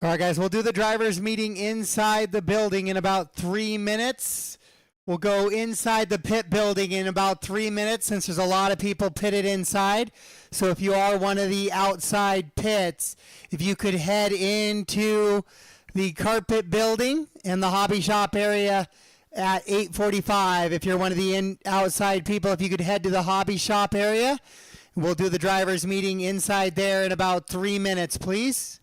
All right, guys, we'll do the drivers meeting inside the building in about 3 minutes. We'll go inside the pit building in about 3 minutes since there's a lot of people pitted inside. So if you are one of the outside pits, if you could head into the carpet building and the hobby shop area at 8:45. If you're one of the outside people, if you could head to the hobby shop area, we'll do the drivers meeting inside there in about 3 minutes, please.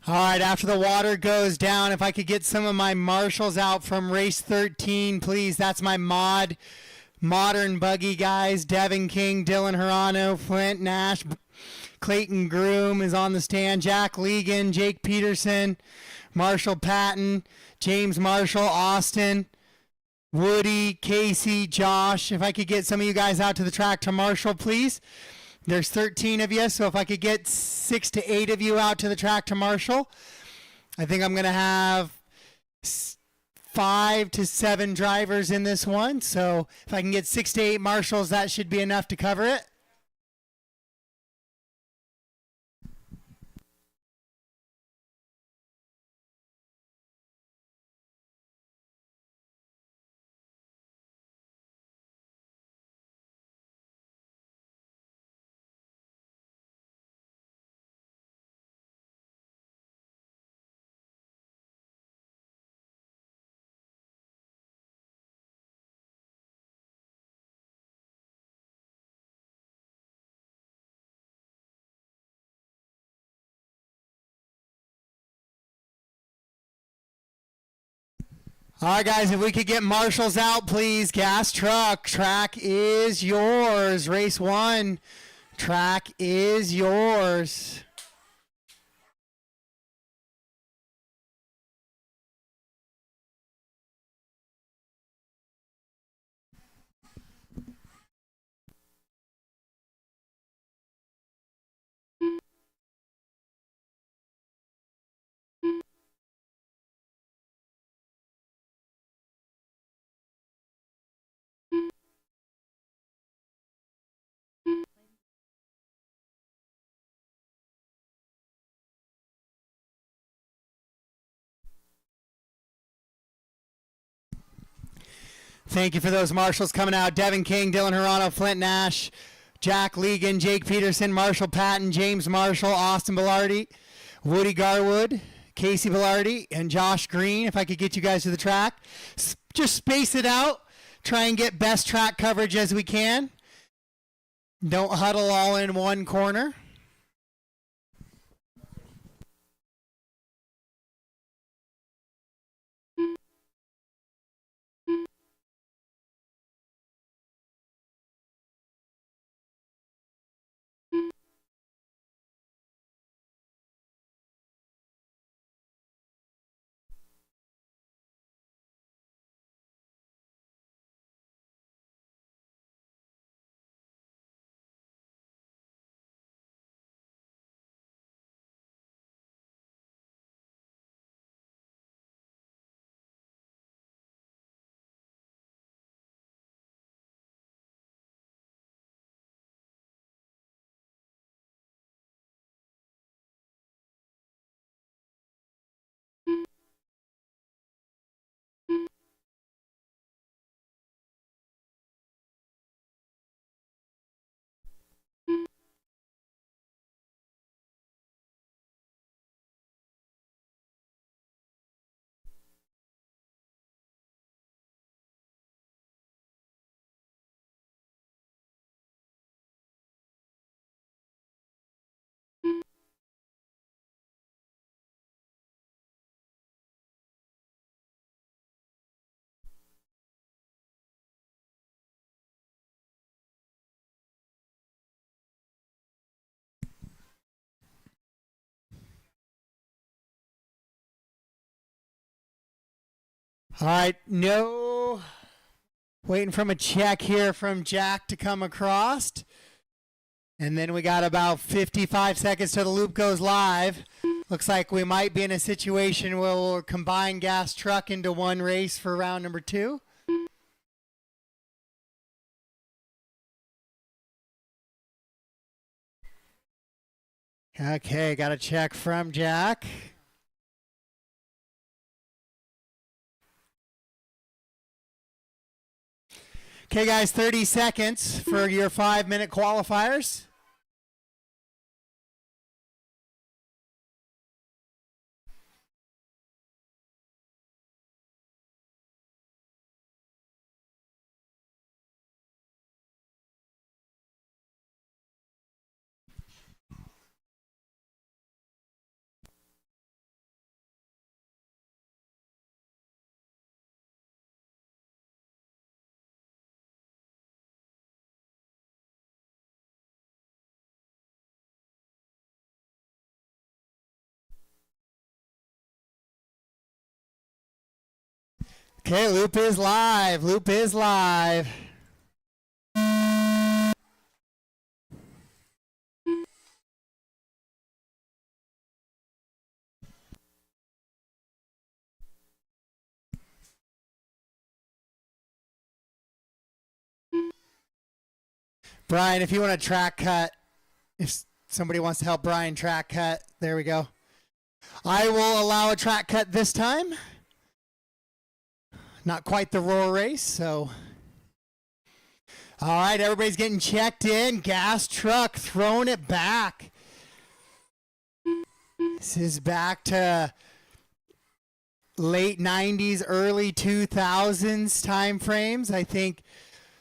All right, after the water goes down, if I could get some of my marshals out from race 13, please. That's my modern buggy guys. Devin King, Dylan Hirano, Flint Nash, Clayton Groom is on the stand. Jack Legan, Jake Peterson, Marshall Patton, James Marshall, Austin, Woody, Casey, Josh. If I could get some of you guys out to the track to Marshall, please. There's 13 of you, so if I could get 6 to 8 of you out to the track to Marshall, I think I'm going to have 5 to 7 drivers in this one. So if I can get 6 to 8 marshals, that should be enough to cover it. All right, guys, if we could get marshals out, please. Gas truck, track is yours. Race 1, track is yours. Thank you for those marshals coming out. Devin King, Dylan Hirano, Flint Nash, Jack Legan, Jake Peterson, Marshall Patton, James Marshall, Austin Bellardi, Woody Garwood, Casey Bellardi, and Josh Green. If I could get you guys to the track. Just space it out. Try and get best track coverage as we can. Don't huddle all in one corner. All right, no. Waiting from a check here from Jack to come across. And then we got about 55 seconds till the loop goes live. Looks like we might be in a situation where we'll combine gas truck into one race for round number 2. Okay, got a check from Jack. Okay, guys, 30 seconds for your 5-minute qualifiers. Okay, loop is live. Loop is live. Brian, if you want a track cut, if somebody wants to help Brian track cut, there we go. I will allow a track cut this time. Not quite the Roar race, so. All right, everybody's getting checked in. Gas truck throwing it back. This is back to late 90s, early 2000s time frames. I think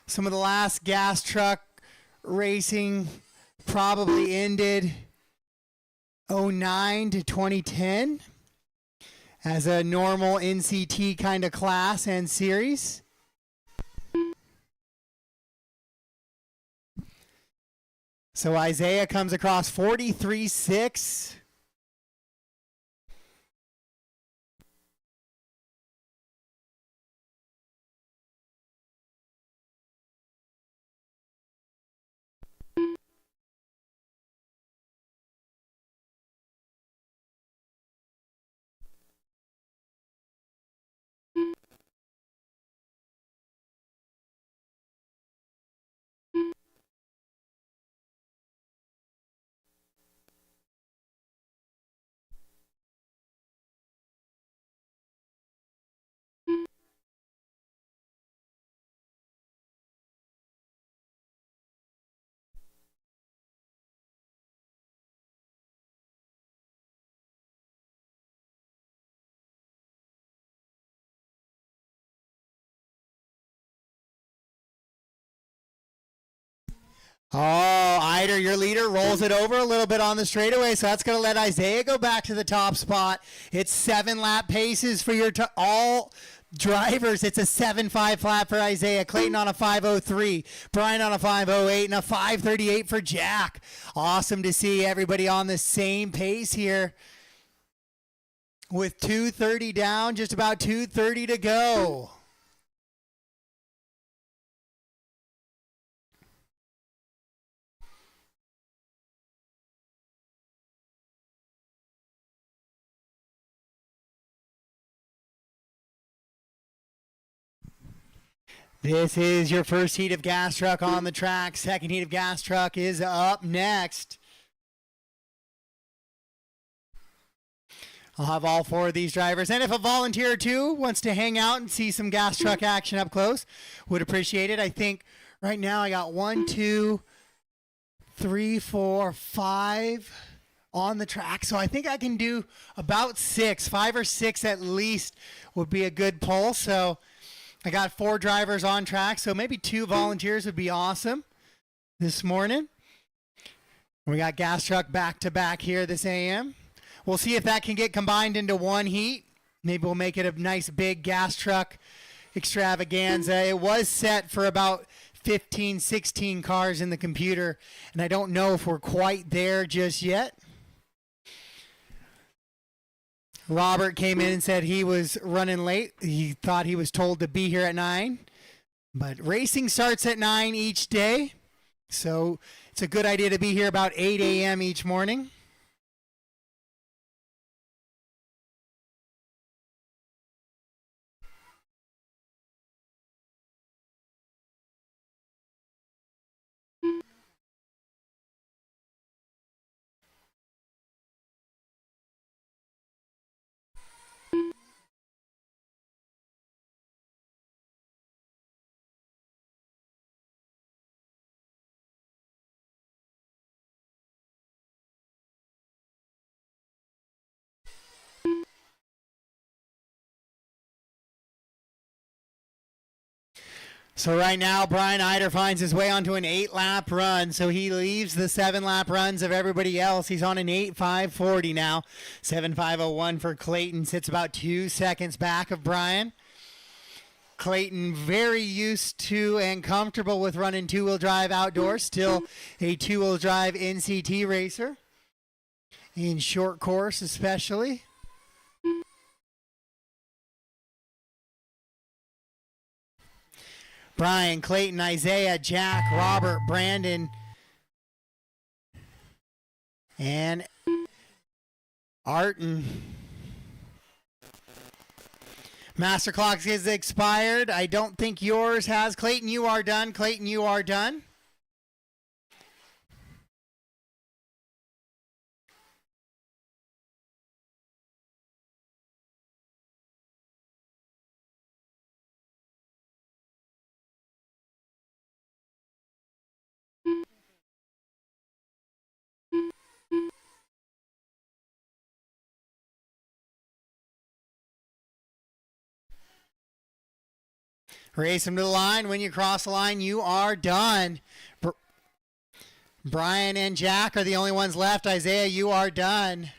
some of the last gas truck racing probably ended 09 to 2010 as a normal NCT kind of class and series. So Isaiah comes across 43.6. Oh, Eider, your leader, rolls it over a little bit on the straightaway, so that's going to let Isaiah go back to the top spot. It's 7-lap paces for your all drivers. It's a 7.5 flat for Isaiah. Clayton on a 5.03. Brian on a 5.08 and a 5.38 for Jack. Awesome to see everybody on the same pace here. With 2:30 down, just about 2:30 to go. This is your first heat of gas truck on the track. Second heat of gas truck is up next. I'll have all 4 of these drivers. And if a volunteer or two wants to hang out and see some gas truck action up close, would appreciate it. I think right now I got 1, 2, 3, 4, 5 on the track. So I think I can do about 6. 5 or 6 at least would be a good pull. So I got 4 drivers on track, so maybe 2 volunteers would be awesome this morning. We got gas truck back to back here this AM. We'll see if that can get combined into one heat. Maybe we'll make it a nice big gas truck extravaganza. It was set for about 15, 16 cars in the computer, and I don't know if we're quite there just yet. Robert came in and said he was running late. He thought he was told to be here at 9. But racing starts at 9 each day. So it's a good idea to be here about 8 a.m. each morning. So right now, Brian Eider finds his way onto an 8-lap run. So he leaves the 7-lap runs of everybody else. He's on an 8.540 now. 7.501 for Clayton. Sits about 2 seconds back of Brian. Clayton very used to and comfortable with running two-wheel drive outdoors. Still a two-wheel drive NCT racer. In short course especially. Brian, Clayton, Isaiah, Jack, Robert, Brandon, and Arton. Master clock is expired. I don't think yours has. Clayton, you are done. Clayton, you are done. Race him to the line. When you cross the line, you are done. Brian and Jack are the only ones left. Isaiah, you are done.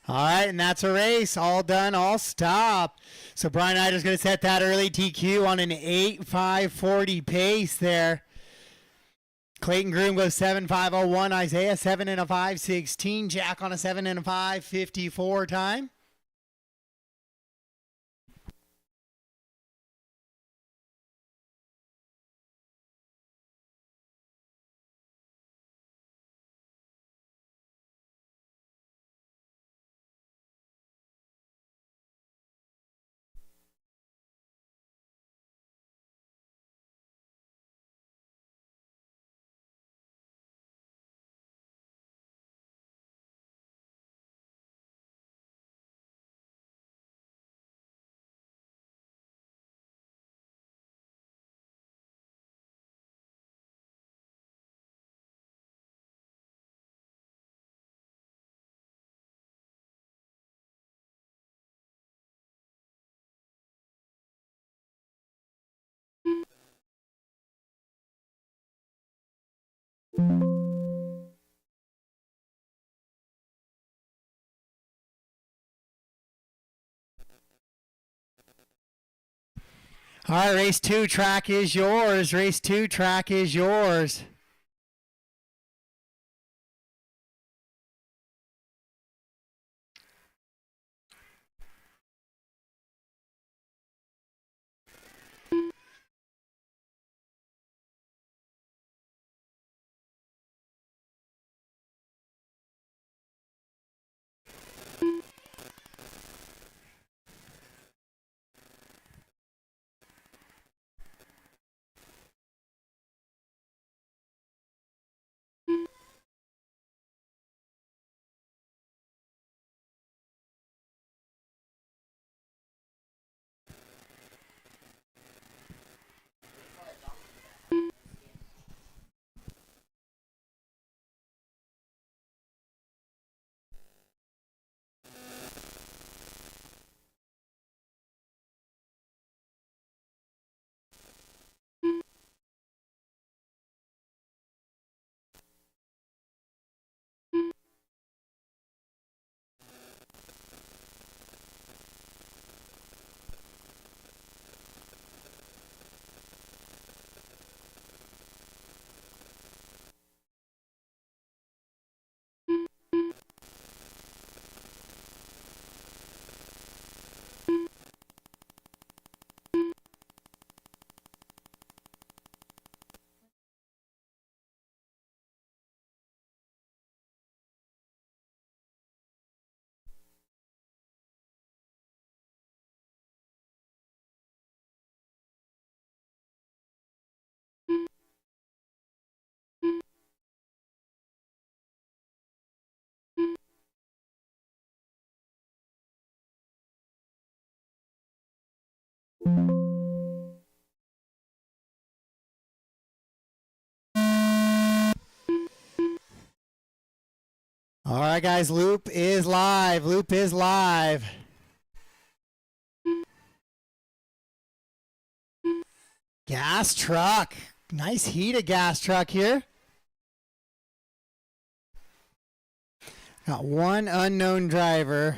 All right, and that's a race. All done, all stopped. So Brian Eider's going to set that early TQ on an 8.540 pace there. Clayton Groom goes 7.501. Isaiah 7 and a 5.16. Jack on a 7 and a 5.54 time. All right, race 2 track is yours. Race 2 track is yours. All right, guys, loop is live. Loop is live. Gas truck. Nice heat of gas truck here. Got one unknown driver.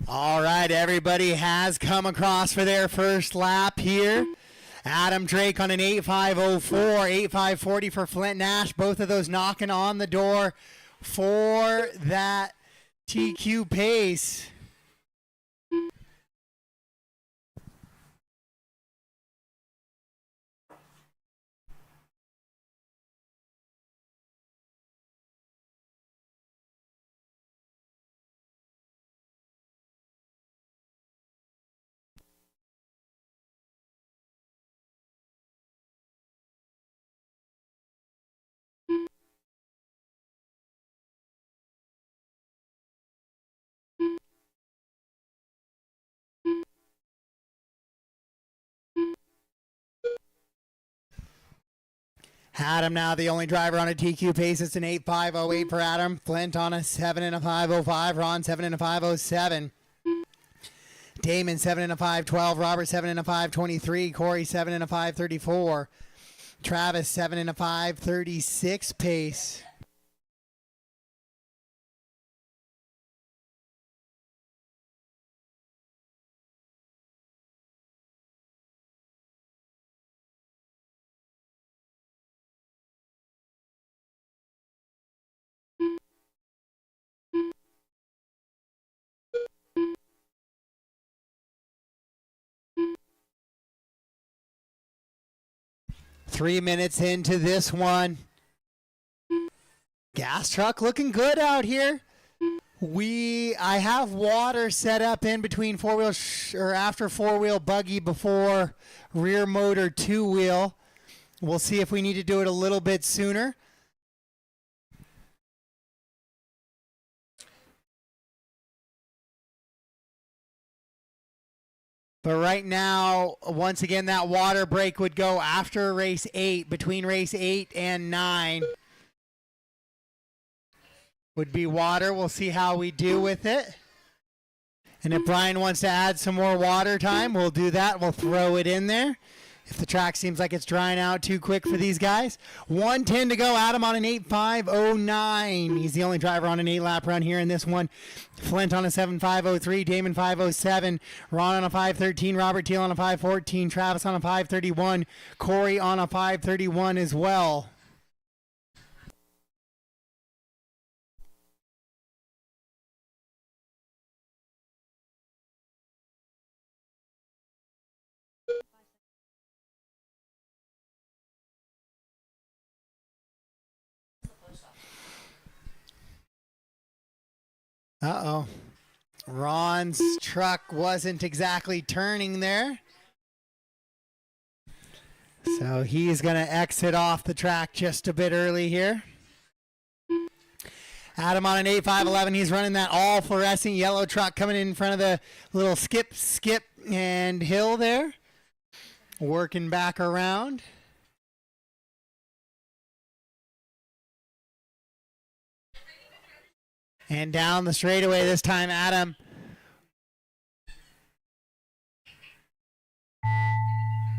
All right, everybody has come across for their first lap here. Adam Drake on an 8.504, 8.540 for Flint Nash. Both of those knocking on the door for that TQ pace. Adam now the only driver on a TQ pace. It's an 8.508 for Adam. Flint on a 7 and a 505. Ron 7 and a 507. Damon 7 and a 512. Robert 7 and a 523. Corey 7 and a 534. Travis 7 and a 536 pace. Three minutes into this one. Gas truck looking good out here. I have water set up in between four-wheel or after four-wheel buggy before rear motor two-wheel. We'll see if we need to do it a little bit sooner. But right now, once again, that water break would go after race 8, between race 8 and 9. Would be water. We'll see how we do with it. And if Brian wants to add some more water time, we'll do that. We'll throw it in there. If the track seems like it's drying out too quick for these guys. 1:10 to go. Adam on an 8.509. He's the only driver on an 8-lap run here in this one. Flint on a 7.503. Damon 507. Ron on a 513. Robert Teal on a 514. Travis on a 531. Corey on a 531 as well. Uh-oh. Ron's truck wasn't exactly turning there. So he's going to exit off the track just a bit early here. Adam on an 8.511. He's running that all fluorescent yellow truck coming in front of the little skip, and hill there. Working back around. And down the straightaway this time, Adam.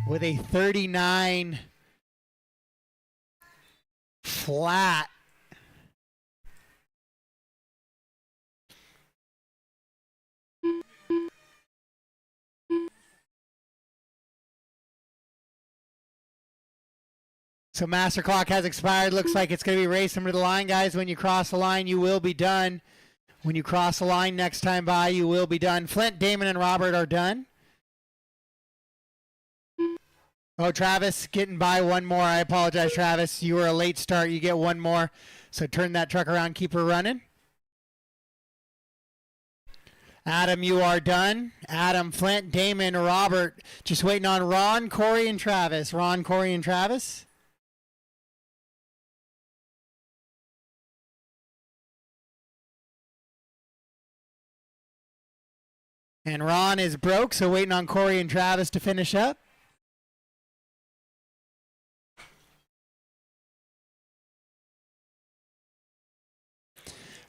With a 39 flat. So master clock has expired. Looks like it's going to be racing to the line, guys. When you cross the line, you will be done. When you cross the line next time by, you will be done. Flint, Damon, and Robert are done. Oh, Travis getting by one more. I apologize, Travis. You were a late start. You get one more. So turn that truck around. Keep her running. Adam, you are done. Adam, Flint, Damon, Robert. Just waiting on Ron, Corey, and Travis. Ron, Corey, and Travis. And Ron is broke, so waiting on Corey and Travis to finish up.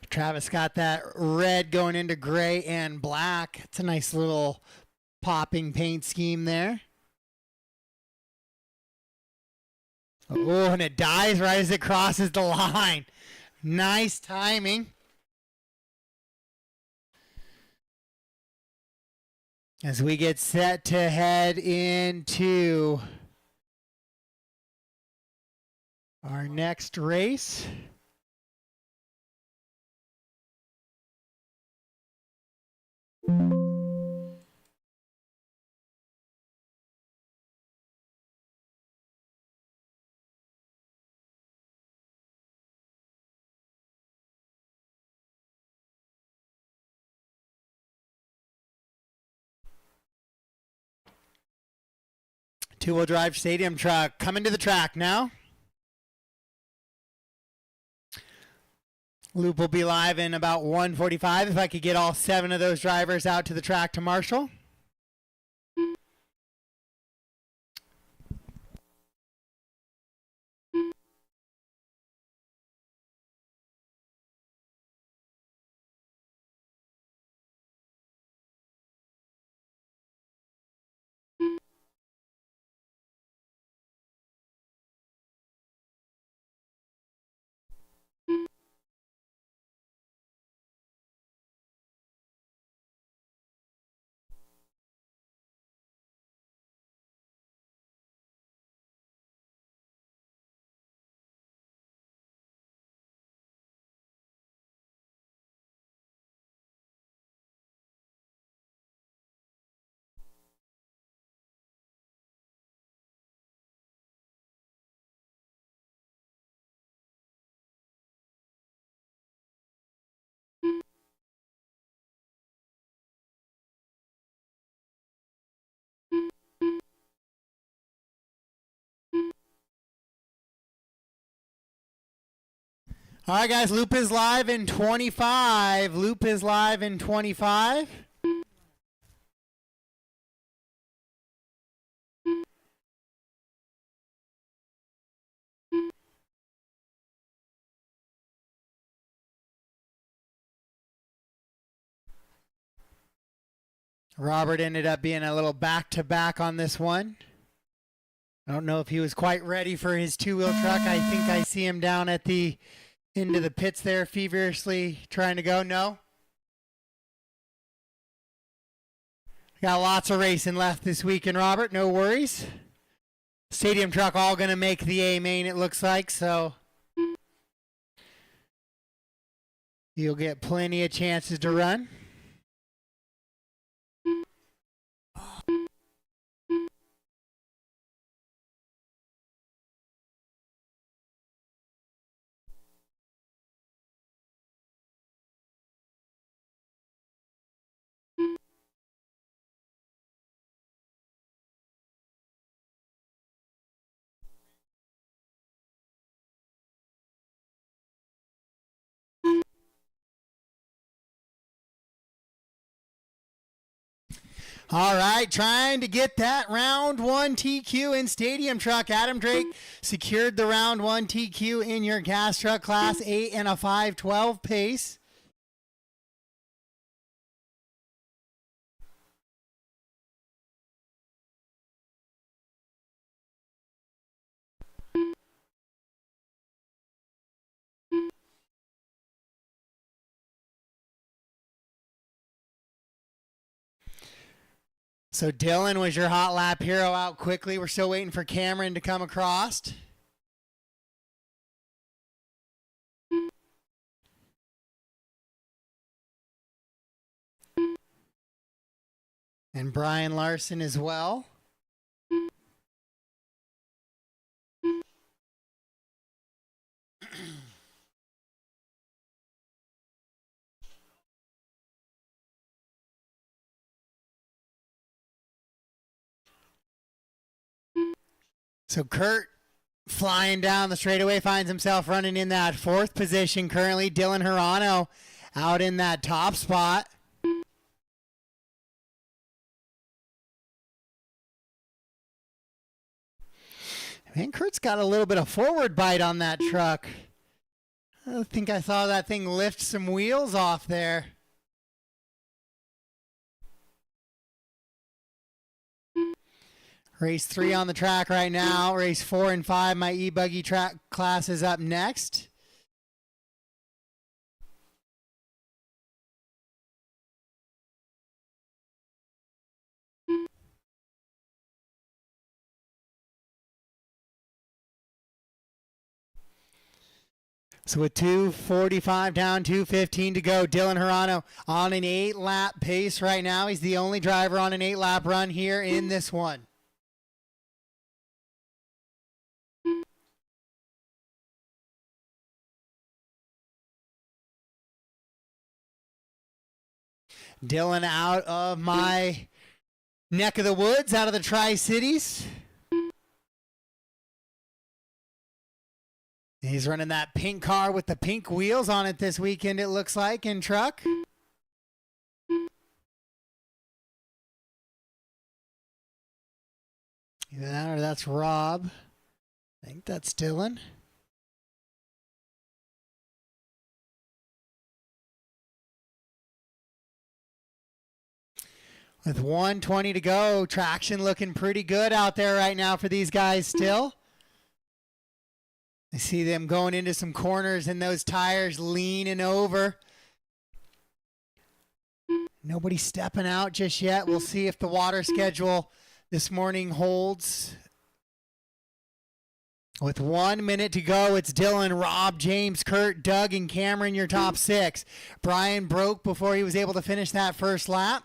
Travis got that red going into gray and black. It's a nice little popping paint scheme there. Oh, and it dies right as it crosses the line. Nice timing. As we get set to head into our next race. Two-wheel drive stadium truck coming to the track now. Loop will be live in about 1:45 if I could get all 7 of those drivers out to the track to marshal. All right, guys, loop is live in 25. Loop is live in 25. Robert ended up being a little back-to-back on this one. I don't know if he was quite ready for his two-wheel truck. I think I see him down at the into the pits there, feverishly trying to go. No. Got lots of racing left this weekend, Robert. No worries. Stadium truck all going to make the A-Main, it looks like, so you'll get plenty of chances to run. All right, trying to get that round 1 TQ in stadium truck. Adam Drake secured the round 1 TQ in your gas truck class 8 and a 5:12 pace. So Dylan was your hot lap hero out quickly. We're still waiting for Cameron to come across. And Brian Larson as well. So Kurt flying down the straightaway finds himself running in that fourth position currently. Dylan Hirano out in that top spot. Man, Kurt's got a little bit of forward bite on that truck. I think I saw that thing lift some wheels off there. Race 3 on the track right now. Race 4 and 5, my E-buggy track class is up next. So with 2:45 down, 2:15 to go, Dylan Hirano on an 8-lap pace right now. He's the only driver on an 8-lap run here in this one. Dylan out of my neck of the woods, out of the Tri-Cities. He's running that pink car with the pink wheels on it this weekend, it looks like, in truck. Either that or that's Rob. I think that's Dylan. With 1:20 to go, traction looking pretty good out there right now for these guys still. I see them going into some corners and those tires leaning over. Nobody stepping out just yet. We'll see if the water schedule this morning holds. With 1 minute to go, it's Dylan, Rob, James, Kurt, Doug, and Cameron, your top 6. Brian broke before he was able to finish that first lap.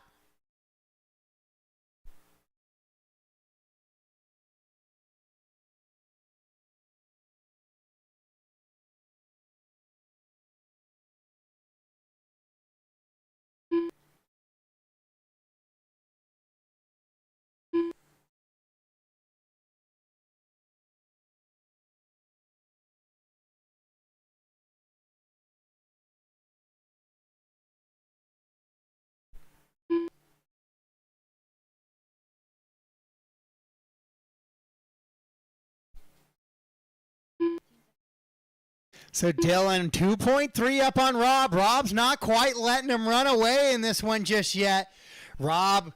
So Dylan, 2.3 up on Rob. Rob's not quite letting him run away in this one just yet. Rob,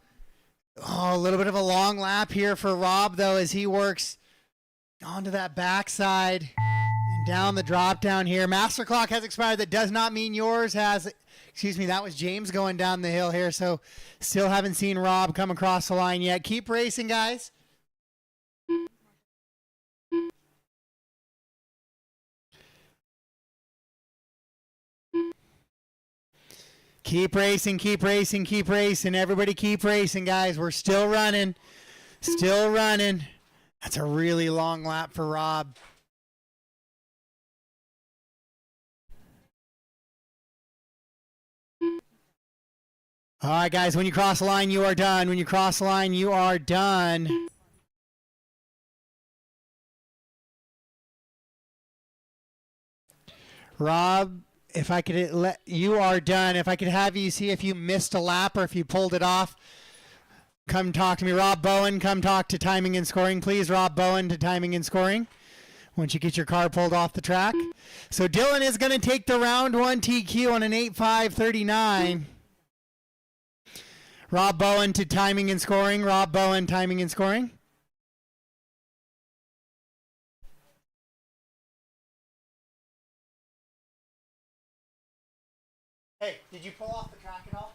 a little bit of a long lap here for Rob, though, as he works onto that backside and down the drop down here. Master clock has expired. That does not mean yours has. Excuse me, that was James going down the hill here. So still haven't seen Rob come across the line yet. Keep racing, guys. Keep racing, keep racing, keep racing. Everybody keep racing, guys. We're still running. Still running. That's a really long lap for Rob. All right, guys, when you cross the line, you are done. When you cross the line, you are done. Rob, if I could let you are done. If I could have you see if you missed a lap or if you pulled it off, come talk to me. Rob Bowen, come talk to timing and scoring, please. Rob Bowen to timing and scoring once you get your car pulled off the track. So Dylan is going to take the round 1 TQ on an 8.539. Rob Bowen to timing and scoring. Rob Bowen, timing and scoring. Hey, did you pull off the track at all?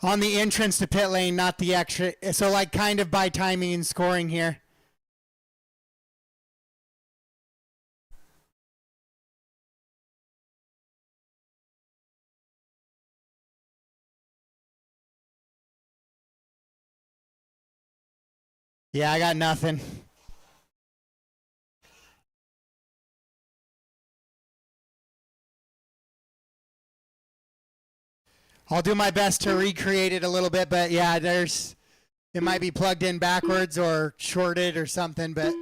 On the entrance to pit lane, not the extra. So like kind of by timing and scoring here. Yeah, I got nothing. I'll do my best to recreate it a little bit, but yeah, it might be plugged in backwards or shorted or something, but.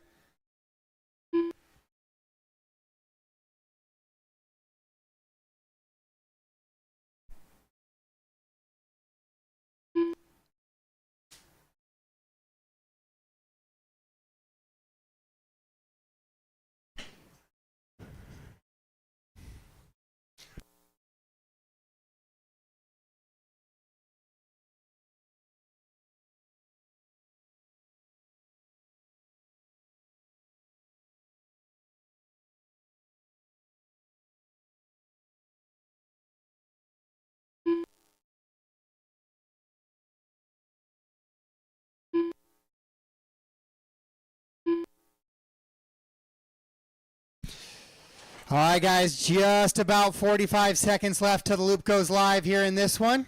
All right, guys, just about 45 seconds left till the loop goes live here in this one.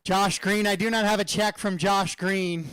Josh Green, I do not have a check from Josh Green.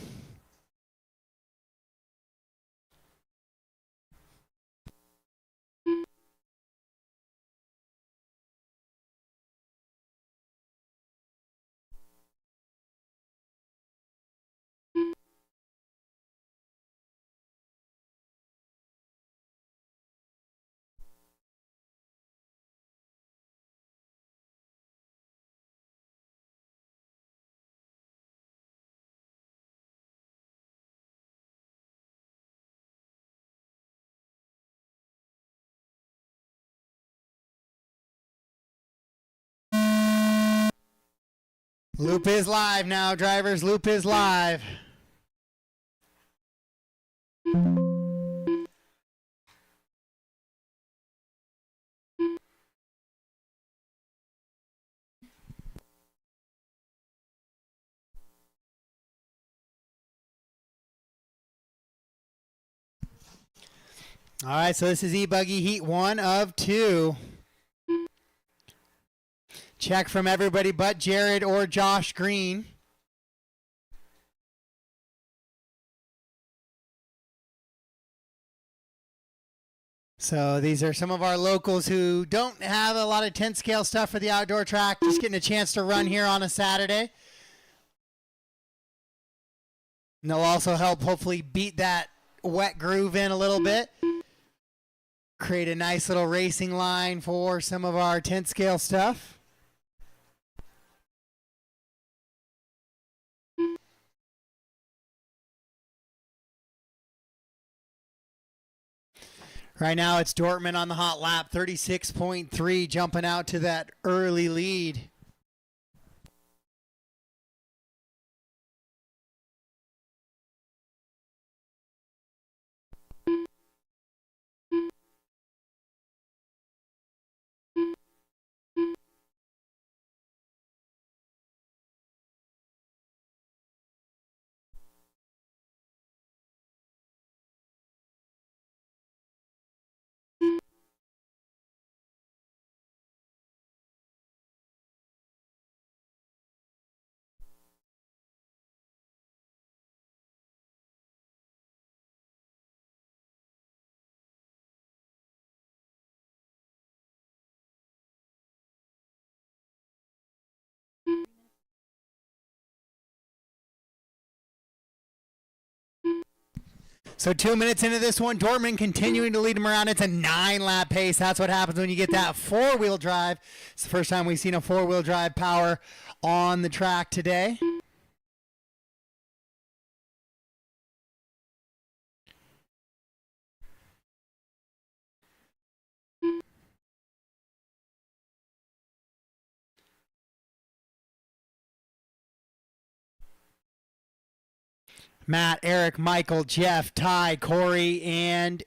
Loop is live now, drivers. Loop is live. All right, so this is E-buggy Heat 1 of 2. Check from everybody but Jared or Josh Green. So these are some of our locals who don't have a lot of 10 scale stuff for the outdoor track, just getting a chance to run here on a Saturday. And they'll also help hopefully beat that wet groove in a little bit. Create a nice little racing line for some of our 10 scale stuff. Right now it's Dortmund on the hot lap, 36.3, jumping out to that early lead. So 2 minutes into this one, Dortmund continuing to lead him around. It's a 9-lap pace. That's what happens when you get that four-wheel drive. It's the first time we've seen a four-wheel drive power on the track today. Matt, Eric, Michael, Jeff, Ty, Corey, and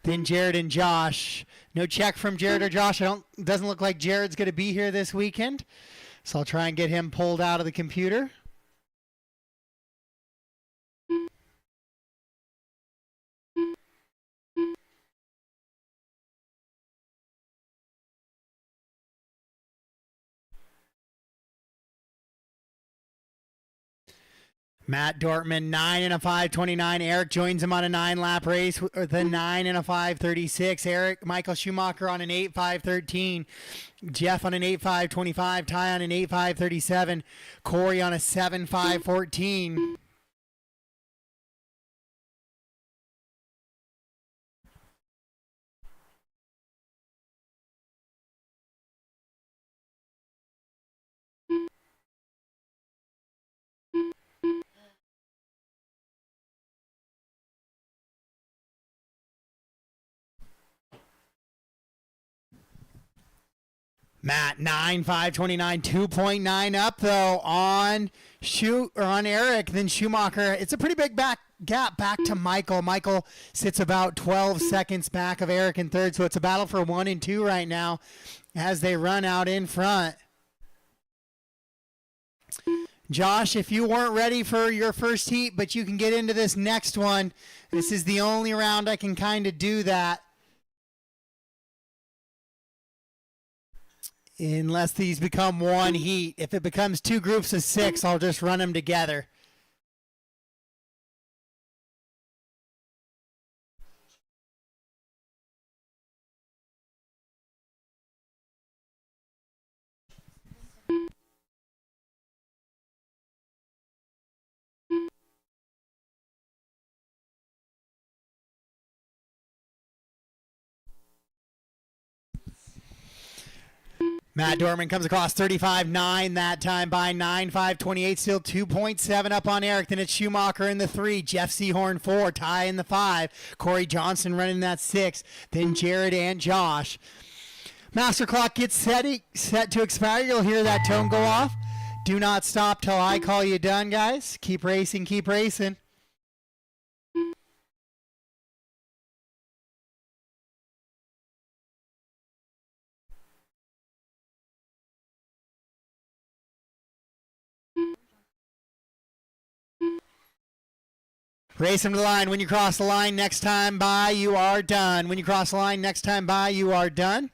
then Jared and Josh. No check from Jared or Josh. Doesn't look like Jared's going to be here this weekend. So I'll try and get him pulled out of the computer. Matt Dortman, 9 and a 5:29. Eric joins him on a 9-lap race with a 9 and a 5:36. Michael Schumacher on an 8:5:13. Jeff on an 8:5:25. Ty on an 8:5:37. Corey on a 7:5:14. Matt 9:5:29, 2.9 up though on Eric, then Schumacher. It's a pretty big gap back to Michael. Michael sits about 12 seconds back of Eric in third, so it's a battle for 1 and 2 right now as they run out in front. Josh, if you weren't ready for your first heat, but you can get into this next one, this is the only round I can kind of do that. Unless these become one heat. If it becomes 2 groups of 6, I'll just run them together. Matt Dorman comes across 35.9 that time by 9:5:28, still 2.7 up on Eric. Then it's Schumacher in the 3, Jeff Seahorn 4, Ty in the 5, Corey Johnson running that 6, then Jared and Josh. Master clock gets set to expire. You'll hear that tone go off. Do not stop till I call you done, guys. Keep racing, keep racing. Race them to the line. When you cross the line next time by, you are done. When you cross the line next time by, you are done.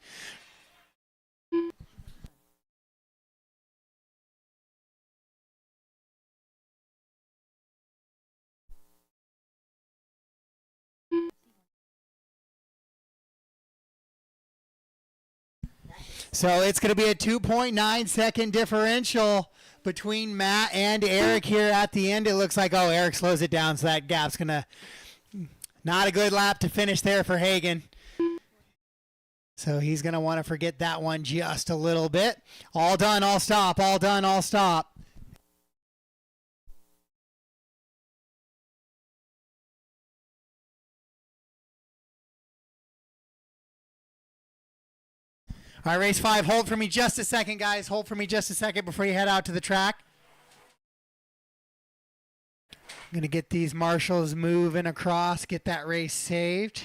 So it's going to be a 2.9 second differential between Matt and Eric here at the end. It looks like, oh, Eric slows it down, so that gap's going to, not a good lap to finish there for Hagen. So he's going to want to forget that one just a little bit. All done, all stop, all done, all stop. All right, race 5, hold for me just a second, guys. Hold for me just a second before you head out to the track. I'm going to get these marshals moving across, get that race saved.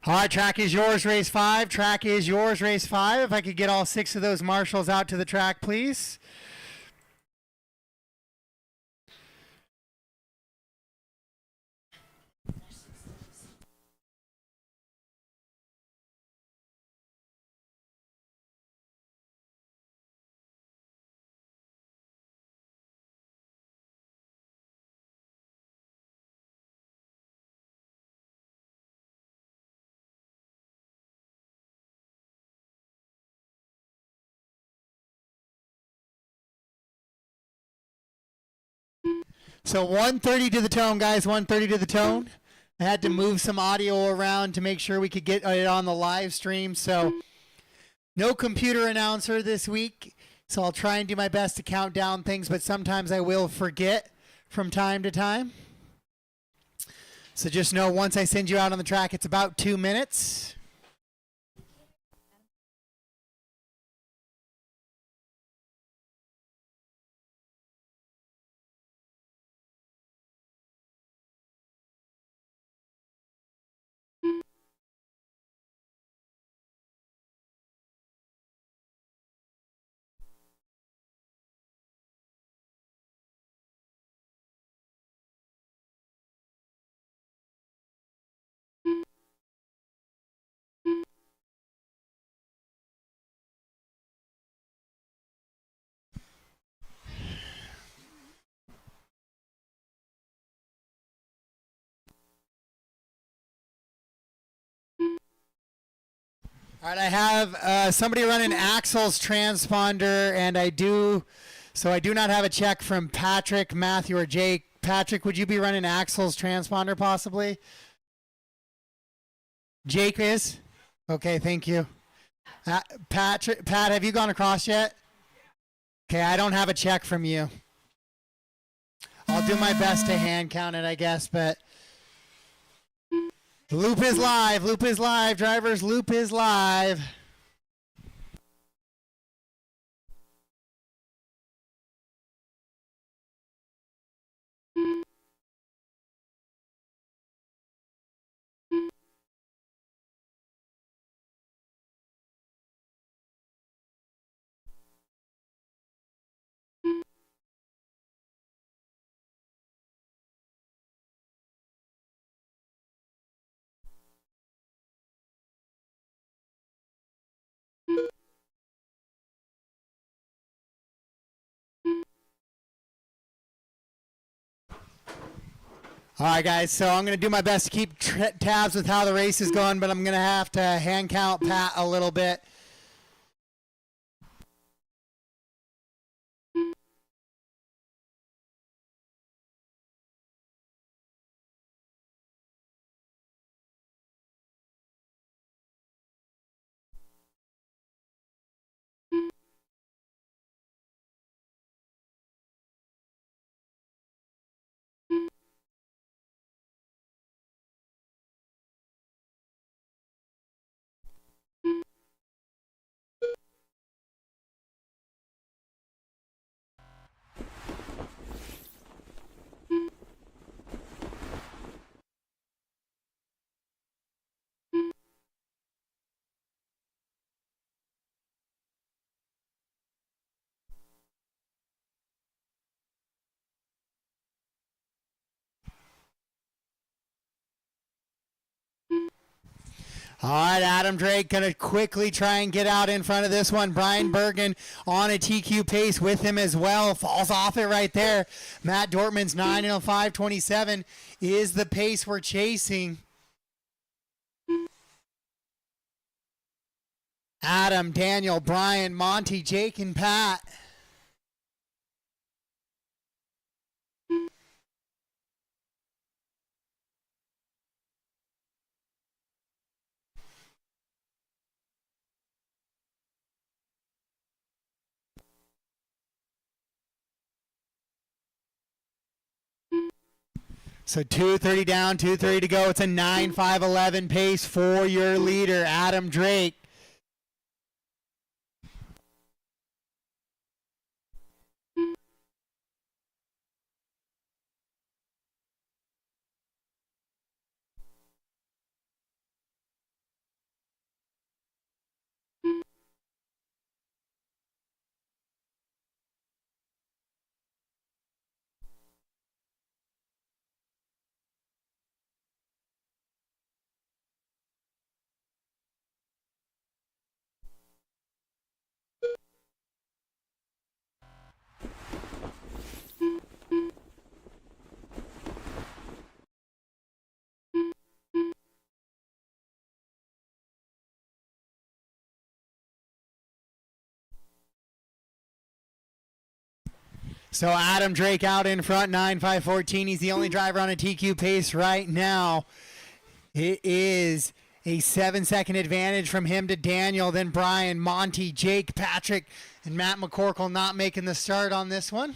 All right, track is yours, race 5. Track is yours, race 5. If I could get all 6 of those marshals out to the track, please. So 130 to the tone, guys. 130 to the tone. I had to move some audio around to make sure we could get it on the live stream. So no computer announcer this week. So I'll try and do my best to count down things, but sometimes I will forget from time to time. So just know once I send you out on the track, it's about 2 minutes. All right, I have somebody running Axel's transponder, and I do not have a check from Patrick, Matthew, or Jake. Patrick, would you be running Axel's transponder possibly? Jake is? Okay, thank you. Pat, have you gone across yet? Okay, I don't have a check from you. I'll do my best to hand count it, I guess, but loop is live. Loop is live, drivers. Loop is live. All right, guys, so I'm going to do my best to keep tabs with how the race is going, but I'm going to have to hand count Pat a little bit. All right, Adam Drake going to quickly try and get out in front of this one. Brian Bergen on a TQ pace with him as well. Falls off it right there. Matt Dortmund's 9:05:27 is the pace we're chasing. Adam, Daniel, Brian, Monty, Jake, and Pat. So 2:30 down, 2:30 to go. It's a 9:5:11 pace for your leader, Adam Drake. So Adam Drake out in front, 9.514. He's the only driver on a TQ pace right now. It is a 7-second advantage from him to Daniel, then Brian, Monty, Jake, Patrick, and Matt McCorkle not making the start on this one.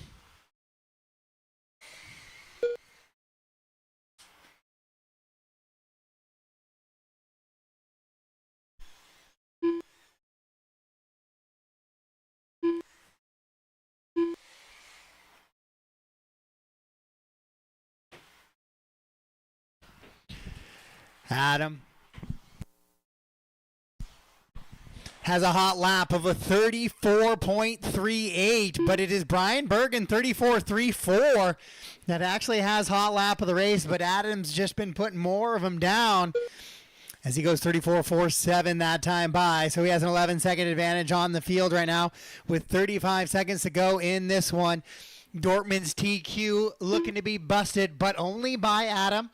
Adam has a hot lap of a 34.38, but it is Brian Bergen, 34.34, that actually has hot lap of the race, but Adam's just been putting more of them down as he goes 34.47 that time by. So he has an 11-second advantage on the field right now with 35 seconds to go in this one. Dortmund's TQ looking to be busted, but only by Adam.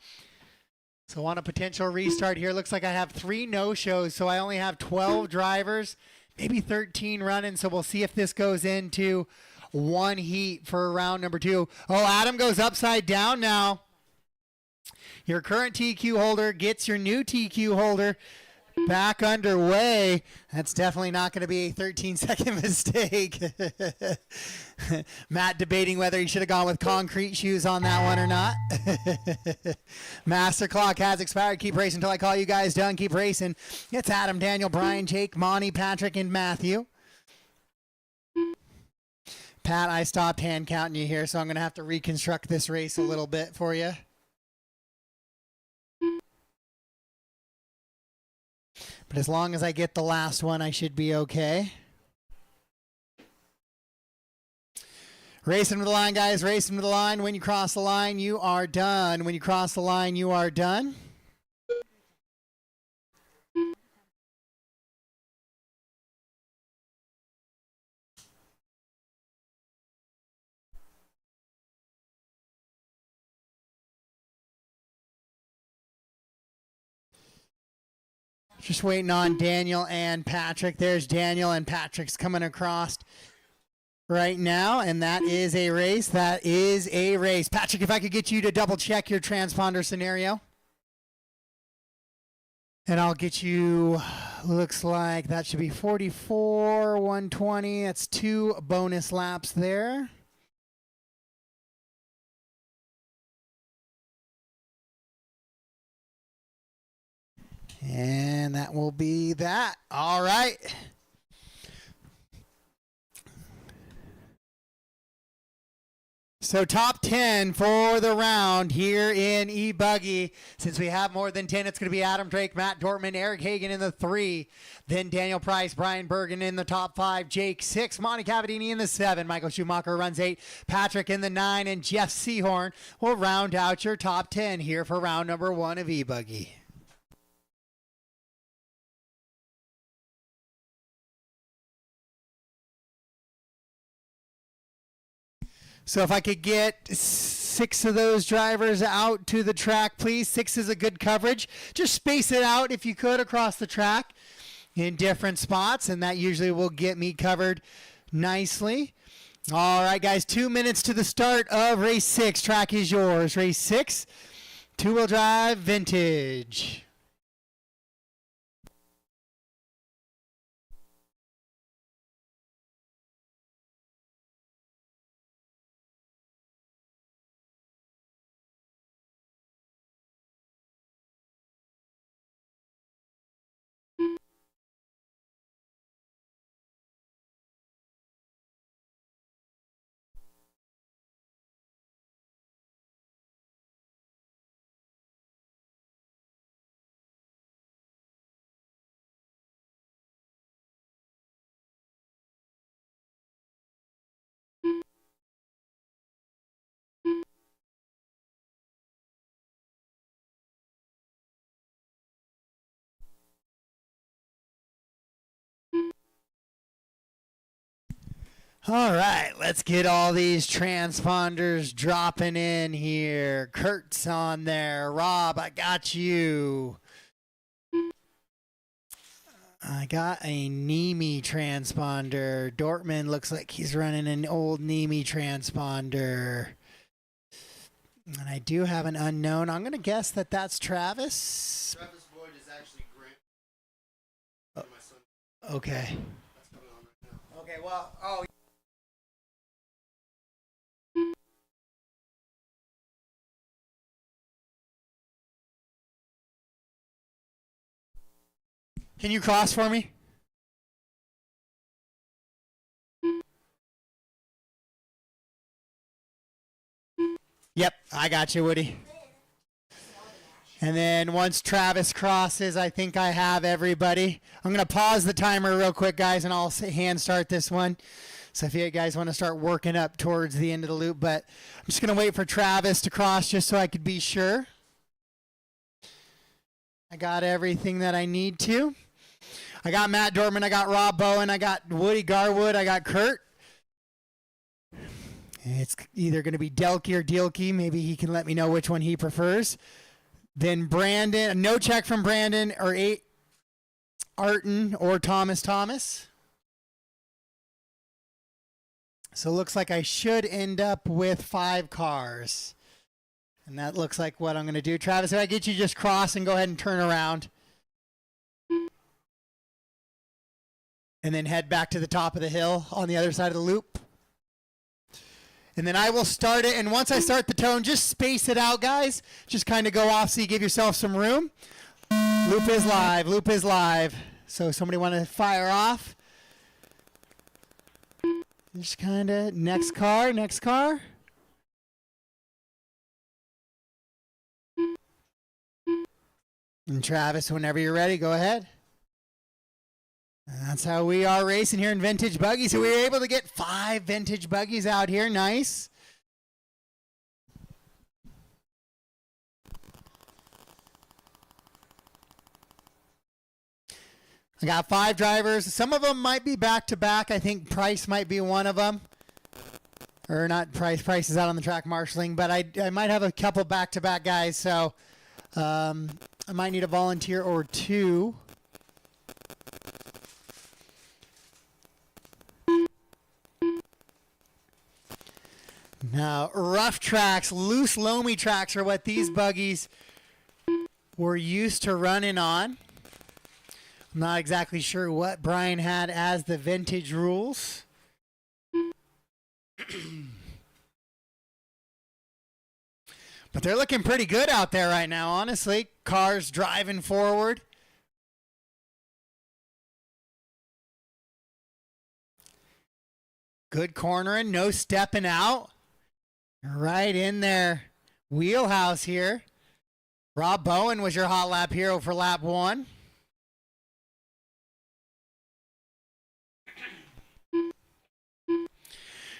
So on a potential restart here, looks like I have 3 no-shows, so I only have 12 drivers, maybe 13 running, so we'll see if this goes into one heat for round number 2. Oh, Adam goes upside down now. Your current TQ holder gets your new TQ holder back underway. That's definitely not going to be a 13-second mistake. Matt debating whether he should have gone with concrete shoes on that one or not. Master clock has expired. Keep racing until I call you guys done. Keep racing. It's Adam, Daniel, Brian, Jake, Monty, Patrick, and Matthew. Pat, I stopped hand counting you here, so I'm going to have to reconstruct this race a little bit for you. But as long as I get the last one, I should be okay. Racing to the line, guys. Racing to the line. When you cross the line, you are done. When you cross the line, you are done. Just waiting on Daniel and Patrick. There's Daniel and Patrick's coming across right now, and that is a race. That is a race. Patrick, if I could get you to double check your transponder scenario. And I'll get you, looks like that should be 44, 120. That's 2 bonus laps there. And that will be that. All right. So top 10 for the round here in E-buggy. Since we have more than 10, it's going to be Adam Drake, Matt Dortmund, Eric Hagan in the 3. Then Daniel Price, Brian Bergen in the top 5. Jake 6, Monty Cavadini in the 7. Michael Schumacher runs 8. Patrick in the 9. And Jeff Seahorn will round out your top 10 here for round number 1 of E-buggy. So if I could get 6 of those drivers out to the track, please. 6 is a good coverage. Just space it out if you could across the track in different spots, and that usually will get me covered nicely. All right, guys, 2 minutes to the start of race 6. Track is yours. Race 6, two-wheel drive vintage. All right, let's get all these transponders dropping in here. Kurt's on there. Rob, I got you. I got a NEMI transponder. Dortmund looks like he's running an old NEMI transponder. And I do have an unknown. I'm going to guess that that's Travis. Travis Boyd is actually Grant. Oh, My son. okay. That's coming on right now. Okay, well, oh. Can you cross for me? Yep, I got you, Woody. And then once Travis crosses, I think I have everybody. I'm going to pause the timer real quick, guys, and I'll hand start this one. So if you guys want to start working up towards the end of the loop, but I'm just going to wait for Travis to cross just so I could be sure. I got everything that I need to. I got Matt Dortmund, I got Rob Bowen, I got Woody Garwood, I got Kurt. It's either going to be Delkey or Dielke. Maybe he can let me know which one he prefers. Then Brandon, no check from Brandon or Arton or Thomas. So it looks like I should end up with 5 cars. And that looks like what I'm going to do. Travis, if I get you just cross and go ahead and turn around. And then head back to the top of the hill on the other side of the loop. And then I will start it. And once I start the tone, just space it out, guys. Just kind of go off so you give yourself some room. Loop is live. Loop is live. So somebody want to fire off? Just kind of next car, next car. And Travis, whenever you're ready, go ahead. And that's how we are racing here in vintage buggies. So we were able to get 5 vintage buggies out here. Nice. I got 5 drivers. Some of them might be back-to-back. I think Price might be one of them. Or not Price. Price is out on the track marshaling. But I might have a couple back-to-back guys. So I might need a volunteer or 2. Now, rough tracks, loose, loamy tracks are what these buggies were used to running on. I'm not exactly sure what Brian had as the vintage rules. But they're looking pretty good out there right now, honestly. Cars driving forward. Good cornering, no stepping out. Right in their wheelhouse here. Rob Bowen was your hot lap hero for lap 1.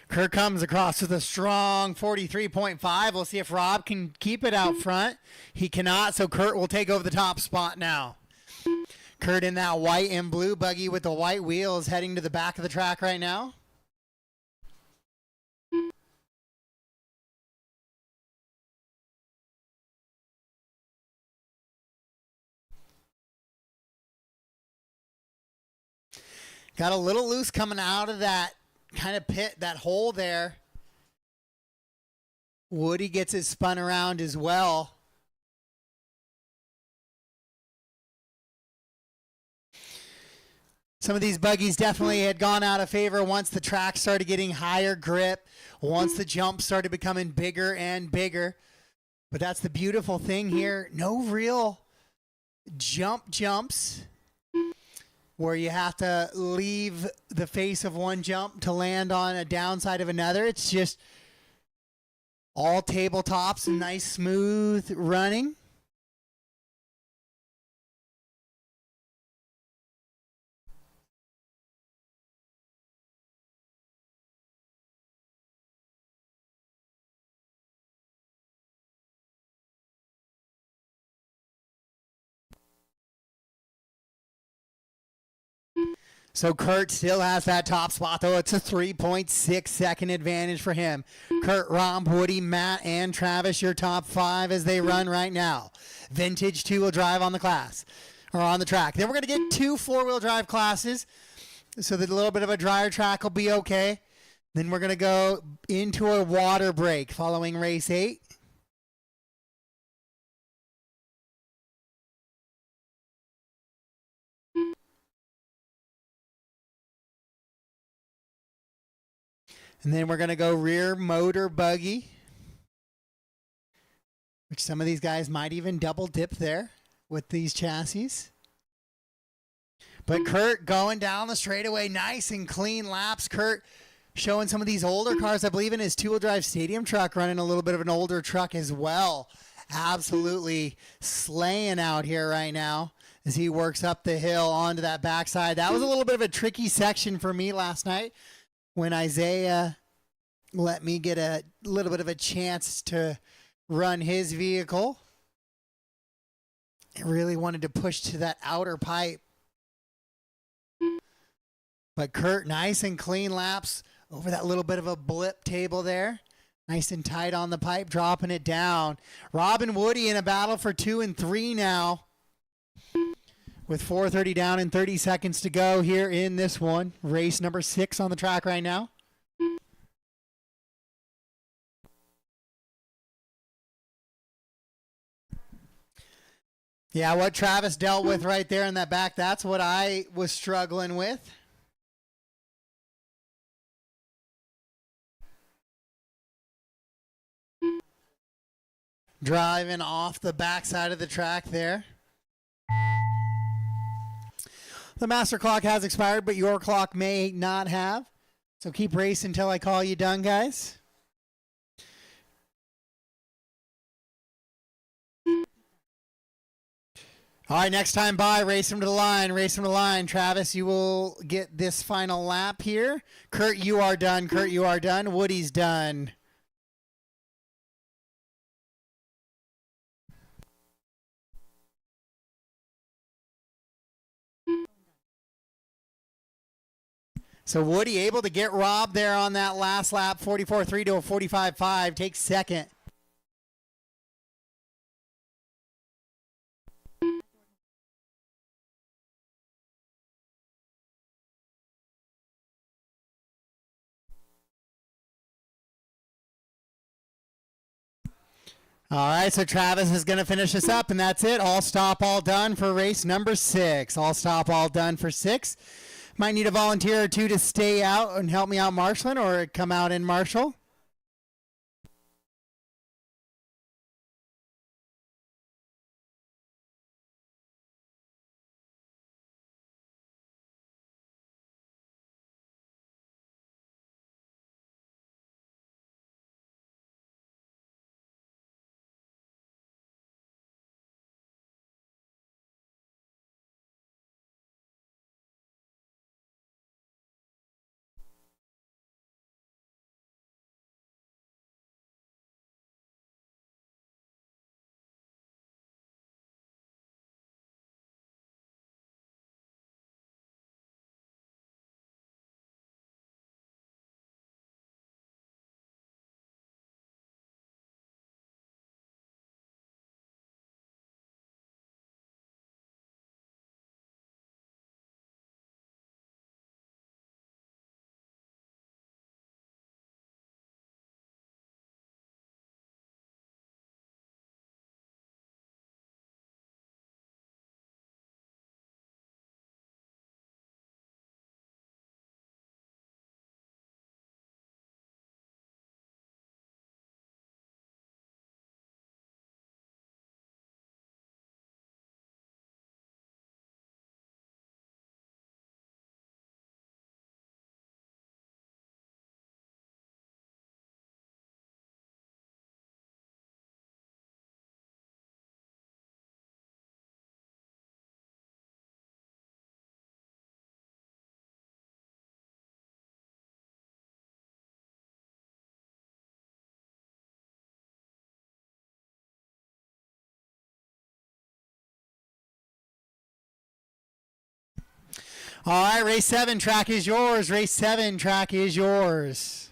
Kurt comes across with a strong 43.5. We'll see if Rob can keep it out front. He cannot, so Kurt will take over the top spot now. Kurt in that white and blue buggy with the white wheels heading to the back of the track right now. Got a little loose coming out of that kind of pit, that hole there. Woody gets it spun around as well. Some of these buggies definitely had gone out of favor once the track started getting higher grip, once the jumps started becoming bigger and bigger. But that's the beautiful thing here. No real jumps where you have to leave the face of one jump to land on a downside of another. It's just all tabletops and nice smooth running. So Kurt still has that top spot, though. It's a 3.6 second advantage for him. Kurt, Rob, Woody, Matt, and Travis, your top 5 as they run right now. Vintage 2 will drive on the class. or on the track. Then we're going to get 2 four-wheel drive classes so that a little bit of a drier track will be okay. Then we're going to go into a water break following race 8. And then we're going to go rear motor buggy, which some of these guys might even double dip there with these chassis. But Kurt going down the straightaway, nice and clean laps. Kurt showing some of these older cars, I believe in his 2-wheel drive stadium truck, running a little bit of an older truck as well. Absolutely slaying out here right now as he works up the hill onto that backside. That was a little bit of a tricky section for me last night when Isaiah let me get a little bit of a chance to run his vehicle. I really wanted to push to that outer pipe. But Kurt, nice and clean laps over that little bit of a blip table there. Nice and tight on the pipe, dropping it down. Rob and Woody in a battle for 2 and 3 now, with 4:30 down and 30 seconds to go here in this one. Race number 6 on the track right now. Yeah, what Travis dealt with right there in that back, that's what I was struggling with. Driving off the backside of the track there. The master clock has expired, but your clock may not have. So keep racing until I call you done, guys. All right, next time by, race him to the line, race him to the line. Travis, you will get this final lap here. Kurt, you are done. Kurt, you are done. Woody's done. So Woody able to get Rob there on that last lap, 44.3 to a 45.5, takes second. All right, so Travis is going to finish this up, and that's it. All stop, all done for race number 6. All stop, all done for 6. Might need a volunteer or two to stay out and help me out marshalling, or come out and marshal. All right, race 7, track is yours. Race 7, track is yours.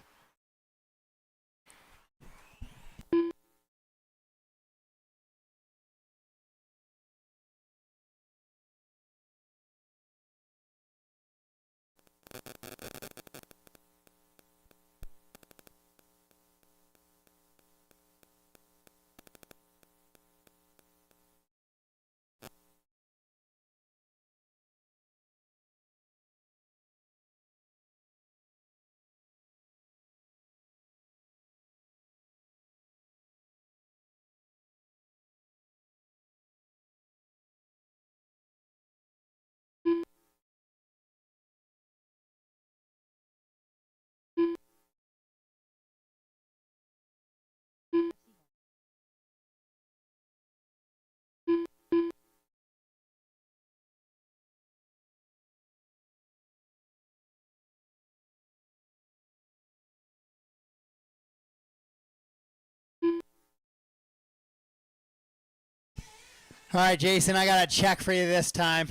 All right, Jason, I got a check for you this time.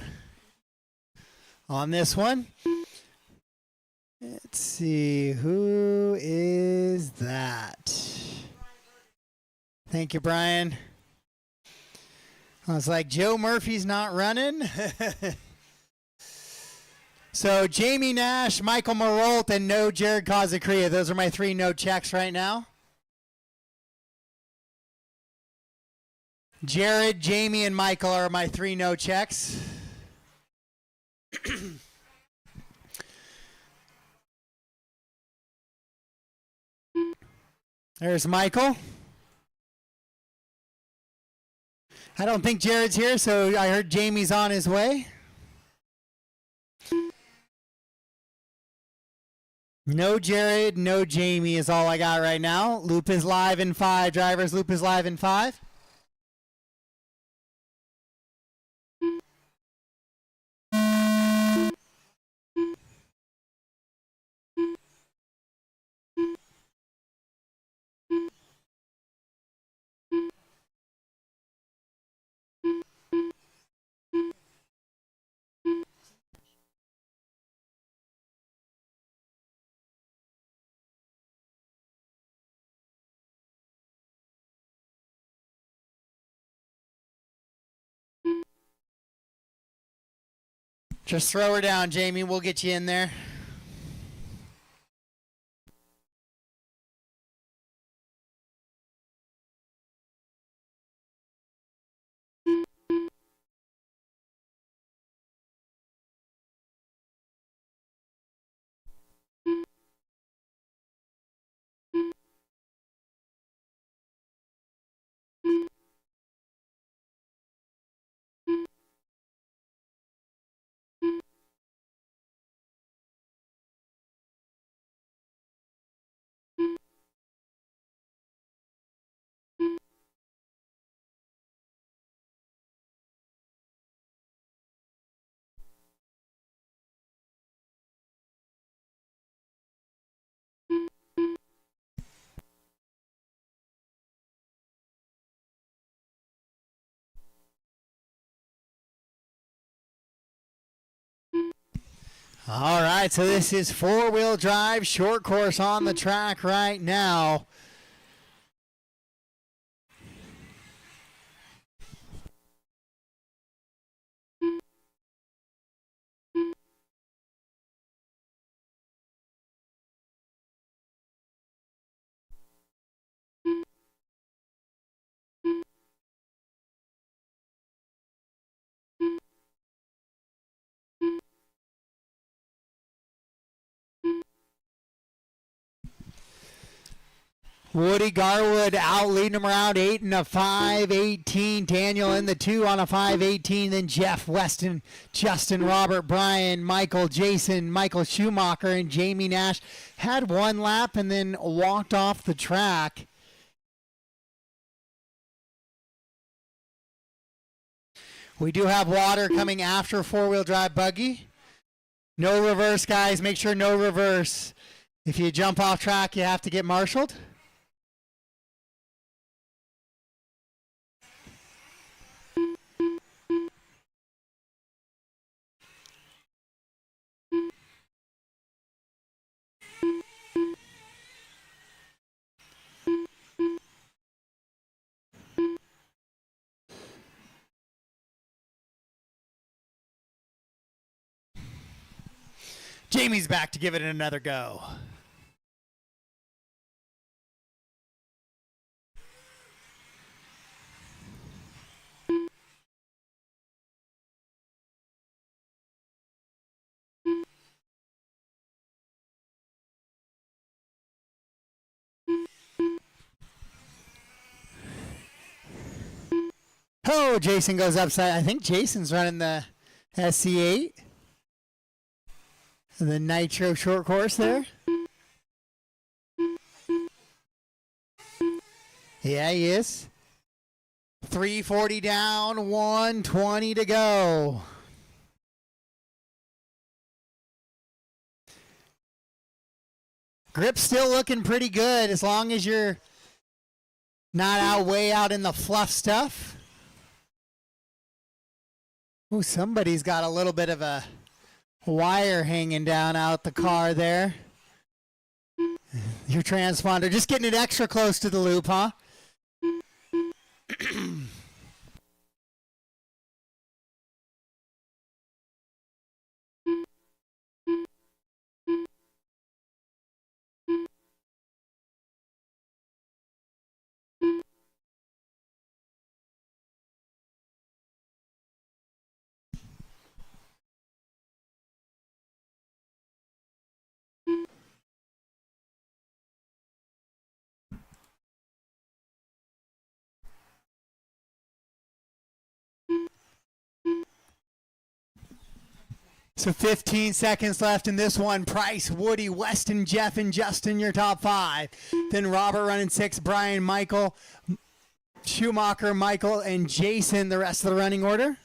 On this one. Let's see, who is that? Thank you, Brian. I was like, Joe Murphy's not running. So Jamie Nash, Michael Marolt, and no Jared Kazacria. Those are my 3 no checks right now. Jared, Jamie, and Michael are my 3 no checks. There's Michael. I don't think Jared's here, so I heard Jamie's on his way. No Jared, no Jamie is all I got right now. Loop is live in 5. Drivers, loop is live in 5. Just throw her down, Jamie. We'll get you in there. All right, so this is 4-wheel drive, short course on the track right now. Woody Garwood out leading him around 8 in a 5:18. Daniel in the 2 on a 5:18. Then Jeff Weston, Justin, Robert, Brian, Michael, Jason, Michael Schumacher, and Jamie Nash had 1 lap and then walked off the track. We do have water coming after 4-wheel drive buggy. No reverse, guys. Make sure no reverse. If you jump off track, you have to get marshaled. Jamie's back to give it another go. Oh, Jason goes upside. I think Jason's running the SC8. The Nitro short course there. Yeah, he is. 340 down, 120 to go. Grip's still looking pretty good as long as you're not way out in the fluff stuff. Oh, somebody's got a little bit of a wire hanging down out the car there. Your transponder, just getting it extra close to the loop, huh? So 15 seconds left in this one. Price, Woody, Weston, Jeff, and Justin, your top five. Then Robert running six, Brian, Michael, Schumacher, Michael, and Jason, the rest of the running order.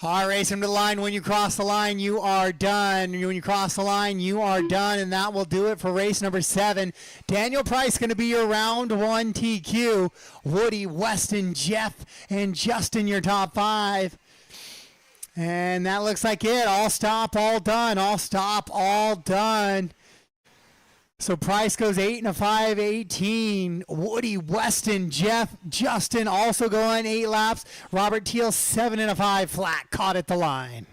All right, race him to the line. When you cross the line, you are done. When you cross the line, you are done. And that will do it for race number 7. Daniel Price going to be your round 1 TQ. Woody, Weston, Jeff, and Justin, your top 5. And that looks like it. All stop, all done. All stop, all done. So Price goes 8 and a 5, 18. Woody, Weston, Jeff, Justin also going 8 laps. Robert Teal 7 and a 5 flat, caught at the line.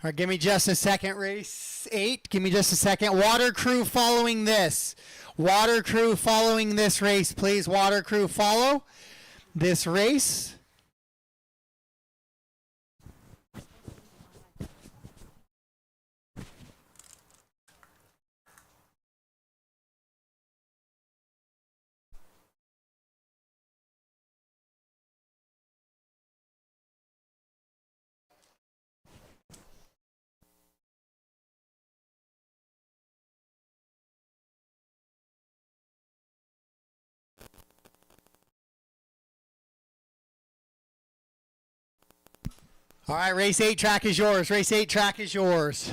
All right, give me just a second. Race 8, give me just a second. Water crew following this. Water crew following this race, please. Water crew follow this race. All right, race 8 track is yours. Race 8 track is yours.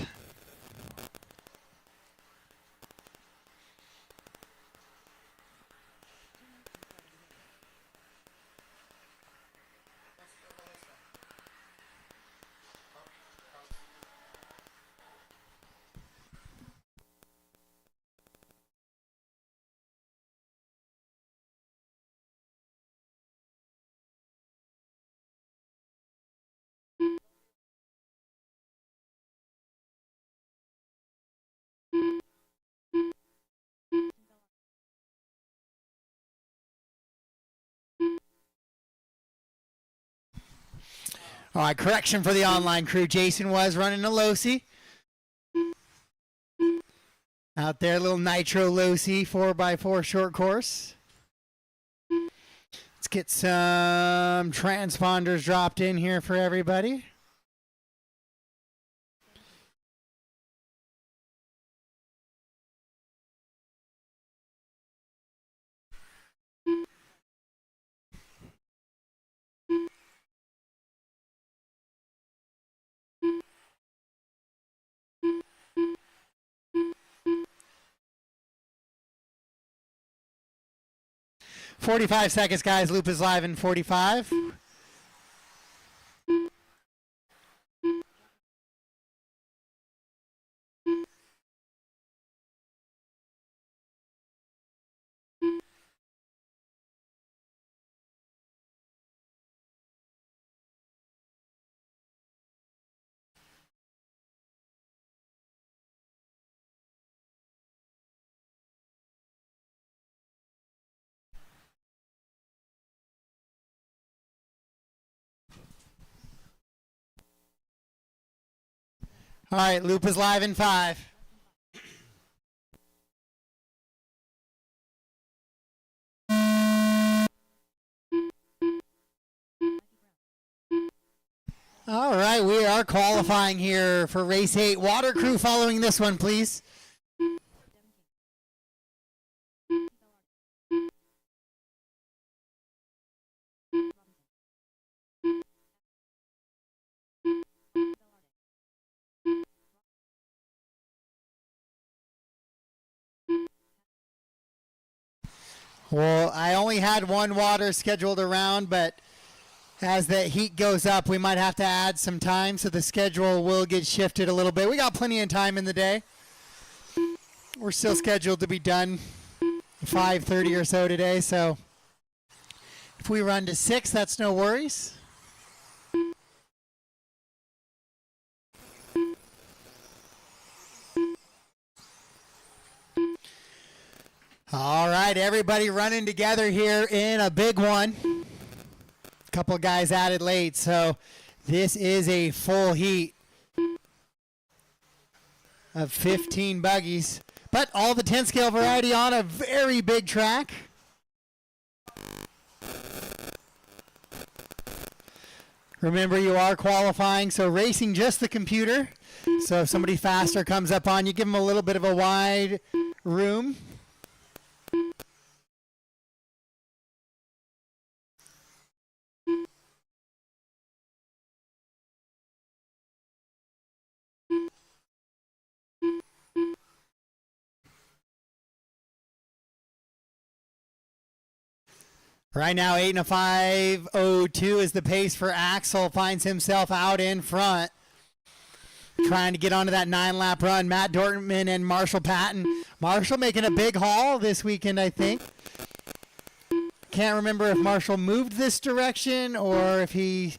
All right, correction for the online crew. Jason was running a Losi. Out there, a little Nitro Losi 4x4 short course. Let's get some transponders dropped in here for everybody. 45 seconds, guys. Loop is live in 45. All right, loop is live in 5. All right, we are qualifying here for race 8. Water crew following this one, please. Well, I only had one water scheduled around, but as the heat goes up, we might have to add some time, so the schedule will get shifted a little bit. We got plenty of time in the day. We're still scheduled to be done 5:30 or so today, so if we run to 6, that's no worries. All right, everybody running together here in a big one. A couple of guys added late, so this is a full heat of 15 buggies. But all the 10 scale variety on a very big track. Remember, you are qualifying, so racing just the computer. So if somebody faster comes up on you, give them a little bit of a wide room. Right now, 8 and a 5:02 is the pace for Axel. Finds himself out in front. Trying to get onto that 9-lap run. Matt Dortman and Marshall Patton. Marshall making a big haul this weekend, I think. Can't remember if Marshall moved this direction or if he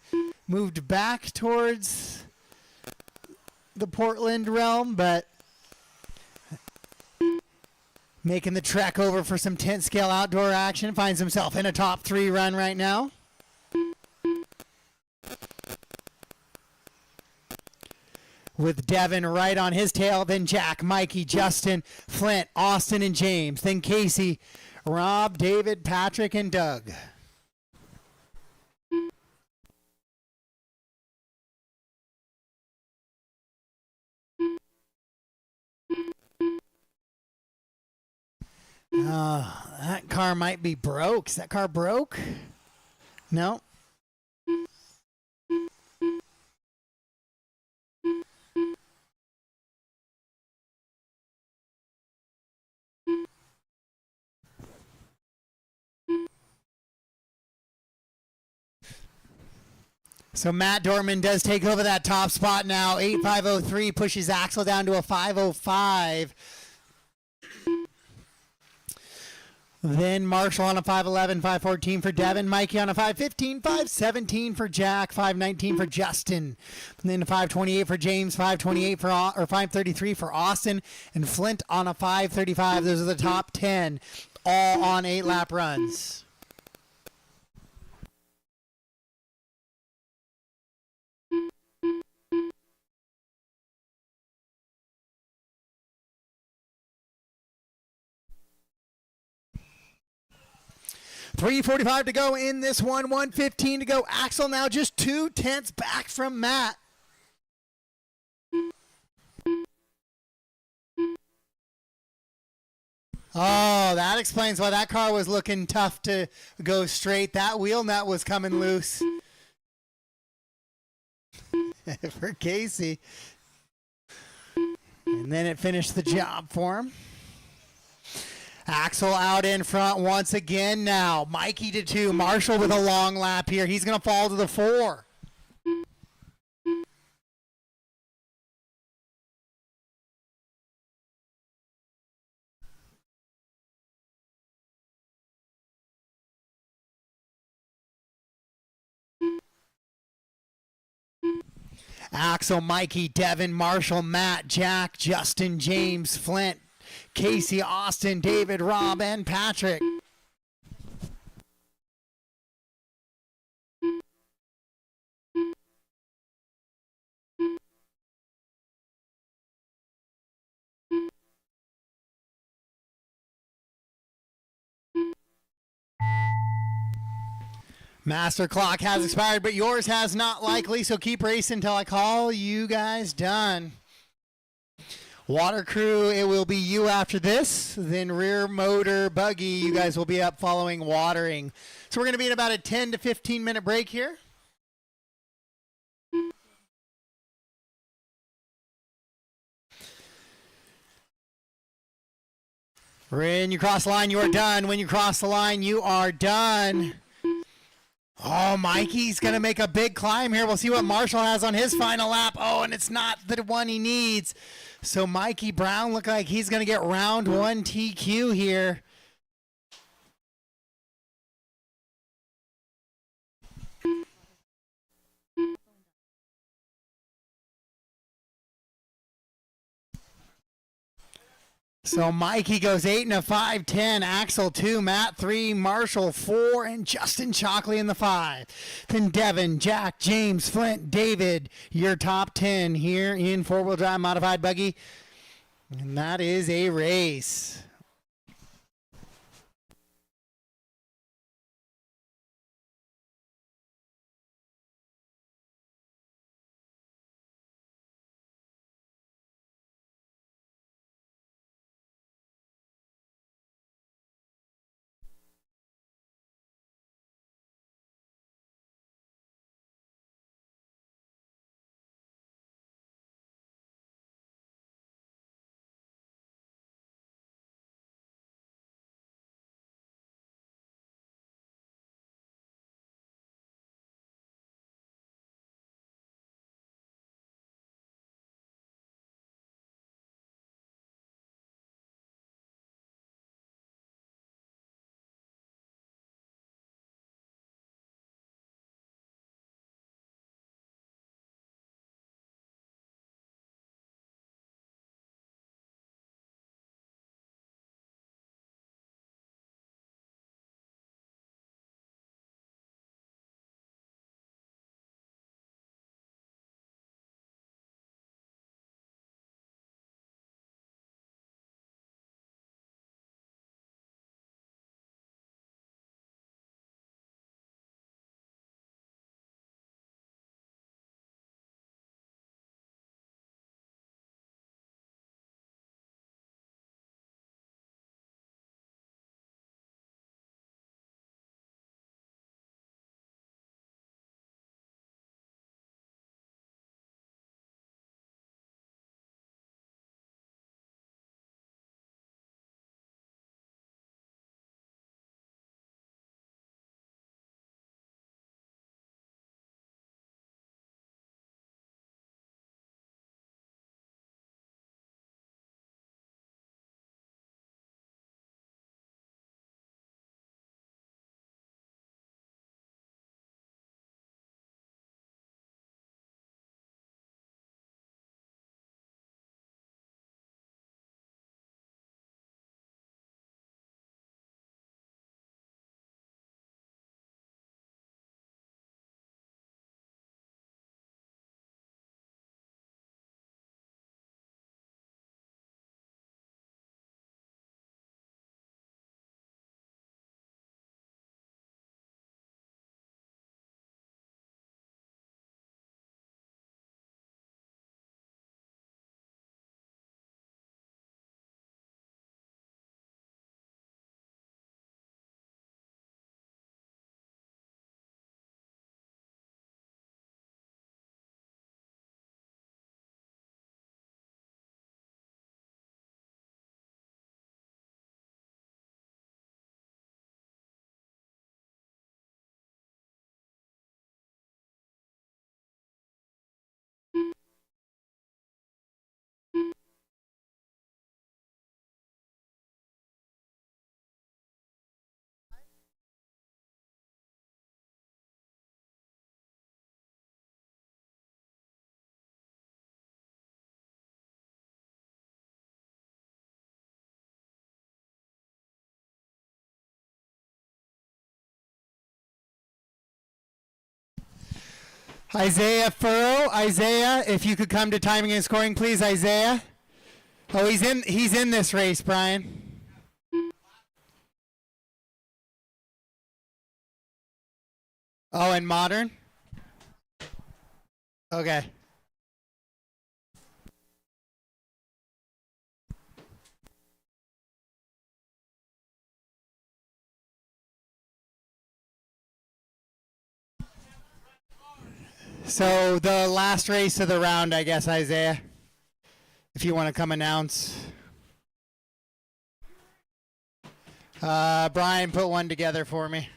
moved back towards the Portland realm, but making the trek over for some 10 scale outdoor action. Finds himself in a top 3 run right now. With Devin right on his tail, then Jack, Mikey, Justin, Flint, Austin, and James. Then Casey, Rob, David, Patrick, and Doug. That car might be broke. Is that car broke? No. So Matt Dorman does take over that top spot now. 8.503 pushes Axel down to a 5:05. Then Marshall on a 5:11, 5:14 for Devin. Mikey on a 5:15, 5:17 for Jack, 5:19 for Justin. And then a 5:28 for James, 5:28 for or 5:33 for Austin, and Flint on a 5:35. Those are the top 10, all on 8-lap runs. .345 to go in this one. 1:15 to go. Axel now just 2/10 back from Matt. Oh, that explains why that car was looking tough to go straight. That wheel nut was coming loose for Casey. And then it finished the job for him. Axel out in front once again now. Mikey to 2. Marshall with a long lap here. He's going to fall to the 4. Axel, Mikey, Devin, Marshall, Matt, Jack, Justin, James, Flint, Casey, Austin, David, Rob, and Patrick. Master clock has expired, but yours has not likely, so keep racing until I call you guys done. Water crew, it will be you after this. Then rear motor buggy, you guys will be up following watering. So we're going to be in about a 10 to 15 minute break here. When you cross the line, you are done. When you cross the line, you are done. Oh, Mikey's going to make a big climb here. We'll see what Marshall has on his final lap. Oh, and it's not the one he needs. So Mikey Brown look like he's going to get round 1 TQ here. So Mikey goes 8 and a 5-10. Axel 2, Matt 3, Marshall 4, and Justin Shockley in the 5. Then Devin, Jack, James, Flint, David, your top 10 here in 4-wheel drive modified buggy. And that is a race. Isaiah Furrow. Isaiah, if you could come to timing and scoring, please, Isaiah. Oh, he's in this race, Brian. Oh, and modern? Okay. So the last race of the round, I guess, Isaiah, if you want to come announce. Brian, put one together for me.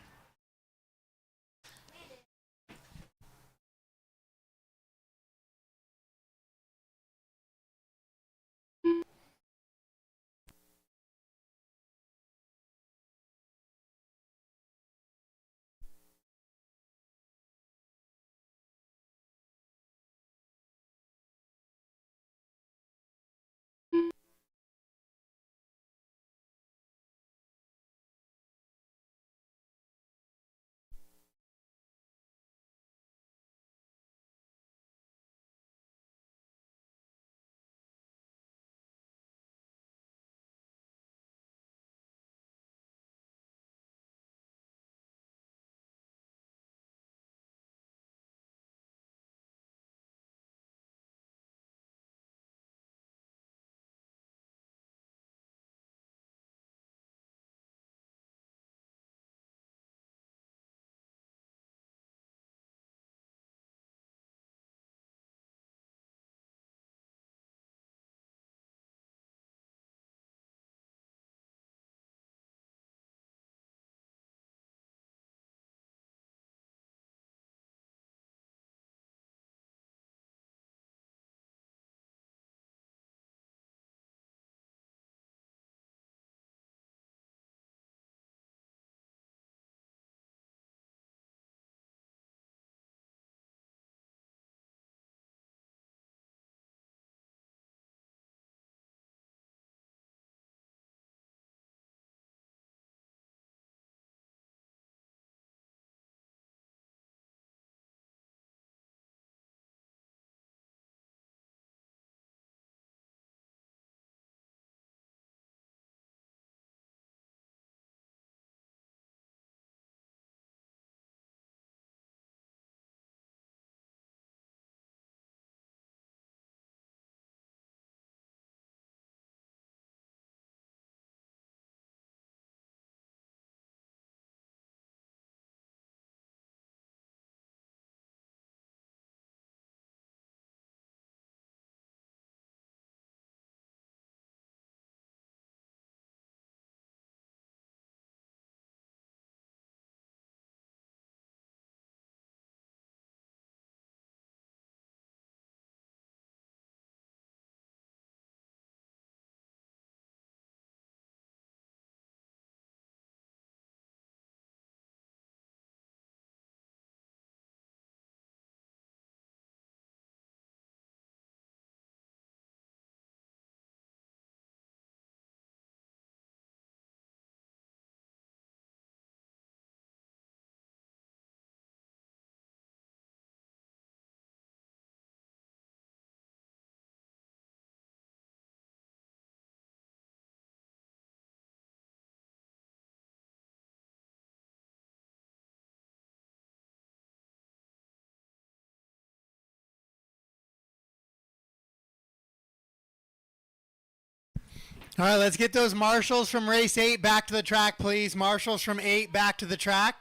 All right, let's get those marshals from race 8 back to the track, please. Marshals from 8 back to the track.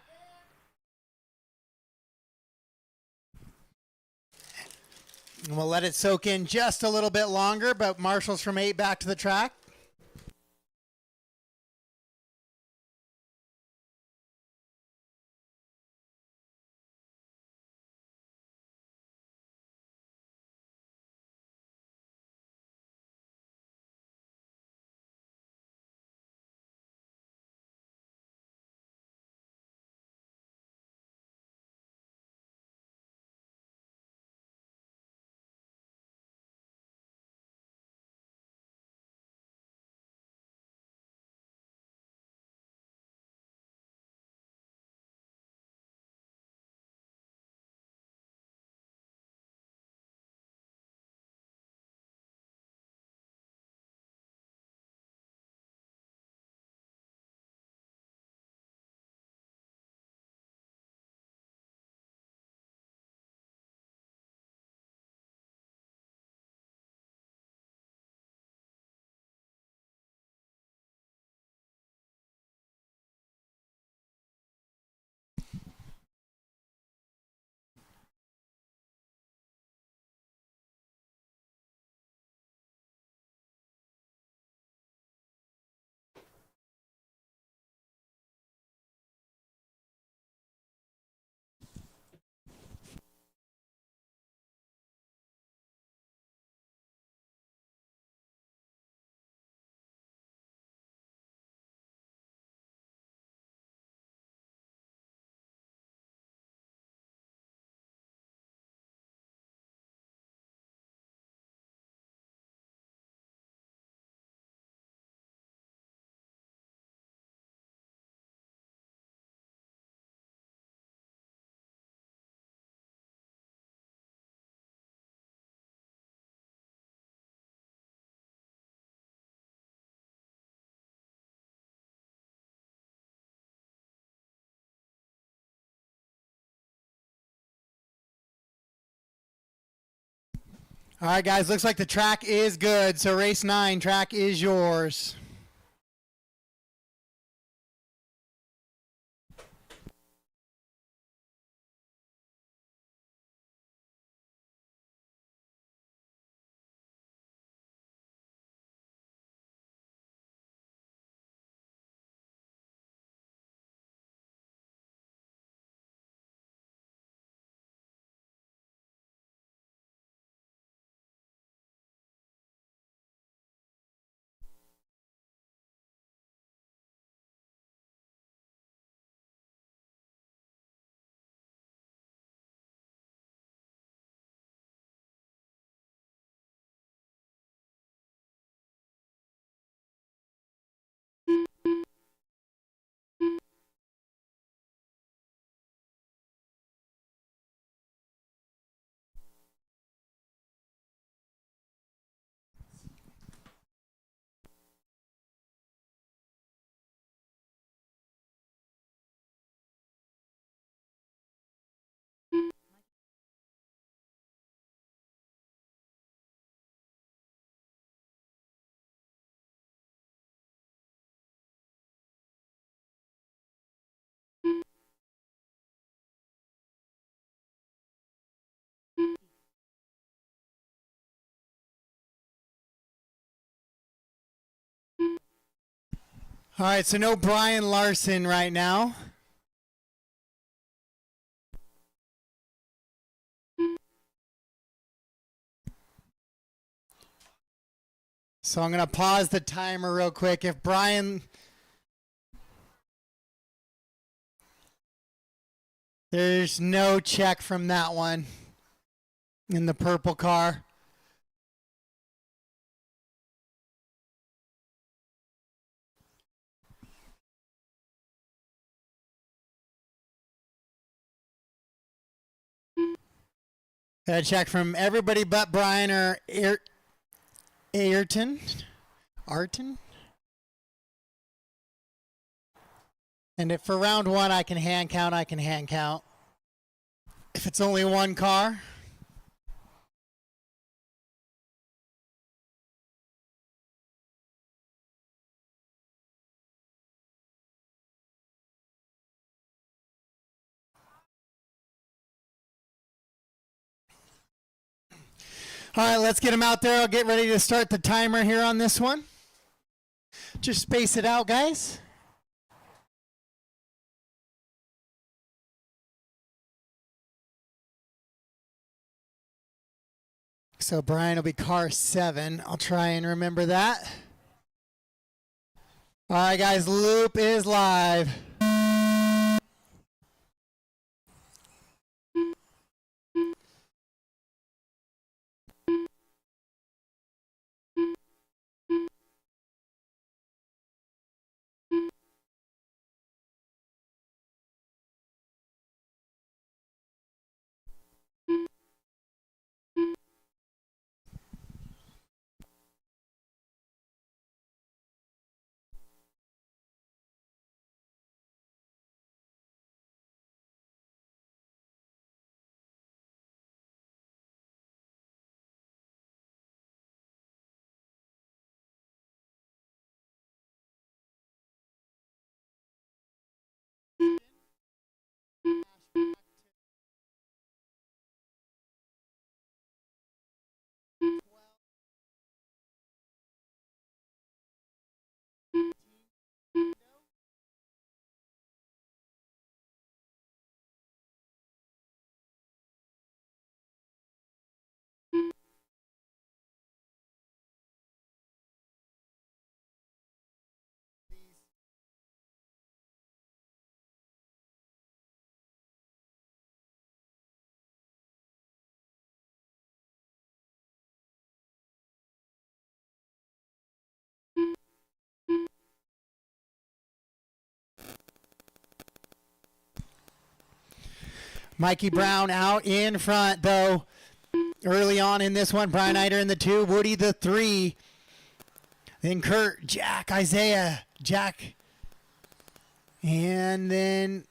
And we'll let it soak in just a little bit longer, but marshals from 8 back to the track. All right, guys, looks like the track is good. So race 9, track is yours. All right, so no Brian Larson right now. So I'm going to pause the timer real quick. If Brian, there's no check from that one in the purple car. Got a check from everybody but Brian or Ayrton. Arton. And if for round 1 I can hand count, I can hand count. If it's only one car. All right, let's get them out there. I'll get ready to start the timer here on this one. Just space it out, guys. So Brian will be car 7. I'll try and remember that. All right, guys, loop is live. Mikey Brown out in front, though, early on in this one. Brian Eider in the 2, Woody the 3. Then Kurt, Jack, Isaiah, Jack. And then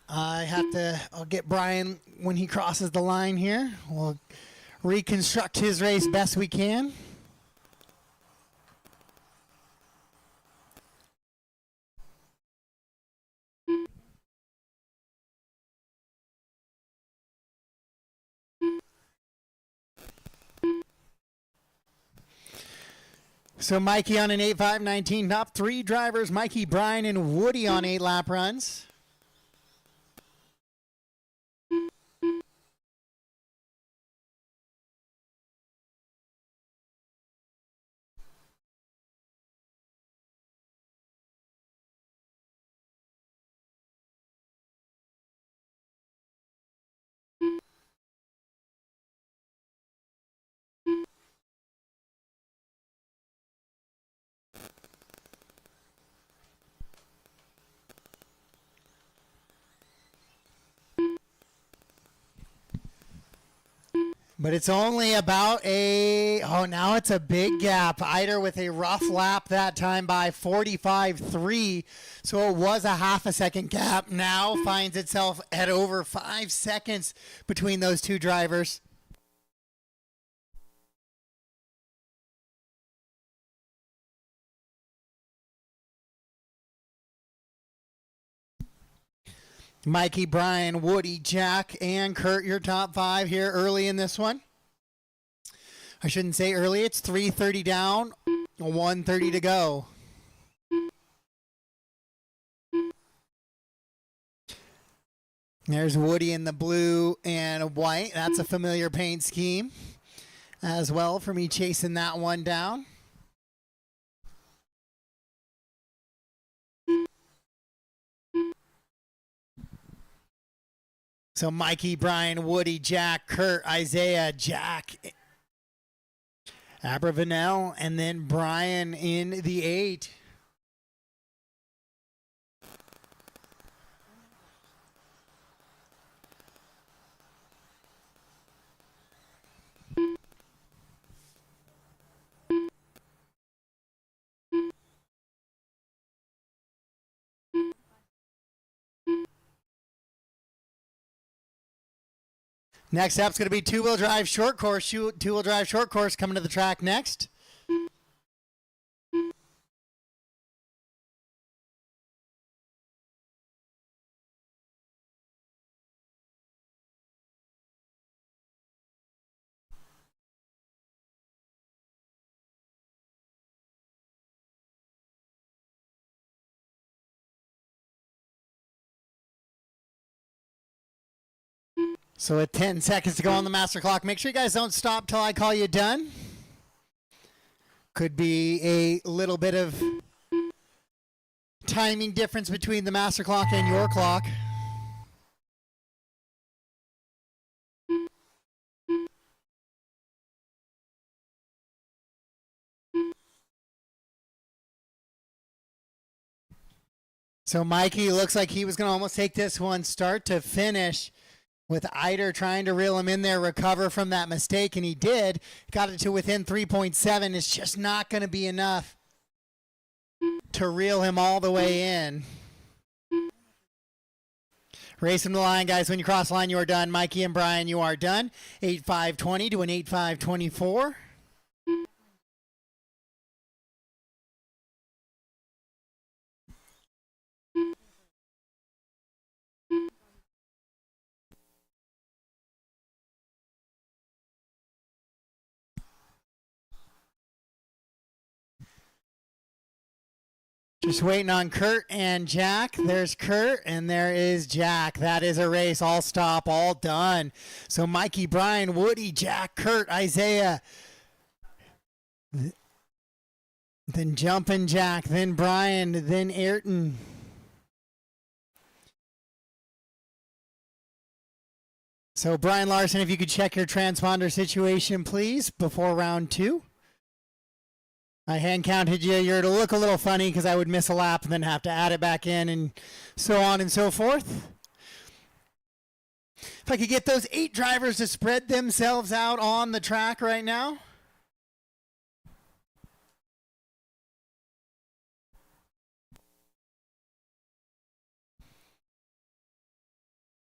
I'll get Brian when he crosses the line here. We'll reconstruct his race best we can. So Mikey on an 8.5.19, top three drivers, Mikey, Brian, and Woody on 8 lap runs. But it's only about now it's a big gap. Eider with a rough lap that time by 45.3. So it was a half a second gap. Now finds itself at over 5 seconds between those two drivers. Mikey, Brian, Woody, Jack, and Kurt, your top 5 here early in this one. I shouldn't say early. It's 3:30 down, 1:30 to go. There's Woody in the blue and white. That's a familiar paint scheme as well for me chasing that one down. So Mikey, Brian, Woody, Jack, Kurt, Isaiah, Jack, Abravanel, and then Brian in the 8. Next up is going to be two-wheel drive short course. Two-wheel drive short course coming to the track next. So with 10 seconds to go on the master clock, make sure you guys don't stop till I call you done. Could be a little bit of timing difference between the master clock and your clock. So Mikey looks like he was going to almost take this one start to finish, with Eider trying to reel him in there, recover from that mistake, and he did. Got it to within 3.7. It's just not going to be enough to reel him all the way in. Race him to the line, guys. When you cross the line, you are done. Mikey and Brian, you are done. 8.5.20 to an 8.5.24. Just waiting on Kurt and Jack. There's Kurt and there is Jack. That is a race. All stop, all done. So Mikey, Brian, Woody, Jack, Kurt, Isaiah. Then Jumpin' Jack, then Brian, then Ayrton. So Brian Larson, if you could check your transponder situation, please, before round 2. I hand counted you. You're to look a little funny because I would miss a lap and then have to add it back in and so on and so forth. If I could get those 8 drivers to spread themselves out on the track right now.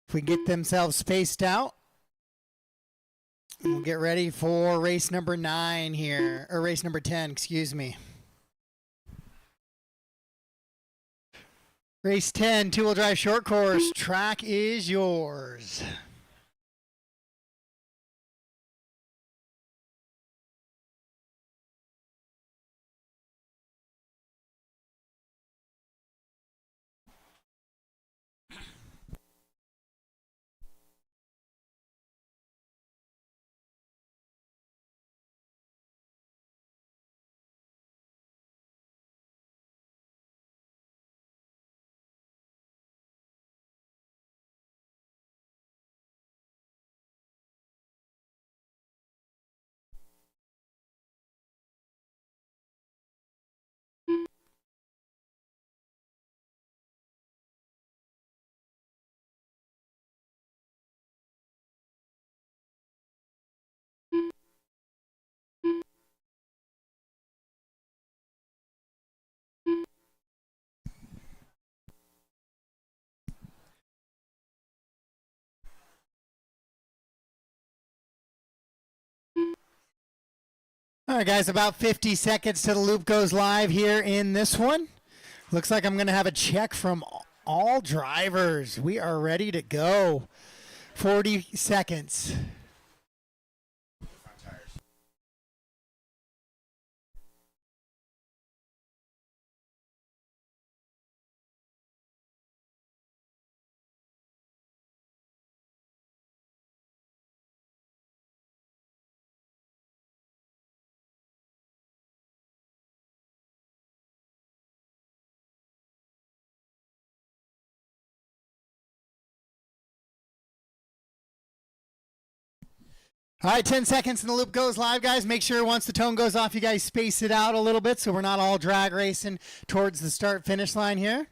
If we get themselves spaced out. We'll get ready for race number 9 here, or race number 10, excuse me. Race 10, two-wheel drive short course. Track is yours. All right, guys, about 50 seconds till the loop goes live here in this one. Looks like I'm going to have a check from all drivers. We are ready to go. 40 seconds. All right, 10 seconds and the loop goes live, guys. Make sure once the tone goes off, you guys space it out a little bit so we're not all drag racing towards the start-finish line here.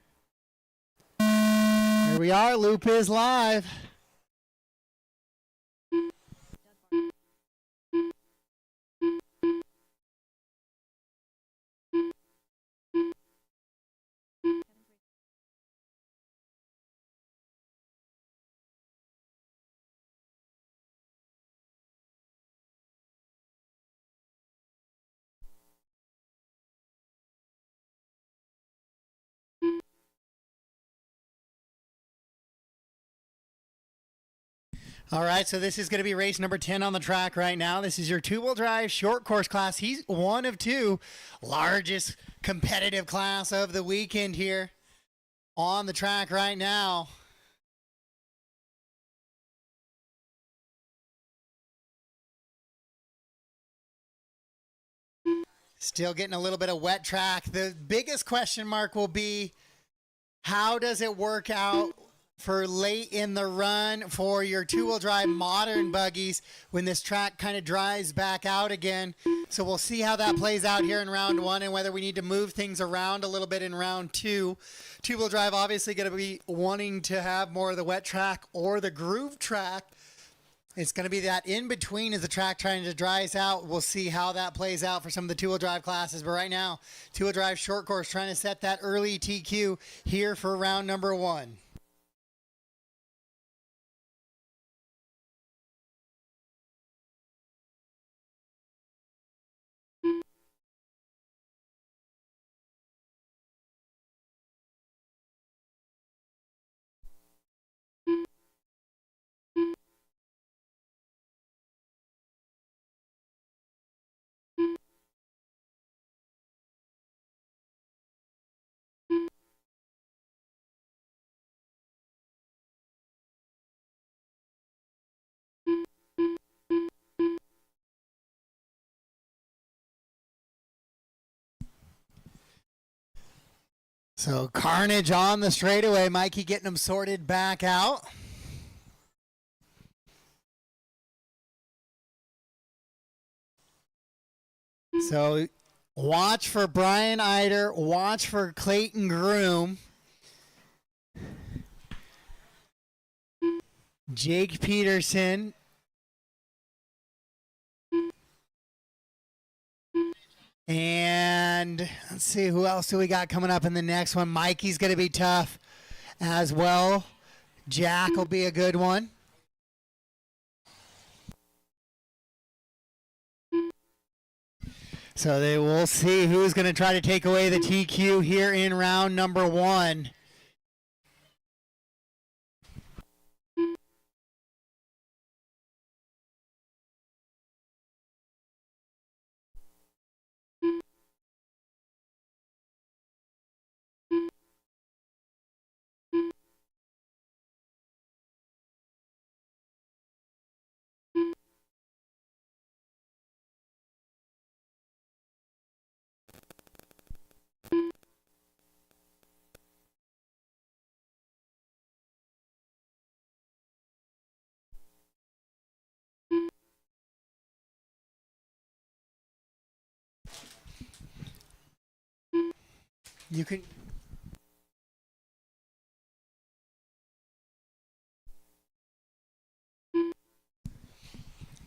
Here we are. Loop is live. All right, so this is going to be race number 10 on the track right now. This is your two-wheel drive short course class. He's one of two largest competitive class of the weekend here on the track right now. Still getting a little bit of wet track. The biggest question mark will be, how does it work out for late in the run for your two-wheel drive modern buggies when this track kind of dries back out again? So we'll see how that plays out here in round 1 and whether we need to move things around a little bit in round 2. Two-wheel drive obviously going to be wanting to have more of the wet track or the groove track. It's going to be that in between as the track trying to dries out. We'll see how that plays out for some of the two-wheel drive classes. But right now, two-wheel drive short course trying to set that early TQ here for round number 1. So carnage on the straightaway. Mikey getting them sorted back out. So watch for Brian Eider. Watch for Clayton Groom. Jake Peterson. And let's see, who else do we got coming up in the next one? Mikey's going to be tough as well. Jack will be a good one. So they will see who's going to try to take away the TQ here in round number 1. You can...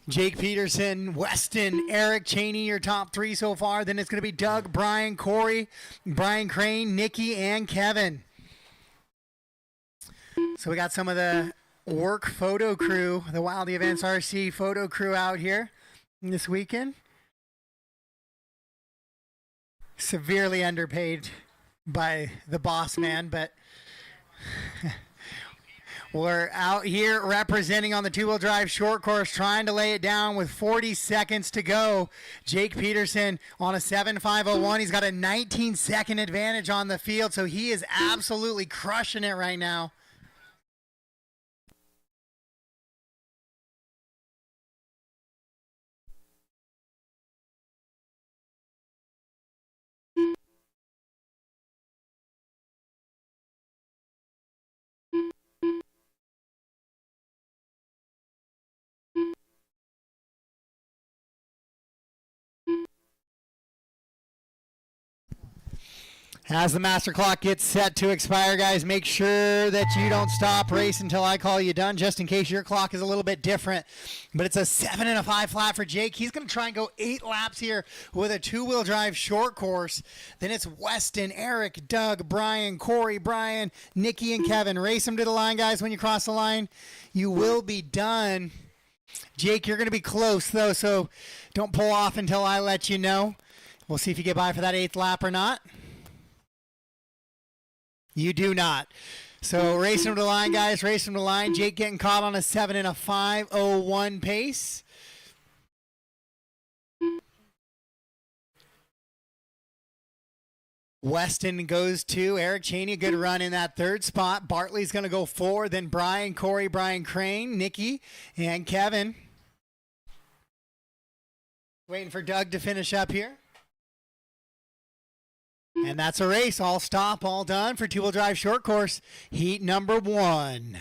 Jake Peterson, Weston, Eric Cheney, your top 3 so far. Then it's going to be Doug, Brian, Corey, Brian Crane, Nikki, and Kevin. So we got some of the work photo crew, the Wilde Events RC photo crew out here this weekend. Severely underpaid by the boss man, but we're out here representing on the two-wheel drive short course, trying to lay it down with 40 seconds to go. Jake Peterson on a 7.501. He's got a 19-second advantage on the field, so he is absolutely crushing it right now. As the master clock gets set to expire, guys, make sure that you don't stop race until I call you done, just in case your clock is a little bit different. But it's a 7.5 flat for Jake. He's going to try and go 8 laps here with a two-wheel drive short course. Then it's Weston, Eric, Doug, Brian, Corey, Brian, Nikki, and Kevin. Race them to the line, guys. When you cross the line, you will be done. Jake, you're going to be close, though, so don't pull off until I let you know. We'll see if you get by for that 8th lap or not. You do not. So race him to the line, guys. Race him to the line. Jake getting caught on a 7.501 pace. Weston goes to Eric Cheney. A good run in that 3rd spot. Bartley's going to go 4. Then Brian, Corey, Brian Crane, Nikki, and Kevin. Waiting for Doug to finish up here. And that's a race. All stop, all done for two-wheel drive short course, heat number 1.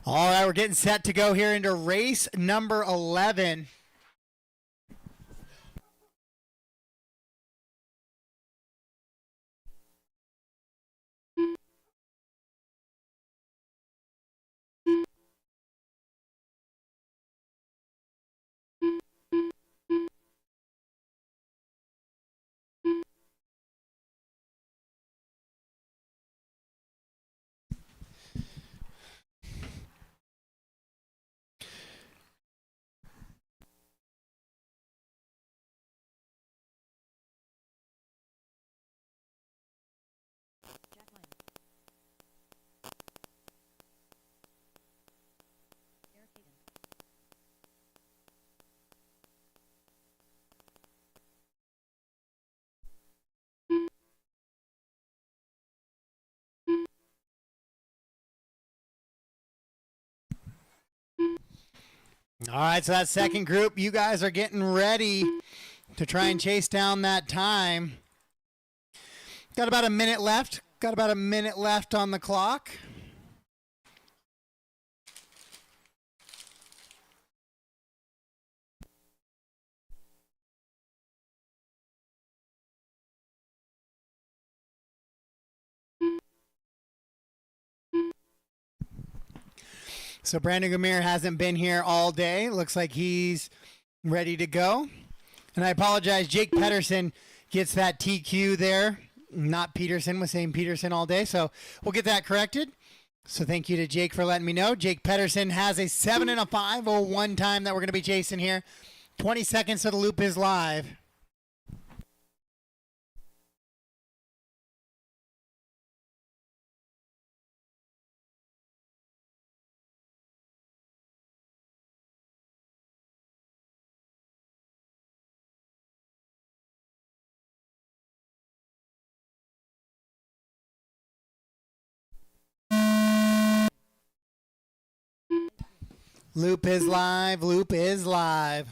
All right, we're getting set to go here into race number 11. All right, so that second group, you guys are getting ready to try and chase down that time. Got about a minute left. Got about a minute left on the clock. So Brandon Gamir hasn't been here all day. Looks like he's ready to go. And I apologize, Jake Pedersen gets that TQ there. Not Peterson, was saying Peterson all day. So we'll get that corrected. So thank you to Jake for letting me know. Jake Pedersen has a 7 and a 5:01 time that we're going to be chasing here. 20 seconds to the loop is live. Loop is live. Loop is live.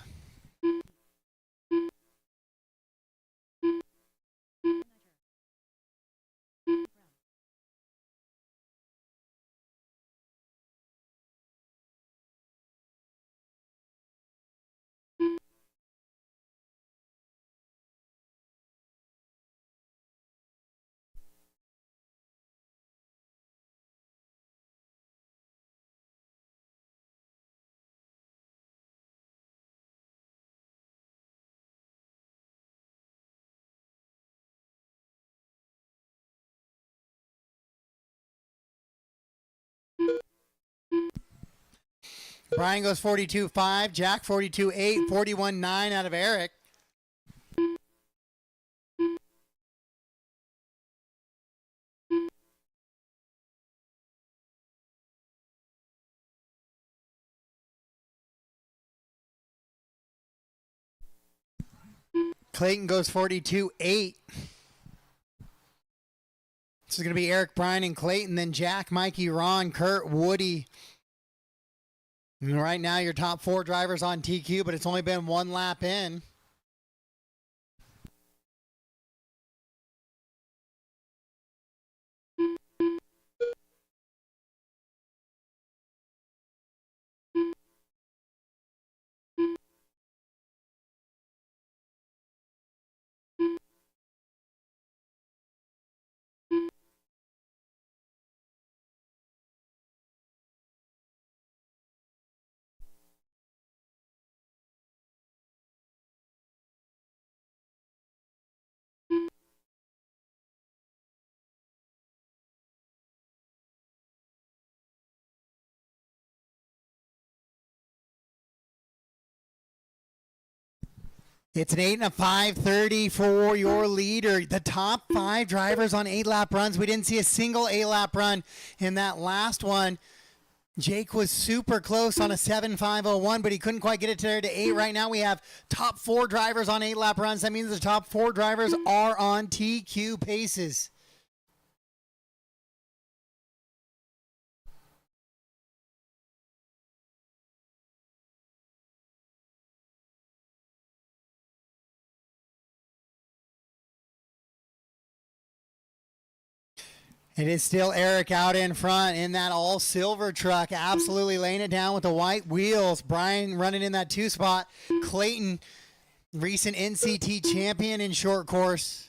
Brian goes 42.5. Jack 42.8. 41.9 out of Eric. Clayton goes 42.8. This is going to be Eric, Brian, and Clayton. Then Jack, Mikey, Ron, Kurt, Woody. And right now, your top 4 drivers on TQ, but it's only been 1 lap in. It's an 8 and a 5:30 for your leader. The top 5 drivers on 8-lap runs. We didn't see a single 8-lap run in that last one. Jake was super close on a 7.501, but he couldn't quite get it there to 8. Right now we have top 4 drivers on 8-lap runs. That means the top 4 drivers are on TQ paces. It is still Eric out in front in that all silver truck, absolutely laying it down with the white wheels. Brian running in that 2 spot. Clayton, recent NCT champion in short course,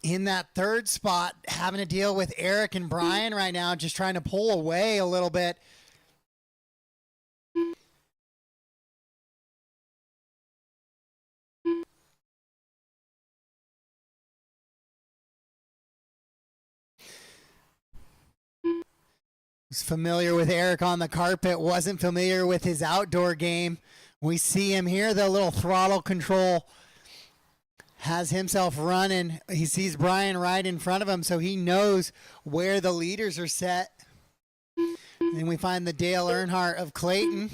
in that 3rd spot, having to deal with Eric and Brian right now, just trying to pull away a little bit. Was familiar with Eric on the carpet, wasn't familiar with his outdoor game. We see him here, the little throttle control has himself running. He sees Brian right in front of him, so he knows where the leaders are set. And we find the Dale Earnhardt of Clayton.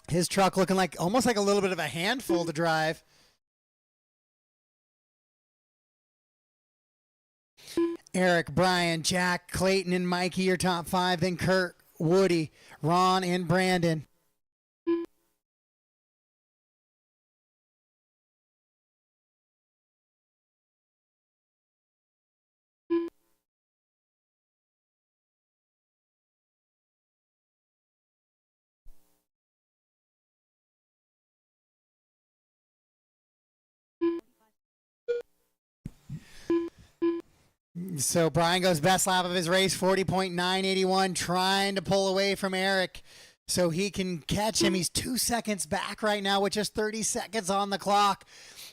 His truck looking like almost like a little bit of a handful to drive. Eric, Brian, Jack, Clayton, and Mikey, your top 5. Then Kurt, Woody, Ron, and Brandon. So Brian goes best lap of his race, 40.981, trying to pull away from Eric so he can catch him. He's 2 seconds back right now with just 30 seconds on the clock.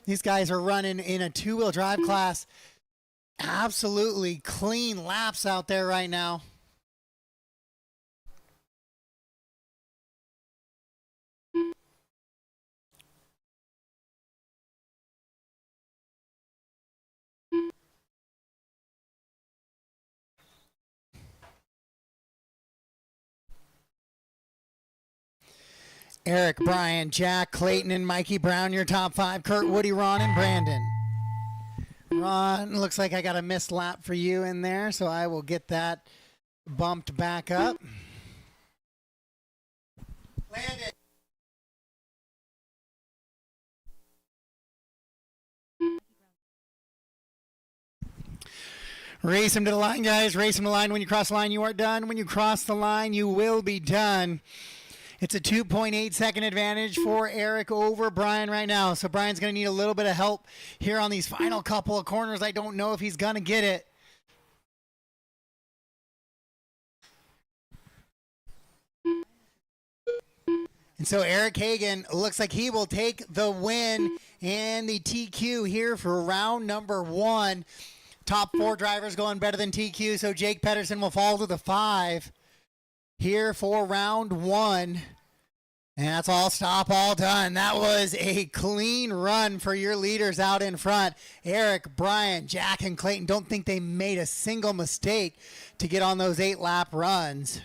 These guys are running in a two-wheel drive class. Absolutely clean laps out there right now. Eric, Brian, Jack, Clayton, and Mikey Brown, your top five. Kurt, Woody, Ron, and Brandon. Ron, looks like I got a missed lap for you in there, so I will get that bumped back up. Landon. Race him to the line, guys. Race him to the line. When you cross the line, you are done. When you cross the line, you will be done. It's a 2.8 second advantage for Eric over Brian right now. So Brian's going to need a little bit of help here on these final couple of corners. I don't know if he's going to get it. And so Eric Hagan looks like he will take the win and the TQ here for round number one. Top four drivers going better than TQ, so Jake Pedersen will fall to the 5 here for round one. And that's all stop, all done. That was a clean run for your leaders out in front. Eric, Brian, Jack, and Clayton, don't think they made a single mistake to get on those 8-lap runs.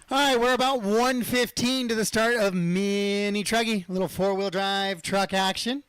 All right, we're about 1:15 to the start of Mini Truggy, a little four-wheel drive truck action.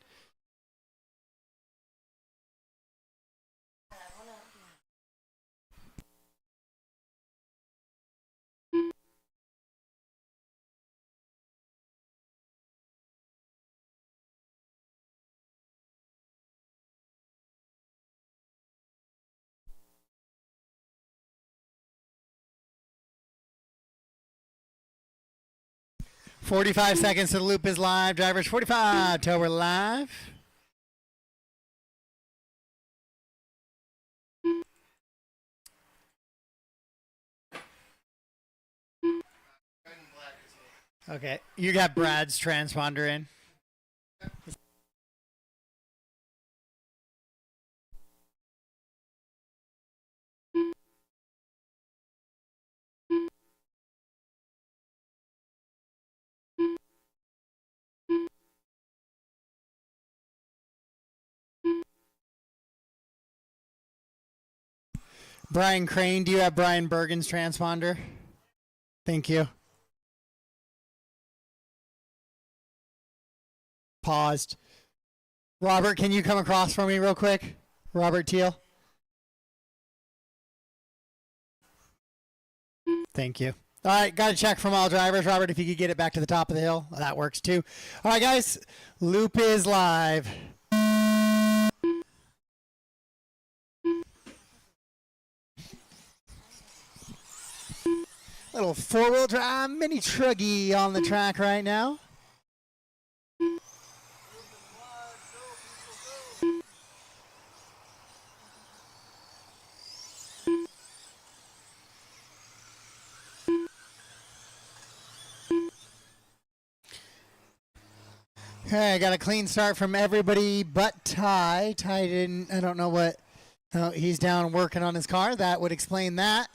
"45 seconds to the loop is live. Drivers, 45 till we're live." Okay, you got Brad's transponder in. Brian Crane, do you have Brian Bergen's transponder? Thank you. Paused. Robert, can you come across for me real quick? Robert Teal. Thank you. All right, got a check from all drivers. Robert, if you could get it back to the top of the hill, that works too. All right, guys, loop is live. Little four-wheel drive mini truggy on the track right now. Okay, I got a clean start from everybody but Ty. Ty didn't, I don't know what, oh, he's down working on his car. That would explain that.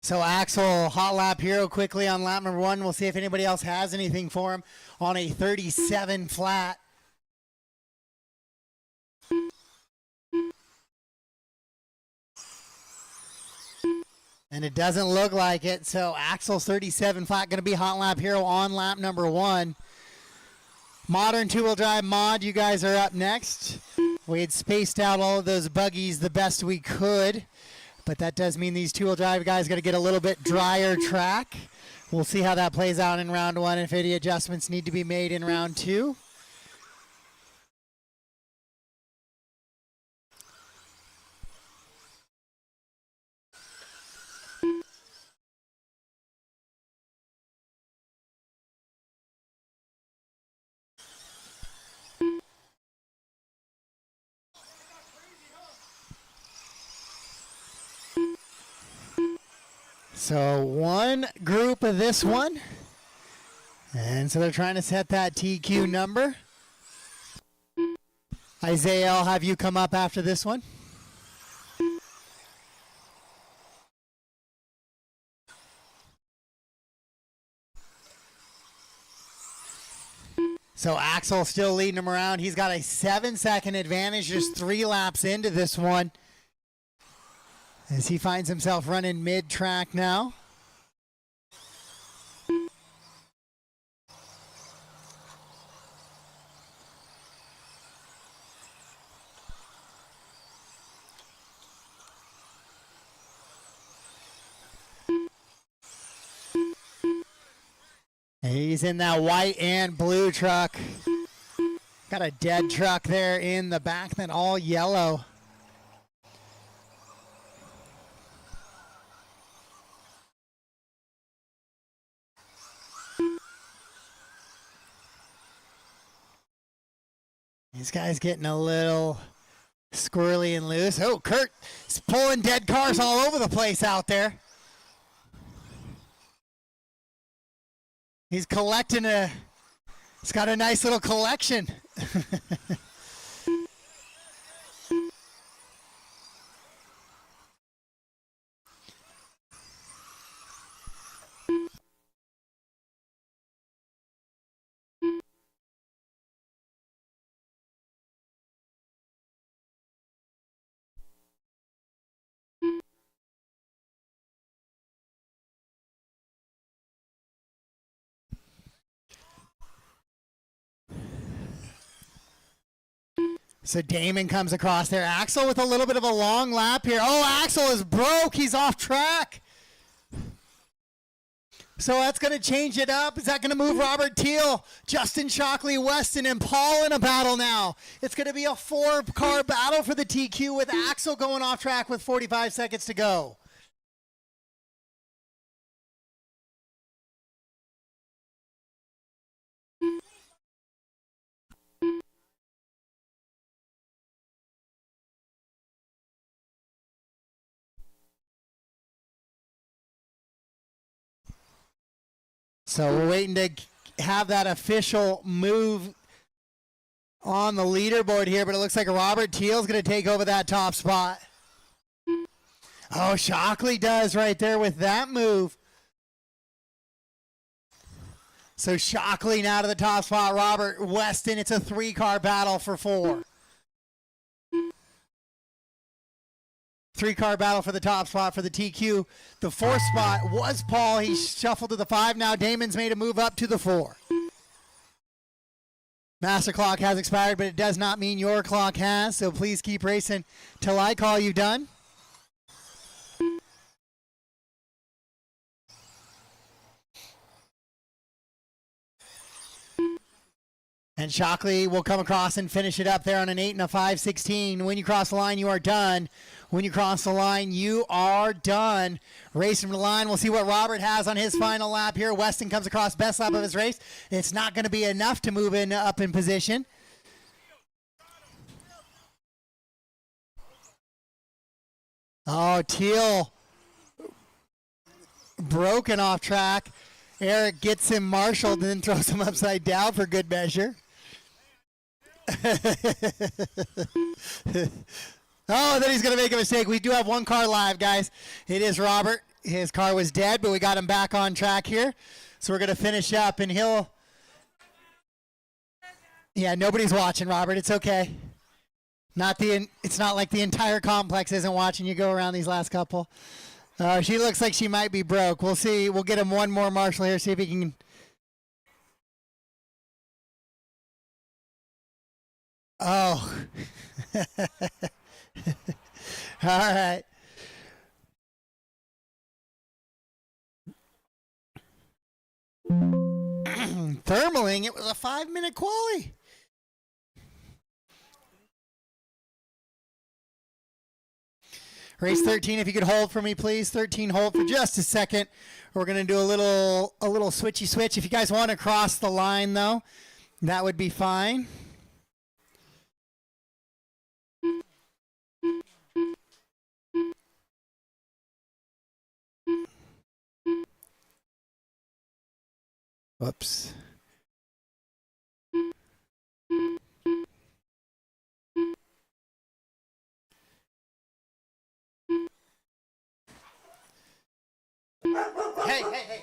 So Axel, hot lap hero quickly on lap number 1. We'll see if anybody else has anything for him on a 37 flat. And it doesn't look like it. So Axel's 37 flat going to be hot lap hero on lap number 1. Modern two-wheel drive mod, you guys are up next. We had spaced out all of those buggies the best we could. But that does mean these two-wheel drive guys got to get a little bit drier track. We'll see how that plays out in round 1 if any adjustments need to be made in round 2. So one group of this one. And so they're trying to set that TQ number. Isaiah, I'll have you come up after this one. So Axel still leading him around. He's got a 7-second advantage just 3 laps into this one, as he finds himself running mid-track now. He's in that white and blue truck. Got a dead truck there in the back, then all yellow. These guys getting a little squirrely and loose. Oh, Kurt is pulling dead cars all over the place out there. He's collecting he's got a nice little collection. So Damon comes across there. Axel with a little bit of a long lap here. Oh, Axel is broke. He's off track. So that's going to change it up. Is that going to move Robert Teal, Justin Shockley, Weston, and Paul in a battle now? It's going to be a 4-car battle for the TQ with Axel going off track with 45 seconds to go. So we're waiting to have that official move on the leaderboard here, but it looks like Robert Teal's going to take over that top spot. Oh, Shockley does right there with that move. So Shockley now to the top spot. Robert Weston, it's a 3-car battle for 4. 3-car battle for the top spot for the TQ. The 4th spot was Paul. He shuffled to the 5. Now Damon's made a move up to the 4. Master clock has expired, but it does not mean your clock has. So please keep racing till I call you done. And Shockley will come across and finish it up there on an 8 and a 5.16. When you cross the line, you are done. When you cross the line, you are done. Racing from the line, we'll see what Robert has on his final lap here. Weston comes across, best lap of his race. It's not going to be enough to move in up in position. Oh, Teal broken off track. Eric gets him marshaled and then throws him upside down for good measure. Oh, then he's going to make a mistake. We do have 1 car live, guys. It is Robert. His car was dead, but we got him back on track here. So we're going to finish up, and he'll... Yeah, nobody's watching, Robert. It's okay. It's not like the entire complex isn't watching you go around these last couple. She looks like she might be broke. We'll see. We'll get him one more marshal here, see if he can... Oh. All right. Thermaling, it was a 5-minute quali. Race 13, if you could hold for me, please. 13, hold for just a second. We're going to do a little switchy switch. If you guys want to cross the line, though, that would be fine. Whoops. Hey, hey, hey.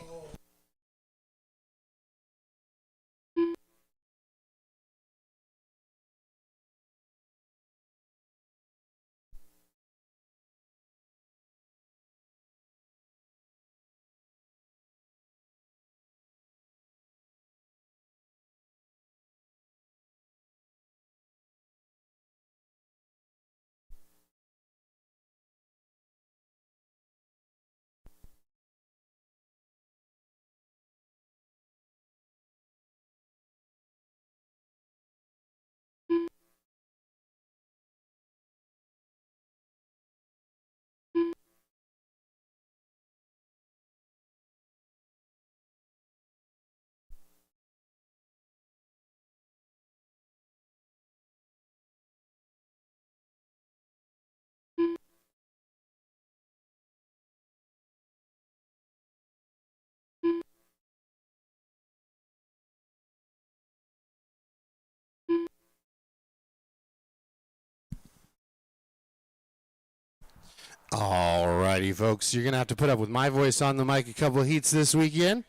Alrighty, folks, you're gonna have to put up with my voice on the mic a couple of heats this weekend,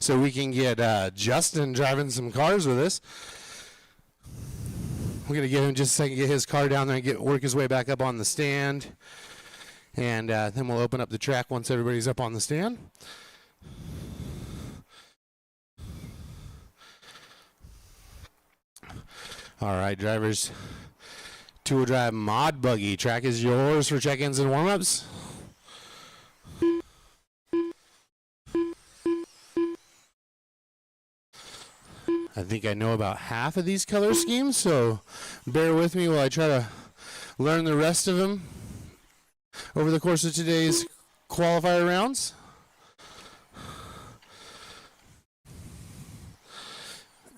so we can get Justin driving some cars with us. We're gonna give him just a second, get his car down there and work his way back up on the stand, and then we'll open up the track once everybody's up on the stand. All right, drivers. Two-wheel drive mod buggy. Track is yours for check-ins and warm-ups. I think I know about half of these color schemes, so bear with me while I try to learn the rest of them over the course of today's qualifier rounds.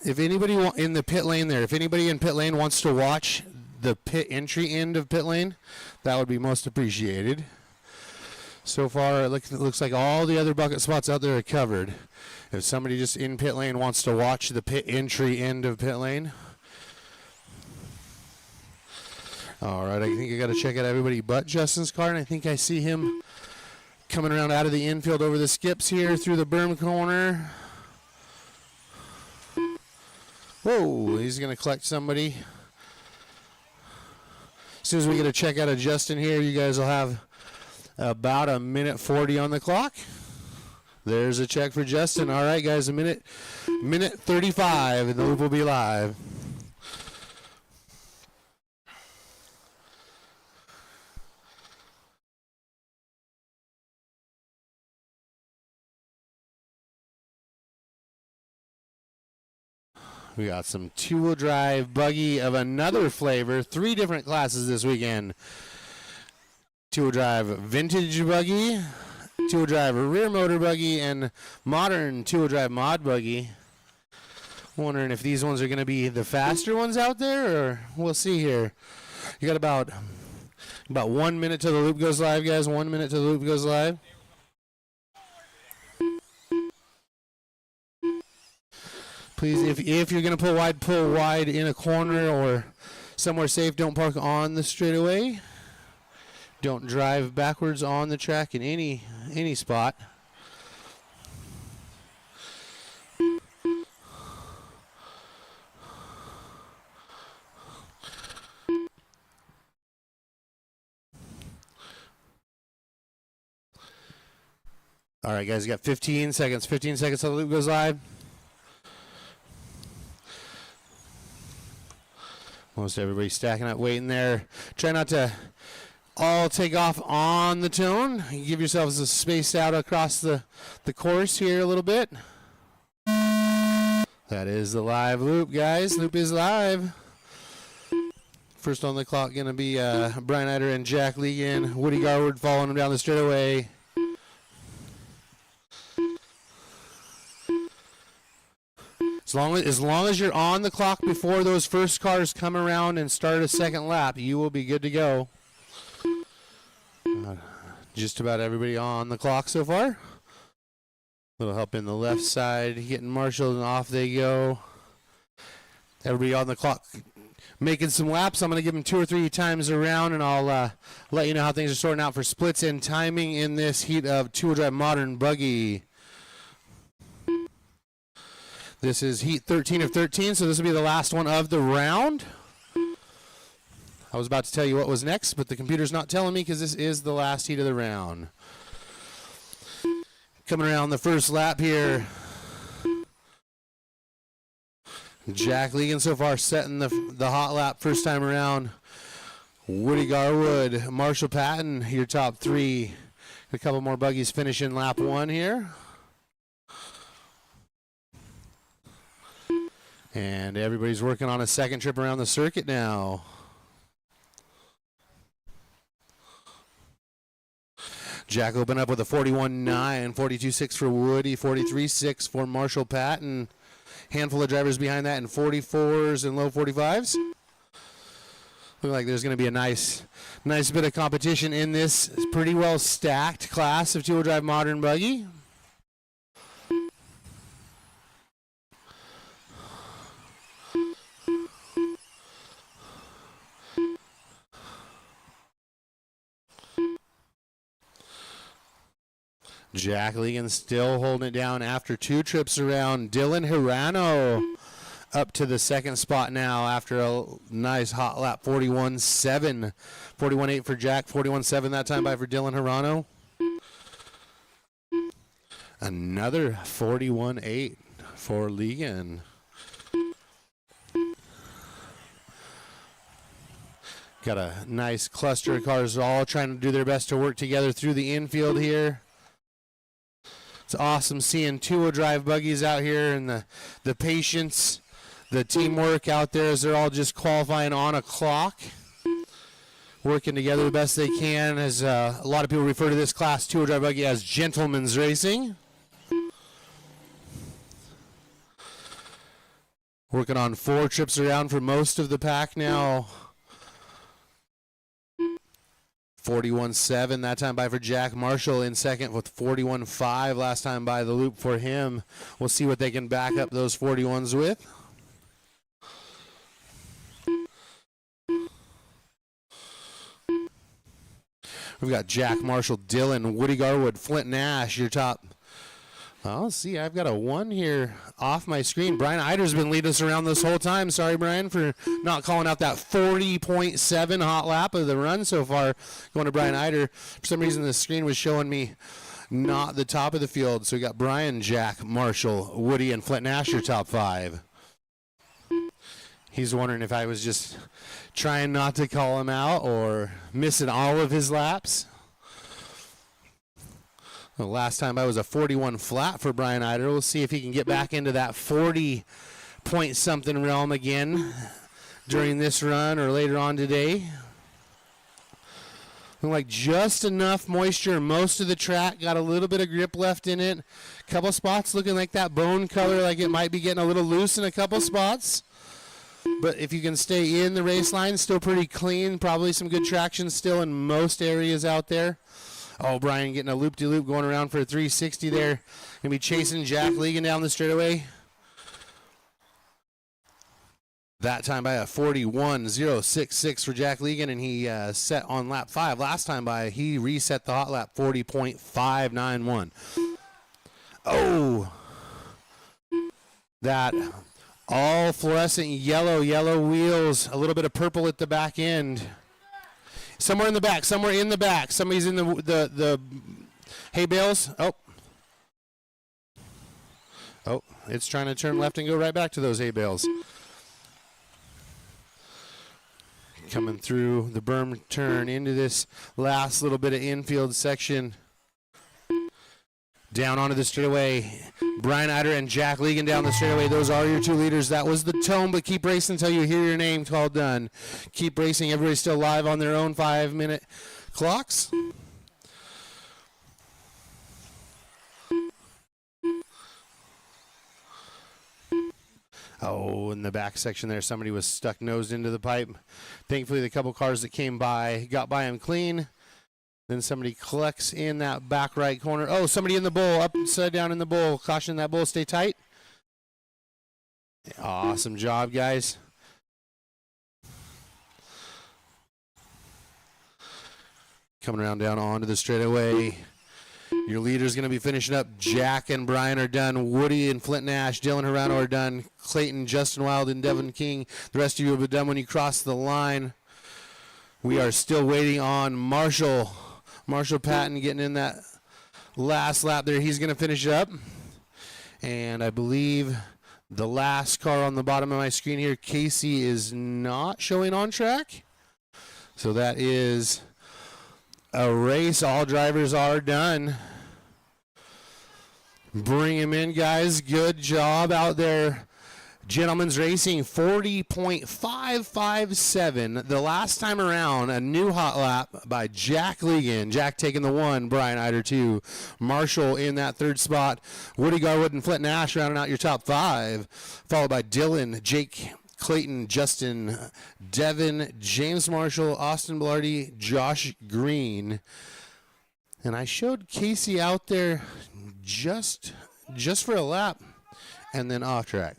If anybody in the pit lane there, if anybody in pit lane wants to watch the pit entry end of pit lane, that would be most appreciated. So far, it looks like all the other bucket spots out there are covered. If somebody just in pit lane wants to watch the pit entry end of pit lane. All right, I think I got to check out everybody but Justin's car, and I think I see him coming around out of the infield over the skips here through the berm corner. Whoa, he's going to collect somebody. As soon as we get a check out of Justin here, you guys will have about a minute 40 on the clock. There's a check for Justin. All right, guys, a minute 35, and the loop will be live. We got some two-wheel drive buggy of another flavor. 3 different classes this weekend. Two-wheel drive vintage buggy, two-wheel drive rear motor buggy, and modern two-wheel drive mod buggy. Wondering if these ones are going to be the faster ones out there, or we'll see here. You got about 1 minute till the loop goes live, guys. 1 minute till the loop goes live. Please, if you're going to pull wide in a corner or somewhere safe. Don't park on the straightaway. Don't drive backwards on the track in any spot. All right, guys, you got 15 seconds. 15 seconds till the loop goes live. Most everybody stacking up, waiting there. Try not to all take off on the tone. You give yourselves a space out across the course here a little bit. That is the live loop, guys. Loop is live. First on the clock going to be Brian Eider and Jack Legan. Woody Garwood following him down the straightaway. As long as you're on the clock before those first cars come around and start a second lap, you will be good to go. Just about everybody on the clock so far. Little help in the left side, getting marshaled, and off they go. Everybody on the clock making some laps. I'm going to give them 2 or 3 times around, and I'll let you know how things are sorting out for splits and timing in this heat of two-wheel drive modern buggy. This is heat 13 of 13, so this will be the last one of the round. I was about to tell you what was next, but the computer's not telling me because this is the last heat of the round. Coming around the first lap here. Jack Legan so far setting the hot lap first time around. Woody Garwood, Marshall Patton, your top 3. A couple more buggies finishing lap 1 here. And everybody's working on a second trip around the circuit now. Jack opened up with a 41.9, 42.6 for Woody, 43.6 for Marshall Patton. Handful of drivers behind that in 44s and low 45s. Look like there's going to be a nice bit of competition in this pretty well stacked class of two-wheel drive modern buggy. Jack Legan still holding it down after 2 trips around. Dylan Hirano up to the second spot now after a nice hot lap. 41.7. 41.8 for Jack. 41.7 that time by for Dylan Hirano. Another 41.8 for Legan. Got a nice cluster of cars all trying to do their best to work together through the infield here. It's awesome seeing two-wheel drive buggies out here and the patience, the teamwork out there as they're all just qualifying on a clock, working together the best they can. As a lot of people refer to this class two-wheel drive buggy as gentleman's racing. Working on 4 trips around for most of the pack now. 41.7 that time by for Jack. Marshall in second with 41.5 last time by the loop for him. We'll see what they can back up those 41s with. We've got Jack, Marshall, Dylan, Woody Garwood, Flint Nash, your top I'll see. I've got a 1 here off my screen. Brian Eider's been leading us around this whole time. Sorry, Brian, for not calling out that 40.7 hot lap of the run so far. Going to Brian Eider. For some reason, the screen was showing me not the top of the field. So we got Brian, Jack, Marshall, Woody, and Flint Nash, your top 5. He's wondering if I was just trying not to call him out or missing all of his laps. The last time I was a 41 flat for Brian Eider. We'll see if he can get back into that 40 point something realm again during this run or later on today. Look like just enough moisture. Most of the track got a little bit of grip left in it. A couple spots looking like that bone color, like it might be getting a little loose in a couple spots. But if you can stay in the race line, still pretty clean. Probably some good traction still in most areas out there. Oh, Brian getting a loop-de-loop going around for a 360 there. Going to be chasing Jack Legan down the straightaway. That time by a 41.066 for Jack Legan, and he set on lap 5. Last time by, he reset the hot lap 40.591. Oh, that all fluorescent yellow wheels, a little bit of purple at the back end. Somewhere in the back. Somebody's in the hay bales. Oh, it's trying to turn left and go right back to those hay bales. Coming through the berm turn into this last little bit of infield section. Down onto the straightaway. Brian Eider and Jack Legan down the straightaway. Those are your 2 leaders. That was the tone, but keep racing until you hear your name called done. Keep racing. Everybody's still live on their own 5-minute clocks. Oh, in the back section there, somebody was stuck nosed into the pipe. Thankfully, the couple cars that came by got by him clean. Then somebody collects in that back right corner. Oh, somebody in the bowl, upside down in the bowl. Caution that bowl, stay tight. Awesome job, guys. Coming around down onto the straightaway. Your leader's going to be finishing up. Jack and Brian are done. Woody and Flint Nash, Dylan Hirano are done. Clayton, Justin Wilde, and Devin King. The rest of you will be done when you cross the line. We are still waiting on Marshall Patton getting in that last lap there. He's going to finish up. And I believe the last car on the bottom of my screen here, Casey, is not showing on track. So that is a race. All drivers are done. Bring him in, guys. Good job out there. Gentlemen's Racing 40.557. The last time around, a new hot lap by Jack Legan. Jack taking the 1, Brian Eider 2. Marshall in that 3rd spot. Woody Garwood and Flint Nash rounding out your top 5. Followed by Dylan, Jake, Clayton, Justin, Devin, James Marshall, Austin Blarty, Josh Green. And I showed Casey out there just for a lap and then off track.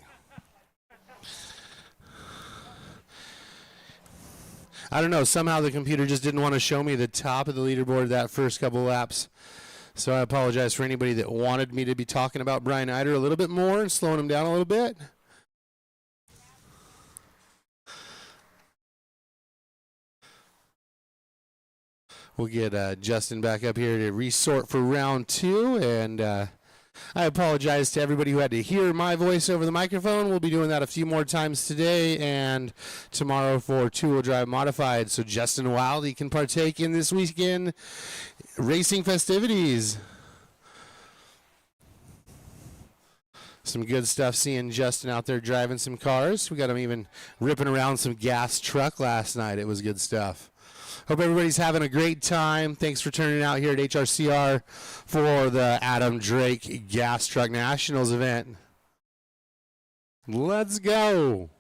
I don't know, somehow the computer just didn't want to show me the top of the leaderboard that first couple laps. So I apologize for anybody that wanted me to be talking about Brian Eider a little bit more and slowing him down a little bit. We'll get Justin back up here to resort for round 2, and I apologize to everybody who had to hear my voice over the microphone. We'll be doing that a few more times today and tomorrow for 2-wheel drive modified, so Justin Wilde can partake in this weekend racing festivities. Some good stuff seeing Justin out there driving some cars. We got him even ripping around some gas truck last night. It was good stuff. Hope everybody's having a great time. Thanks for turning out here at HRCR for the Adam Drake Gas Truck Nationals event. Let's go.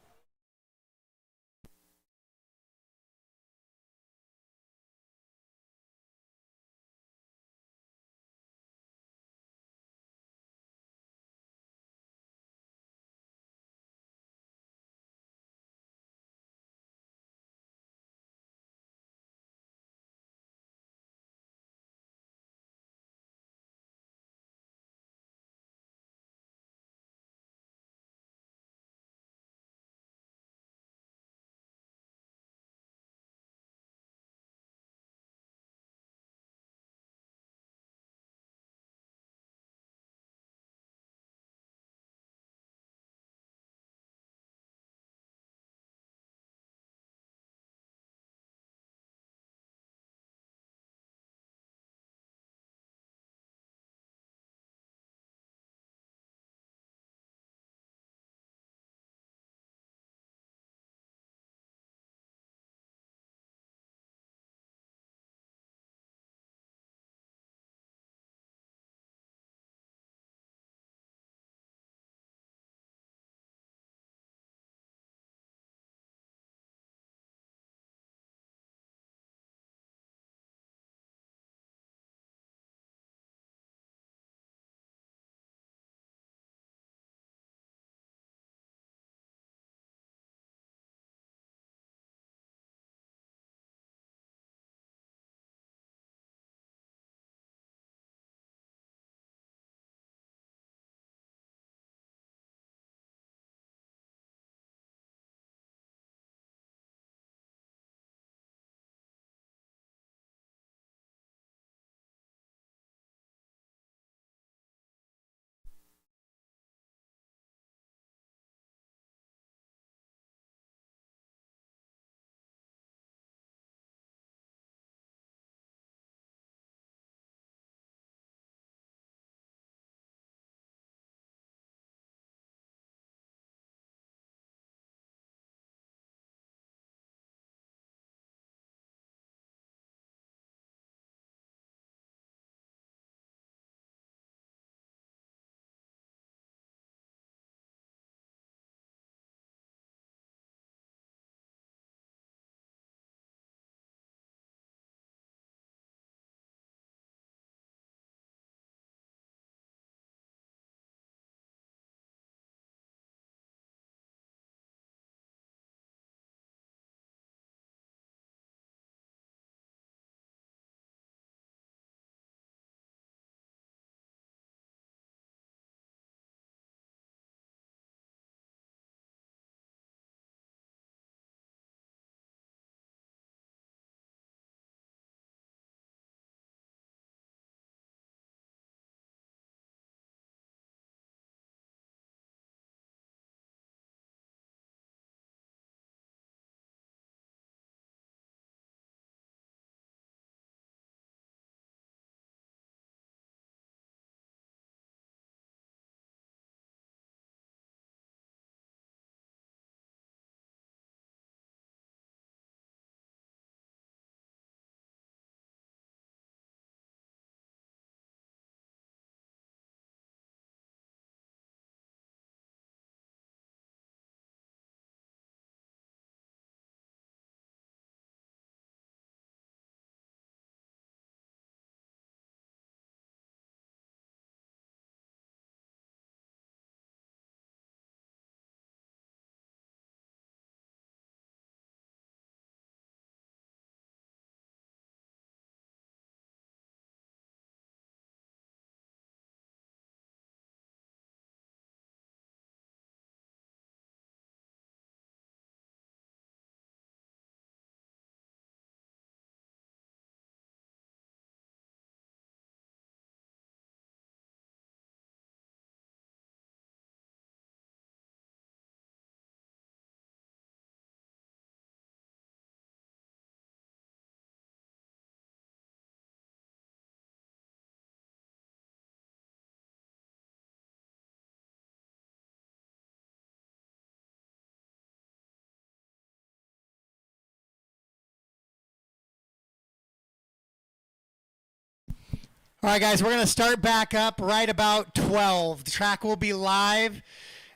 All right, guys, we're going to start back up right about 12. The track will be live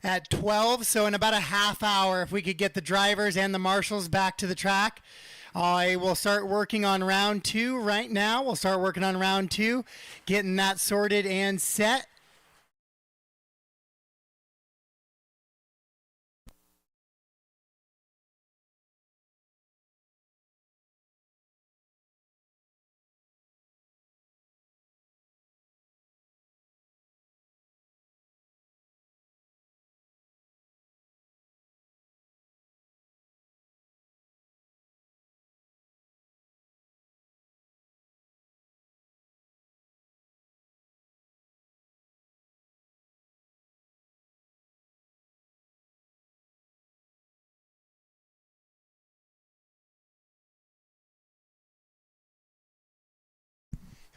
at 12, so in about a half hour, if we could get the drivers and the marshals back to the track, I will start working on round 2 right now. We'll start working on round 2, getting that sorted and set.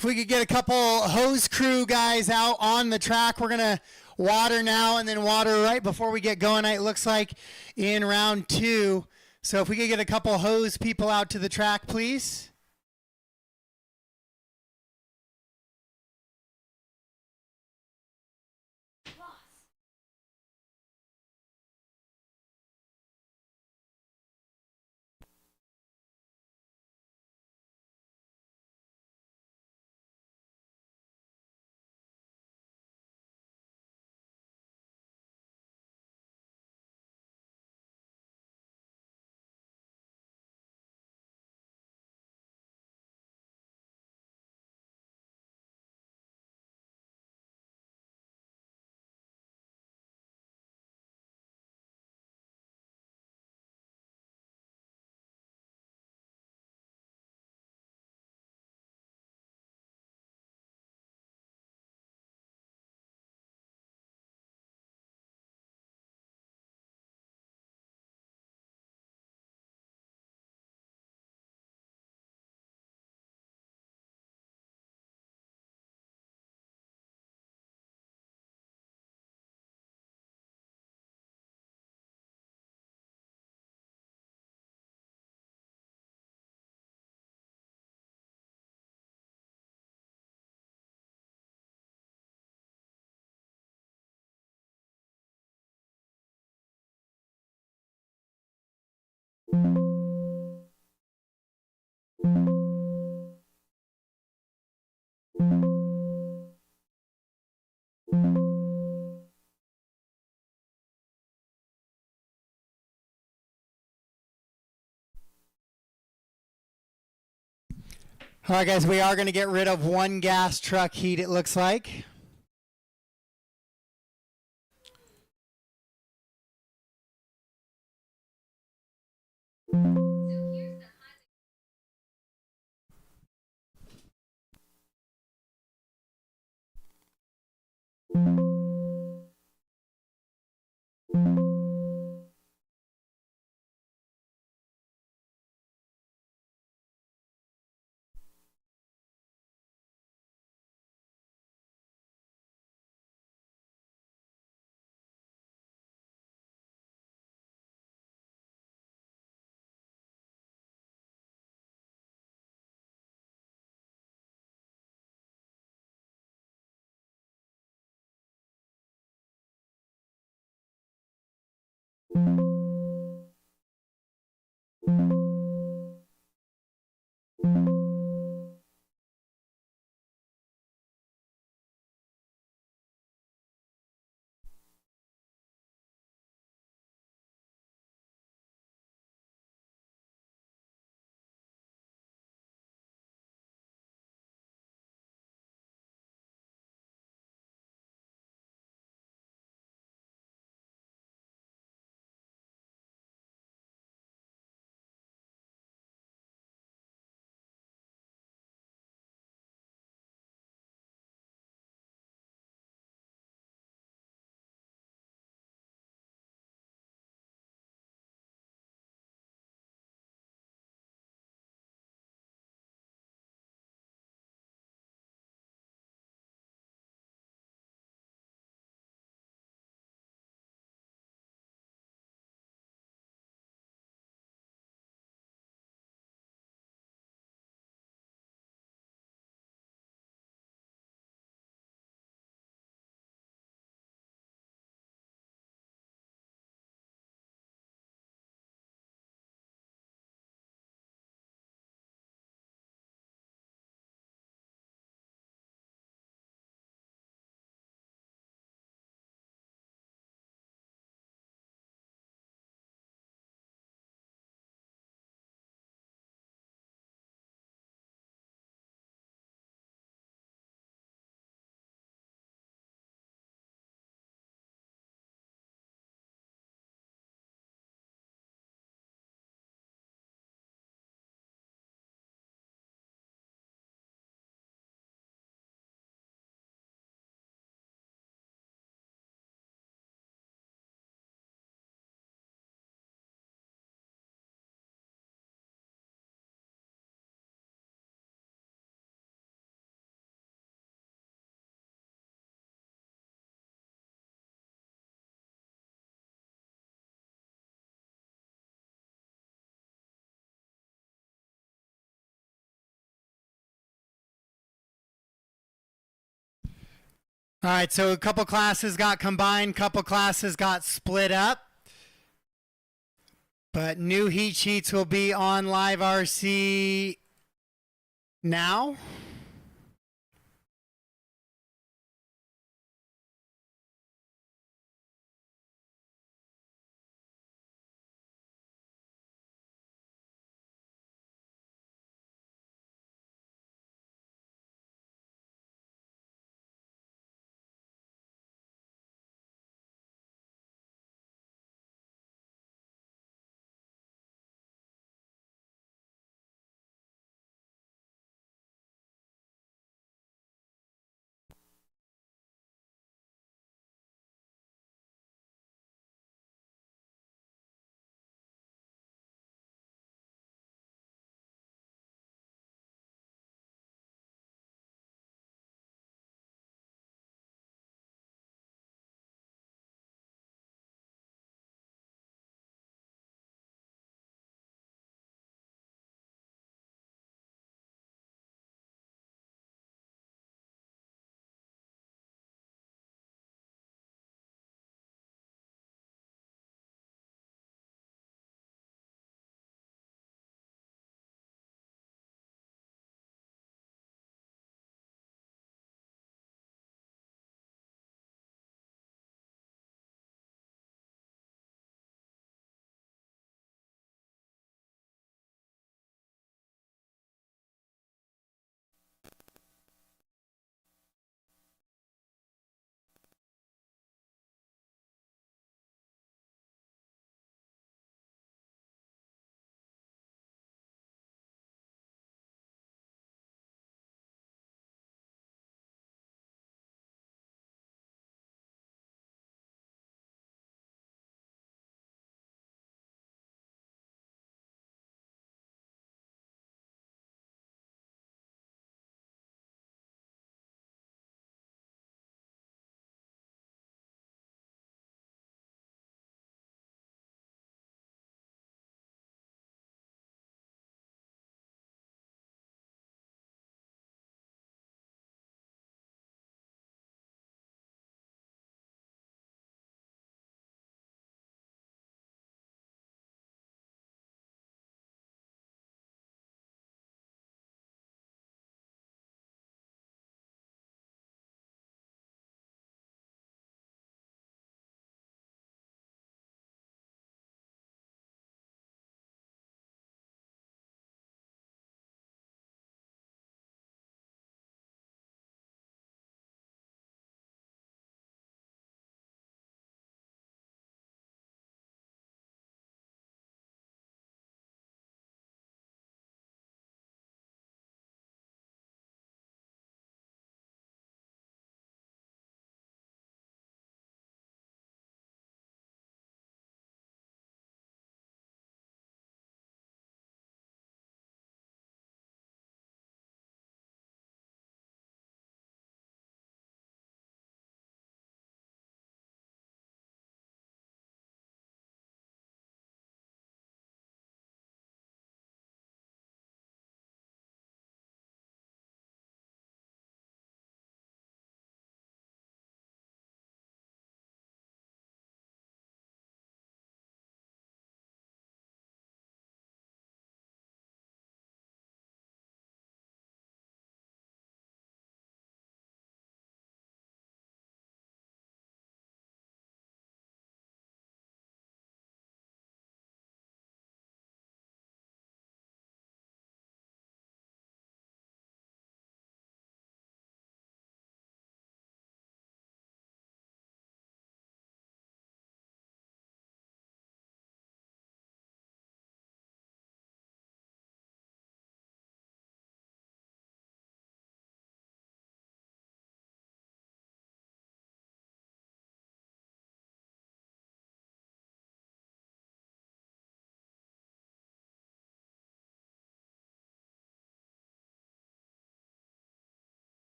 If we could get a couple hose crew guys out on the track, we're going to water now and then water right before we get going, it looks like, in round 2. So if we could get a couple hose people out to the track, please. All right, guys, we are going to get rid of one gas truck heat, it looks like. All right, so a couple classes got combined, couple classes got split up. But new heat sheets will be on LiveRC now.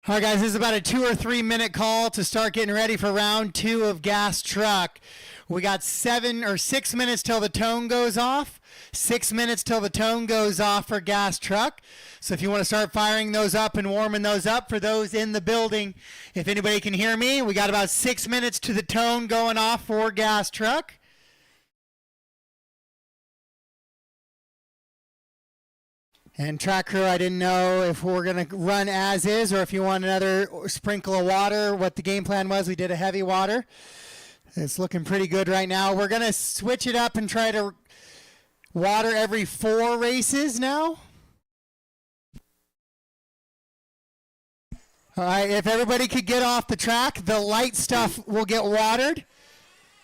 All right, guys, this is about a 2 or 3 minute call to start getting ready for round 2 of gas truck. We got 7 or 6 minutes till the tone goes off. 6 minutes till the tone goes off for gas truck. So if you want to start firing those up and warming those up for those in the building, if anybody can hear me, we got about 6 minutes to the tone going off for gas truck. And track crew, I didn't know if we're going to run as is or if you want another sprinkle of water. What the game plan was, we did a heavy water. It's looking pretty good right now. We're going to switch it up and try to water every 4 races now. All right, if everybody could get off the track, the light stuff will get watered.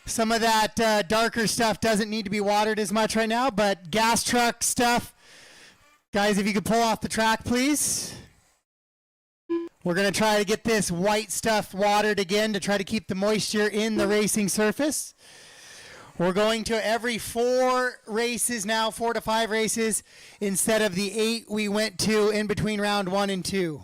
Some of that darker stuff doesn't need to be watered as much right now, but gas truck stuff, guys, if you could pull off the track, please. We're going to try to get this white stuff watered again to try to keep the moisture in the racing surface. We're going to every 4 races now, 4 to 5 races, instead of the 8 we went to in between round 1 and 2.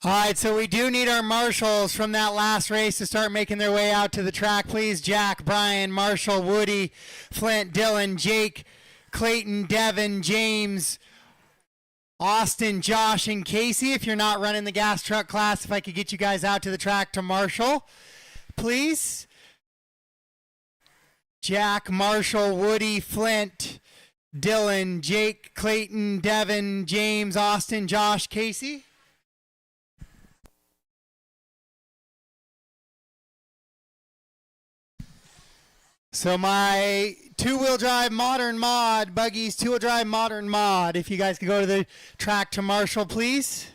All right, so we do need our marshals from that last race to start making their way out to the track, please. Jack, Brian, Marshall, Woody, Flint, Dylan, Jake, Clayton, Devin, James, Austin, Josh, and Casey. If you're not running the gas truck class, if I could get you guys out to the track to marshal, please. Jack, Marshall, Woody, Flint, Dylan, Jake, Clayton, Devin, James, Austin, Josh, Casey. So my 2-wheel drive modern mod, buggies 2-wheel drive modern mod. If you guys could go to the track to marshal, please.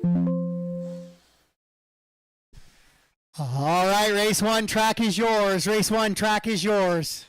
All right, race one, track is yours. Race one, track is yours.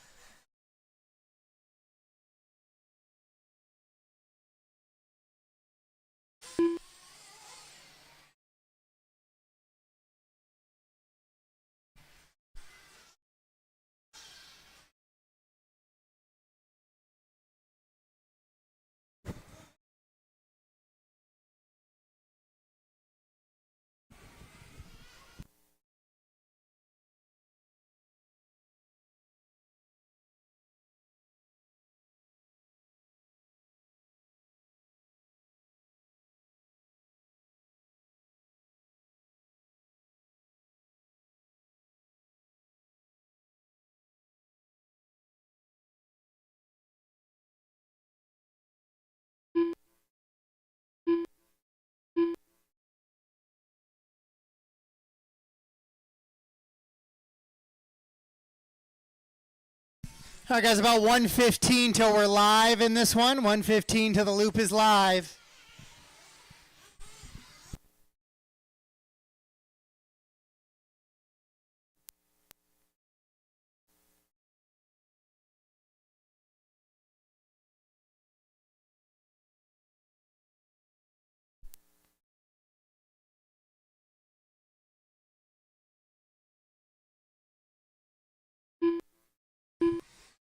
All right, guys, about 1:15 till we're live in this one. 1:15 till the loop is live.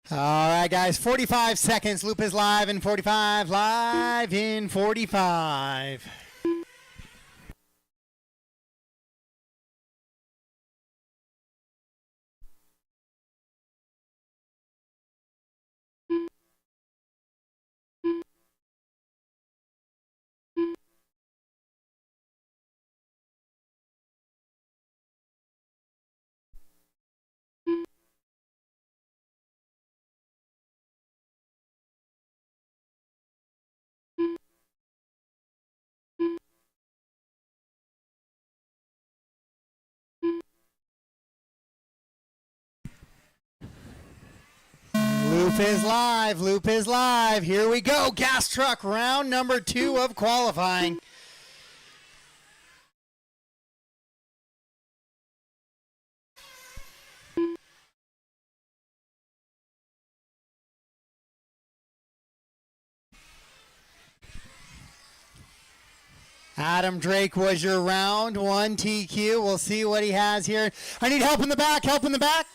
All right, guys, 45 seconds. Loop is live in 45. Live in 45. Loop is live. Loop is live. Here we go. Gas truck round number 2 of qualifying. Adam Drake was your round 1 TQ. We'll see what he has here. I need help in the back. Help in the back.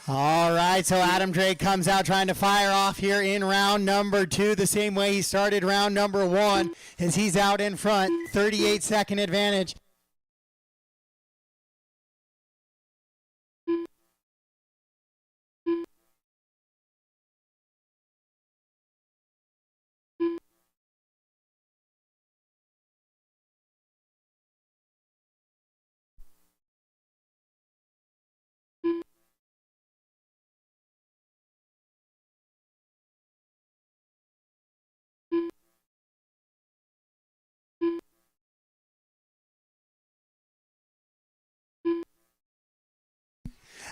All right, so Adam Drake comes out trying to fire off here in round number 2 the same way he started round number 1 as he's out in front, 38-second advantage.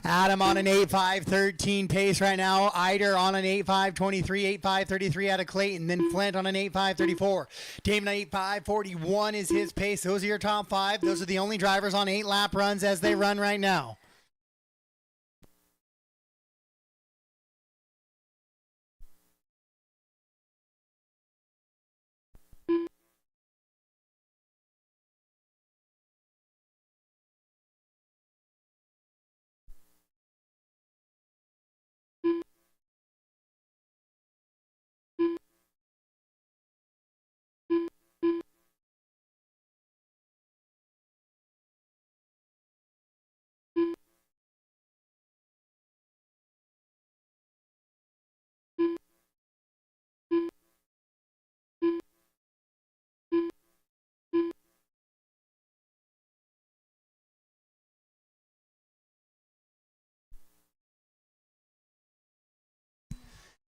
Adam on an 8.5.13 pace right now. Eider on an 8.5.23, 8.5.33 out of Clayton. Then Flint on an 8.5.34. Damon on 8.5.41 is his pace. Those are your top 5. Those are the only drivers on 8-lap runs as they run right now.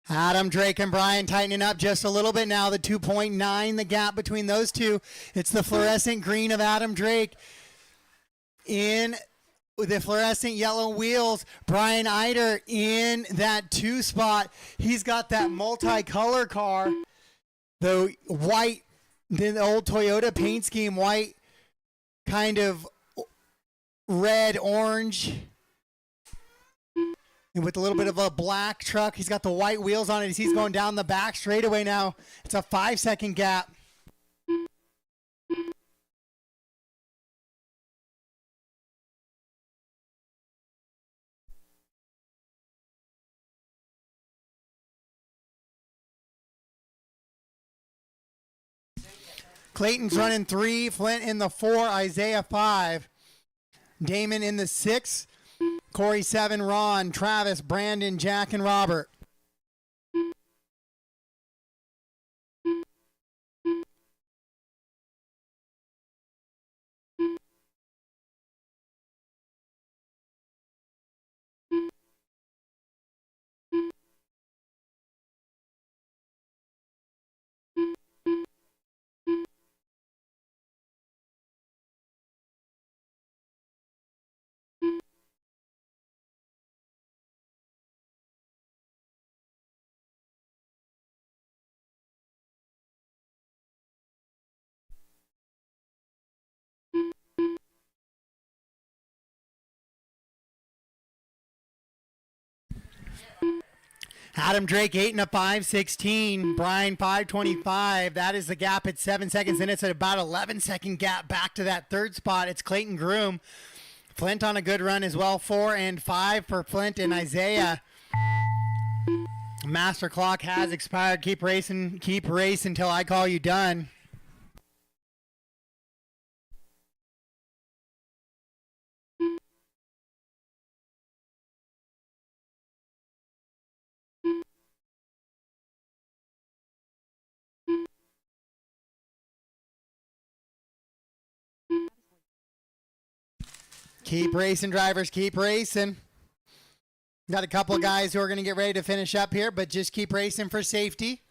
Adam Drake and Brian tightening up just a little bit now. The 2.9, the gap between those two. It's the fluorescent green of Adam Drake in with the fluorescent yellow wheels. Brian Eider in that 2 spot. He's got that multicolor car. The white, the old Toyota paint scheme, white, kind of red, orange. And with a little bit of a black truck, he's got the white wheels on it as he's going down the back straightaway now. It's a 5-second gap. Clayton's running 3, Flint in the 4, Isaiah 5, Damon in the 6, Corey 7, Ron, Travis, Brandon, Jack, and Robert. Adam Drake 8 and a 5:16. Brian 5:25. That is the gap at 7 seconds, and it's at about 11-second gap back to that 3rd spot. It's Clayton Groom. Flint on a good run as well. 4 and 5 for Flint and Isaiah. Master clock has expired. Keep racing until I call you done. Keep racing, drivers. Keep racing. Got a couple of guys who are going to get ready to finish up here, but just keep racing for safety.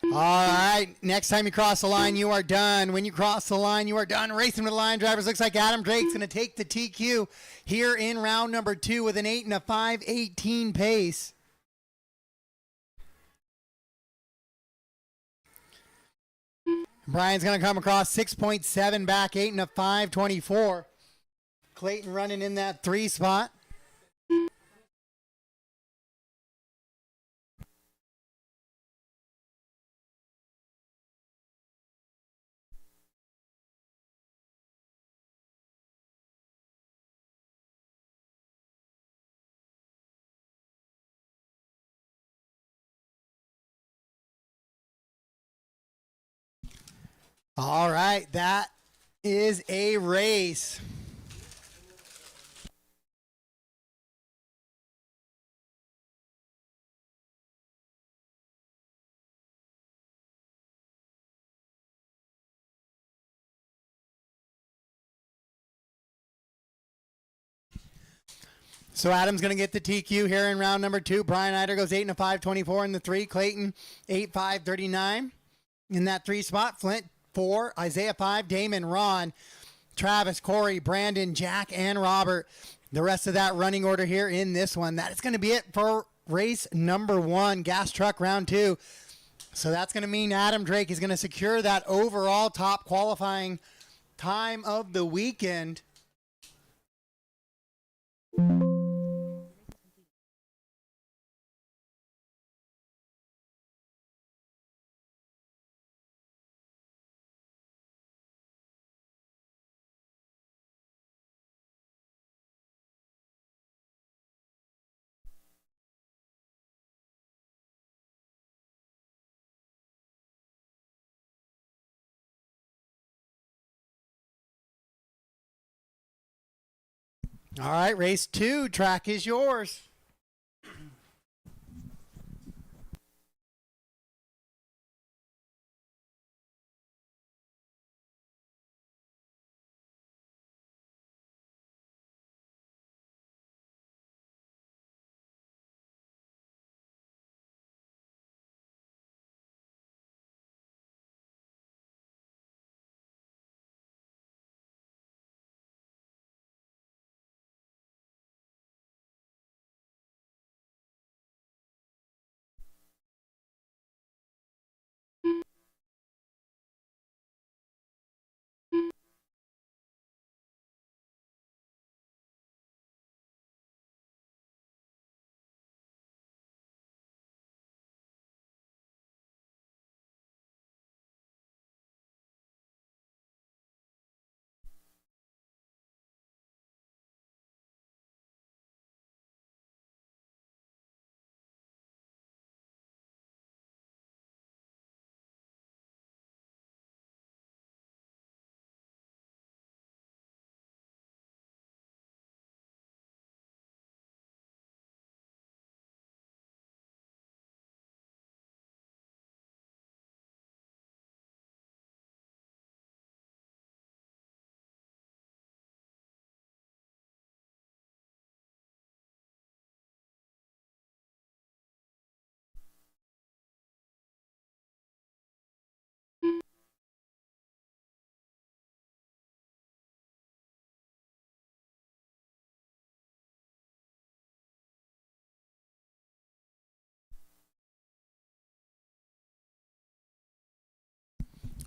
All right. Next time you cross the line, you are done. When you cross the line, you are done racing with the line drivers. Looks like Adam Drake's going to take the TQ here in round number 2 with an 8 and a 5:18 pace. Brian's going to come across 6.7 back, 8 and a 5:24. Clayton running in that 3 spot. All right, that is a race. So Adam's going to get the TQ here in round number 2. Brian Eider goes 8 and a 5:24 in the 3. Clayton 8.5:39 in that 3 spot. Flint 4, Isaiah 5, Damon, Ron, Travis, Corey, Brandon, Jack, and Robert. The rest of that running order here in this one. That is going to be it for race number 1, gas truck round 2. So that's going to mean Adam Drake is going to secure that overall top qualifying time of the weekend. All right, race 2, track is yours.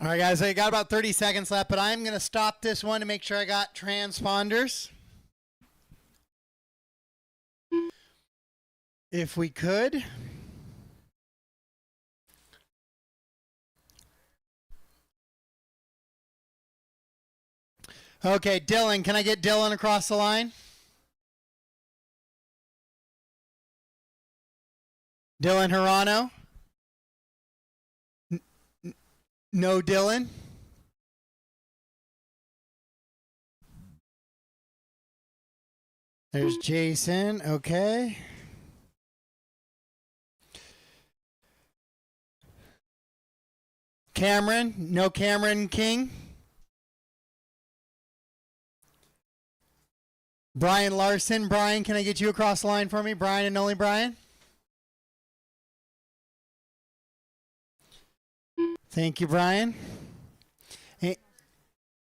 All right, guys, I got about 30 seconds left, but I'm going to stop this one to make sure I got transponders. If we could. Okay, Dylan, can I get Dylan across the line? Dylan Hirano? No, Dylan? There's Jason. Okay. Cameron? No Cameron King? Brian Larson. Brian, can I get you across the line for me? Brian and only Brian? Thank you, Brian.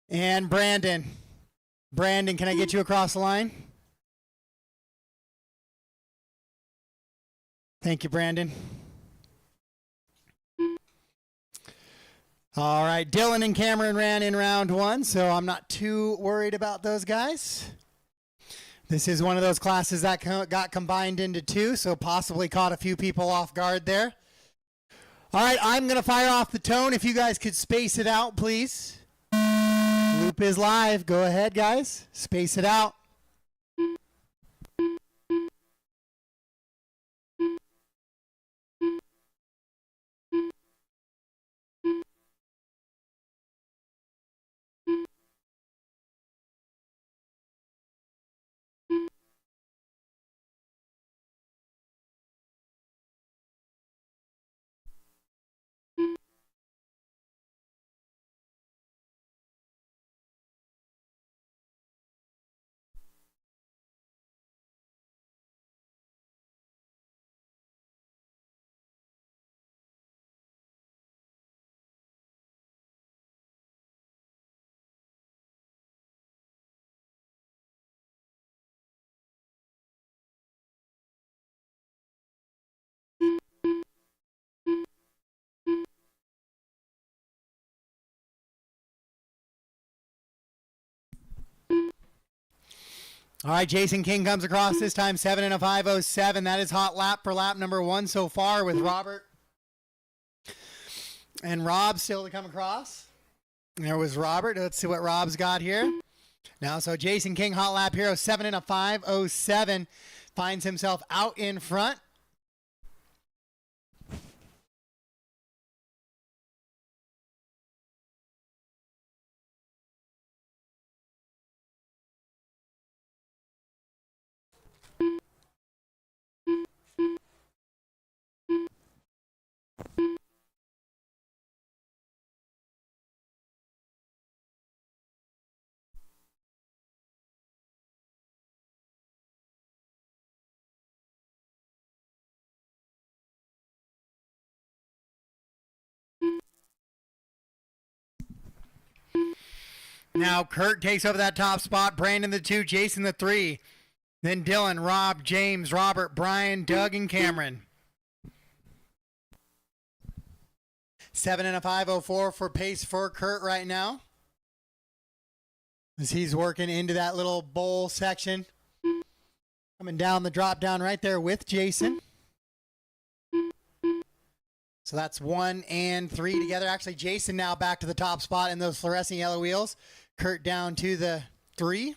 And Brandon. Brandon, can I get you across the line? Thank you, Brandon. All right, Dylan and Cameron ran in round one, so I'm not too worried about those guys. This is one of those classes that got combined into two, so possibly caught a few people off guard there. All right, I'm going to fire off the tone. If you guys could space it out, please. Loop is live. Go ahead, guys. Space it out. All right, Jason King comes across this time, 7 and a 5:07. That is hot lap for lap number one so far with Robert and Rob still to come across. There was Robert. Let's see what Rob's got here. Now, so Jason King, hot lap hero, 7 and a 5:07, finds himself out in front. Now Kurt takes over that top spot. Brandon the 2, Jason the 3. Then Dylan, Rob, James, Robert, Brian, Doug, and Cameron. 7 and a 5:04 for pace for Kurt right now, as he's working into that little bowl section. Coming down the drop down right there with Jason. So that's 1 and 3 together. Actually, Jason now back to the top spot in those fluorescent yellow wheels. Kurt down to the 3.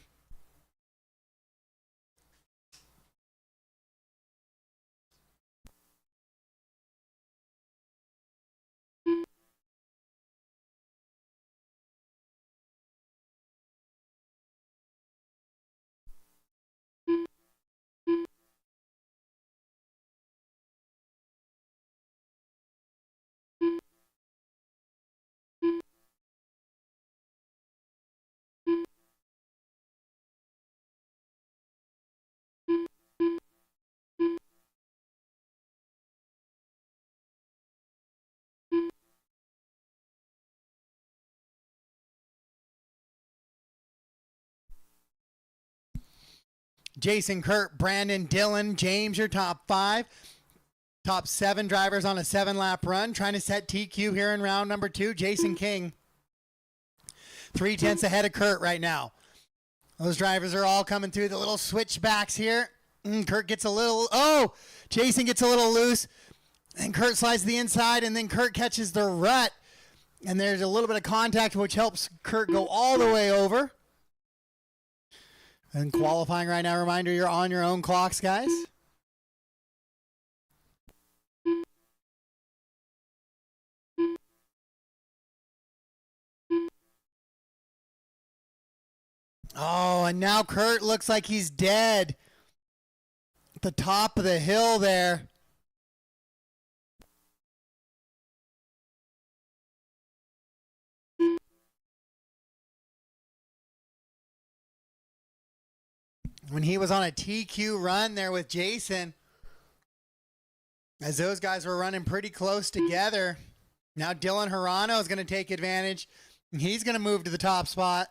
Jason, Kurt, Brandon, Dylan, James, your top 5. Top 7 drivers on a 7-lap run. Trying to set TQ here in round number 2. Jason King. 3/10 ahead of Kurt right now. Those drivers are all coming through the little switchbacks here. Kurt gets a little, oh, Jason gets a little loose. And Kurt slides to the inside, and then Kurt catches the rut. And there's a little bit of contact, which helps Kurt go all the way over. And qualifying right now, reminder, you're on your own clocks, guys. Oh, and now Kurt looks like he's dead. At the top of the hill there. When he was on a TQ run there with Jason, as those guys were running pretty close together. Now Dylan Hirano is going to take advantage. He's going to move to the top spot.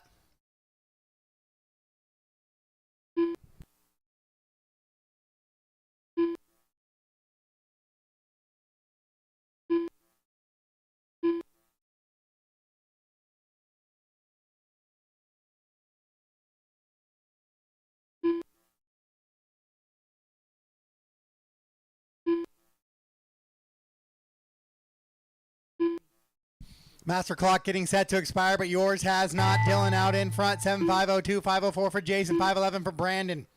Master clock getting set to expire, but yours has not. Dylan out in front. 7502, 504 for Jason, 511 for Brandon.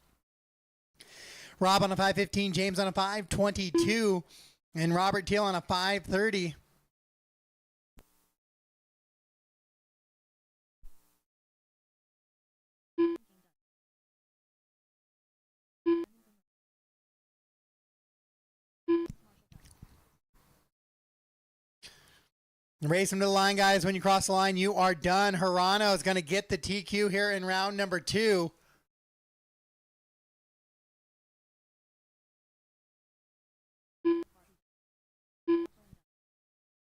Rob on a 515, James on a 522, and Robert Teal on a 530. Race him to the line, guys. When you cross the line, you are done. Hirano is going to get the TQ here in round number 2.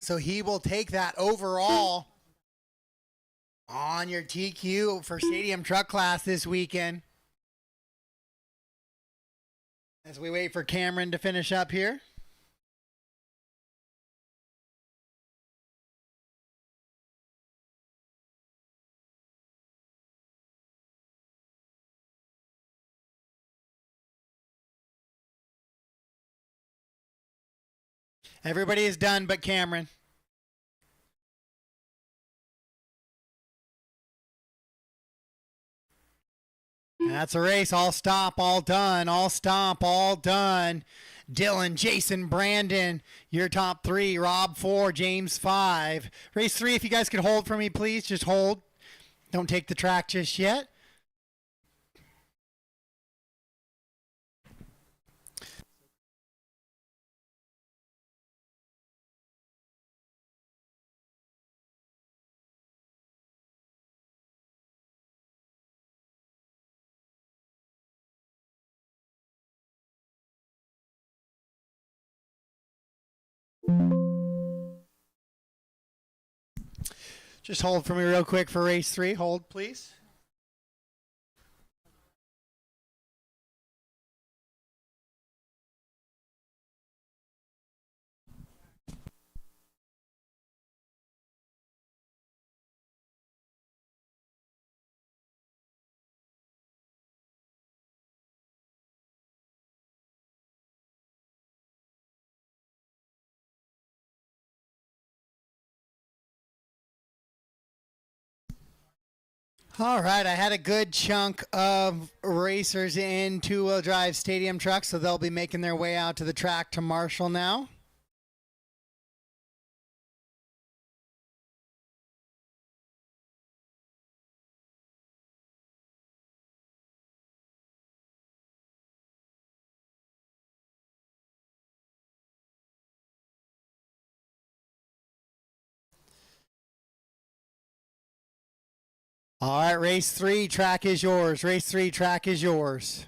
So he will take that overall on your TQ for Stadium Truck Class this weekend. As we wait for Cameron to finish up here. Everybody is done but Cameron. That's a race. All stop, all done. All stop, all done. Dylan, Jason, Brandon, your top 3. Rob 4, James 5. Race 3, if you guys could hold for me, please. Just hold. Don't take the track just yet. Just hold for me real quick for race 3. Hold, please. All right, I had a good chunk of racers in two-wheel drive stadium trucks, so they'll be making their way out to the track to Marshall now. All right, race 3, track is yours. Race 3, track is yours.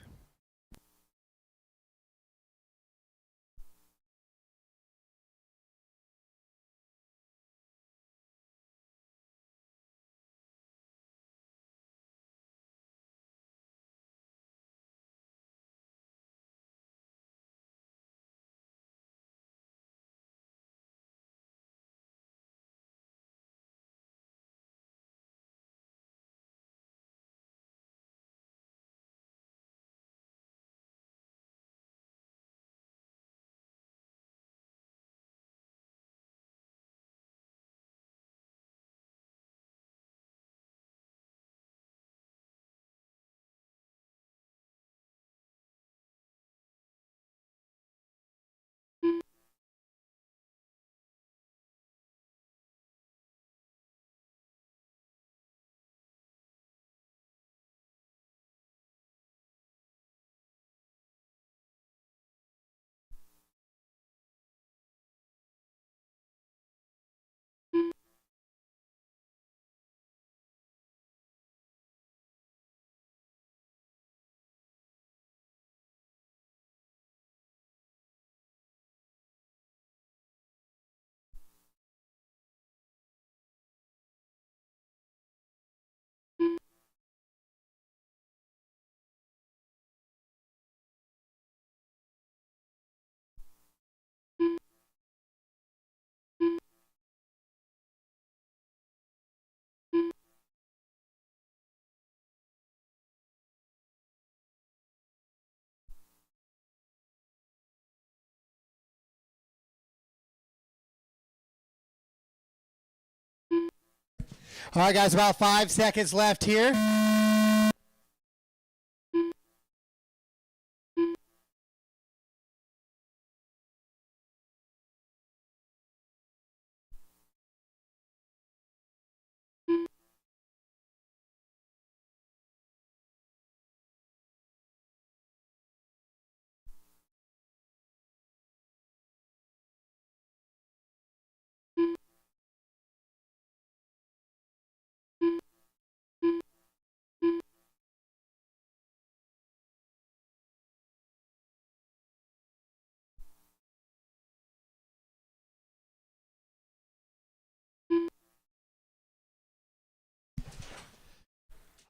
All right, guys, about 5 seconds left here.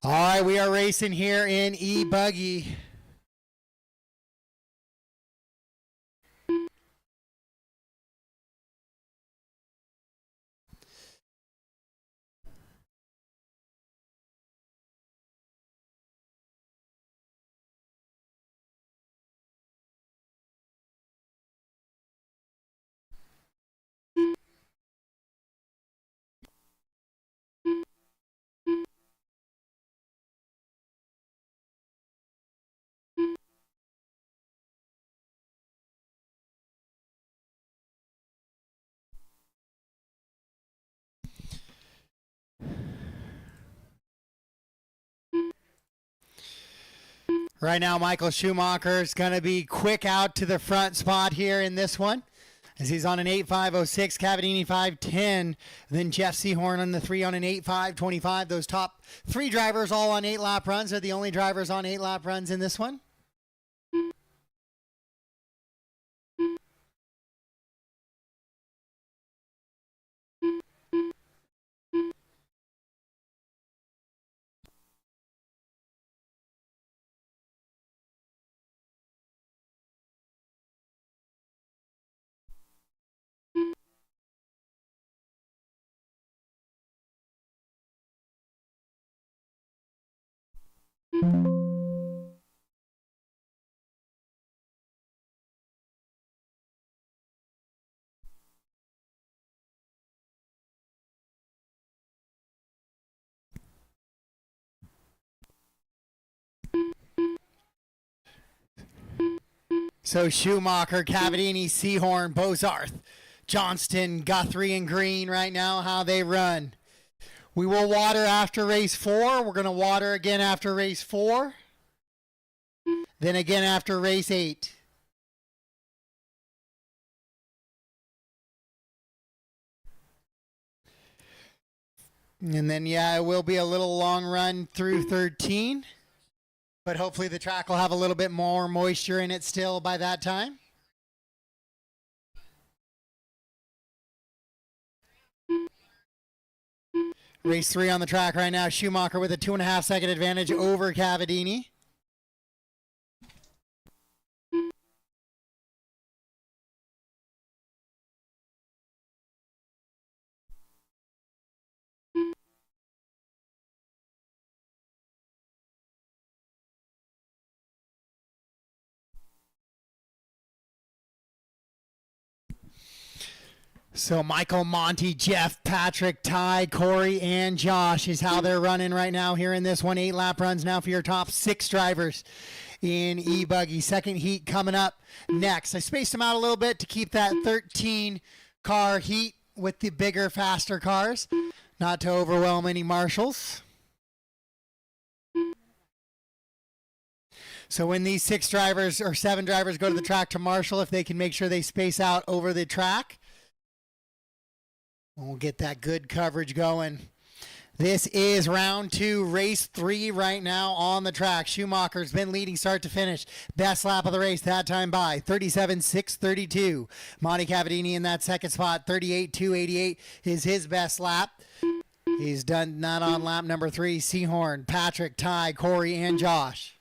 All right, we are racing here in E-buggy. Right now, Michael Schumacher is going to be quick out to the front spot here in this one, as he's on an 8.506, Cavadini 5.10. Then Jeff Seahorn on the 3 on an 8.525. Those top 3 drivers all on 8-lap runs are the only drivers on 8-lap runs in this one. So Schumacher, Cavadini, Seahorn, Bozarth, Johnston, Guthrie, and Green right now, how they run. We will water after race 4. We're going to water again after race 4. Then again after race 8. And then, yeah, it will be a little long run through 13. But hopefully the track will have a little bit more moisture in it still by that time. Race 3 on the track right now. Schumacher with a 2.5 second advantage over Cavadini. So Michael, Monty, Jeff, Patrick, Ty, Corey, and Josh is how they're running right now here in this one. 8-lap runs now for your top 6 drivers in E-buggy. Second heat coming up next. I spaced them out a little bit to keep that 13-car heat with the bigger, faster cars, not to overwhelm any marshals. So when these 6 drivers or 7 drivers go to the track to marshal, if they can make sure they space out over the track, we'll get that good coverage going. This is round 2, race 3 right now on the track. Schumacher's been leading start to finish. Best lap of the race that time by 37.632. Monty Cavadini in that second spot. 38.288 is his best lap. He's done that on lap number 3. Seahorn, Patrick, Ty, Corey, and Josh.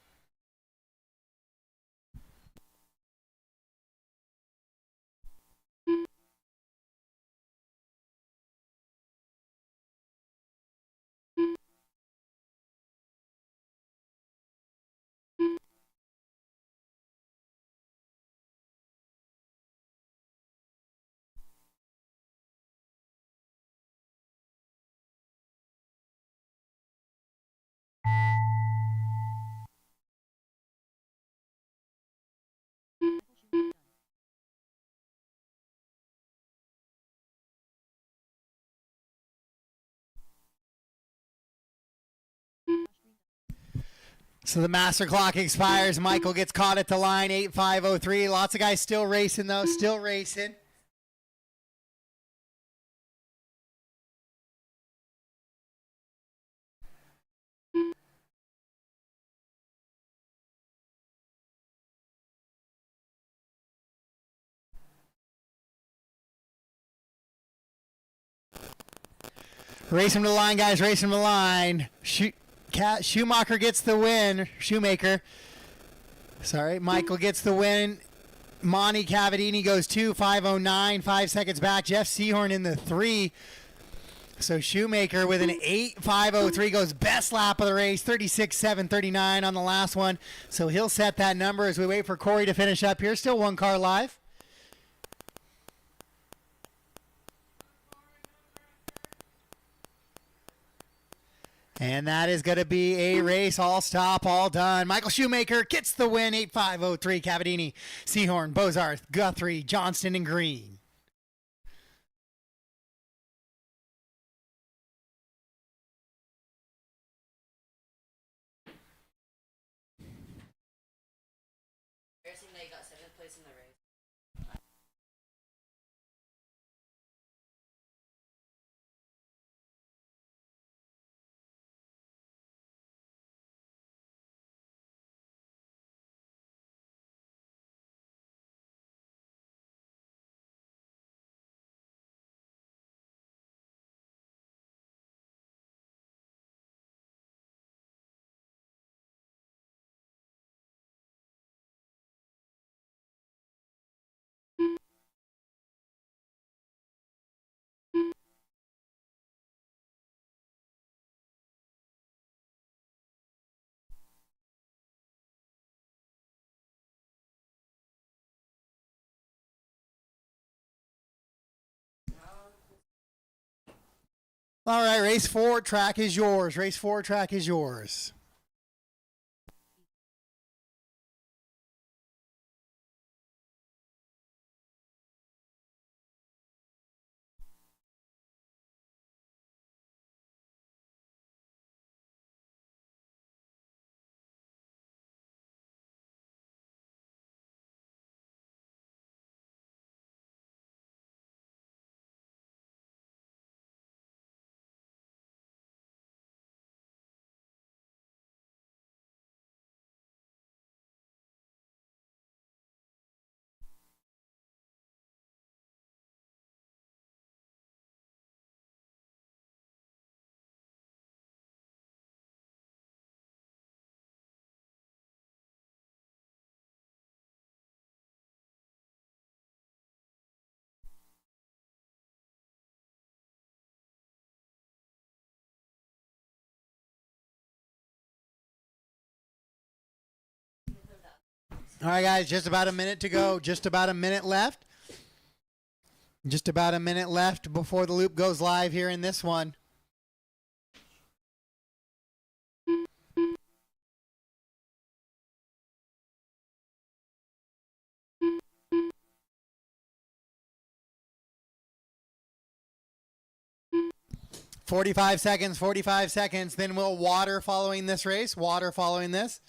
So the master clock expires. Michael gets caught at the line, 8:5:03. Lots of guys still racing, though, still racing. Race him to the line, guys. Race him to the line. Schumacher gets the win. Shoemaker. Sorry. Michael gets the win. Monty Cavadini goes 2:5:09. 5 seconds back. Jeff Seahorn in the 3. So Shoemaker with an 8:5:03 goes best lap of the race. 36:7:39 on the last one. So he'll set that number as we wait for Corey to finish up here. Still one car live. And that is going to be a race, all stop, all done. Michael Shoemaker gets the win, 8:5:03. Cavadini, Seahorn, Bozarth, Guthrie, Johnston, and Green. Embarrassing that he got 7th place in the race. All right, race 4, track is yours. Race 4, track is yours. All right, guys, just about a minute to go. Just about a minute left. Just about a minute left before the loop goes live here in this one. Forty-five seconds. Then we'll water following this race. Water following this.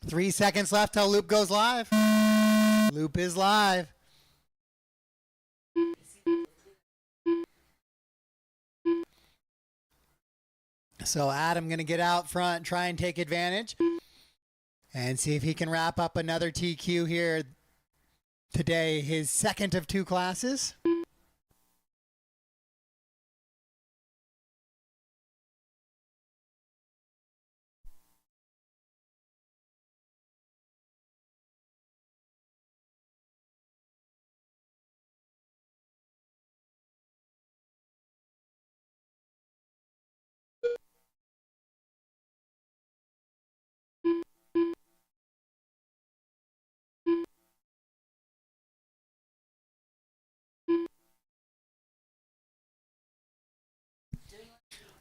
Three seconds left till loop goes live. Loop is live. So Adam going to get out front, try and take advantage, and see if he can wrap up another TQ here today, his second of 2 classes.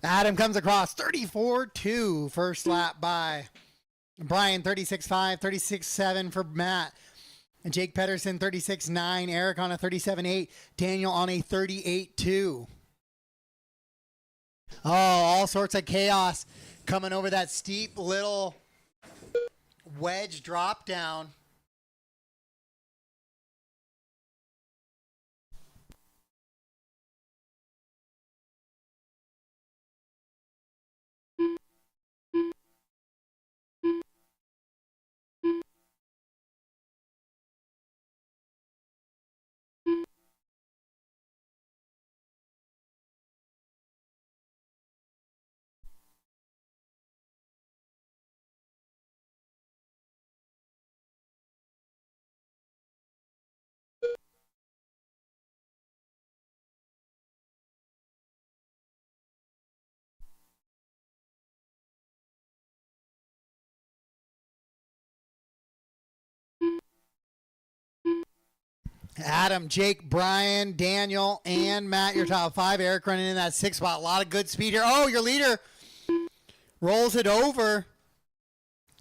Adam comes across 34-2 first lap by Brian, 36-5, 36-7 for Matt. And Jake Pedersen, 36-9. Eric on a 37-8. Daniel on a 38-2. Oh, all sorts of chaos coming over that steep little wedge drop down. Adam, Jake, Brian, Daniel, and Matt, your top five. Eric running in that sixth spot. A lot of good speed here. Oh, your leader rolls it over.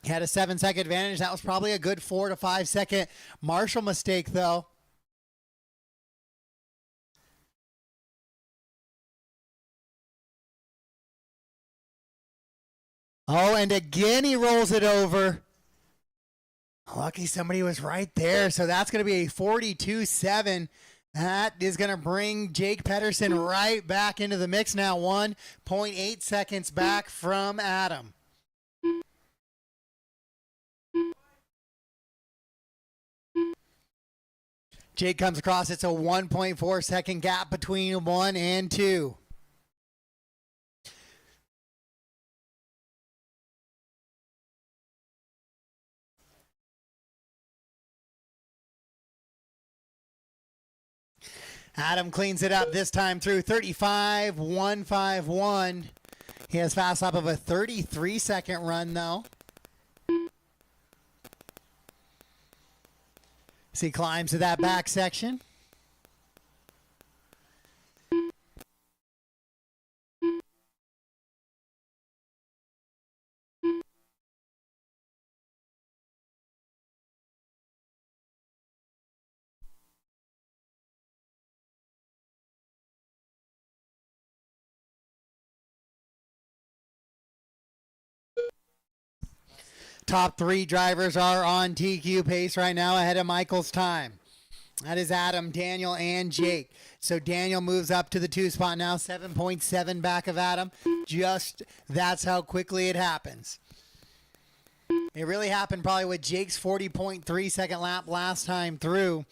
He had a 7-second advantage. That was probably a good 4 to 5 second Marshall mistake, though. Oh, and again he rolls it over. Lucky somebody was right there. So that's going to be a 42-7. That is going to bring Jake Pedersen right back into the mix now. 1.8 seconds back from Adam. Jake comes across. It's a 1.4 second gap between 1 and 2. Adam cleans it up this time through 35-151. He has fast lap of a 33-second run, though. So he climbs to that back section. Top three drivers are on TQ pace right now ahead of Michael's time. That is Adam, Daniel, and Jake. So Daniel moves up to the 2 spot now, 7.7 back of Adam. Just that's how quickly it happens. It really happened probably with Jake's 40.3 second lap last time through.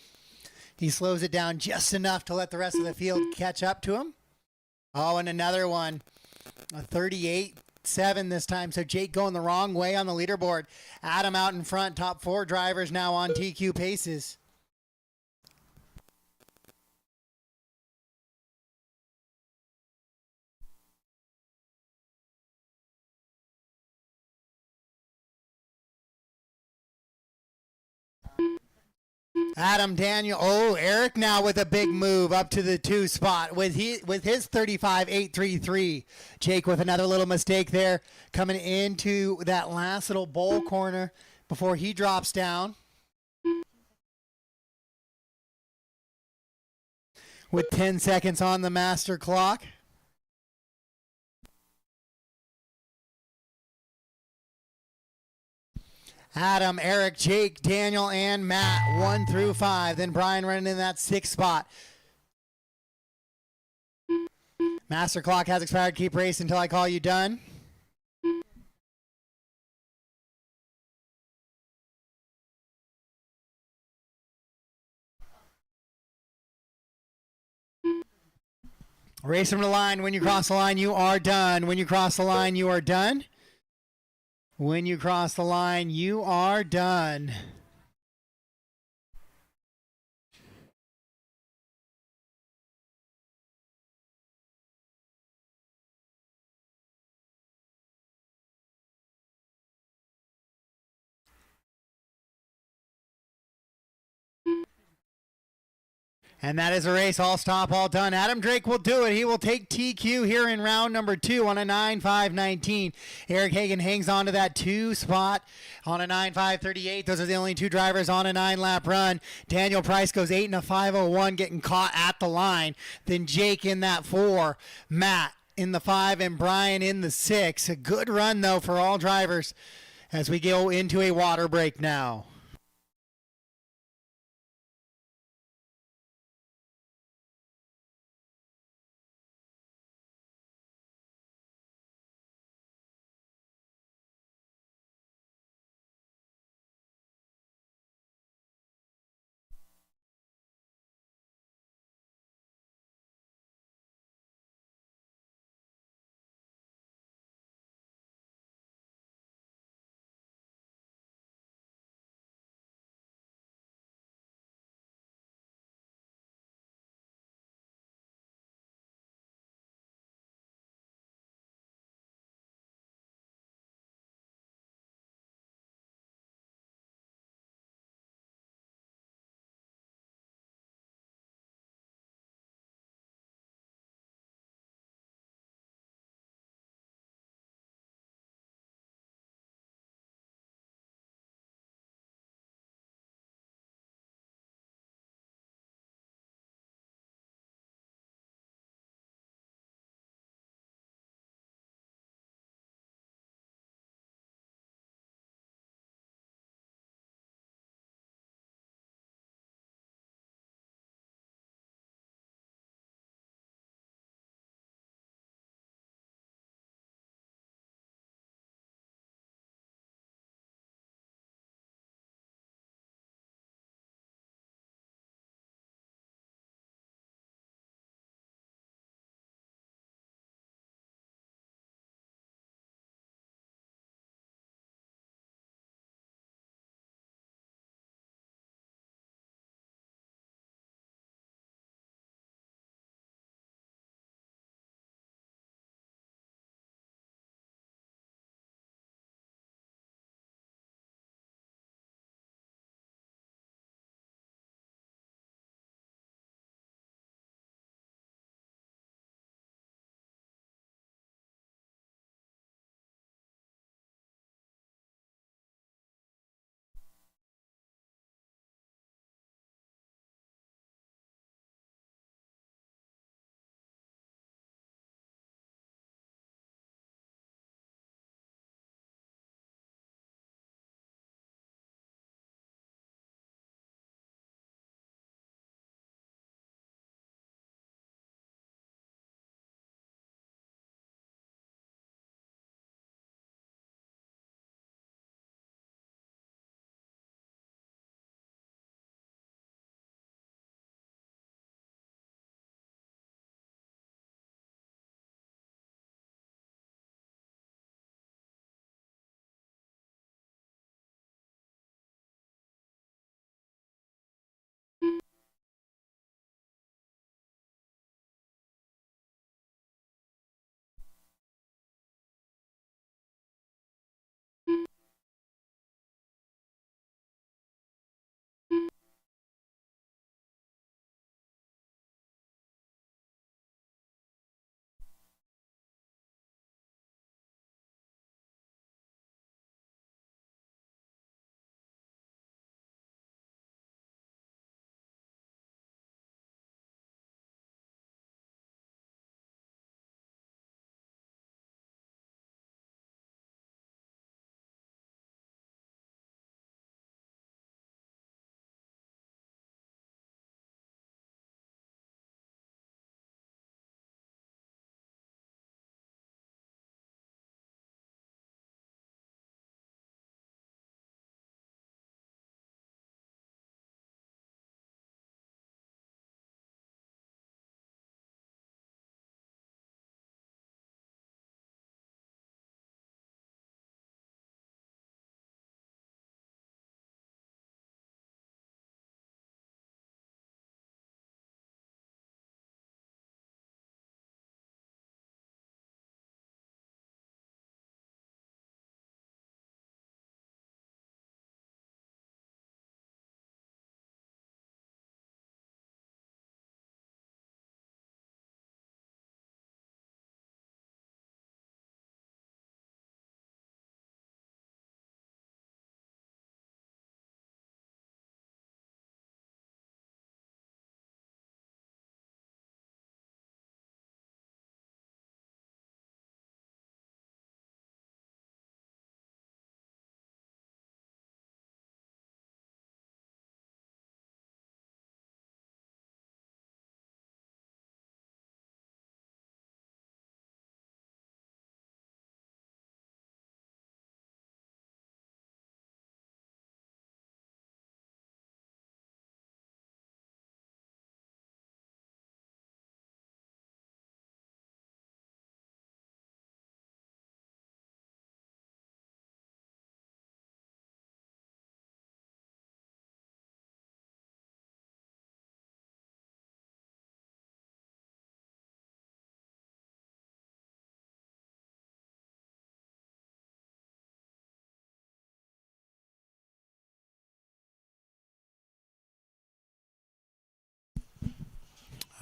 He slows it down just enough to let the rest of the field catch up to him. Oh, and another one, a 38-7 this time. So Jake going the wrong way on the leaderboard. Adam out in front. Top 4 drivers now on TQ paces. Adam, Daniel, oh, Eric now with a big move up to the 2 spot with his 35.833. Jake with another little mistake there coming into that last little bowl corner before he drops down. With 10 seconds on the master clock. Adam, Eric, Jake, Daniel, and Matt, 1 through 5. Then Brian running in that 6th spot. Master clock has expired. Keep racing until I call you done. Race from the line. When you cross the line, you are done. When you cross the line, you are done. When you cross the line, you are done. And that is a race, all stop, all done. Adam Drake will do it. He will take TQ here in round number 2 on a 9.5.19. Eric Hagan hangs on to that 2 spot on a 9.5.38. Those are the only 2 drivers on a 9-lap run. Daniel Price goes 8 in a 5.01, getting caught at the line. Then Jake in that 4. Matt in the 5 and Brian in the 6. A good run, though, for all drivers as we go into a water break now.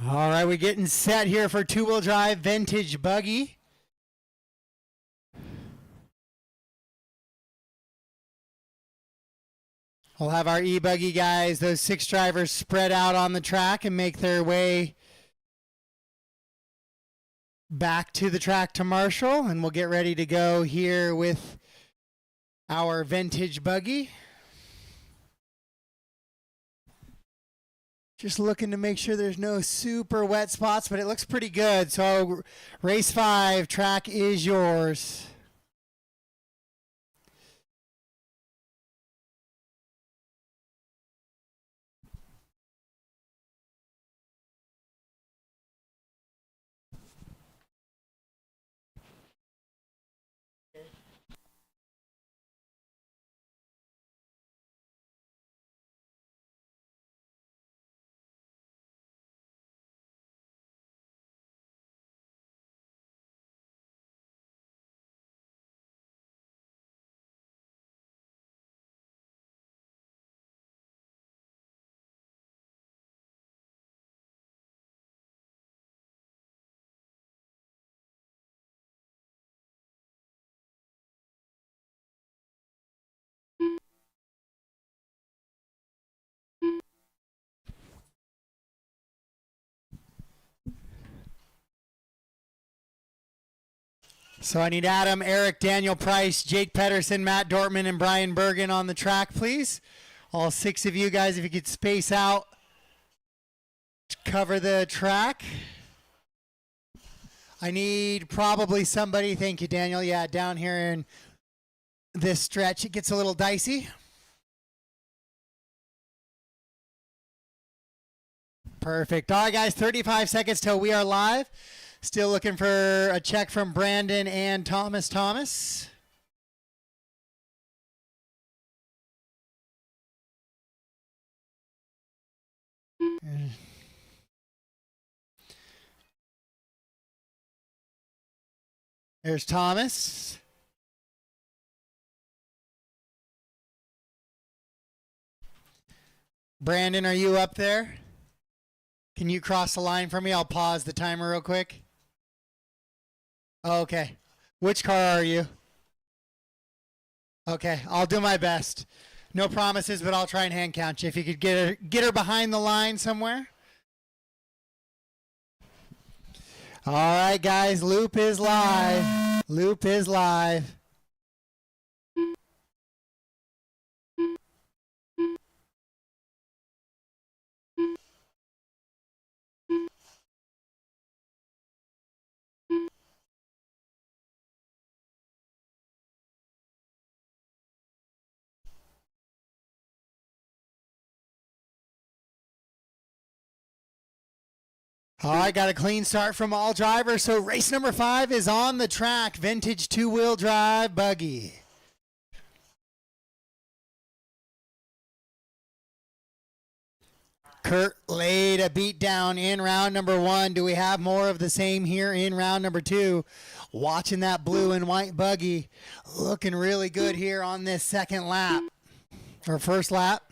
All right, we're getting set here for two-wheel drive vintage buggy. We'll have our E-buggy guys, those 6 drivers, spread out on the track and make their way back to the track to Marshall, and we'll get ready to go here with our vintage buggy. Just looking to make sure there's no super wet spots, but it looks pretty good. So race 5, track is yours. So I need Adam, Eric, Daniel Price, Jake Pedersen, Matt Dortman, and Brian Bergen on the track, please. All 6 of you guys, if you could space out to cover the track. I need probably somebody, thank you, Daniel, yeah, down here in this stretch. It gets a little dicey. Perfect. All right, guys, 35 seconds till we are live. Still looking for a check from Brandon and Thomas. There's Thomas. Brandon, are you up there? Can you cross the line for me? I'll pause the timer real quick. Okay. Which car are you? Okay, I'll do my best. No promises, but I'll try and hand count you. If you could get her behind the line somewhere. All right, guys, loop is live. Loop is live. All right, got a clean start from all drivers. So race number 5 is on the track. Vintage two-wheel drive buggy. Kurt laid a beat down in round number 1. Do we have more of the same here in round number 2? Watching that blue and white buggy. Looking really good here on this second lap. Or first lap.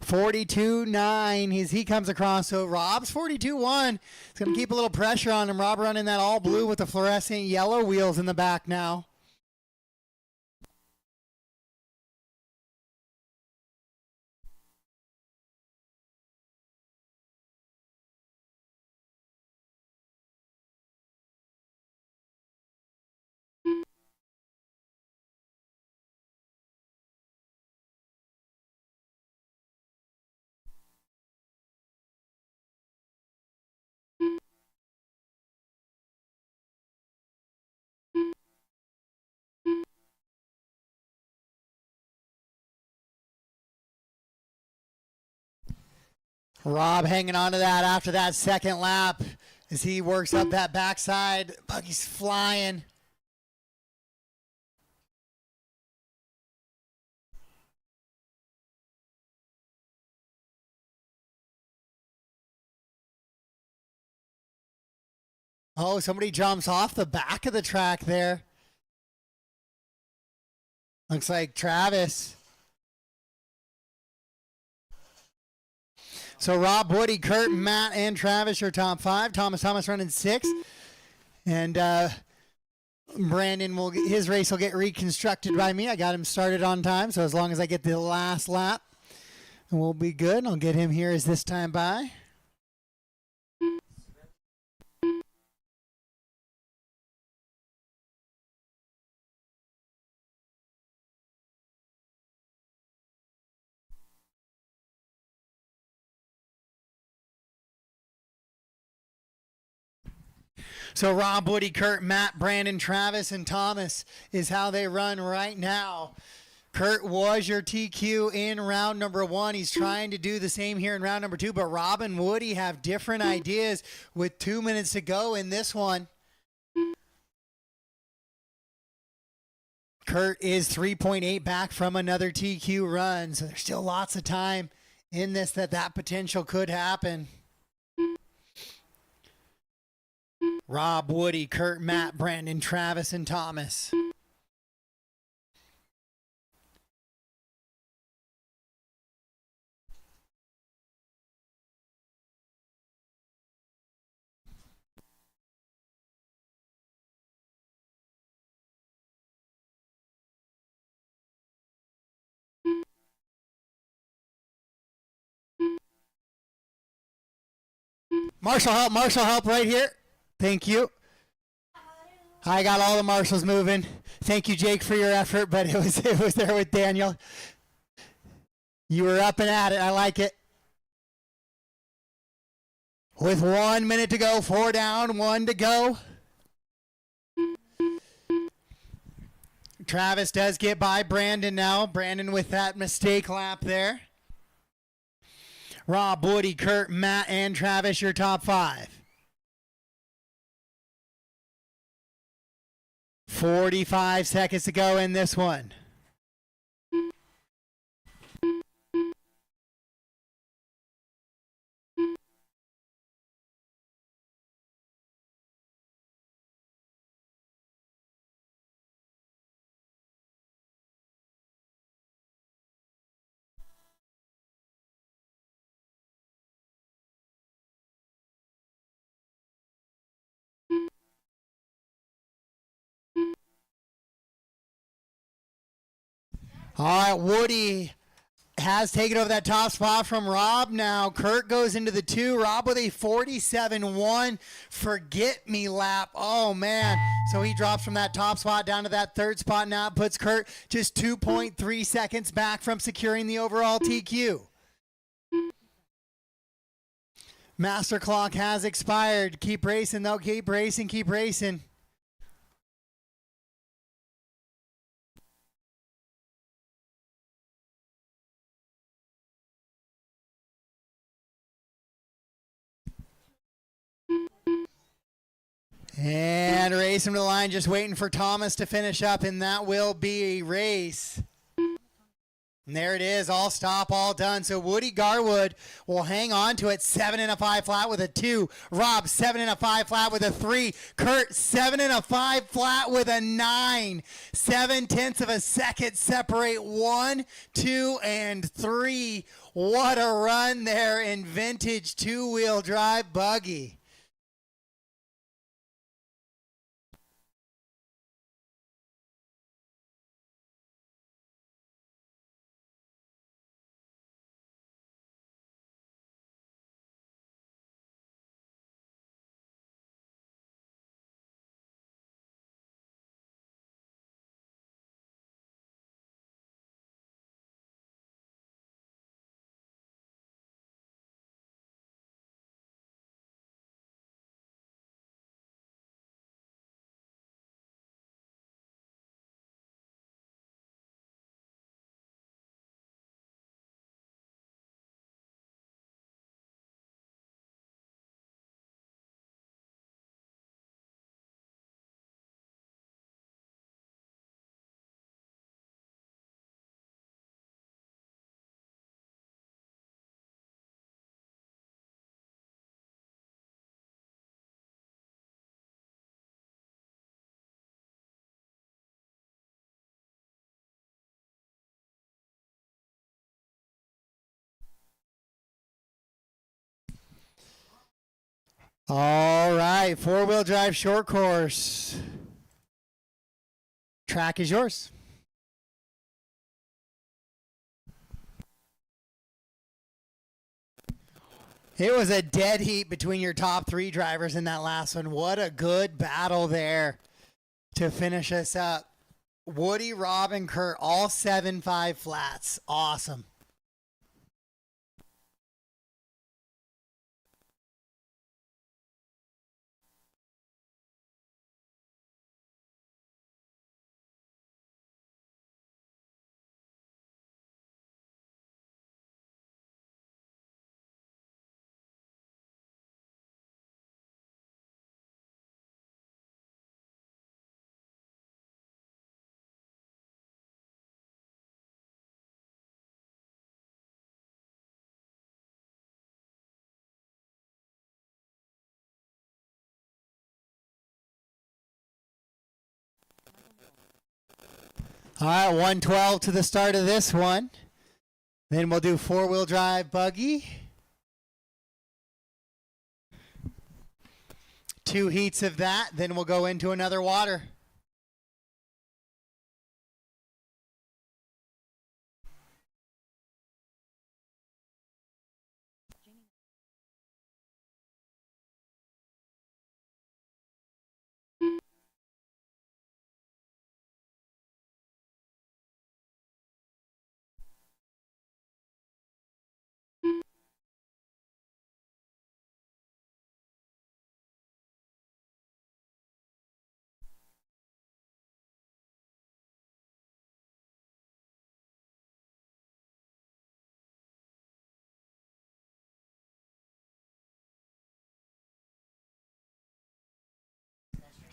42.9 as he comes across. So Rob's 42.1. It's going to keep a little pressure on him. Rob running that all blue with the fluorescent yellow wheels in the back now. Rob hanging on to that after that second lap as he works up that backside. Buggy's flying. Oh, somebody jumps off the back of the track there. Looks like Travis. So Rob, Woody, Kurt, Matt, and Travis, your top 5. Thomas running 6. And Brandon his race will get reconstructed by me. I got him started on time, so as long as I get the last lap, we'll be good. I'll get him here as this time by. So Rob, Woody, Kurt, Matt, Brandon, Travis, and Thomas is how they run right now. Kurt was your TQ in round number 1. He's trying to do the same here in round number 2, but Rob and Woody have different ideas with 2 minutes to go in this one. Kurt is 3.8 back from another TQ run, so there's still lots of time in this that potential could happen. Rob, Woody, Kurt, Matt, Brandon, Travis, and Thomas. Marshall help right here. Thank you. I got all the marshals moving. Thank you, Jake, for your effort, but it was there with Daniel. You were up and at it. I like it. With 1 minute to go, 4 down, 1 to go. Travis does get by Brandon now. Brandon with that mistake lap there. Rob, Woody, Kurt, Matt, and Travis, your top 5. 45 seconds to go in this one. All right, Woody has taken over that top spot from Rob now. Kurt goes into the 2. Rob with a 47-1 forget me lap. Oh, man. So he drops from that top spot down to that 3rd spot now. Puts Kurt just 2.3 seconds back from securing the overall TQ. Master clock has expired. Keep racing, though. Keep racing, keep racing. And racing to the line, just waiting for Thomas to finish up, and that will be a race. And there it is, all stop, all done. So Woody Garwood will hang on to it, 7 and a 5 flat with a 2. Rob, 7 and a 5 flat with a 3. Kurt, 7 and a 5 flat with a 9. 7/10 of a second separate 1, 2, and 3. What a run there in vintage 2-wheel drive buggy. All right, four-wheel drive short course. Track is yours. It was a dead heat between your top three drivers in that last one. What a good battle there to finish us up. Woody, Rob, and Kurt, all 7.5 flats. Awesome. All right, 112 to the start of this one. Then we'll do four-wheel drive buggy. 2 heats of that. Then we'll go into another water.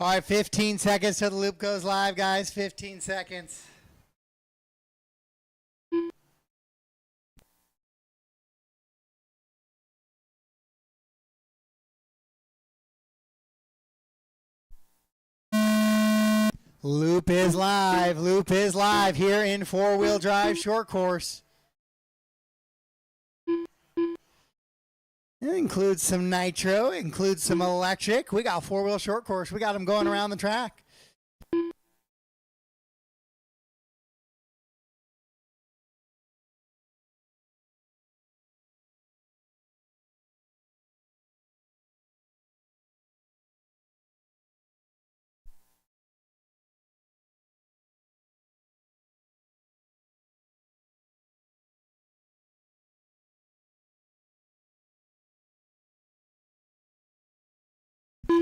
All right, 15 seconds till the loop goes live, guys. 15 seconds. Loop is live. Loop is live here in four-wheel drive short course. It includes some nitro, includes some electric. We got four-wheel short course. We got them going around the track.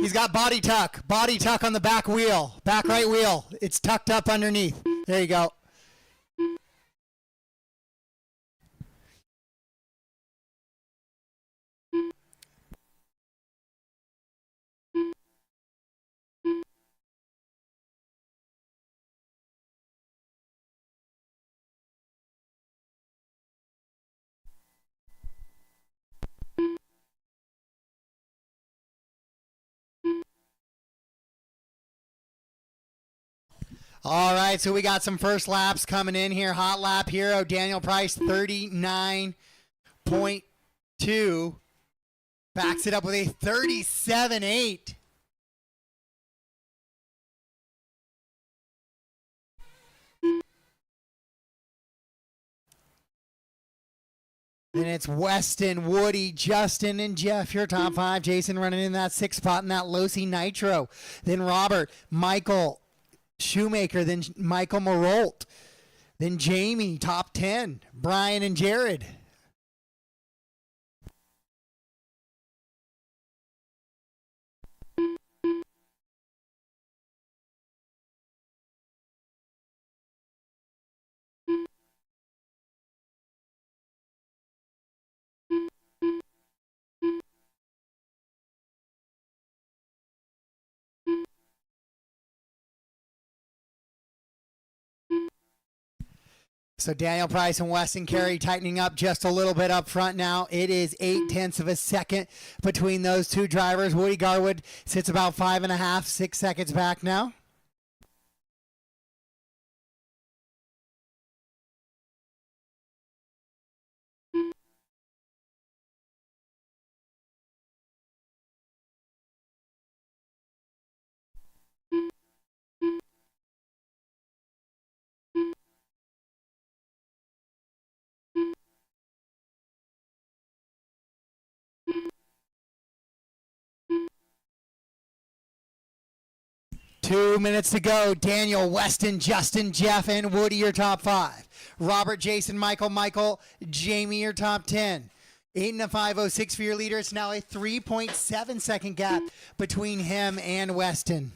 He's got body tuck on the back wheel, back right wheel. It's tucked up underneath. There you go. All right, so we got some first laps coming in here. Hot lap hero, Daniel Price, 39.2. Backs it up with a 37.8. Then it's Weston, Woody, Justin, and Jeff, your top 5. Jason running in that 6th spot in that Losi Nitro. Then Robert, Michael, Shoemaker, then Michael Marolt, then Jamie, top 10, Brian and Jared. So Daniel Price and Weston Carey tightening up just a little bit up front now. It is 0.8 of a second between those two drivers. Woody Garwood sits about 5.5, 6 seconds back now. 2 minutes to go. Daniel, Weston, Justin, Jeff, and Woody, your top 5. Robert, Jason, Michael, Jamie, your top 10. 8 and a 5:06 for your leader. It's now a 3.7 second gap between him and Weston.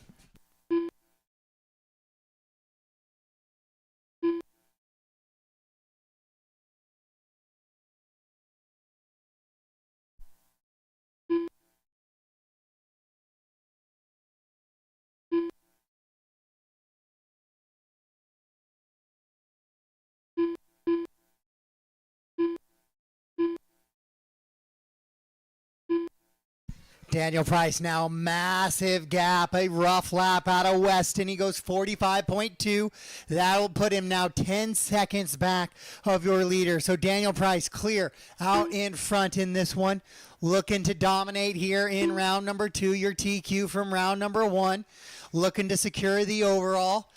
Daniel Price now massive gap, a rough lap out of Weston. He goes 45.2. That'll put him now 10 seconds back of your leader. So Daniel Price clear out in front in this one. Looking to dominate here in round number 2. Your TQ from round number 1. Looking to secure the overall.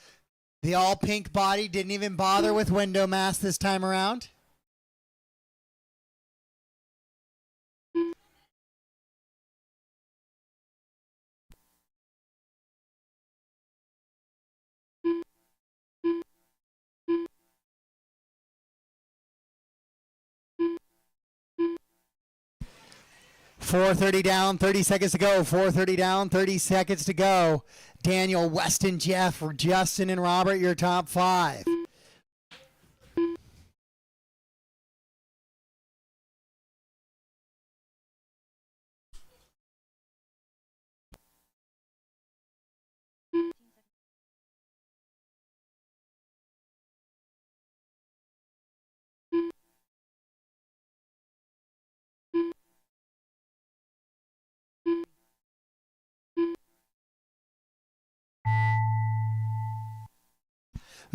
The all pink body didn't even bother with window mask this time around. .430 down, 30 seconds to go. 4:30 down, 30 seconds to go. Daniel, Weston, Jeff, Justin, and Robert, your top 5.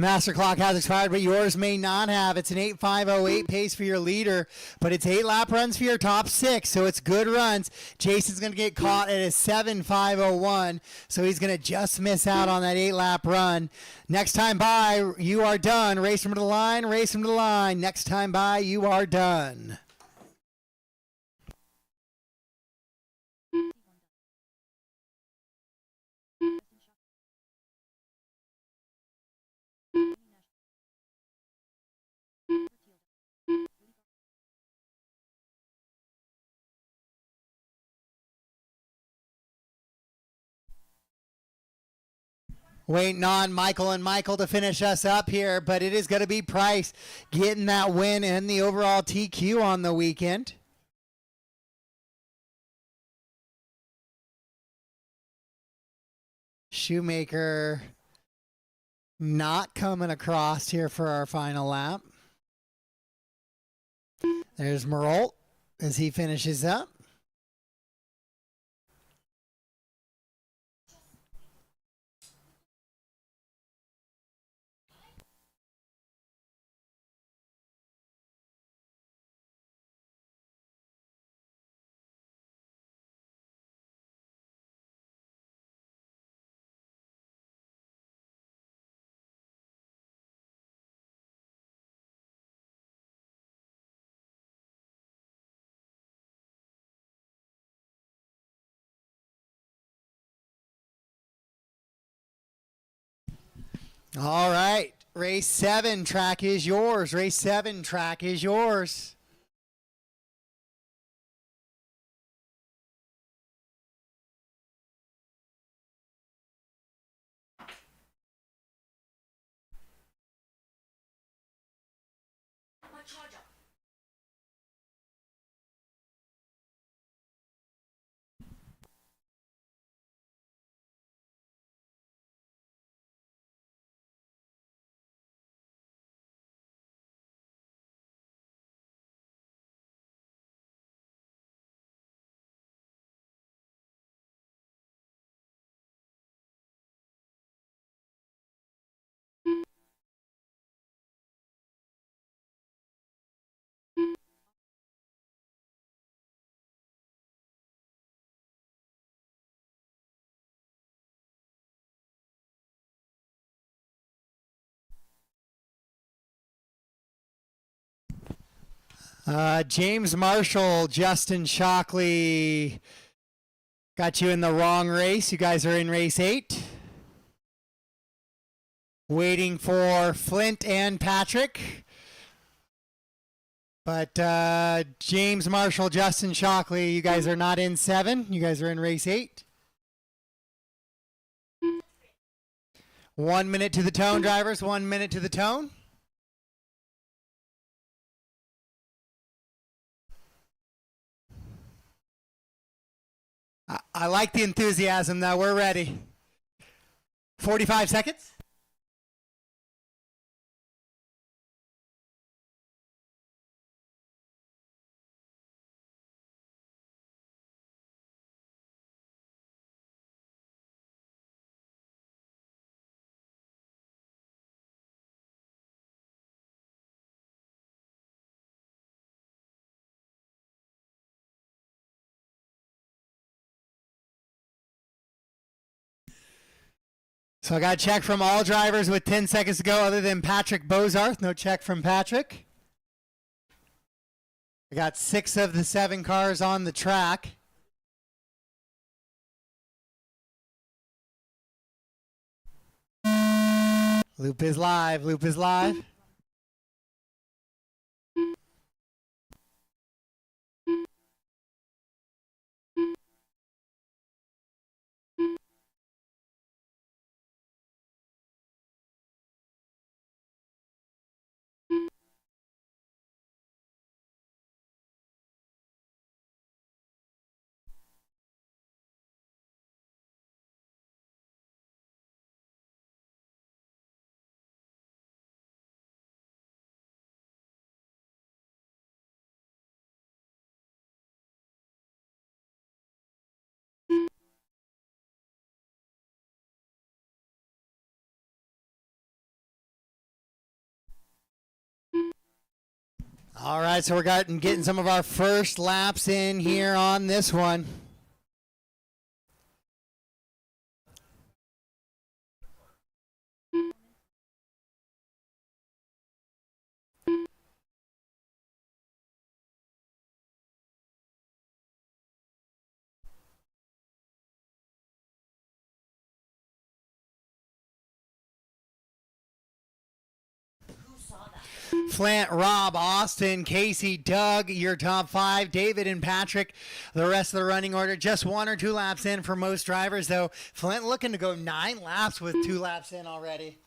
Master clock has expired, but yours may not have. It's an 8.508 pace for your leader, but it's 8 lap runs for your top 6, so it's good runs. Jason's going to get caught at a 7.501, so he's going to just miss out on that 8 lap run. Next time by, you are done. Race him to the line, race him to the line. Next time by, you are done. Waiting on Michael and Michael to finish us up here, but it is going to be Price getting that win and the overall TQ on the weekend. Shoemaker not coming across here for our final lap. There's Marolt as he finishes up. All right, race 7 track is yours. Race 7 track is yours. James Marshall, Justin Shockley got you in the wrong race. You guys are in race 8. Waiting for Flint and Patrick. But James Marshall, Justin Shockley, you guys are not in 7. You guys are in race 8. 1 minute to the tone, drivers. 1 minute to the tone. I like the enthusiasm, though. We're ready. 45 seconds. So I got a check from all drivers with 10 seconds to go other than Patrick Bozarth. No check from Patrick. I got 6 of the 7 cars on the track. Loop is live. Loop is live. All right, so we're getting some of our first laps in here on this one. Flint, Rob, Austin, Casey, Doug, your top 5. David and Patrick, the rest of the running order. Just 1 or 2 laps in for most drivers, though. Flint looking to go 9 laps with 2 laps in already.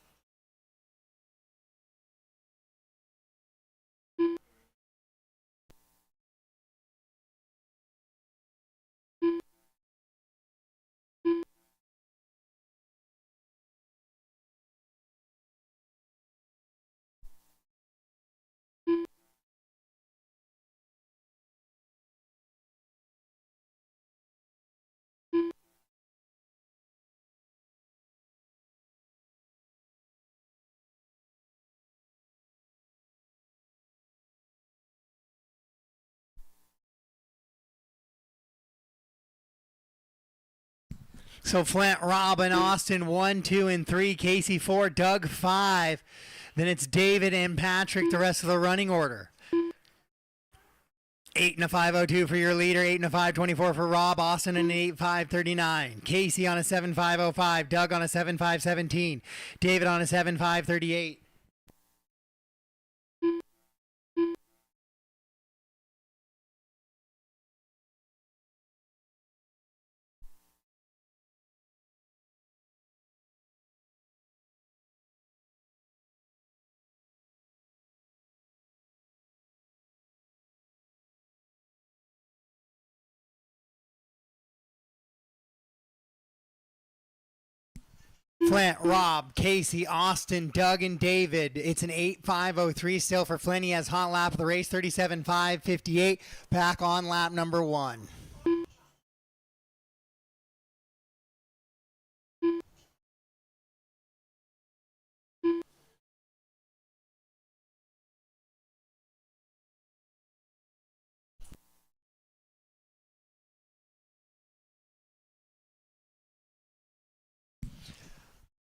So Flint, Rob, and Austin 1, 2, and 3. Casey 4, Doug 5. Then it's David and Patrick, the rest of the running order. 8 and a 5:02 for your leader. 8 and a 5:24 for Rob. Austin and an 8:5:39. Casey on a 7:5:05. Doug on a 7:5:17. David on a 7:5:38. Flint, Rob, Casey, Austin, Doug, and David. It's an 8:5:03 still for Flint. He has hot lap of the race, 37:5:58. Back on lap number 1.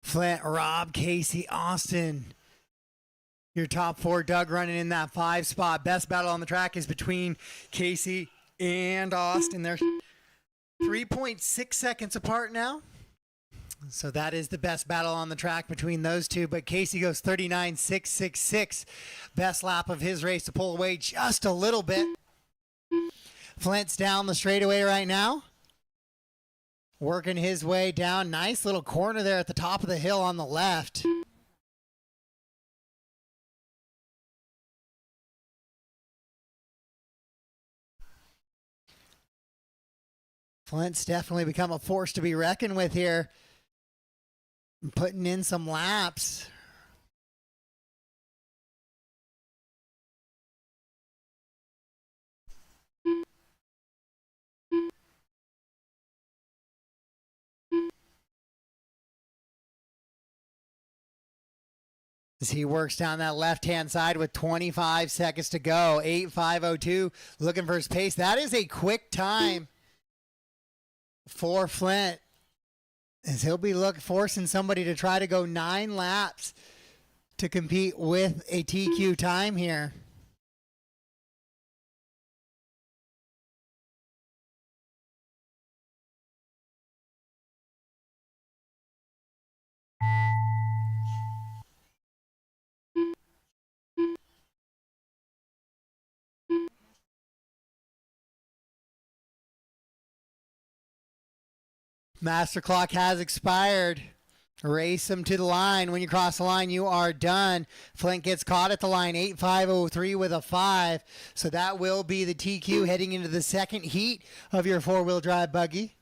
Flint, Rob, Casey, Austin. Your top 4, Doug running in that 5 spot. Best battle on the track is between Casey and Austin. They're 3.6 seconds apart now. So that is the best battle on the track between those two. But Casey goes 39.666. Best lap of his race to pull away just a little bit. Flint's down the straightaway right now. Working his way down. Nice little corner there at the top of the hill on the left. Flint's definitely become a force to be reckoned with here. Putting in some laps. As he works down that left-hand side with 25 seconds to go. 8:5:02, looking for his pace. That is a quick time for Flint, as he'll be forcing somebody to try to go 9 laps to compete with a TQ time here. Master clock has expired. Race them to the line. When you cross the line, you are done. Flint gets caught at the line, 8:5:03 with a 5. So that will be the TQ heading into the second heat of your four-wheel drive buggy.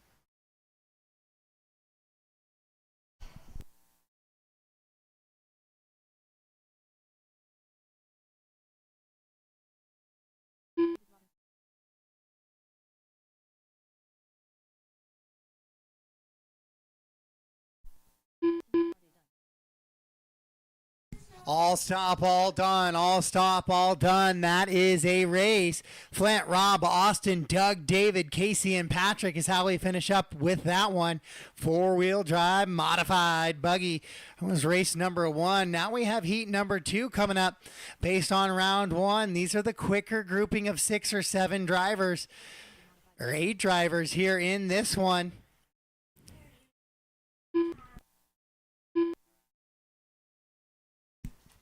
All stop, all done. All stop, all done. That is a race. Flint, Rob, Austin, Doug, David, Casey, and Patrick is how we finish up with that one. Four-wheel drive modified buggy. That was race number 1. Now we have heat number 2 coming up based on round 1. These are the quicker grouping of 6 or 7 drivers, or 8 drivers here in this one.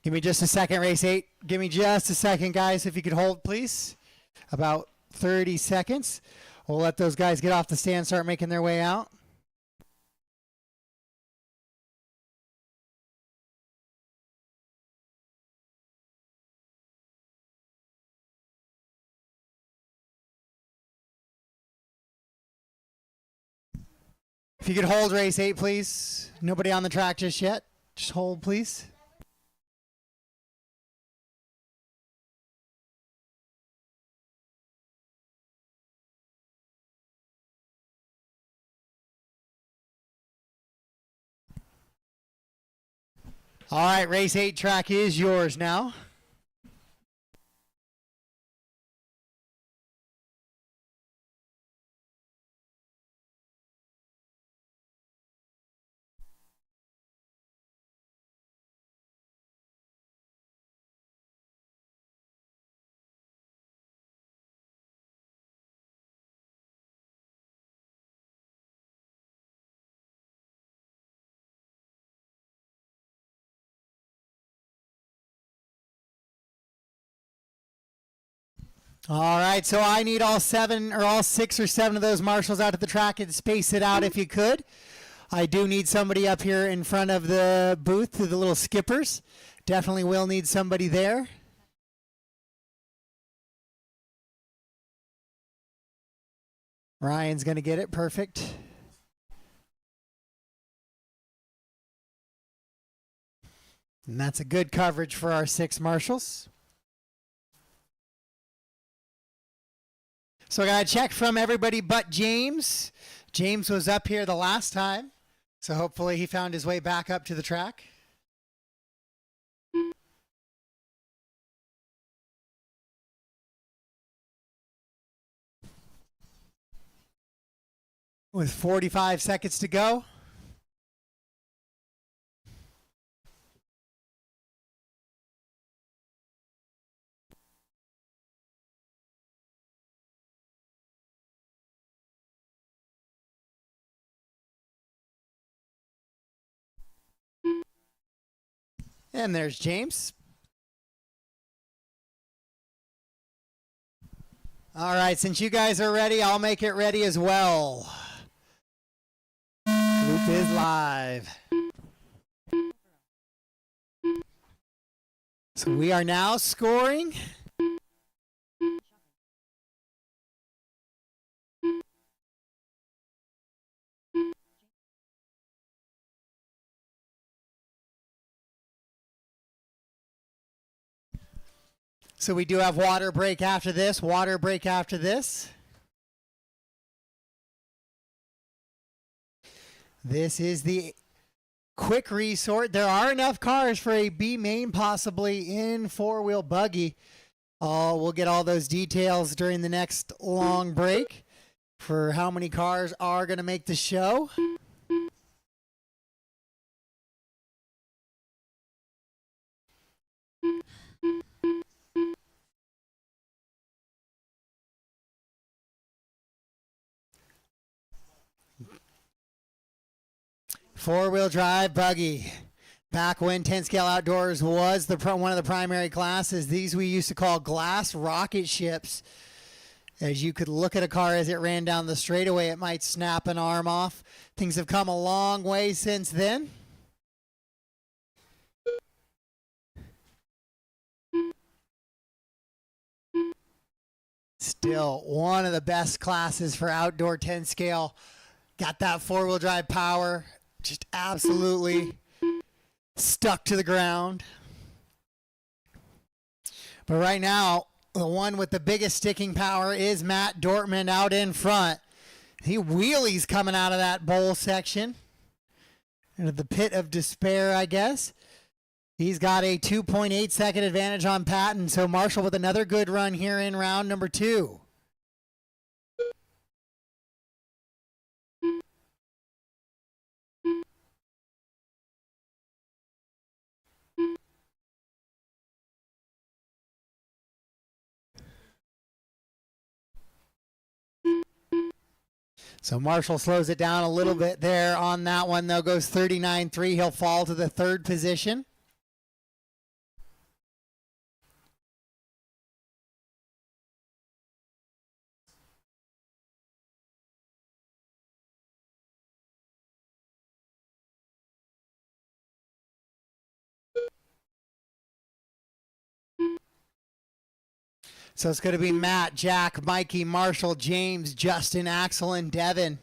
Give me just a second, race 8. Give me just a second, guys, if you could hold, please. About 30 seconds. We'll let those guys get off the stand, start making their way out. If you could hold race 8, please. Nobody on the track just yet. Just hold, please. All right, race 8 track is yours now. All right, so I need all 7 or all 6 or 7 of those marshals out at the track and space it out if you could. I do need somebody up here in front of the booth to the little skippers. Definitely will need somebody there. Ryan's going to get it. Perfect. And that's a good coverage for our 6 marshals. So I got a check from everybody but James. James was up here the last time, so hopefully he found his way back up to the track. With 45 seconds to go. And there's James. All right, since you guys are ready, I'll make it ready as well. Loop is live. So we are now scoring. So we do have water break after this, water break after this. This is the quick resort. There are enough cars for a B-Main possibly in four-wheel buggy. We'll get all those details during the next long break for how many cars are going to make the show. Four-wheel drive buggy. Back when 10 scale outdoors was one of the primary classes, these we used to call glass rocket ships. As you could look at a car as it ran down the straightaway, it might snap an arm off. Things have come a long way since then. Still one of the best classes for outdoor 10 scale. Got that four-wheel drive power. Just absolutely stuck to the ground. But right now, the one with the biggest sticking power is Matt Dortmund out in front. He wheelies coming out of that bowl section. Into the pit of despair, I guess. He's got a 2.8 second advantage on Patton. So Marshall with another good run here in round number 2. So Marshall slows it down a little bit there on that one, though. Goes 39.3. He'll fall to the 3rd position. So it's going to be Matt, Jack, Mikey, Marshall, James, Justin, Axel, and Devin.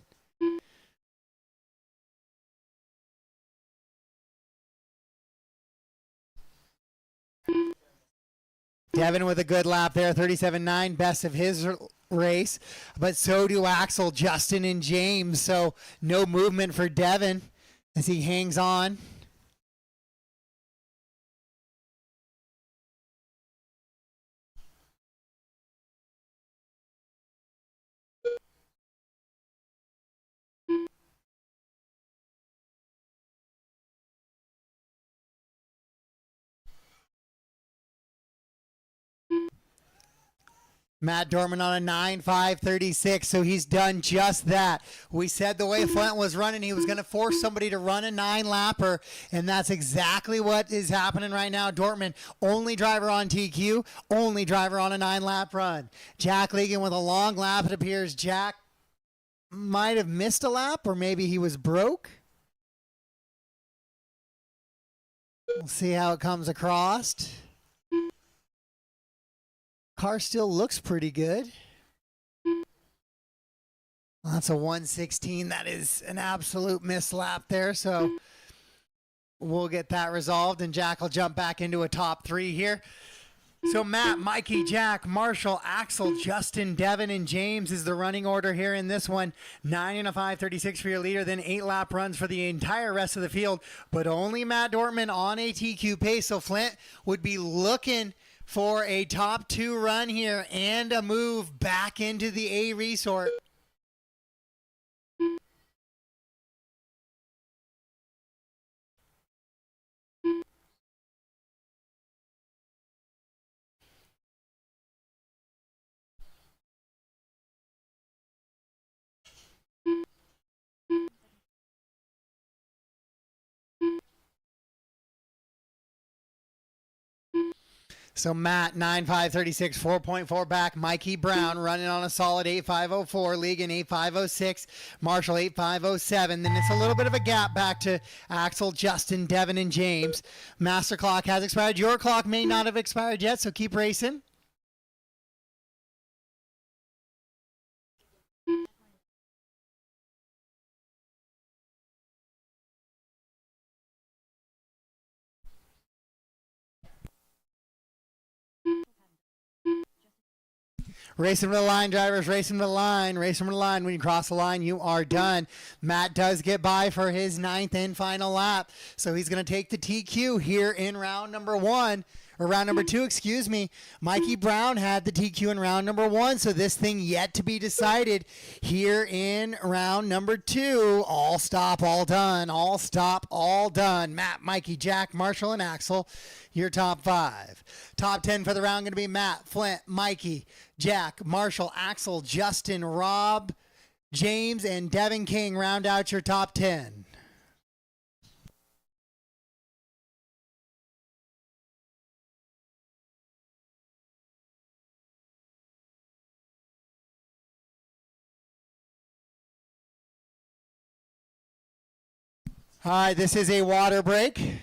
Devin with a good lap there, 37.9, best of his race. But so do Axel, Justin, and James. So no movement for Devin as he hangs on. Matt Dorman on a 9.536, so he's done just that. We said the way Flint was running, he was going to force somebody to run a 9-lapper, and that's exactly what is happening right now. Dortmund, only driver on TQ, only driver on a 9-lap run. Jack Legan with a long lap. It appears Jack might have missed a lap, or maybe he was broke. We'll see how it comes across. Car still looks pretty good. That's a 116. That is an absolute mislap there. So we'll get that resolved, and Jack will jump back into a top 3 here. So Matt, Mikey, Jack, Marshall, Axel, Justin, Devin, and James is the running order here in this one. 9 and a 5.36 for your leader, then 8-lap runs for the entire rest of the field. But only Matt Dortmund on a TQ pace. So Flint would be looking for a top 2 run here and a move back into the A resort. So Matt, 9.536, 4.4 back. Mikey Brown running on a solid 8.504. Legan 8.506. Marshall 8.507. Then it's a little bit of a gap back to Axel, Justin, Devin, and James. Master clock has expired. Your clock may not have expired yet, so keep racing. Racing to the line, drivers. Racing to the line. Racing to the line. When you cross the line, you are done. Matt does get by for his 9th and final lap. So he's going to take the TQ here in round number 1. Or round number 2, excuse me. Mikey Brown had the TQ in round number 1. So this thing yet to be decided here in round number 2. All stop, all done. All stop, all done. Matt, Mikey, Jack, Marshall, and Axel. Your top 5. Top 10 for the round going to be Matt, Flint, Mikey, Jack, Marshall, Axel, Justin, Rob, James, and Devin King round out your top 10. All right, this is a water break.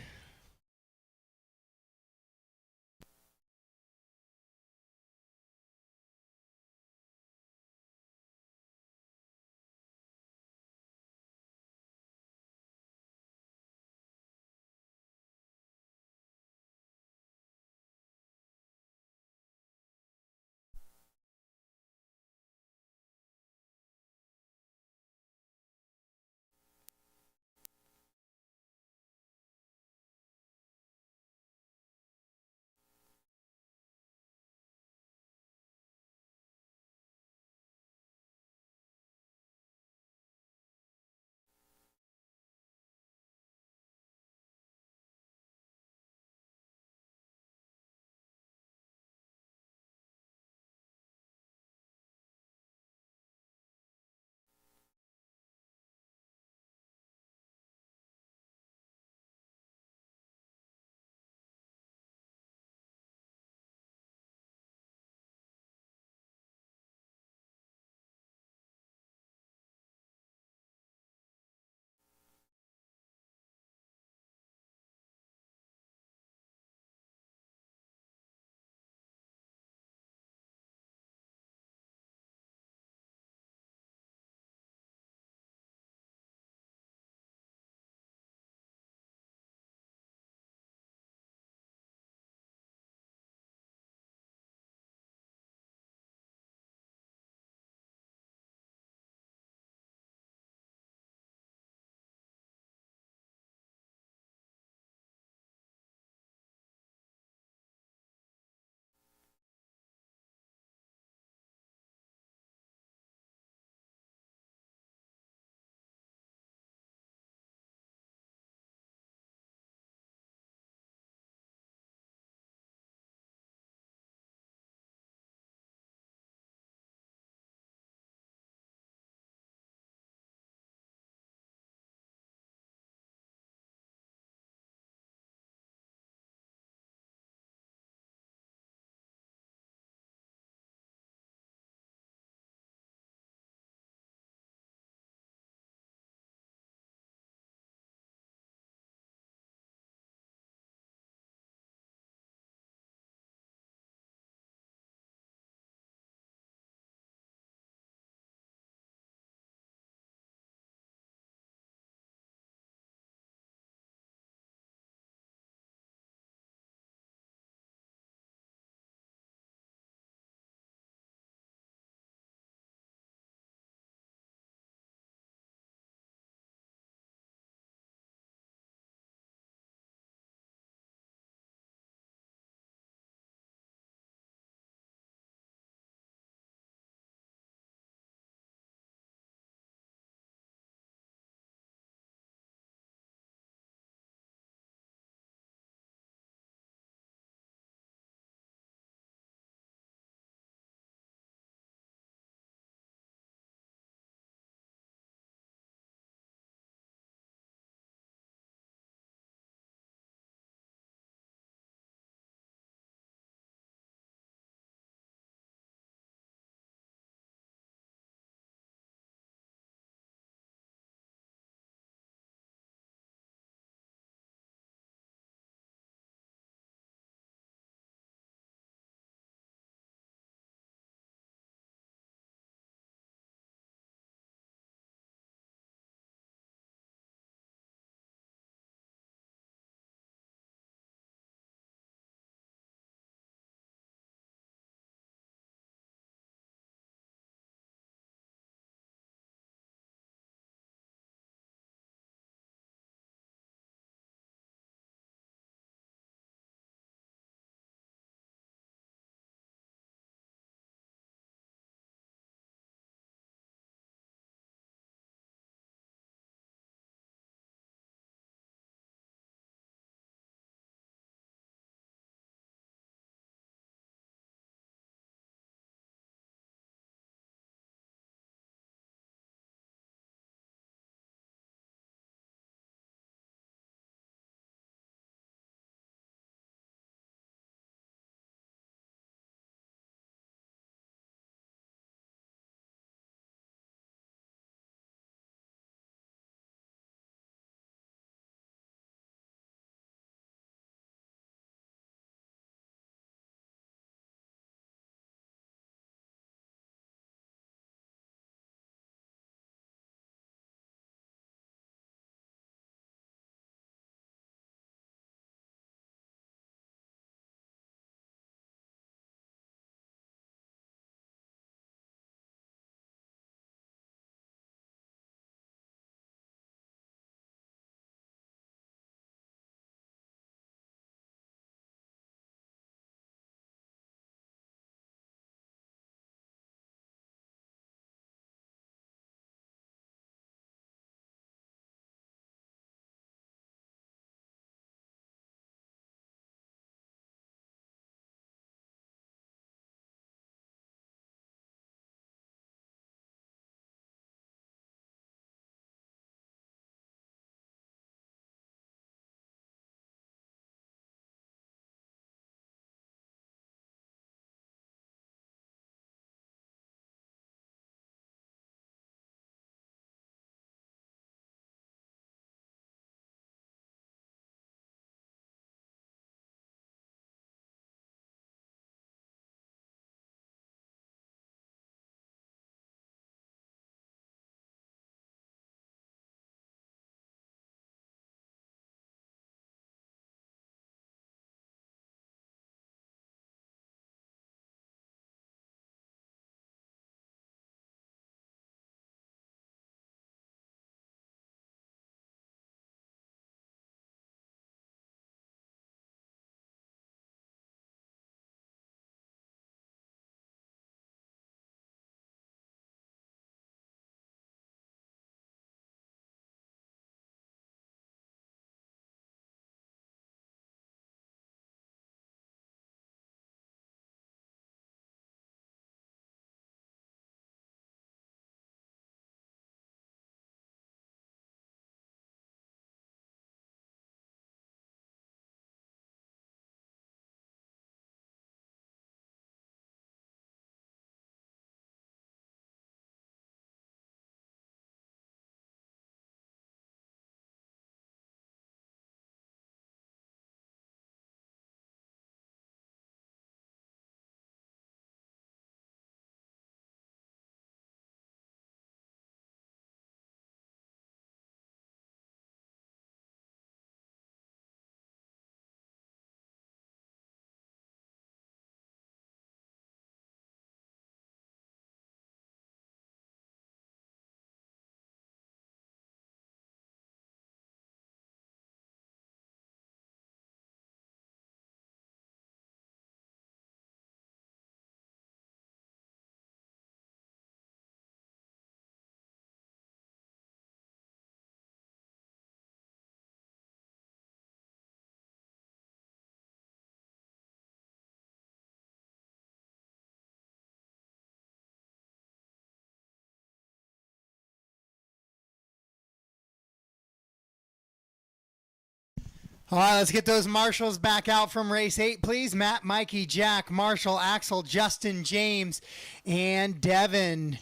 All right, let's get those marshals back out from race 8, please. Matt, Mikey, Jack, Marshall, Axel, Justin, James, and Devin.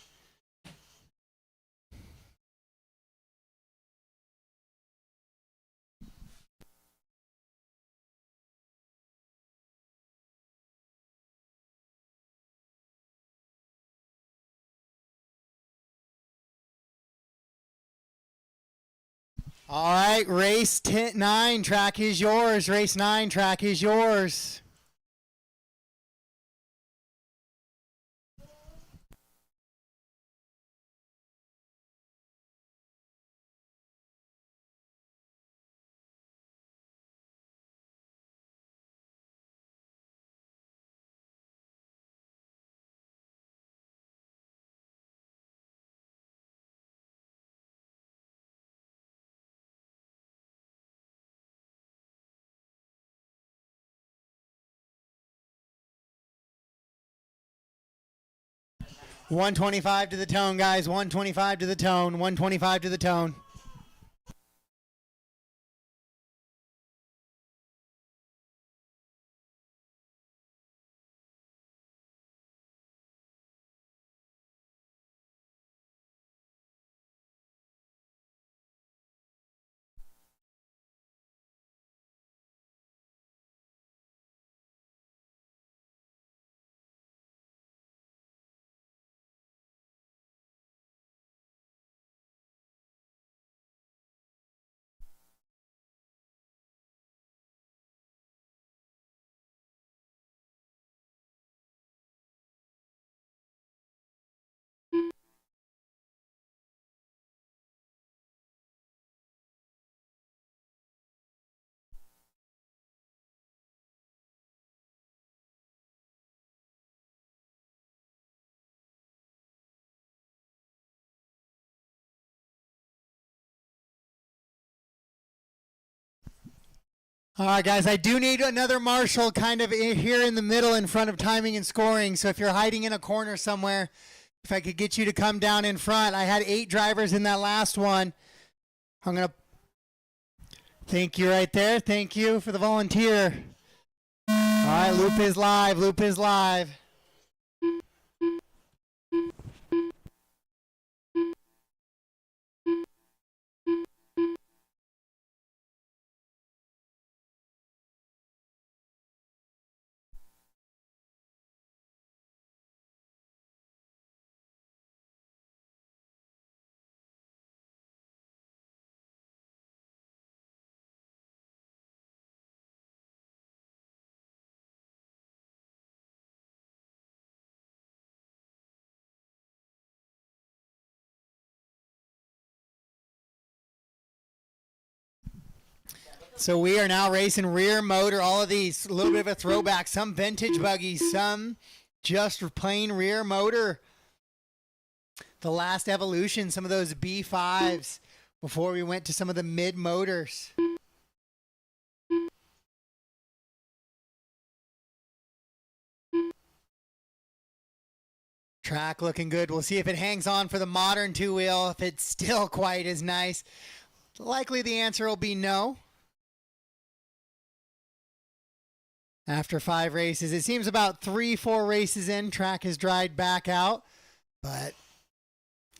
All right, race 9, track is yours. Race 9, track is yours. $125 to the tone, guys. $125 to the tone. $125 to the tone. All right, guys, I do need another marshal kind of here in the middle in front of timing and scoring. So if you're hiding in a corner somewhere, if I could get you to come down in front. I had 8 drivers in that last one. I'm going to thank you right there. Thank you for the volunteer. All right, loop is live. Loop is live. So we are now racing rear motor, all of these, a little bit of a throwback, some vintage buggies, some just plain rear motor. The last evolution, some of those B5s before we went to some of the mid motors. Track looking good. We'll see if it hangs on for the modern 2-wheel, if it's still quite as nice. Likely the answer will be no. After 5 races, it seems about 3-4 races in, track has dried back out, but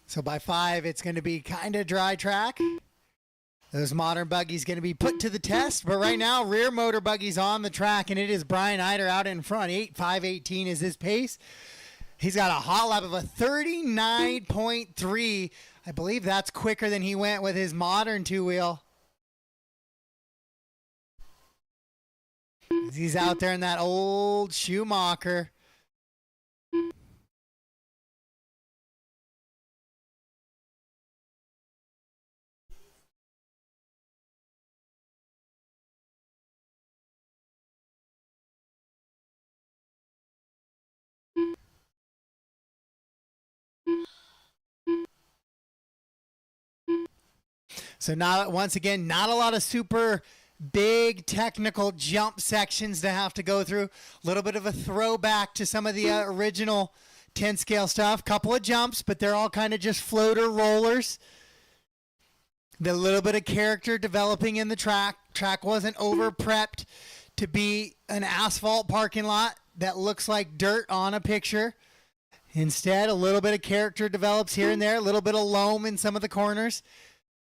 so by 5 it's going to be kind of dry track. Those modern buggies going to be put to the test, but right now rear motor buggies on the track, and it is Brian Eider out in front. 8:5:18 is his pace. He's got a hot lap of a 39.3. I believe that's quicker than he went with his modern 2-wheel. He's out there in that old Schumacher. So now, once again, not a lot of super big technical jump sections to have to go through. A little bit of a throwback to some of the original 10 scale stuff. Couple of jumps, but they're all kind of just floater rollers. The little bit of character developing in the track. Track wasn't over prepped to be an asphalt parking lot that looks like dirt on a picture. Instead, a little bit of character develops here and there, a little bit of loam in some of the corners.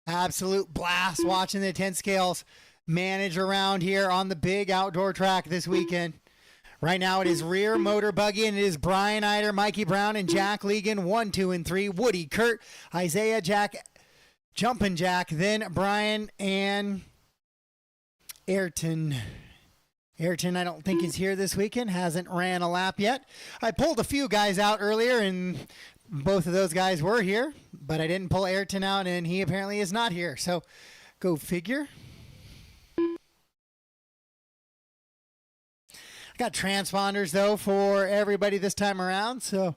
Absolute blast watching the 10 scales manage around here on the big outdoor track this weekend. Right now it is rear motor buggy, and it is Brian Eider, Mikey Brown, and Jack Legan, 1, 2, and 3. Woody, Kurt, Isaiah, Jack, Jumpin' Jack, then Brian and Ayrton. Ayrton, I don't think is here this weekend, hasn't ran a lap yet. I pulled a few guys out earlier, and both of those guys were here, but I didn't pull Ayrton out, and he apparently is not here. So go figure. Got transponders, though, for everybody this time around, so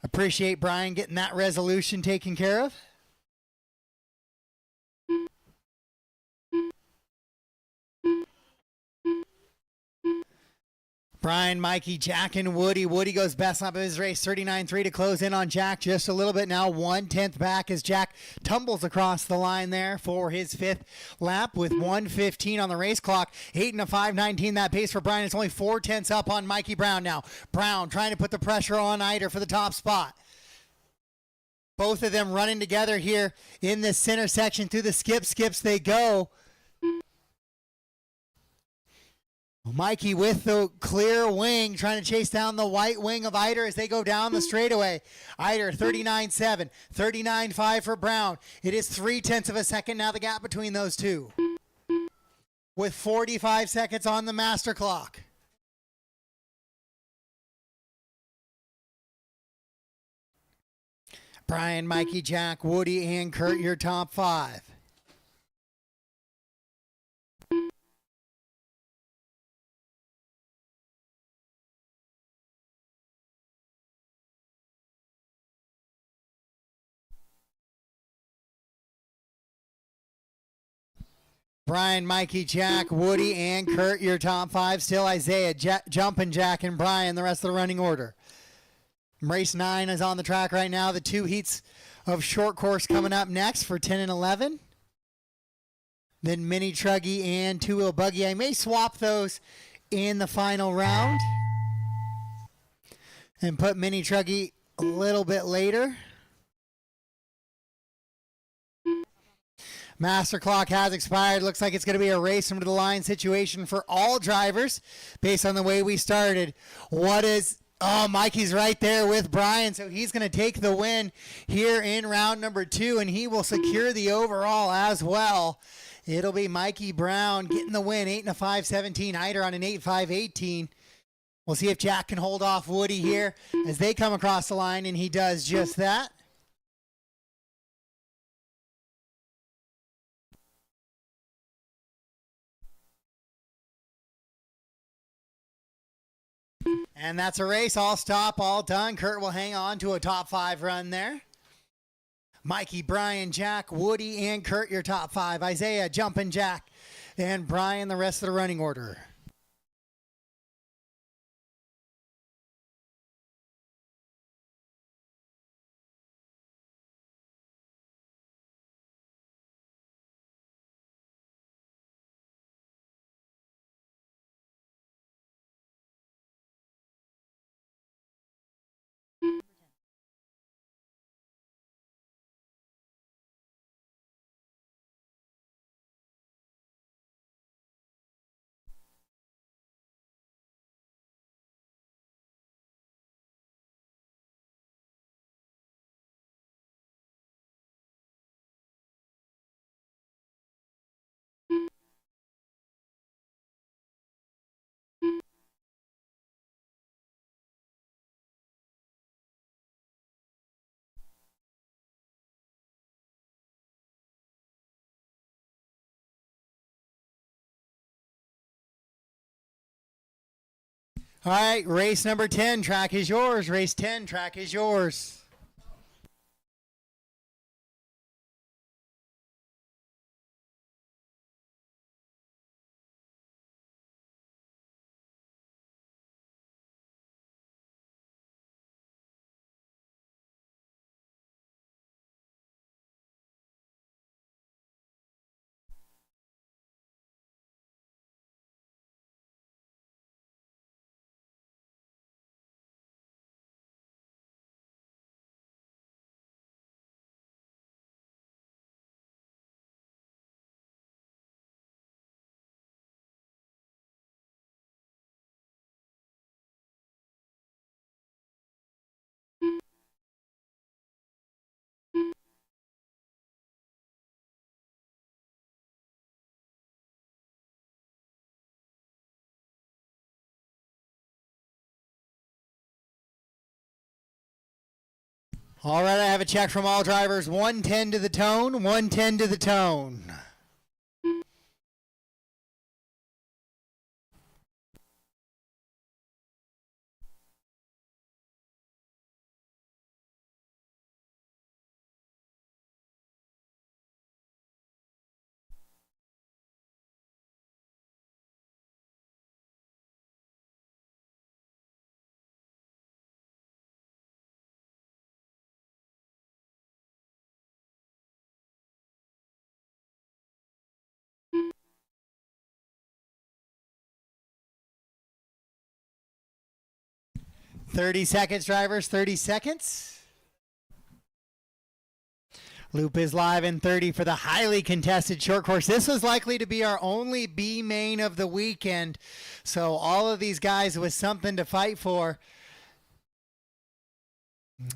appreciate Brian getting that resolution taken care of. Brian, Mikey, Jack, and Woody. Woody goes best lap of his race, 39.3 to close in on Jack just a little bit now. 1/10 back as Jack tumbles across the line there for his 5th lap with 1:15 on the race clock. 8 and a 5:19 that pace for Brian. It's only 4/10 up on Mikey Brown now. Brown trying to put the pressure on Eider for the top spot. Both of them running together here in the center section. Through the skips they go. Mikey with the clear wing, trying to chase down the white wing of Eider as they go down the straightaway. Eider 39.7, 39.5 for Brown. It is 0.3 of a second now, the gap between those two, with 45 seconds on the master clock. Brian, Mikey, Jack, Woody, and Kurt, your top 5. Brian, Mikey, Jack, Woody, and Kurt, your top 5. Still Isaiah, Jumpin' Jack, and Brian, the rest of the running order. Race 9 is on the track right now. The 2 heats of short course coming up next for 10 and 11. Then mini truggy and 2-wheel buggy. I may swap those in the final round and put mini truggy a little bit later. Master clock has expired. Looks like it's going to be a race from to the line situation for all drivers based on the way we started. Mikey's right there with Brian, so he's going to take the win here in round number 2, and he will secure the overall as well. It'll be Mikey Brown getting the win, 8 and a 5:17. Eider on an 8.5:18. We'll see if Jack can hold off Woody here as they come across the line, and he does just that. And that's a race. All stop, all done. Kurt will hang on to a top 5 run there. Mikey, Brian, Jack, Woody, and Kurt, your top 5. Isaiah, Jumpin' Jack, and Brian, the rest of the running order. All right, race number 10, track is yours. Race 10, track is yours. All right, I have a check from all drivers. 110 to the tone, 110 to the tone. $30, drivers, 30 seconds. Loop is live in 30 for the highly contested short course. This was likely to be our only B main of the weekend. So all of these guys with something to fight for,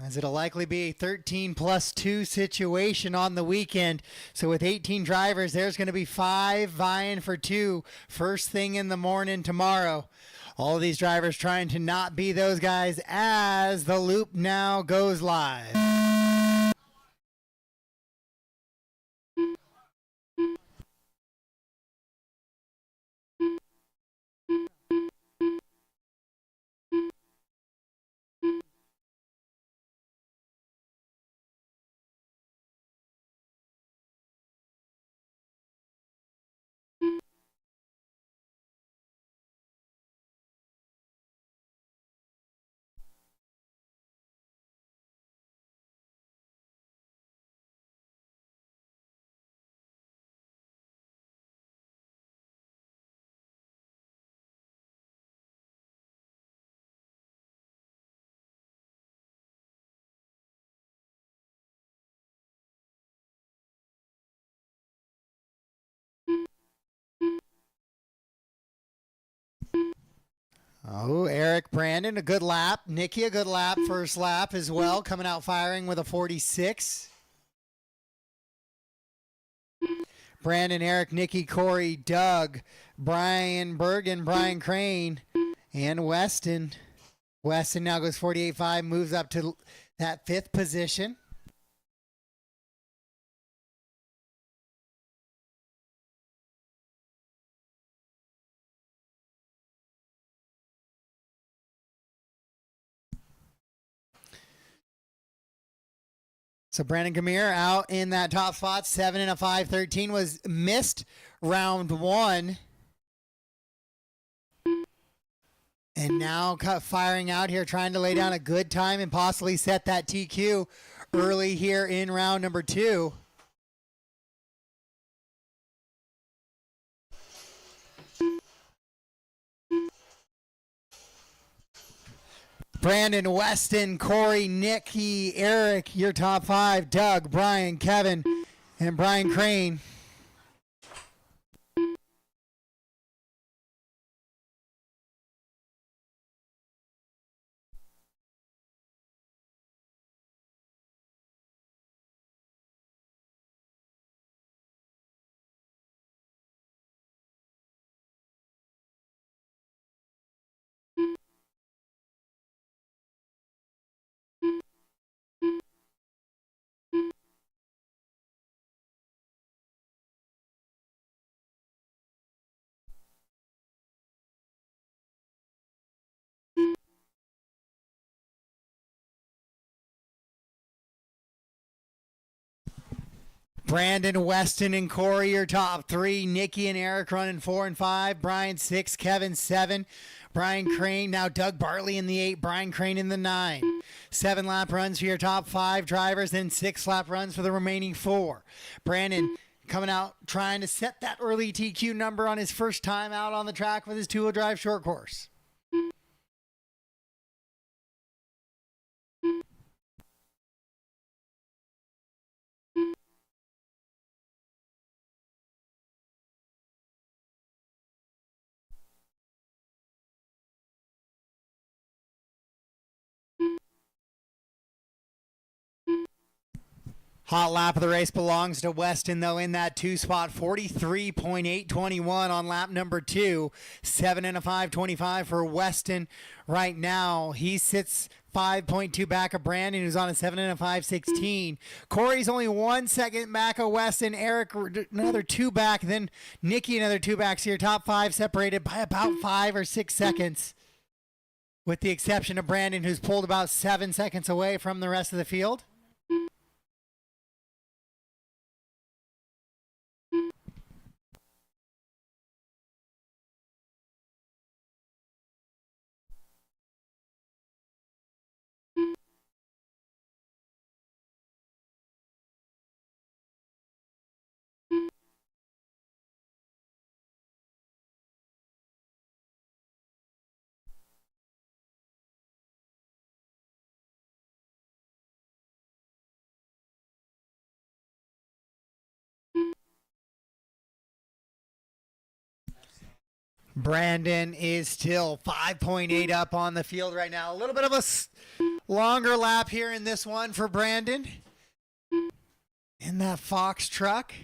as it'll likely be a 13 plus 2 situation on the weekend. So with 18 drivers, there's going to be 5 vying for 2 first thing in the morning tomorrow. All of these drivers trying to not be those guys as the loop now goes live. Oh, Eric, Brandon, a good lap. Nikki, a good lap. First lap as well, coming out firing with a 46. Brandon, Eric, Nikki, Corey, Doug, Brian Bergen, Brian Crane, and Weston. Weston now goes 48.5, moves up to that 5th position. So Brandon Gamir out in that top spot, 7 and a 5.13, was missed round 1. And now firing out here, trying to lay down a good time and possibly set that TQ early here in round number 2. Brandon, Weston, Corey, Nikki, Eric, your top 5. Doug, Brian, Kevin, and Brian Crane. Brandon, Weston, and Corey, your top 3. Nikki and Eric running 4 and 5. Brian 6, Kevin 7. Brian Crane, now Doug Bartley in the 8. Brian Crane in the 9. 7 lap runs for your top 5 drivers, then 6 lap runs for the remaining 4. Brandon coming out trying to set that early TQ number on his first time out on the track with his 2-wheel drive short course. Hot lap of the race belongs to Weston, though, in that 2 spot, 43.821 on lap number 2. 7 and a 5.25 for Weston right now. He sits 5.2 back of Brandon, who's on a 7 and a 5.16. Corey's only 1 second back of Weston. Eric another 2 back. Then Nikki another 2 backs here. Top 5 separated by about 5 or 6 seconds, with the exception of Brandon, who's pulled about 7 seconds away from the rest of the field. Brandon is still 5.8 up on the field right now. A little bit of a longer lap here in this one for Brandon in that Fox truck.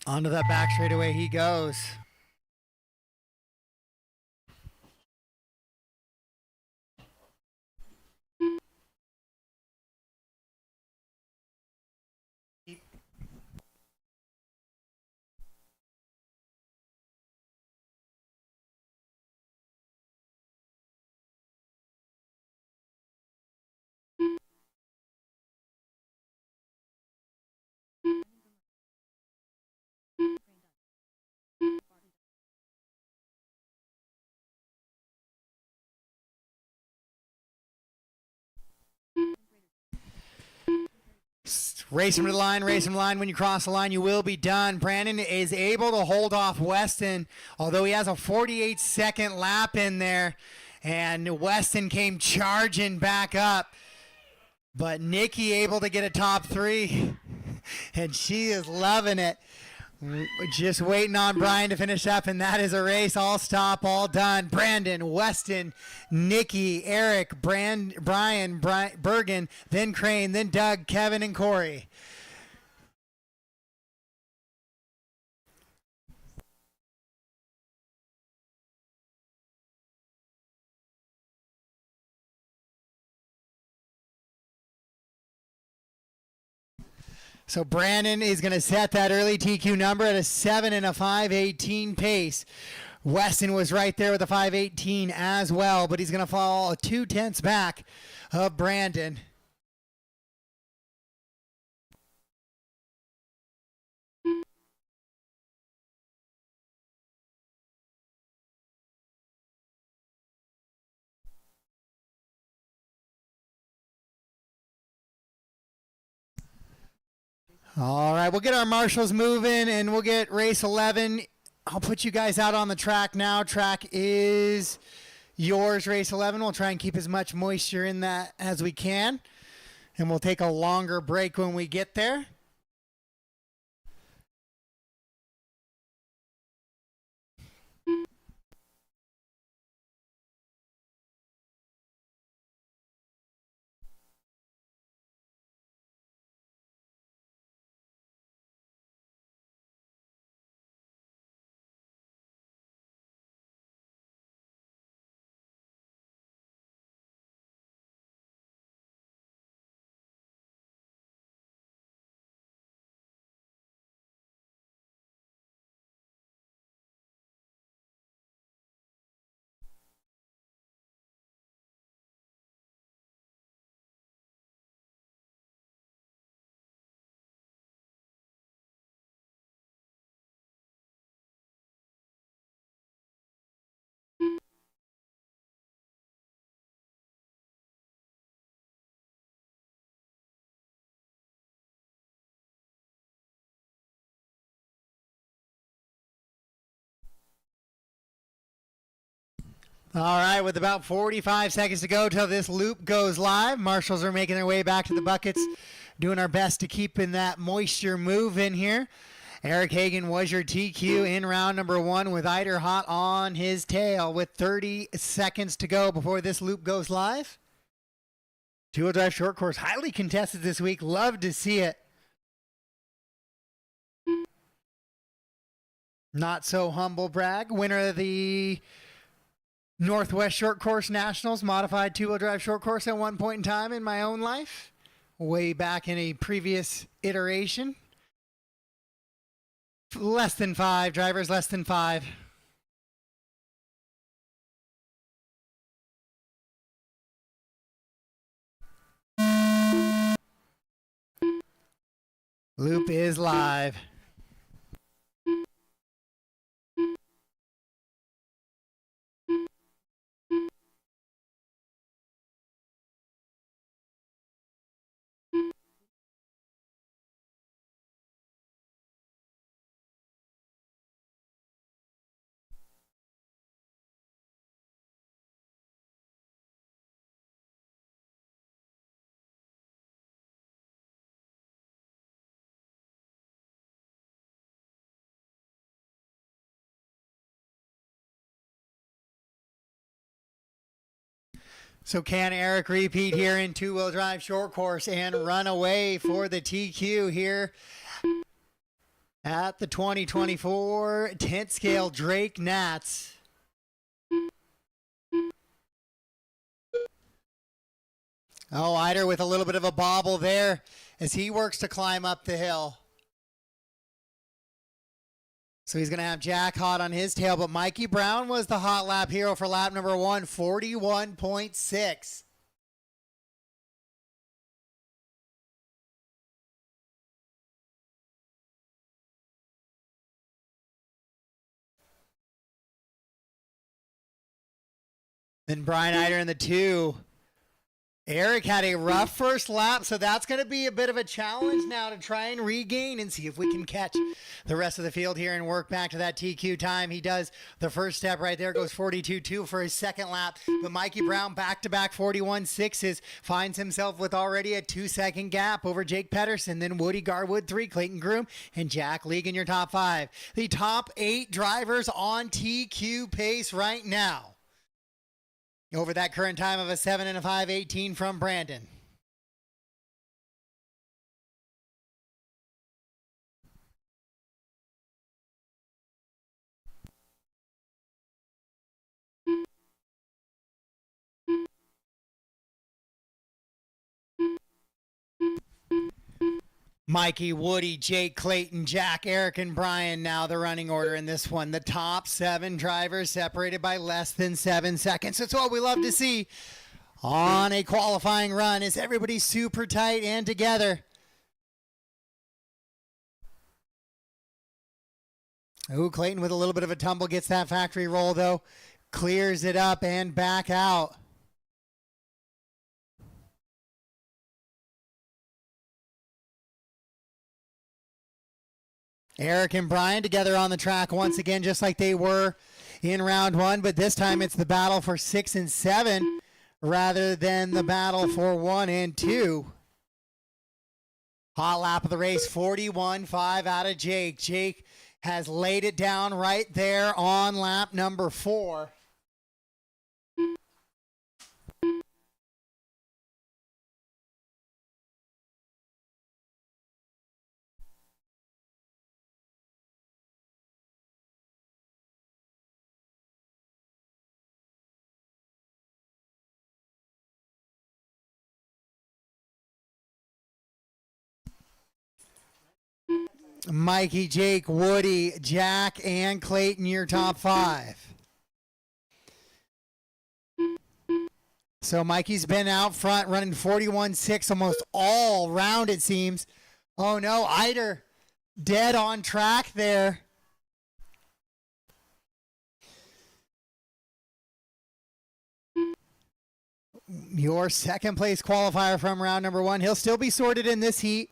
Onto that back straightaway he goes. Race him to the line, race him to the line. When you cross the line, you will be done. Brandon is able to hold off Weston, although he has a 48-second lap in there, and Weston came charging back up. But Nikki able to get a top 3, and she is loving it. Just waiting on Brian to finish up, and that is a race. All stop, all done. Brandon, Weston, Nikki, Eric, Brian, Bergen, then Crane, then Doug, Kevin, and Corey. So Brandon is going to set that early TQ number at a 7 and a 5.18 pace. Weston was right there with a 5.18 as well, but he's going to fall 2/10 back of Brandon. All right, we'll get our marshals moving, and we'll get race 11. I'll put you guys out on the track now. Track is yours, race 11. We'll try and keep as much moisture in that as we can, and we'll take a longer break when we get there. All right, with about 45 seconds to go till this loop goes live, marshals are making their way back to the buckets, doing our best to keep in that moisture move in here. Eric Hagan was your TQ in round number 1 with Eider hot on his tail with 30 seconds to go before this loop goes live. Two-wheel drive short course, highly contested this week. Love to see it. Not so humble brag. Winner of the Northwest Short Course Nationals, modified two-wheel drive short course at one point in time in my own life, way back in a previous iteration. Less than 5, drivers less than 5. Loop is live. So can Eric repeat here in two-wheel drive short course and run away for the TQ here at the 2024 10th scale Drake Nats? Oh, Eider with a little bit of a bobble there as he works to climb up the hill. So he's going to have Jack hot on his tail, but Mikey Brown was the hot lap hero for lap number 1, 41.6. Then Brian Eider in the 2. Eric had a rough first lap, so that's going to be a bit of a challenge now to try and regain and see if we can catch the rest of the field here and work back to that TQ time. He does the first step right there, goes 42.2 for his second lap. But Mikey Brown back-to-back 41.6s, finds himself with already a 2-second gap over Jake Pedersen, then Woody Garwood 3, Clayton Groom, and Jack League in your top 5. The top 8 drivers on TQ pace right now. Over that current time of a 7 and a 5:18 from Brandon. Mikey, Woody, Jake, Clayton, Jack, Eric, and Brian now the running order in this one. The top 7 drivers separated by less than 7 seconds. That's what we love to see on a qualifying run, is everybody super tight and together. Ooh, Clayton with a little bit of a tumble gets that factory roll though. Clears it up and back out. Eric and Brian together on the track once again, just like they were in round 1, but this time it's the battle for 6 and 7 rather than the battle for 1 and 2. Hot lap of the race, 41.5 out of Jake. Jake has laid it down right there on lap number 4. Mikey, Jake, Woody, Jack, and Clayton, your top 5. So Mikey's been out front running 41.6 almost all round, it seems. Oh no, Eider dead on track there. Your second place qualifier from round number 1. He'll still be sorted in this heat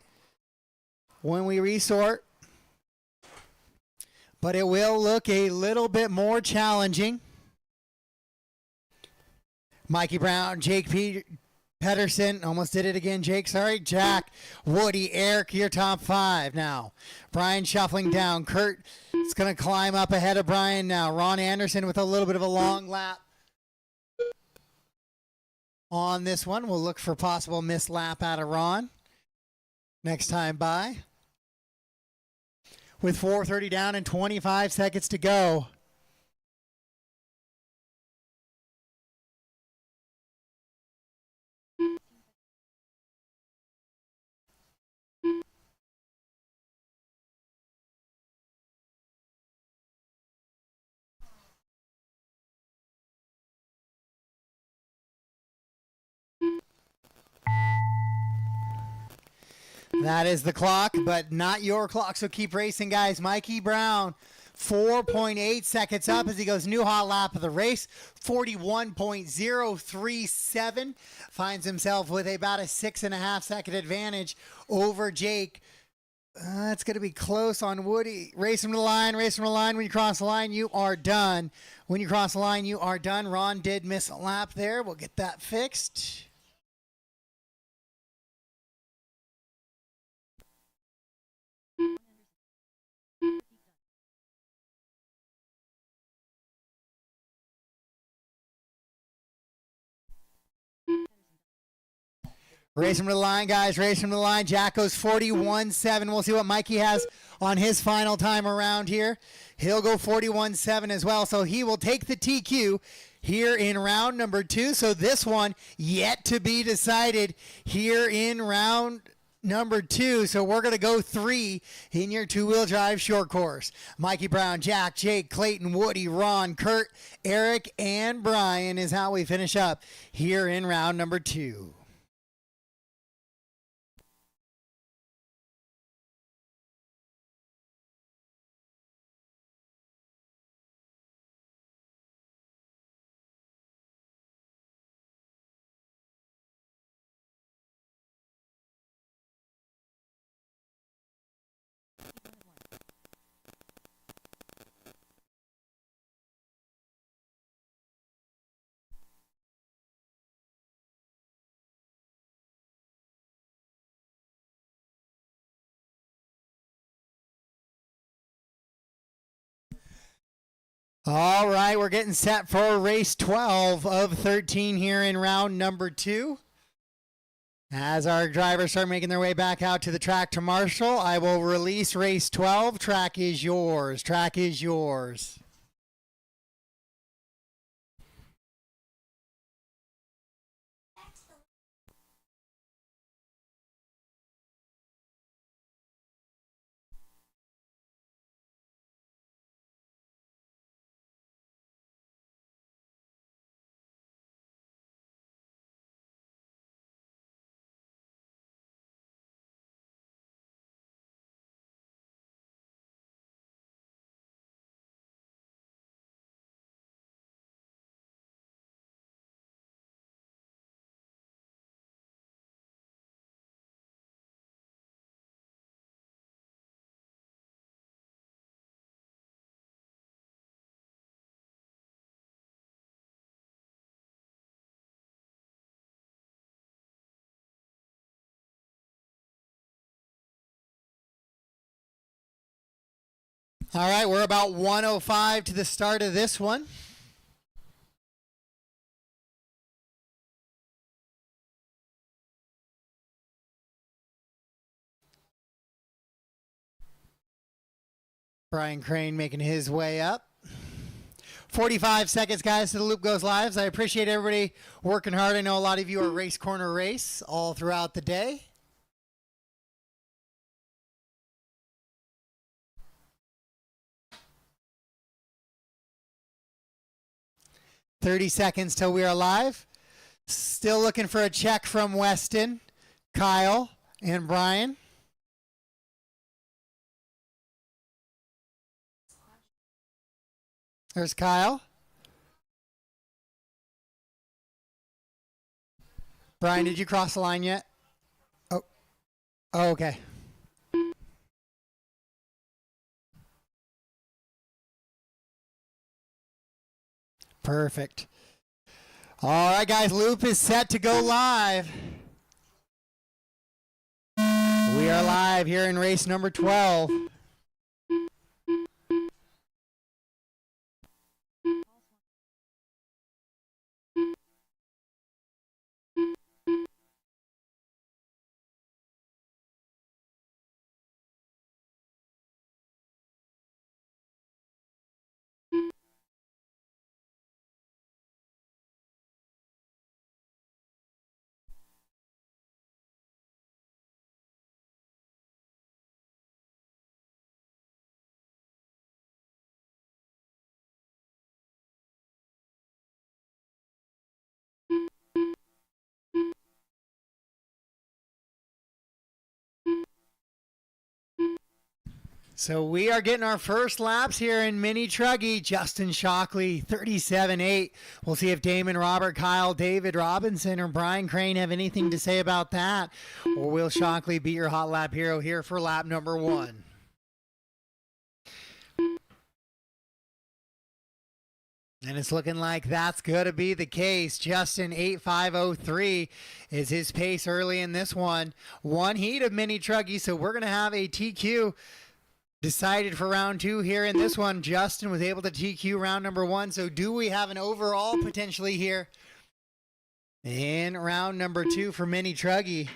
when we resort, but it will look a little bit more challenging. Mikey Brown, Jake Pedersen, almost did it again, Jake, sorry. Jack, Woody, Eric, your top 5 now. Brian shuffling down. Kurt is going to climb up ahead of Brian now. Ron Anderson with a little bit of a long lap on this one. We'll look for possible missed lap out of Ron next time by. with 4:30 down and 25 seconds to go. That is the clock, but not your clock, so keep racing, guys. Mikey Brown, 4.8 seconds up as he goes new hot lap of the race, 41.037. Finds himself with about a 6.5 second advantage over Jake. It's going to be close on Woody. Race him to the line, race him to the line. When you cross the line, you are done. When you cross the line, you are done. Ron did miss a lap there. We'll get that fixed. Race him to the line, guys. Race him to the line. Jack goes 41.7. We'll see what Mikey has on his final time around here. He'll go 41.7 as well, so he will take the TQ here in round number 2. So this one yet to be decided here in round number 2. So we're going to go 3 in your two-wheel drive short course. Mikey Brown, Jack, Jake, Clayton, Woody, Ron, Kurt, Eric, and Brian is how we finish up here in round number 2. All right, we're getting set for race 12 of 13 here in round number 2. As our drivers start making their way back out to the track to marshal, I will release race 12. Track is yours. Track is yours. All right, we're about 1:05 to the start of this one. Brian Crane making his way up. 45 seconds, guys, to the loop goes live. I appreciate everybody working hard. I know a lot of you are race corner race all throughout the day. "30 seconds till we are live." Still looking for a check from Weston, Kyle, and Brian. There's Kyle. Brian, did you cross the line yet? Oh, okay. Perfect. All right, guys, loop is set to go live. We are live here in race number 12. So we are getting our first laps here in Mini Truggy. Justin Shockley, 37.8. We'll see if Damon, Robert, Kyle, David Robinson, or Brian Crane have anything to say about that. Or will Shockley be your hot lap hero here for lap number 1? And it's looking like that's going to be the case. Justin, 8.503 is his pace early in this one. One heat of Mini Truggy, so we're going to have a TQ decided for round 2 here in this one. Justin was able to TQ round number 1, so do we have an overall potentially here in round number 2 for Mini Truggy?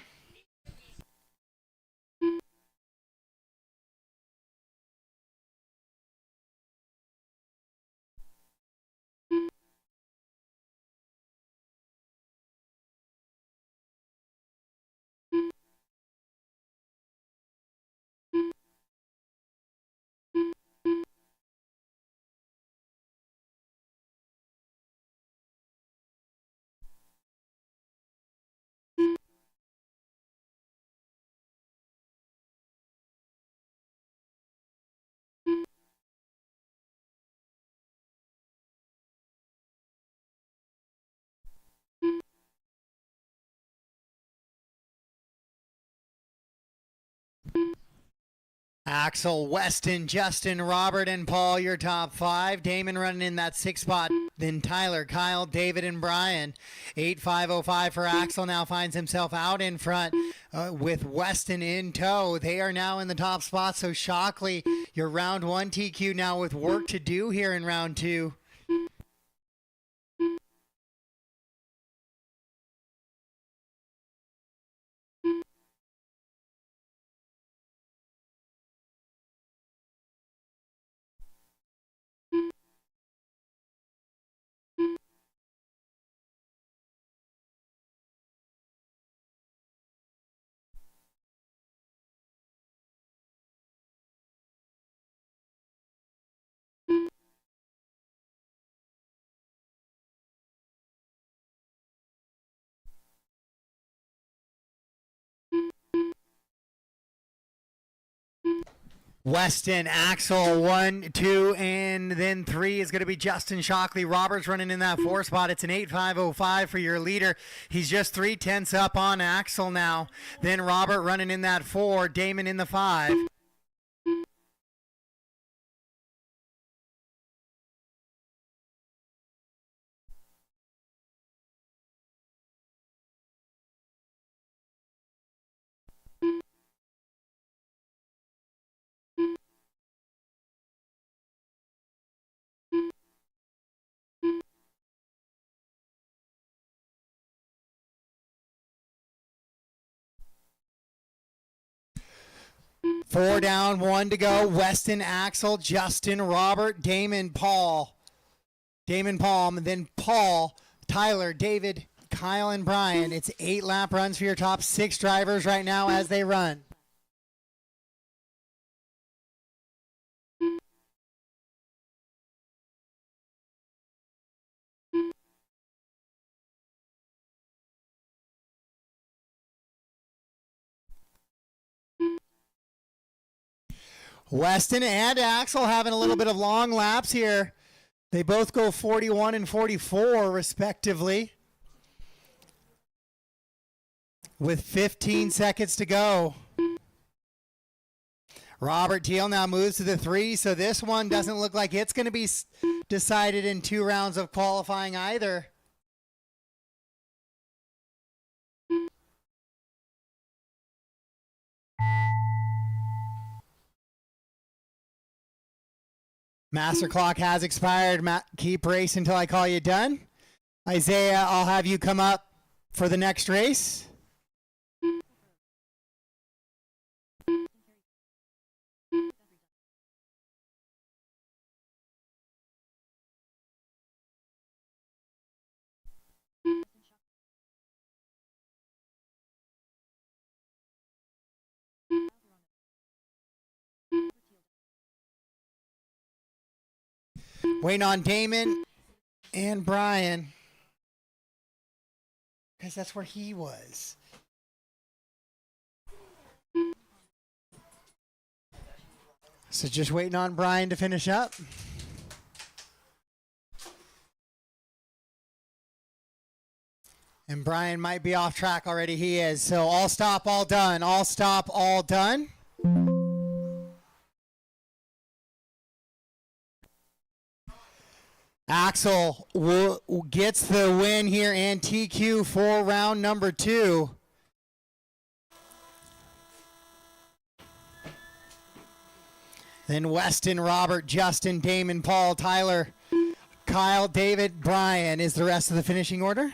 Axel, Weston, Justin, Robert, and Paul, your top 5. Damon running in that 6th spot. Then Tyler, Kyle, David, and Brian. 8.505 for Axel now finds himself out in front with Weston in tow. They are now in the top spot. So Shockley, your round 1 TQ now with work to do here in round 2. Weston, Axel, 1, 2, and then 3 is going to be Justin Shockley. Robert's running in that 4 spot. It's an 8.505 for your leader. He's just 0.3 up on Axel now. Then Robert running in that 4, Damon in the 5. Four down, 1 to go. Weston, Axel, Justin, Robert, Damon, Paul. Damon, Palm, then Paul, Tyler, David, Kyle, and Brian. It's 8 lap runs for your top 6 drivers right now as they run. Weston and Axel having a little bit of long laps here. They both go 41 and 44 respectively with 15 seconds to go. Robert Teal now moves to the 3, so this one doesn't look like it's going to be decided in 2 rounds of qualifying either. Master clock has expired. Keep racing until I call you done. Isaiah, I'll have you come up for the next race. Waiting on Damon and Brian, because that's where he was. So just waiting on Brian to finish up. And Brian might be off track already. He is. So all stop, all done. All stop, all done. Axel gets the win here and TQ for round number 2. Then Weston, Robert, Justin, Damon, Paul, Tyler, Kyle, David, Brian is the rest of the finishing order.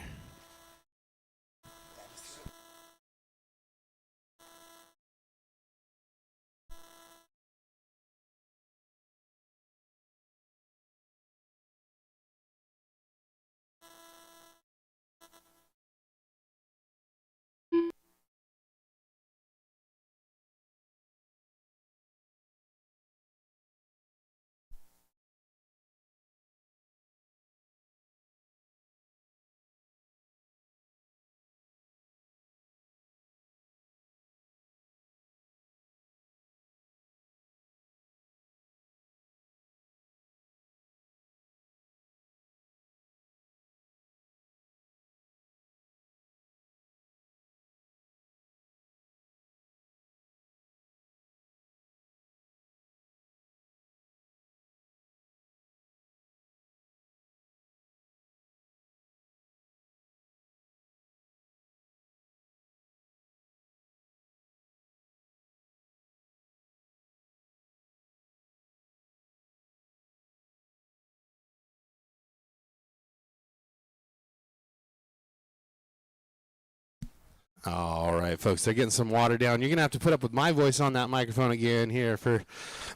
All right, folks, they're getting some water down. You're going to have to put up with my voice on that microphone again here for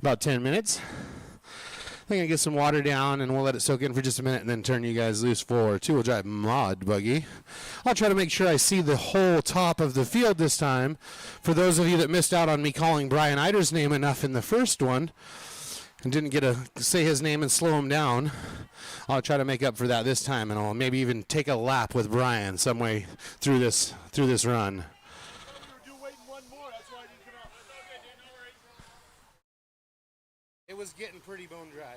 about 10 minutes. I'm going to get some water down, and we'll let it soak in for just a minute and then turn you guys loose for two-wheel drive mod buggy. I'll try to make sure I see the whole top of the field this time. For those of you that missed out on me calling Brian Eider's name enough in the first one and didn't get to say his name and slow him down, I'll try to make up for that this time, and I'll maybe even take a lap with Brian some way through this run. It was getting pretty bone dry.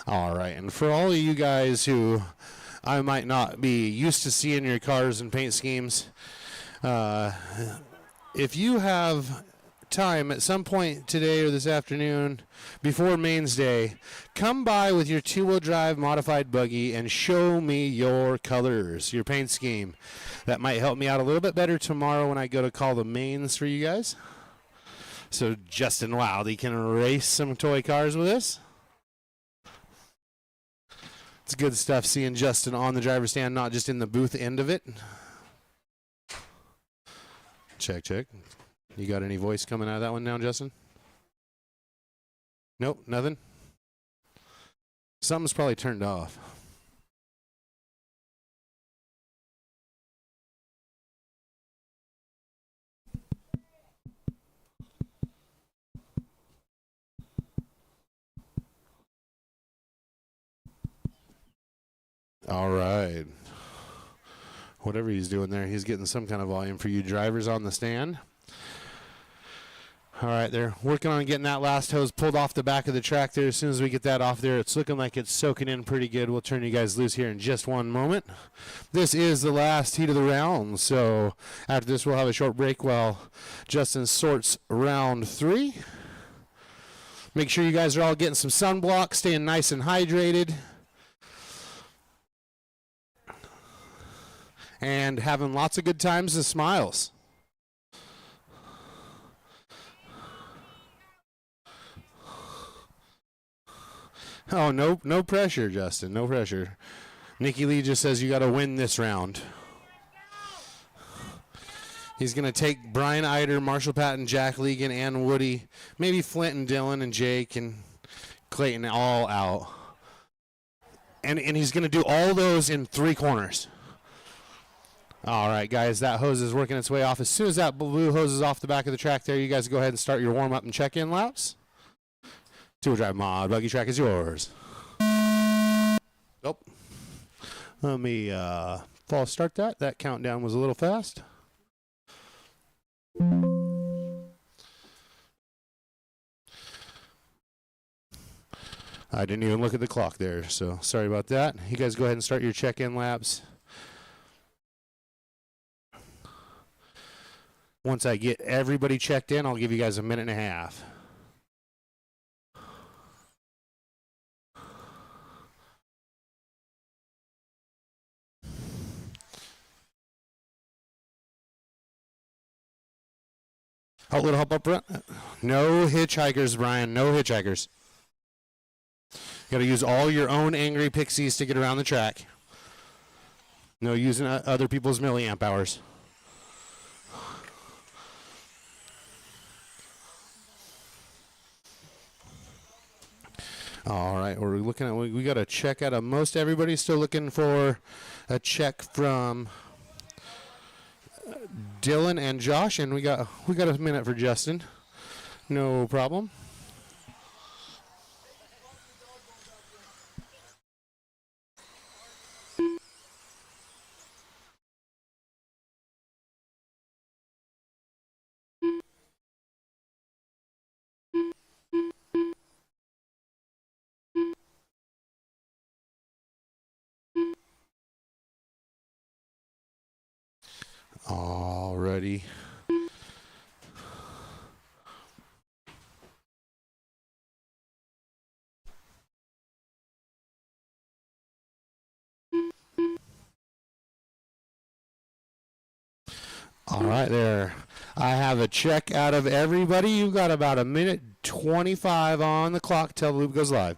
All right, and for all of you guys who I might not be used to seeing your cars and paint schemes, if you have time at some point today or this afternoon before Mains Day, come by with your two-wheel drive modified buggy and show me your colors, your paint scheme. That might help me out a little bit better tomorrow when I go to call the mains for you guys. So Justin Wilde can race some toy cars with us. It's good stuff seeing Justin on the driver's stand, not just in the booth end of it. Check, check. You got any voice coming out of that one now, Justin? Nope, nothing? Something's probably turned off. All right. Whatever he's doing there, he's getting some kind of volume for you drivers on the stand. All right, they're working on getting that last hose pulled off the back of the track there. As soon as we get that off there, it's looking like it's soaking in pretty good. We'll turn you guys loose here in just one moment. This is the last heat of the round, so after this we'll have a short break while Justin sorts round 3. Make sure you guys are all getting some sunblock, staying nice and hydrated, and having lots of good times and smiles. Oh, no pressure, Justin. No pressure. Nikki Lee just says you got to win this round. He's going to take Brian Eider, Marshall Patton, Jack Legan, and Woody, maybe Flint and Dylan and Jake and Clayton all out. And he's going to do all those in 3 corners. All right, guys, that hose is working its way off. As soon as that blue hose is off the back of the track there, you guys go ahead and start your warm-up and check-in laps. Two-wheel drive mod, buggy track is yours. Oh, let me false start that. That countdown was a little fast. I didn't even look at the clock there, so sorry about that. You guys go ahead and start your check-in laps. Once I get everybody checked in, I'll give you guys a minute and a half. Oh, little help up front. No hitchhikers, Brian. No hitchhikers. You got to use all your own angry pixies to get around the track. No using other people's milliamp hours. All right, we're looking at, we got a check out of most everybody. Still looking for a check from Dylan and Josh, and we got a minute for Justin. No problem. Alrighty. All right, there. I have a check out of everybody. You've got about a minute 25 on the clock till the loop goes live.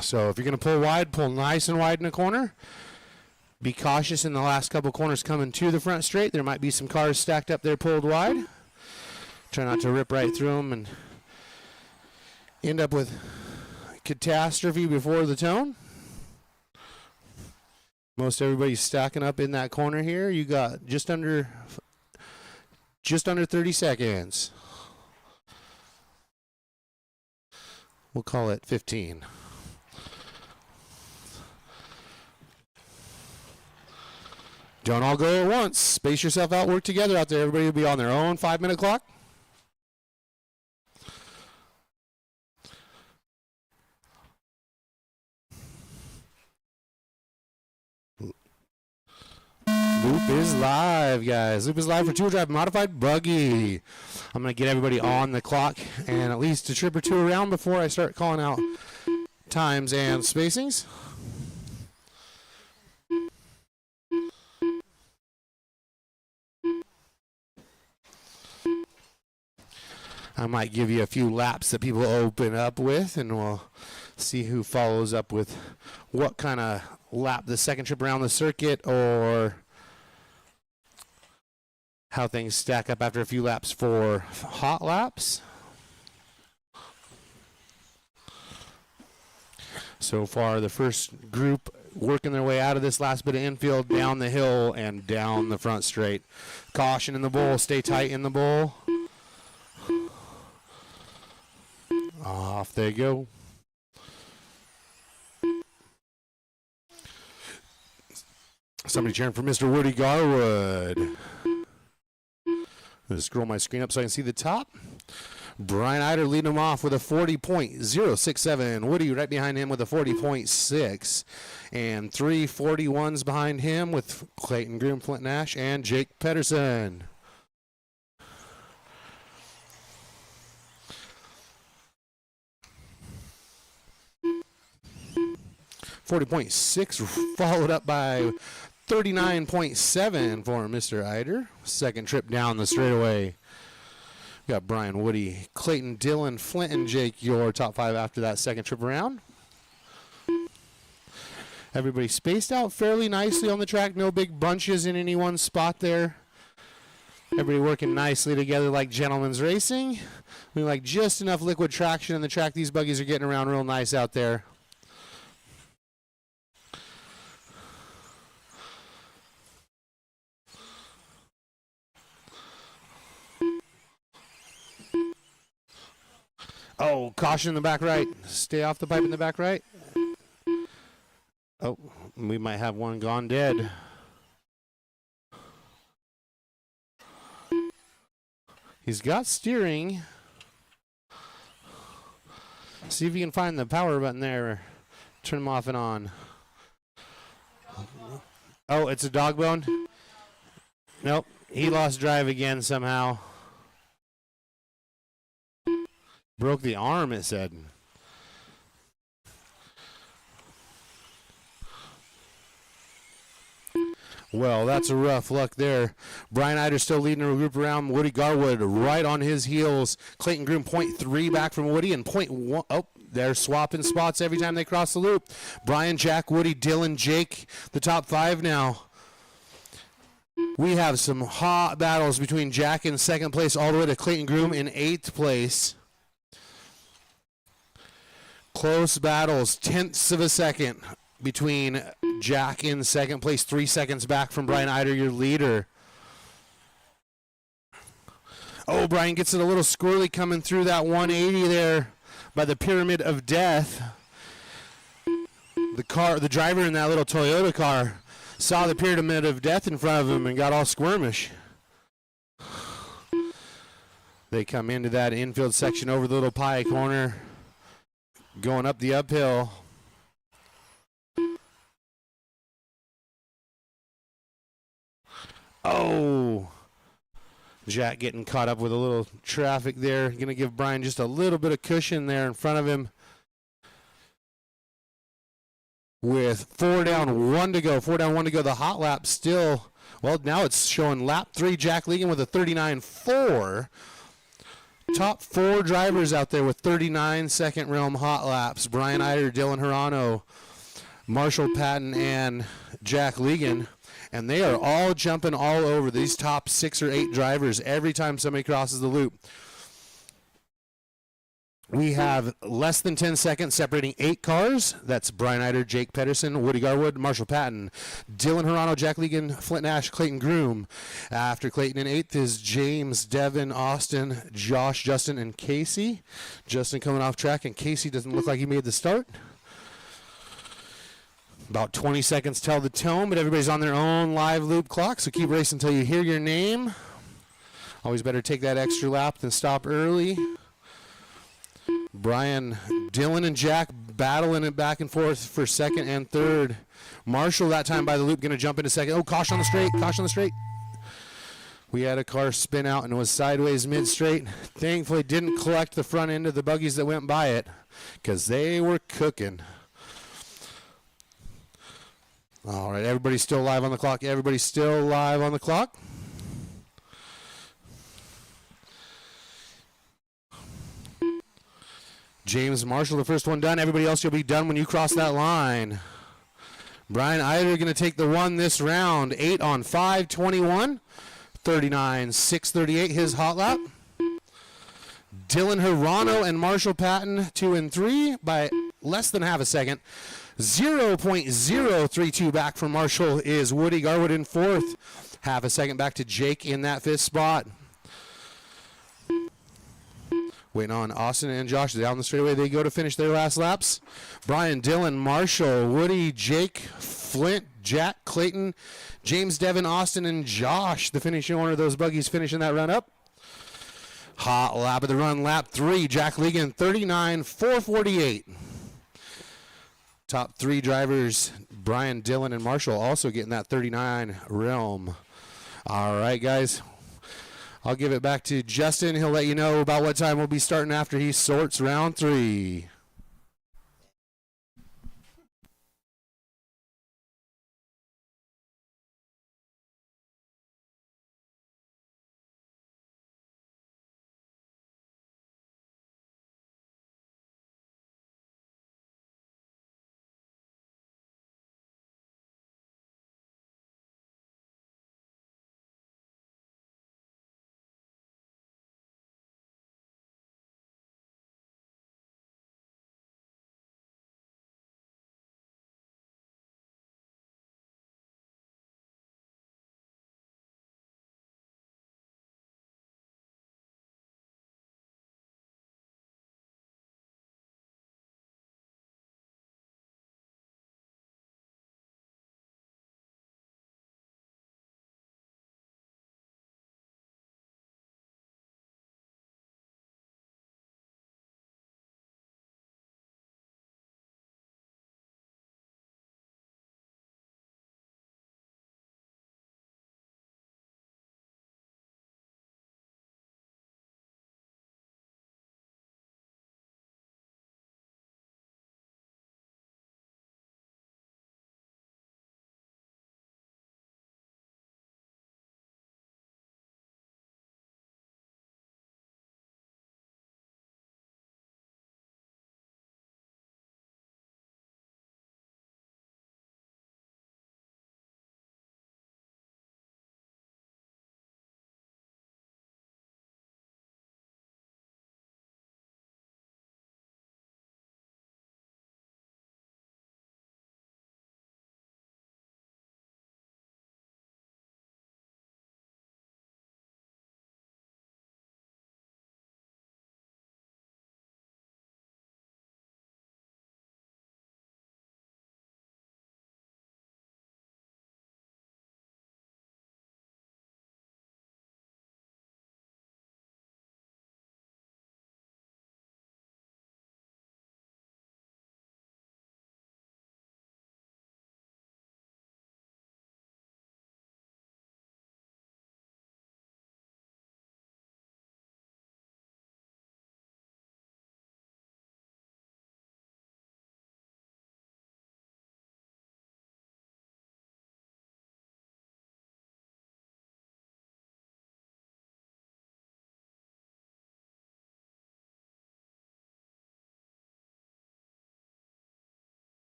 So if you're going to pull wide, pull nice and wide in the corner. Be cautious in the last couple corners coming to the front straight. There might be some cars stacked up there pulled wide. Try not to rip right through them and end up with catastrophe before the tone. Most everybody's stacking up in that corner here. You got just under 30 seconds. We'll call it 15. Don't all go at once. Space yourself out, work together out there. Everybody will be on their own 5-minute clock. Loop is live, guys. Loop is live for two-wheel drive modified buggy. I'm going to get everybody on the clock and at least a trip or two around before I start calling out times and spacings. I might give you a few laps that people open up with, and we'll see who follows up with what kind of lap the second trip around the circuit, or how things stack up after a few laps for hot laps. So far, the first group working their way out of this last bit of infield, down the hill and down the front straight. Caution in the bowl, stay tight in the bowl. Off they go. Somebody cheering for Mr. Woody Garwood. I'm going to scroll my screen up so I can see the top. Brian Eider leading him off with a 40.067. Woody right behind him with a 40.6. And 3 41s behind him with Clayton Groom, Flint Nash, and Jake Pedersen. 40.6 followed up by 39.7 for Mr. Eider. Second trip down the straightaway. We got Brian, Woody, Clayton, Dylan, Flint, and Jake, your top 5 after that second trip around. Everybody spaced out fairly nicely on the track. No big bunches in any one spot there. Everybody working nicely together like gentlemen's racing. We like just enough liquid traction in the track. These buggies are getting around real nice out there. Oh, caution in the back right. Stay off the pipe in the back right. Oh, we might have one gone dead. He's got steering. See if you can find the power button there. Turn them off and on. Oh, it's a dog bone. Nope, he lost drive again somehow. Broke the arm, it said. Well, that's a rough luck there. Brian Eider still leading the group around. Woody Garwood right on his heels. Clayton Groom 0.3 back from Woody and 0.1. Oh, they're swapping spots every time they cross the loop. Brian, Jack, Woody, Dylan, Jake, the top 5 now. We have some hot battles between Jack in second place all the way to Clayton Groom in 8th place. Close battles, tenths of a second between Jack in second place, 3 seconds back from Brian Eider, your leader. Oh, Brian gets it a little squirrely coming through that 180 there by the Pyramid of Death. The driver in that little Toyota car saw the Pyramid of Death in front of him and got all squirmish. They come into that infield section over the little pie corner, going up the uphill. Oh, Jack getting caught up with a little traffic there. Going to give Brian just a little bit of cushion there in front of him. With 4 down, 1 to go. 4 down, 1 to go. The hot lap still, well, now it's showing lap 3. Jack Legan with a 39.4. Top 4 drivers out there with 39 second realm hot laps. Brian Eider, Dylan Hirano, Marshall Patton, and Jack Legan. And they are all jumping all over these top 6 or 8 drivers every time somebody crosses the loop. We have less than 10 seconds separating 8 cars. That's Brian Eider, Jake Pedersen, Woody Garwood, Marshall Patton, Dylan Hirano, Jack Legan, Flint Nash, Clayton Groom. After Clayton in 8th is James, Devin, Austin, Josh, Justin, and Casey. Justin coming off track, and Casey doesn't look like he made the start. About 20 seconds tell the tone, but everybody's on their own live loop clock, so keep racing until you hear your name. Always better take that extra lap than stop early. Brian, Dylan, and Jack battling it back and forth for second and third. Marshall that time by the loop going to jump into second. Oh, caution on the straight, caution on the straight. We had a car spin out and it was sideways mid-straight. Thankfully didn't collect the front end of the buggies that went by it because they were cooking. All right, everybody's still live on the clock. Everybody's still live on the clock. James Marshall, the first one done. Everybody else, you'll be done when you cross that line. Brian Eider going to take the one this round. 8 on 5:21. 39.638 his hot lap. Dylan Hirano and Marshall Patton 2 and 3 by less than half a second. 0.032 back from Marshall is Woody Garwood in 4th. Half a second back to Jake in that 5th spot. Waiting on Austin and Josh down the straightaway. They go to finish their last laps. Brian, Dylan, Marshall, Woody, Jake, Flint, Jack, Clayton, James, Devin, Austin, and Josh, the finishing order of those buggies finishing that run up. Hot lap of the run, lap 3. Jack Legan, 39.448. Top 3 drivers, Brian, Dylan, and Marshall, also getting that 39 realm. All right, guys. I'll give it back to Justin. He'll let you know about what time we'll be starting after he sorts round 3.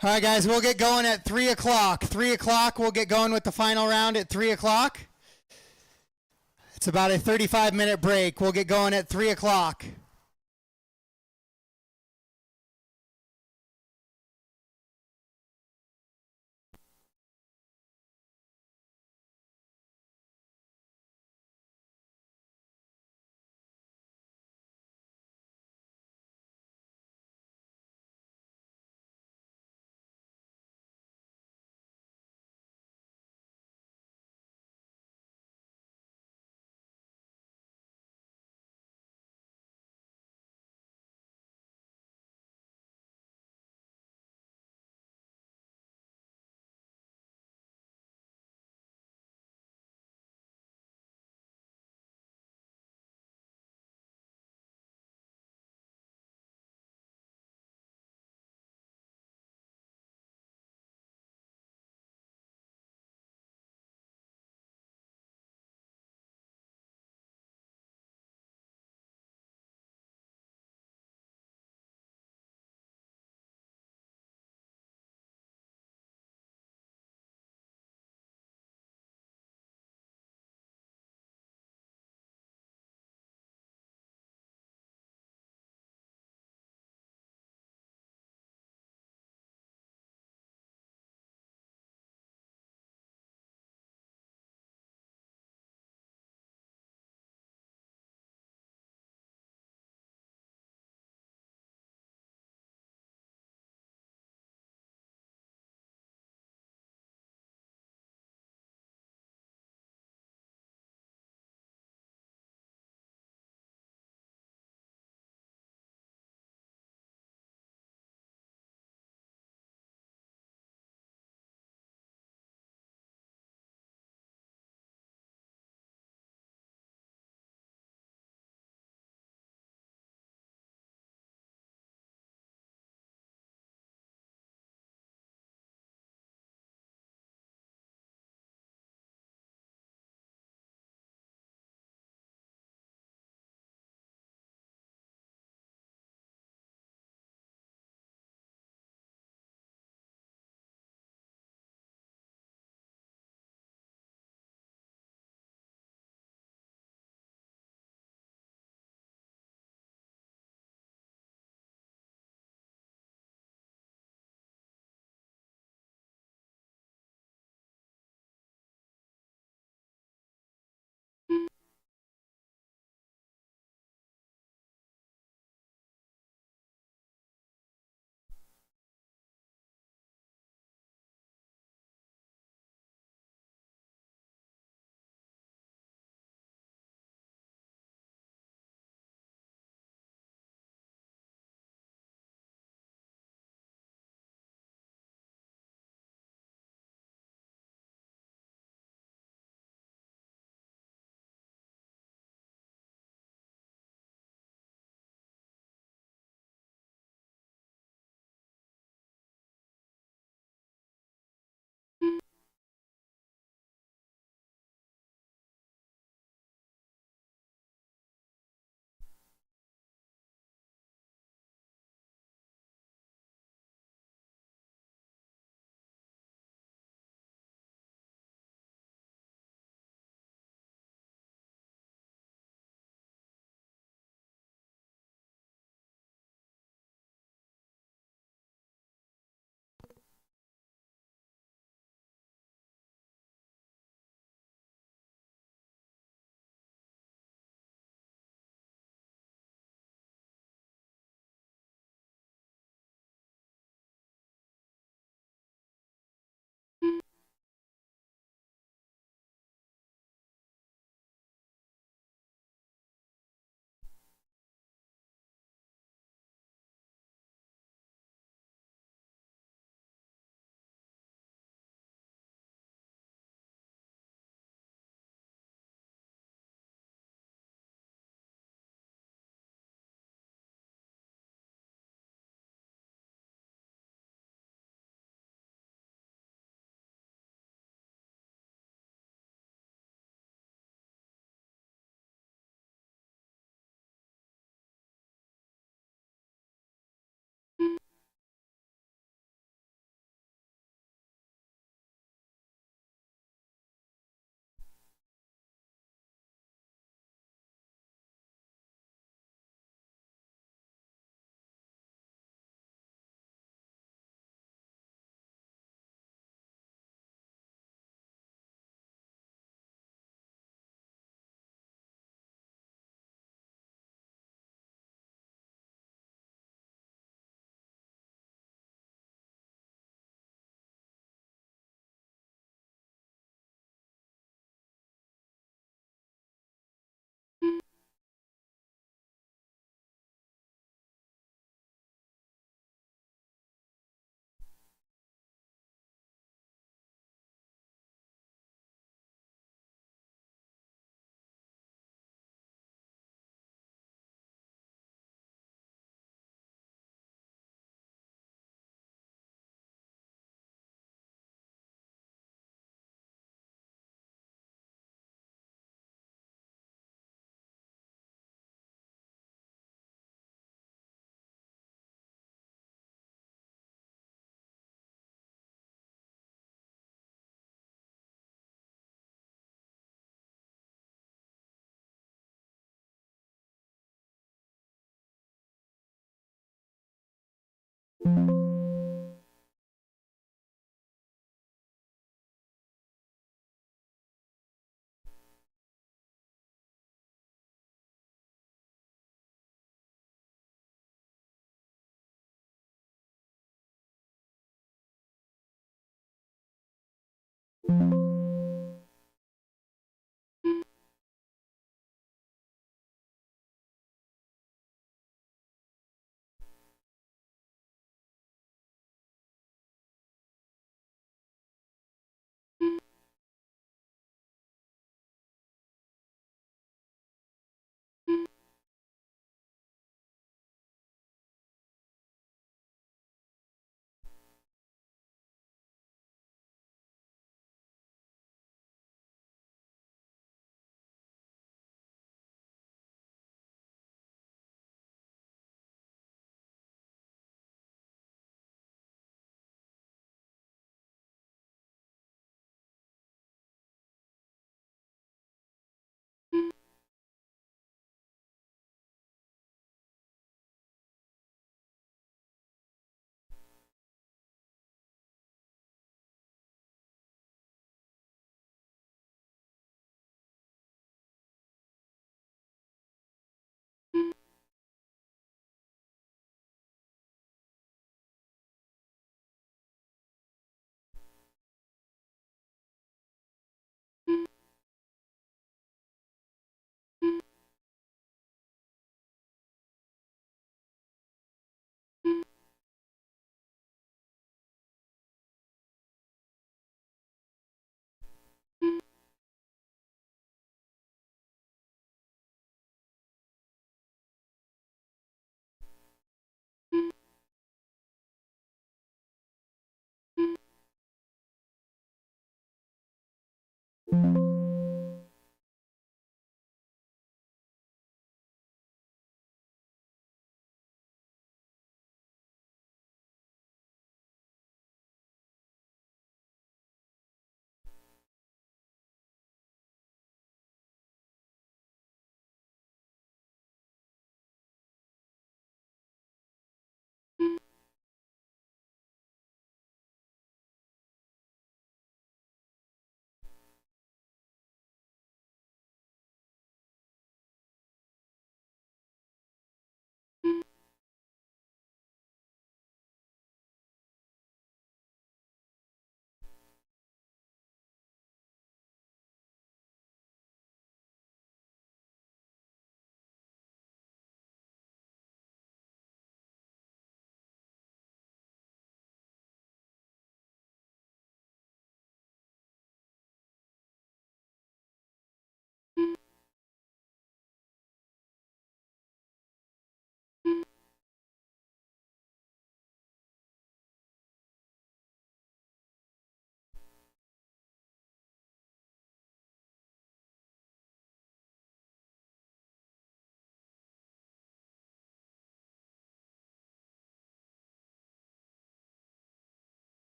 All right, guys, we'll get going at 3 o'clock. 3 o'clock, we'll get going with the final round at 3 o'clock. It's about a 35-minute break. We'll get going at 3 o'clock.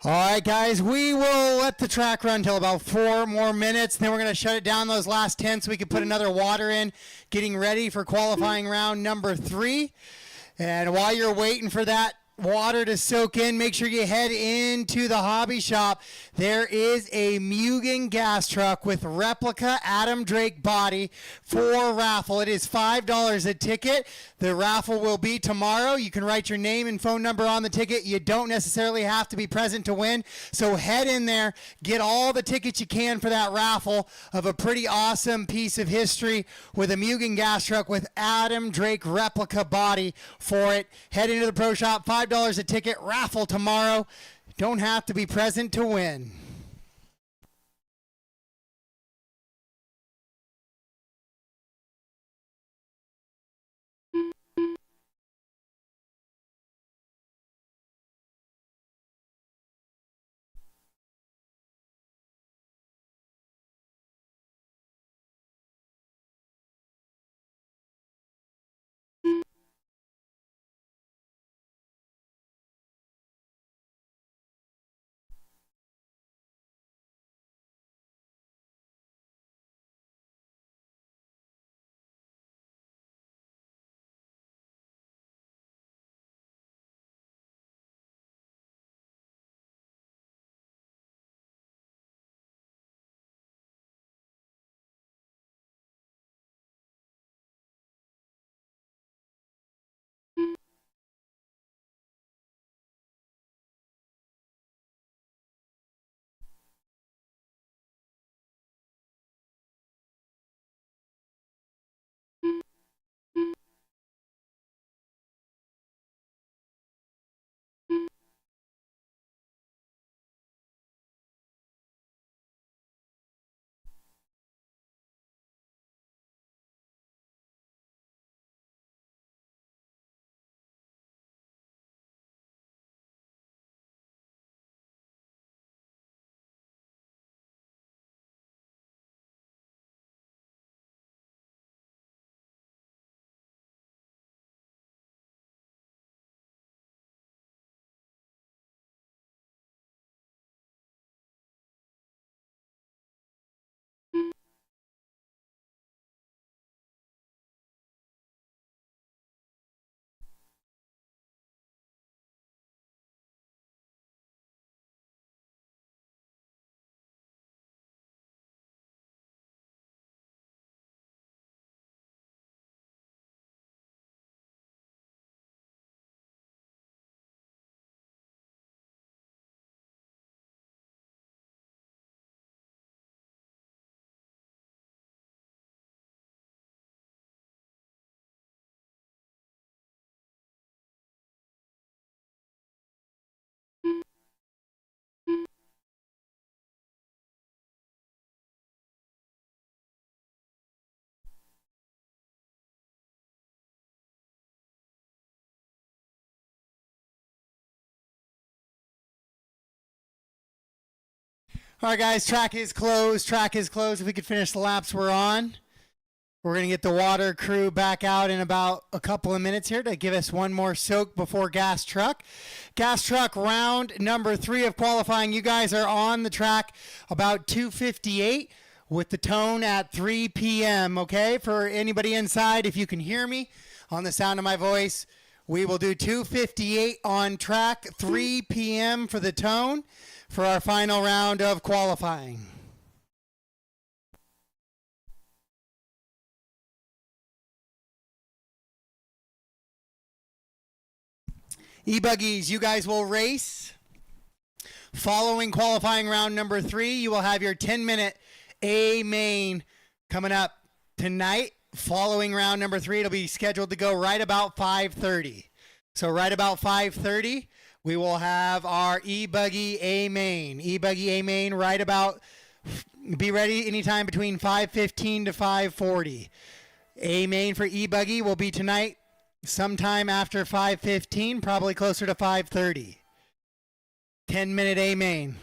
All right, guys, we will let the track run till about 4 more minutes. Then we're going to shut it down those last 10 so we can put another water in, getting ready for qualifying round number 3. And while you're waiting for that water to soak in, make sure you head into the hobby shop. There is a Mugen gas truck with replica Adam Drake body for raffle. It is $5 a ticket. The raffle will be tomorrow. You can write your name and phone number on the ticket. You don't necessarily have to be present to win. So head in there, get all the tickets you can for that raffle of a pretty awesome piece of history with a Mugen gas truck with Adam Drake replica body for it. Head into the pro shop, $5 a ticket, raffle tomorrow. Don't have to be present to win. All right, guys, track is closed. Track is closed. If we could finish the laps we're on. We're going to get the water crew back out in about a couple of minutes here to give us one more soak before gas truck. Gas truck round number 3 of qualifying. You guys are on the track about 2:58 with the tone at 3 p.m., okay? For anybody inside, if you can hear me on the sound of my voice, we will do 2:58 on track, 3 p.m. for the tone for our final round of qualifying. E-buggies, you guys will race. Following qualifying round number 3, you will have your 10-minute A-Main coming up tonight. Following round number 3, it'll be scheduled to go right about 5:30. So right about 5:30, we will have our E-buggy A-Main. E-buggy A-Main right about, be ready anytime between 5:15 to 5:40. A-Main for E-buggy will be tonight sometime after 5:15, probably closer to 5:30. 10-minute A-Main.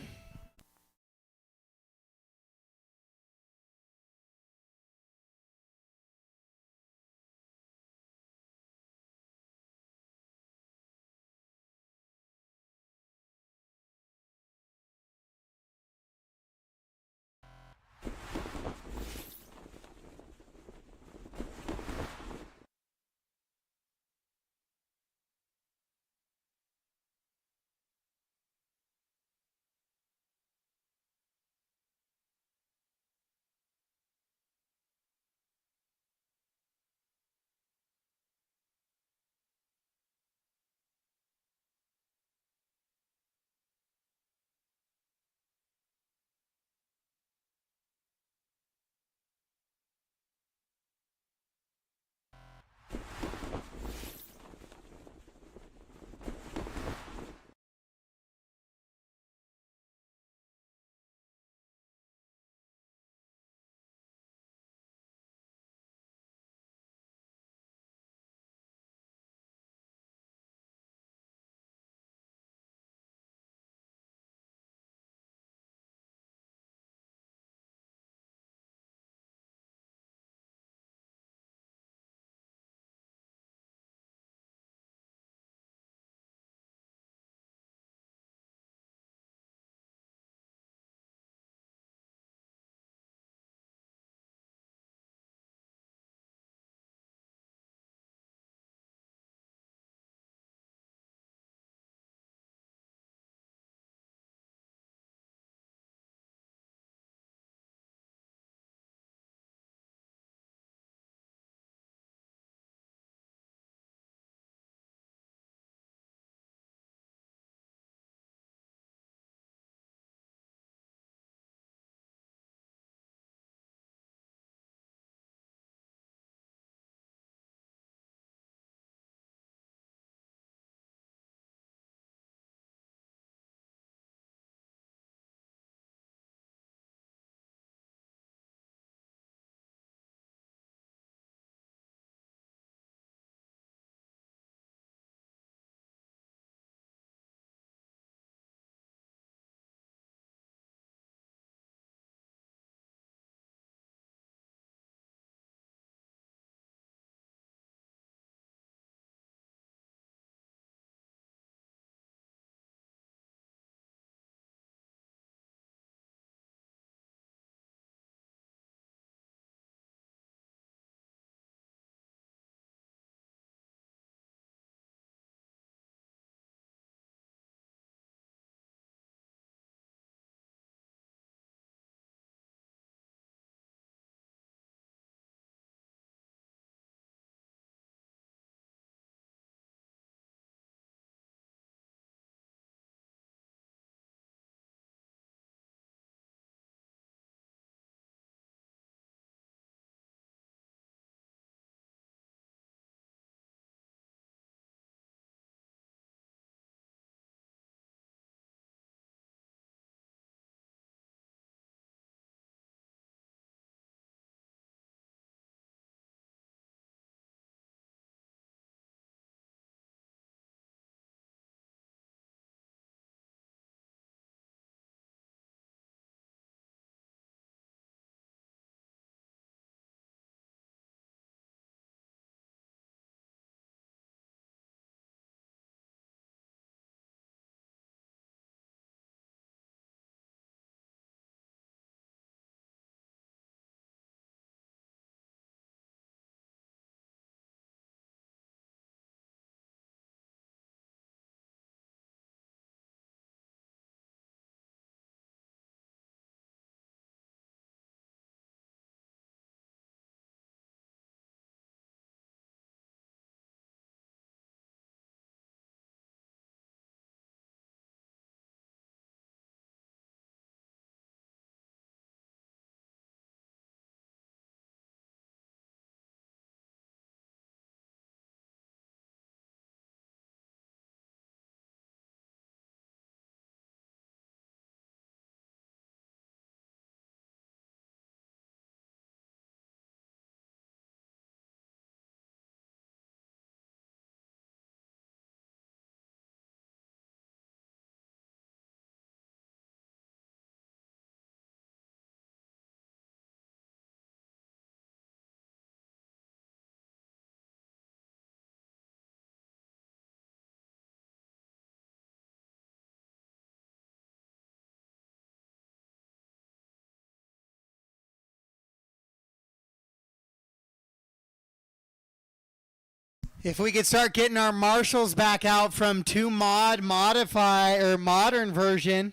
If we could start getting our marshals back out from 2mod modify or modern version.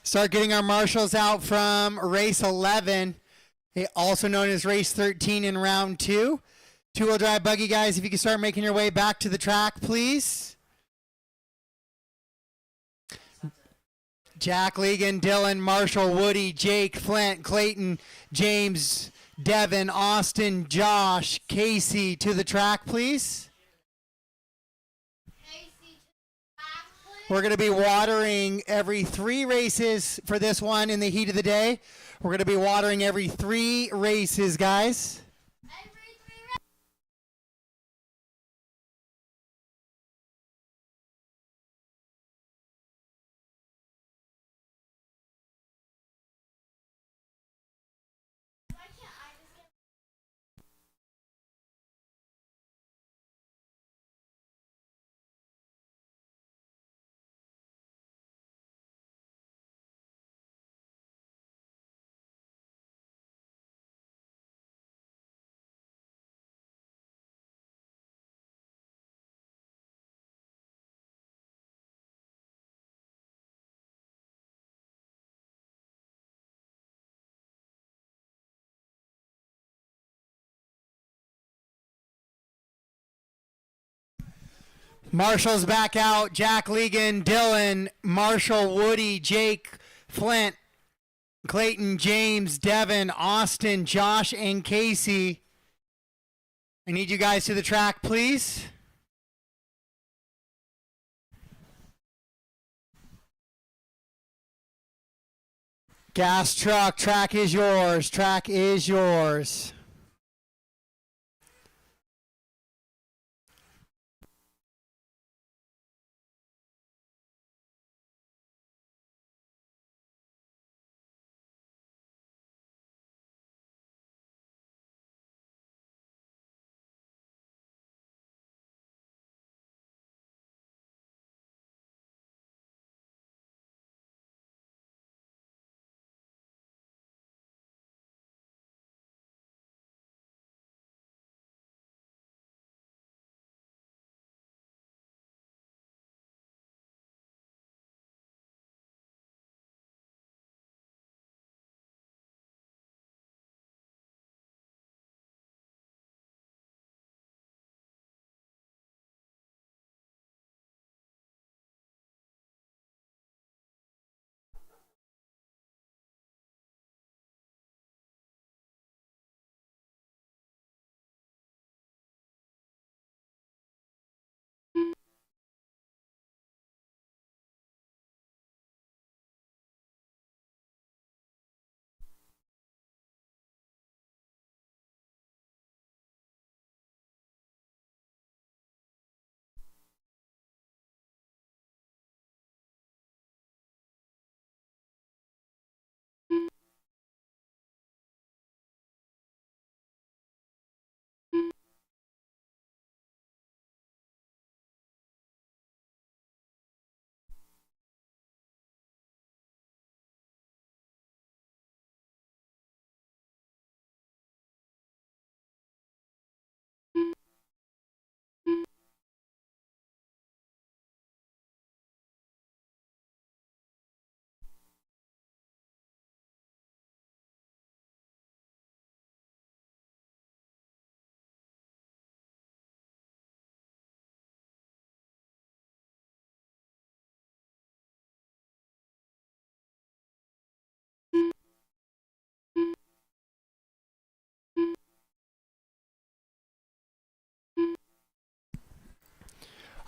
Start getting our marshals out from race 11, also known as race 13 in round 2. Two-wheel drive buggy guys, if you can start making your way back to the track, please. Jack, Legan, Dylan, Marshall, Woody, Jake, Flint, Clayton, James, Devin, Austin, Josh, Casey, to the track, please. We're going to be watering every 3 races for this one in the heat of the day. We're going to be watering every 3 races, guys. Marshall's back out. Jack, Legan, Dylan, Marshall, Woody, Jake, Flint, Clayton, James, Devin, Austin, Josh, and Casey. I need you guys to the track, please. Gas truck, track is yours. Track is yours.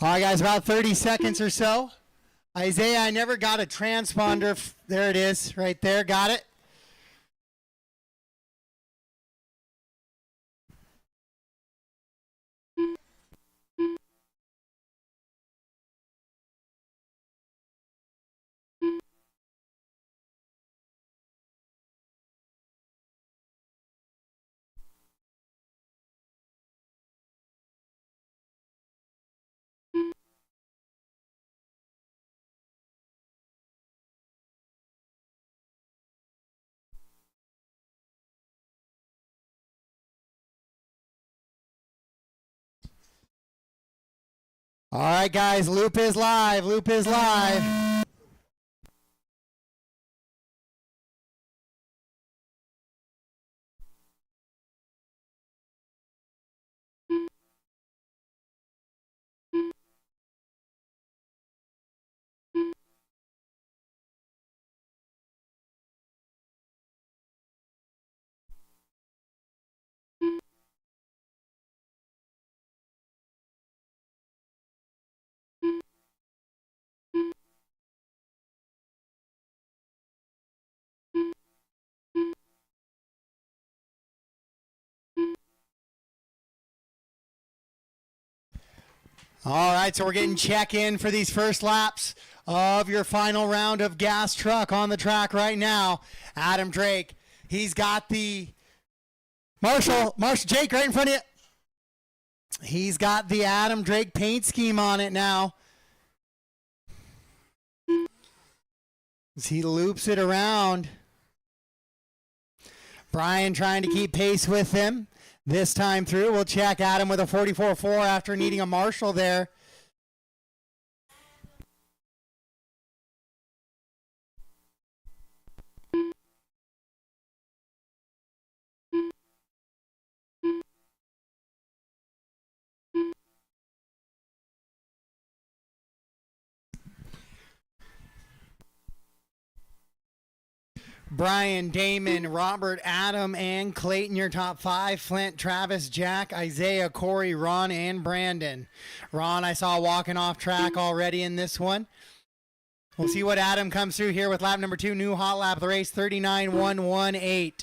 All right, guys, about 30 seconds or so. Isaiah, I never got a transponder. There it is, right there. Got it? All right, guys, loop is live. Loop is live. All right, so we're getting check-in for these first laps of your final round of gas truck on the track right now. Adam Drake, he's got the Marshall Jake right in front of you. He's got the Adam Drake paint scheme on it now. As he loops it around. Brian trying to keep pace with him. This time through, we'll check Adam with a 44.4 after needing a Marshall there. Brian, Damon, Robert, Adam, and Clayton, your top five. Flint, Travis, Jack, Isaiah, Corey, Ron, and Brandon. Ron, I saw walking off track already in this one. We'll see what Adam comes through here with lap number 2, new hot lap of the race, 39.118.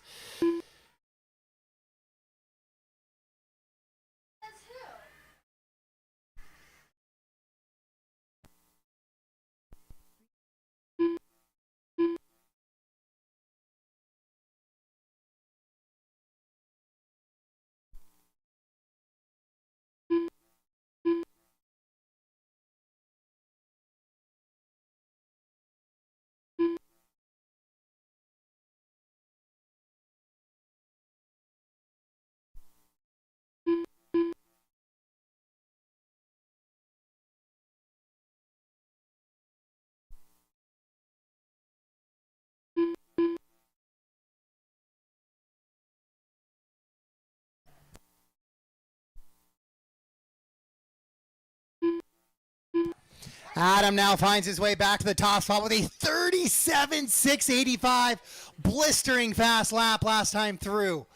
Adam now finds his way back to the top spot with a 37.685, blistering fast lap last time through.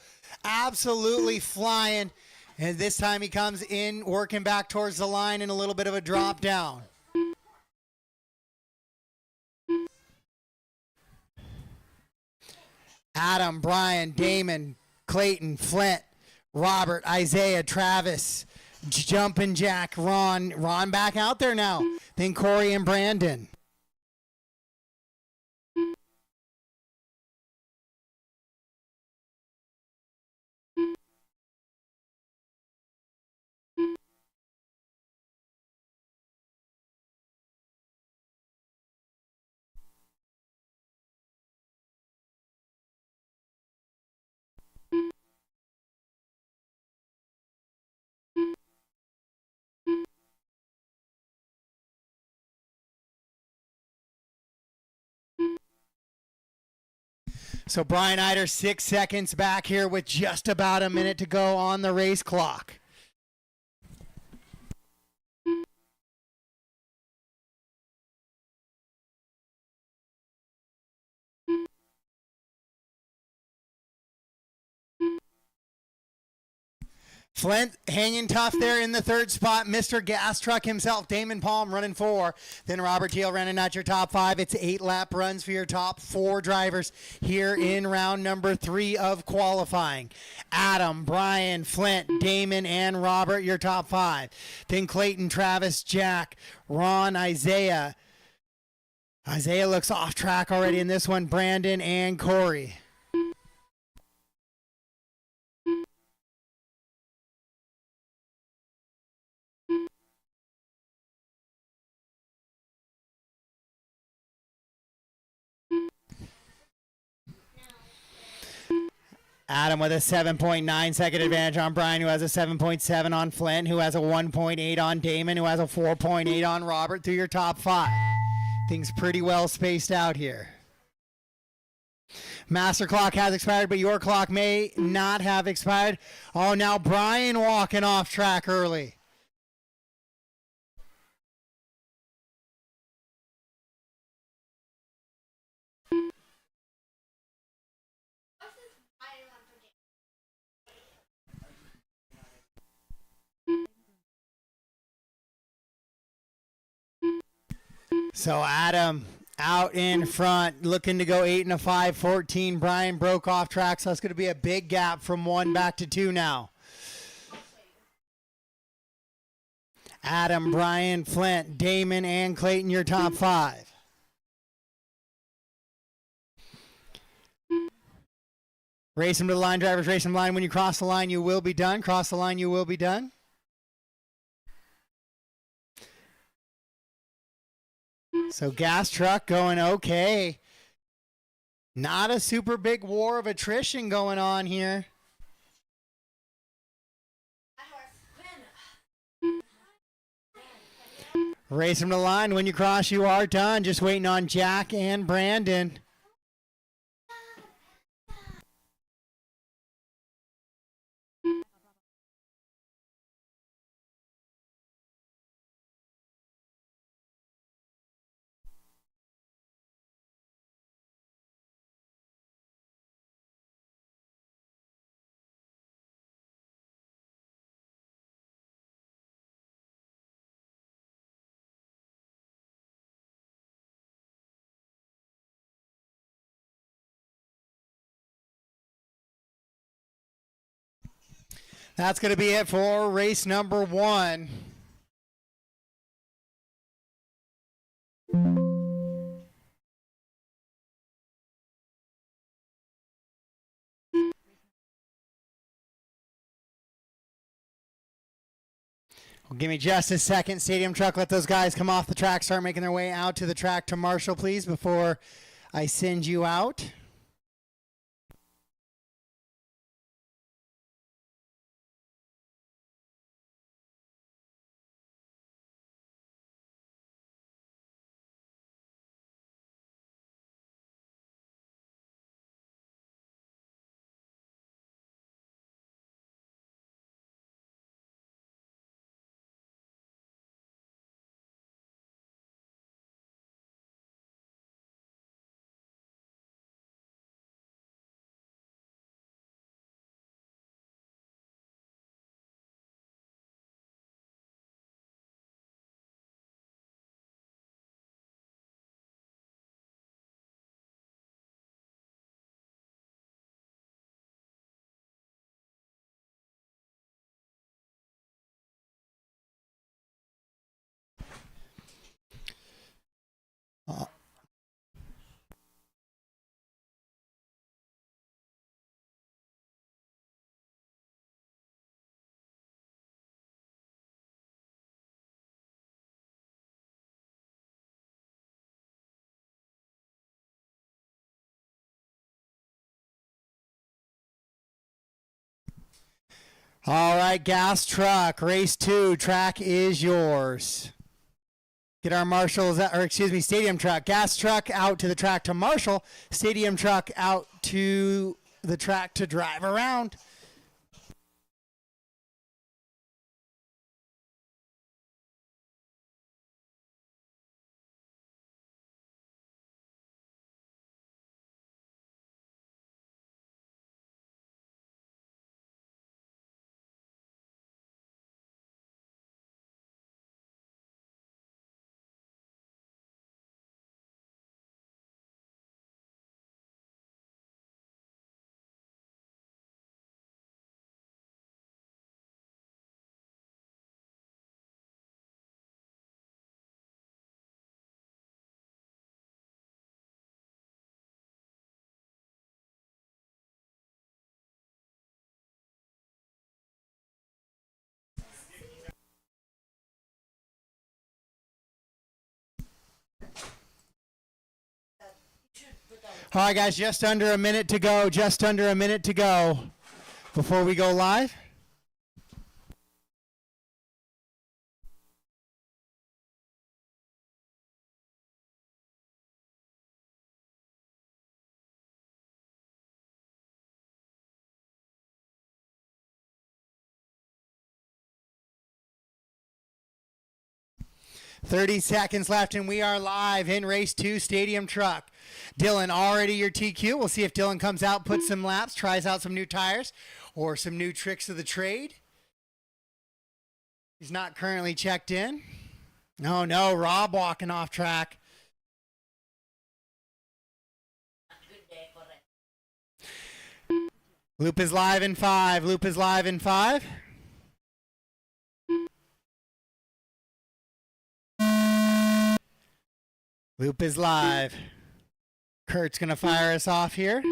Absolutely flying. And this time he comes in, working back towards the line and a little bit of a drop down. Adam, Brian, Damon, Clayton, Flint, Robert, Isaiah, Travis, Jumpin' Jack, Ron back out there now. Then Corey and Brandon. So Brian Eider 6 seconds back here with just about a minute to go on the race clock. Flint hanging tough there in the third spot. Mr. Gas Truck himself, Damon Palm running 4. Then Robert Teal running at your top 5. It's 8 lap runs for your top 4 drivers here in round number 3 of qualifying. Adam, Brian, Flint, Damon, and Robert, your top 5. Then Clayton, Travis, Jack, Ron, Isaiah. Isaiah looks off track already in this one. Brandon and Corey. Adam with a 7.9 second advantage on Brian, who has a 7.7 on Flint, who has a 1.8 on Damon, who has a 4.8 on Robert through your top 5. Things pretty well spaced out here. Master clock has expired, but your clock may not have expired. Oh, now Brian walking off track early. So Adam out in front, looking to go 8 and a 5, 14. Brian broke off track, so it's going to be a big gap from 1 back to 2 now. Adam, Brian, Flint, Damon, and Clayton, your top 5. Race them to the line, drivers, race them line. When you cross the line, you will be done. Cross the line, you will be done. So gas truck going okay. Not a super big war of attrition going on here. Race them to the line. When you cross, you are done. Just waiting on Jack and Brandon. That's going to be it for race number 1. Well, give me just a second. Stadium truck, let those guys come off the track, start making their way out to the track to Marshall, please, before I send you out. All right, gas truck, race 2, track is yours. Get our marshals, or excuse me, stadium truck. Gas truck out to the track to Marshall. Stadium truck out to the track to drive around. All right, guys, just under a minute to go. Just under a minute to go before we go live. "30 seconds left, and we are live in race 2, Stadium Truck." Dylan, already your TQ. We'll see if Dylan comes out, puts some laps, tries out some new tires, or some new tricks of the trade. He's not currently checked in. No, Rob walking off track. Loop is live in 5. Loop is live in 5. Loop is live. Kurt's going to fire us off here.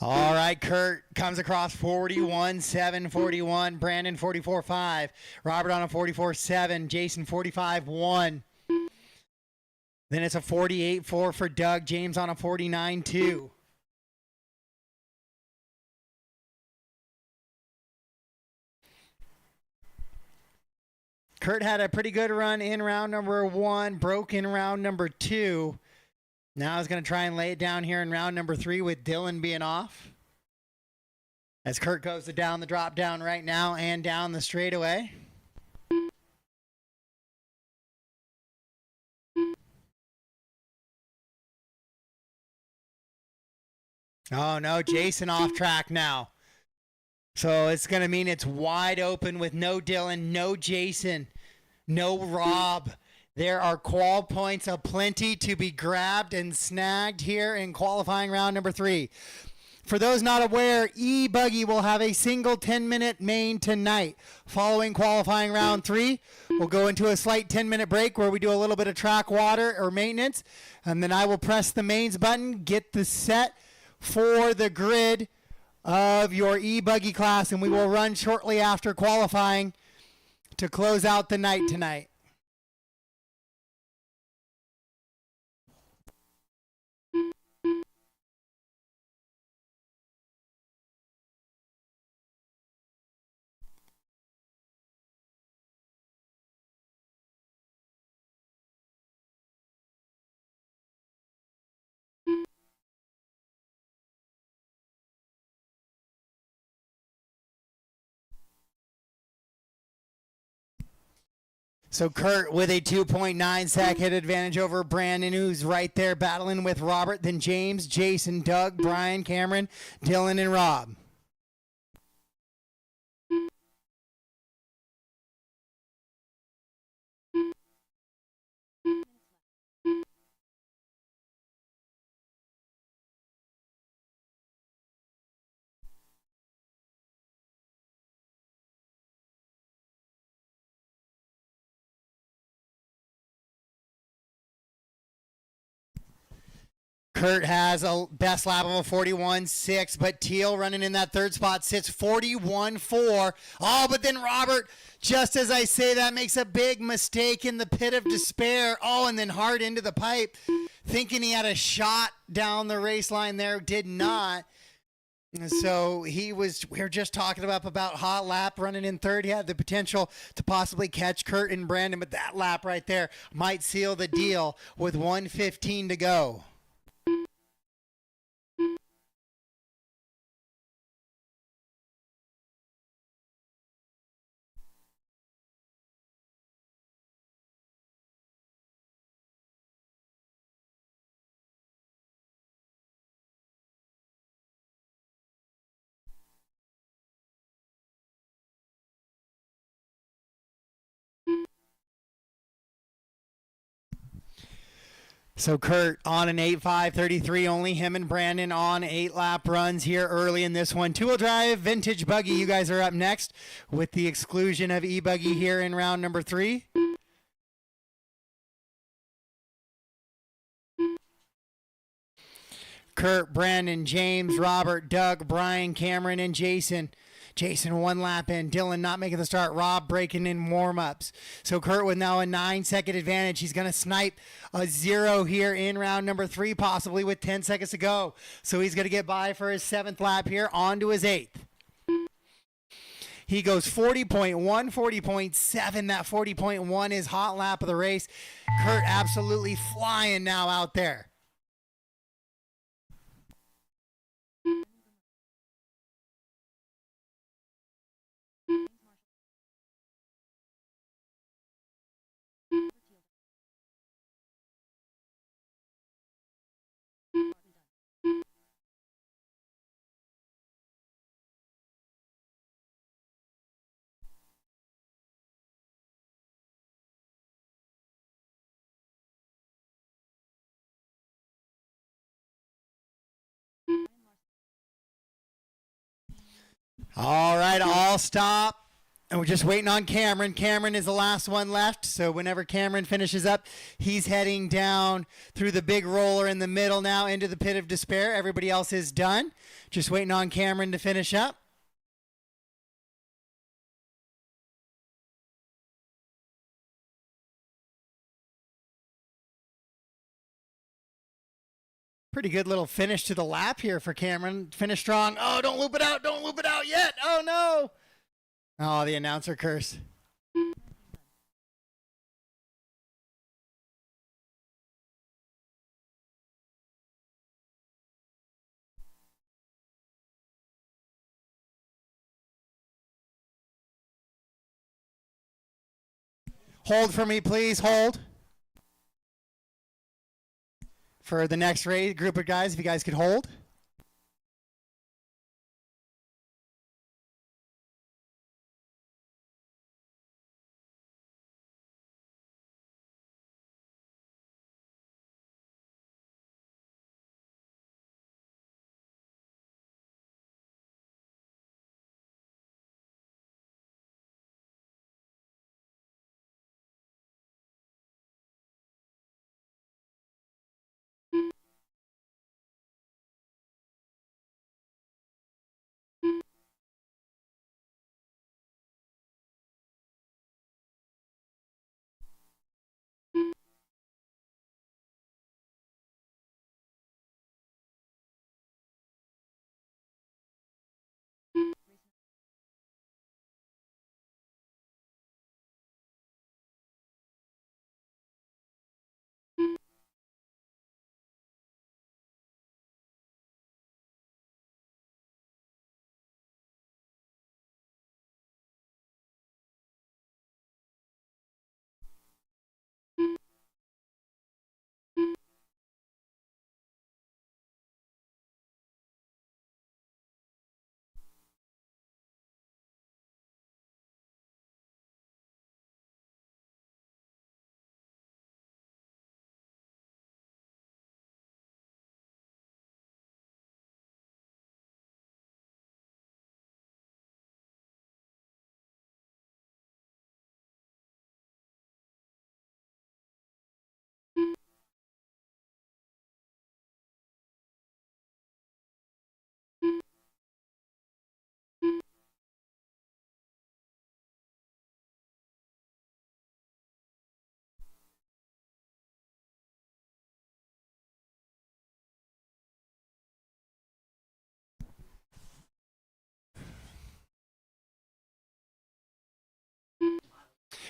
All right, Kurt comes across 41.7, 41. Brandon 44.5. Robert on a 44.7. Jason 45.1. Then it's a 48.4 for Doug. James on a 49.2. Kurt had a pretty good run in round number 1, broke in round number 2. Now he's going to try and lay it down here in round number 3 with Dylan being off. As Kurt goes down the drop down right now and down the straightaway. Oh no, Jason off track now. So it's going to mean it's wide open with no Dylan, no Jason, no Rob. There are qual points aplenty to be grabbed and snagged here in qualifying round number 3. For those not aware, E-buggy will have a single 10-minute main tonight. Following qualifying round 3, we'll go into a slight 10-minute break where we do a little bit of track water or maintenance, and then I will press the mains button, get the set for the grid of your E-buggy class, and we will run shortly after qualifying to close out the night tonight. So Kurt with a 2.9 second advantage over Brandon, who's right there battling with Robert, then James, Jason, Doug, Brian, Cameron, Dylan, and Rob. Kurt has a best lap of a 41.6, but Teal running in that third spot sits 41.4. Oh, but then Robert, just as I say that, makes a big mistake in the pit of despair. Oh, and then hard into the pipe, thinking he had a shot down the race line there, did not. So we were just talking about hot lap running in third. He had the potential to possibly catch Kurt and Brandon, but that lap right there might seal the deal with 1:15 to go. So Kurt on an 8.5.33, only him and Brandon on 8-lap runs here early in this one. Two-wheel drive, vintage buggy. You guys are up next with the exclusion of E-buggy here in round number 3. Kurt, Brandon, James, Robert, Doug, Brian, Cameron, and Jason. Jason 1 lap in. Dylan not making the start. Rob breaking in warm-ups. So Kurt with now a 9-second advantage. He's going to snipe a 0 here in round number 3, possibly with 10 seconds to go. So he's going to get by for his 7th lap here, on to his 8th. He goes 40.1, 40.7. That 40.1 is hot lap of the race. Kurt absolutely flying now out there. All right, all stop. And we're just waiting on Cameron. Cameron is the last one left. So whenever Cameron finishes up, he's heading down through the big roller in the middle now into the pit of despair. Everybody else is done. Just waiting on Cameron to finish up. Pretty good little finish to the lap here for Cameron. Finish strong. Oh, don't loop it out. Don't loop it out yet. Oh, no. Oh, the announcer curse. Hold for me, please. Hold. For the next race, group of guys, if you guys could hold.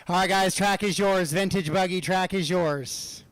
All right, guys, track is yours. Vintage buggy, track is yours.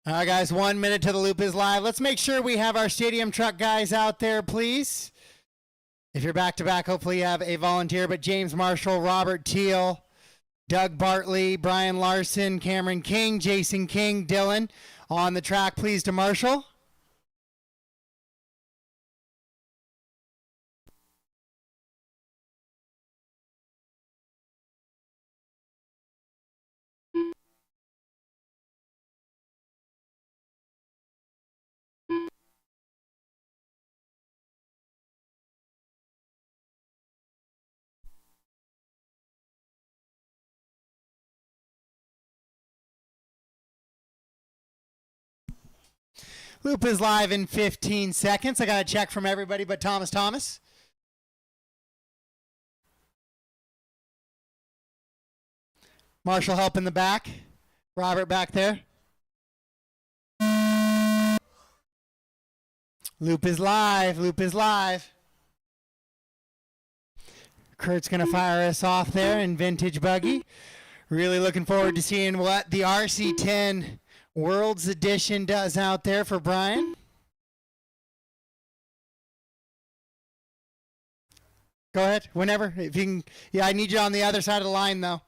All right, guys, 1 minute till the loop is live. Let's make sure we have our stadium truck guys out there, please. If you're back to back, hopefully you have a volunteer, but James Marshall, Robert Teal, Doug Bartley, Brian Larson, Cameron King, Jason King, Dylan on the track, please, to Marshall. Loop is live in 15 seconds. I got a check from everybody but Thomas. Marshall help in the back. Robert back there. Loop is live. Loop is live. Kurt's going to fire us off there in Vintage Buggy. Really looking forward to seeing what the RC10 World's Edition does out there for Brian. Go ahead, whenever. If you can. Yeah, I need you on the other side of the line, though.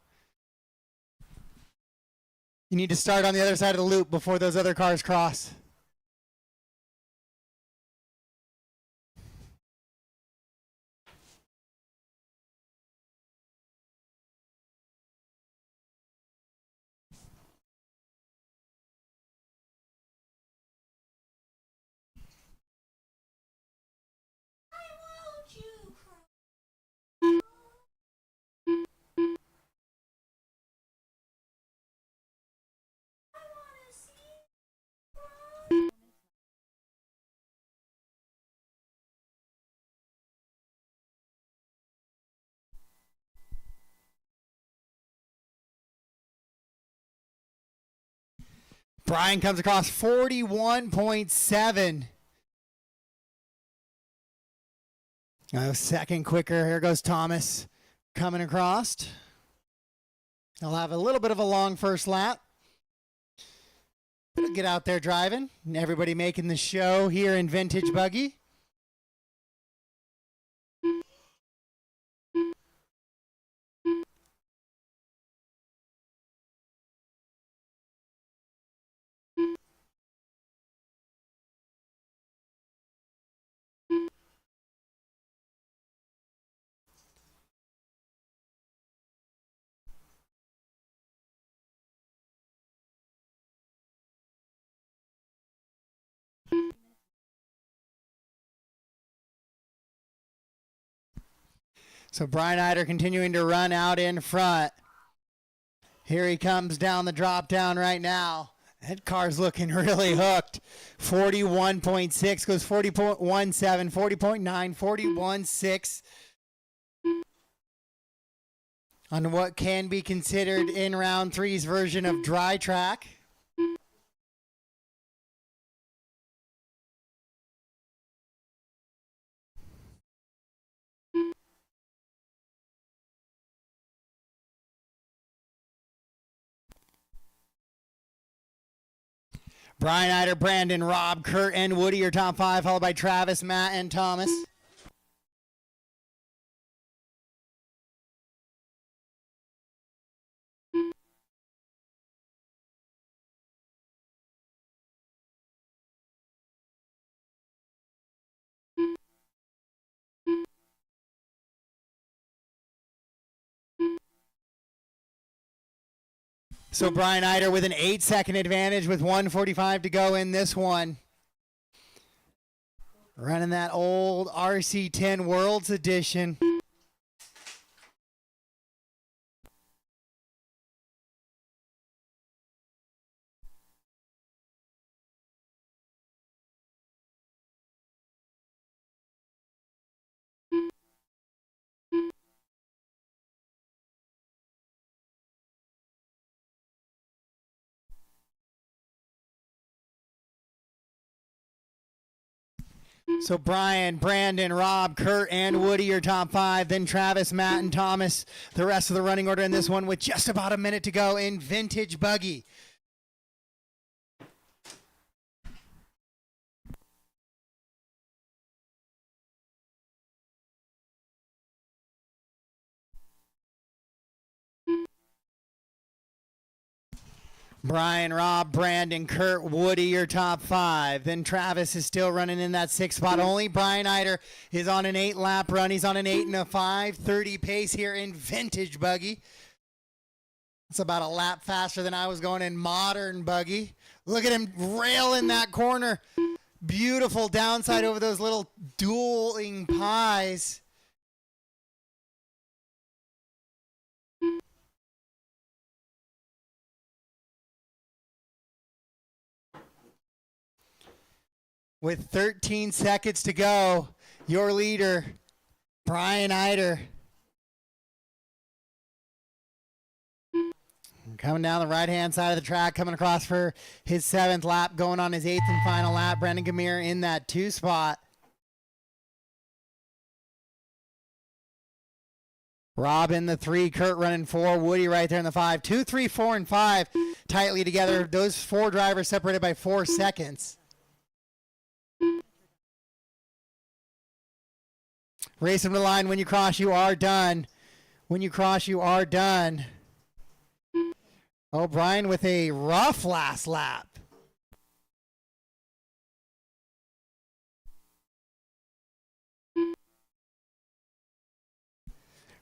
You need to start on the other side of the loop before those other cars cross. Brian comes across 41.7. A second quicker. Here goes Thomas coming across. He'll have a little bit of a long first lap. But he'll get out there driving. And everybody making the show here in Vintage Buggy. So Brian Eider continuing to run out in front. Here he comes down the drop down right now. That car's looking really hooked. 41.6 goes 40.17, 40.9, 41.6 on what can be considered in round three's version of dry track. Brian Eider, Brandon, Rob, Kurt, and Woody are top five, followed by Travis, Matt, and Thomas. So Brian Eider with an 8-second advantage with 1:45 to go in this one. Running that old RC10 World's Edition. So Brian, Brandon, Rob, Kurt, and Woody are top five. Then Travis, Matt, and Thomas, the rest of the running order in this one with just about a minute to go in Vintage Buggy. Brian, Rob, Brandon, Kurt, Woody, your top 5. Then Travis is still running in that 6th spot. Only Brian Eider is on an 8-lap run. He's on an 8 and a 5:30 pace here in vintage buggy. It's about a lap faster than I was going in modern buggy. Look at him rail in that corner. Beautiful downside over those little dueling pies. With 13 seconds to go, your leader, Brian Eider. Coming down the right-hand side of the track, coming across for his 7th lap, going on his 8th and final lap. Brandon Gamir in that 2 spot. Rob in the 3, Kurt running 4, Woody right there in the 5. 2, 3, 4, and 5 tightly together. Those 4 drivers separated by 4 seconds. Racing to the line. When you cross, you are done. When you cross, you are done. O'Brien with a rough last lap.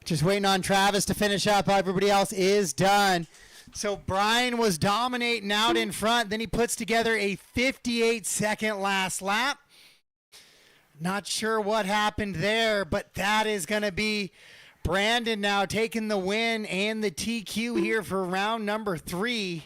Just waiting on Travis to finish up. Everybody else is done. So Brian was dominating out in front. Then he puts together a 58-second last lap. Not sure what happened there, but that is going to be Brandon now taking the win and the TQ here for round number 3.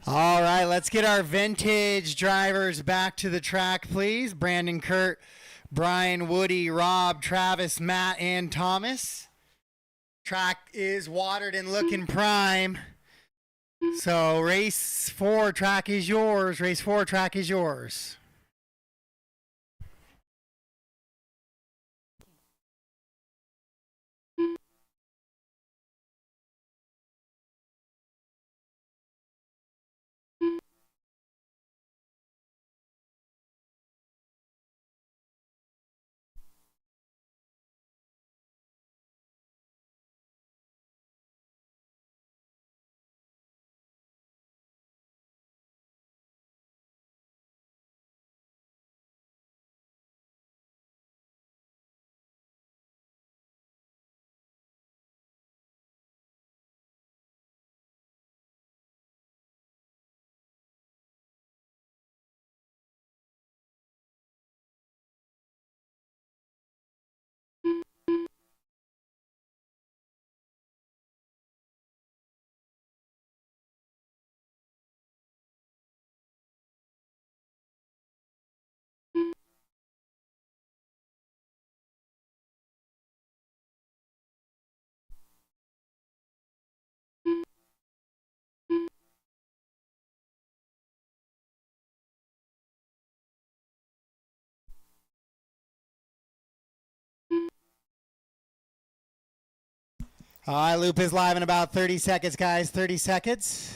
All right, let's get our vintage drivers back to the track, please. Brandon, Kurt, Brian, Woody, Rob, Travis, Matt, and Thomas. Track is watered and looking prime. So race 4 track is yours. Race 4 track is yours. All right, loop is live in about 30 seconds, guys. 30 seconds.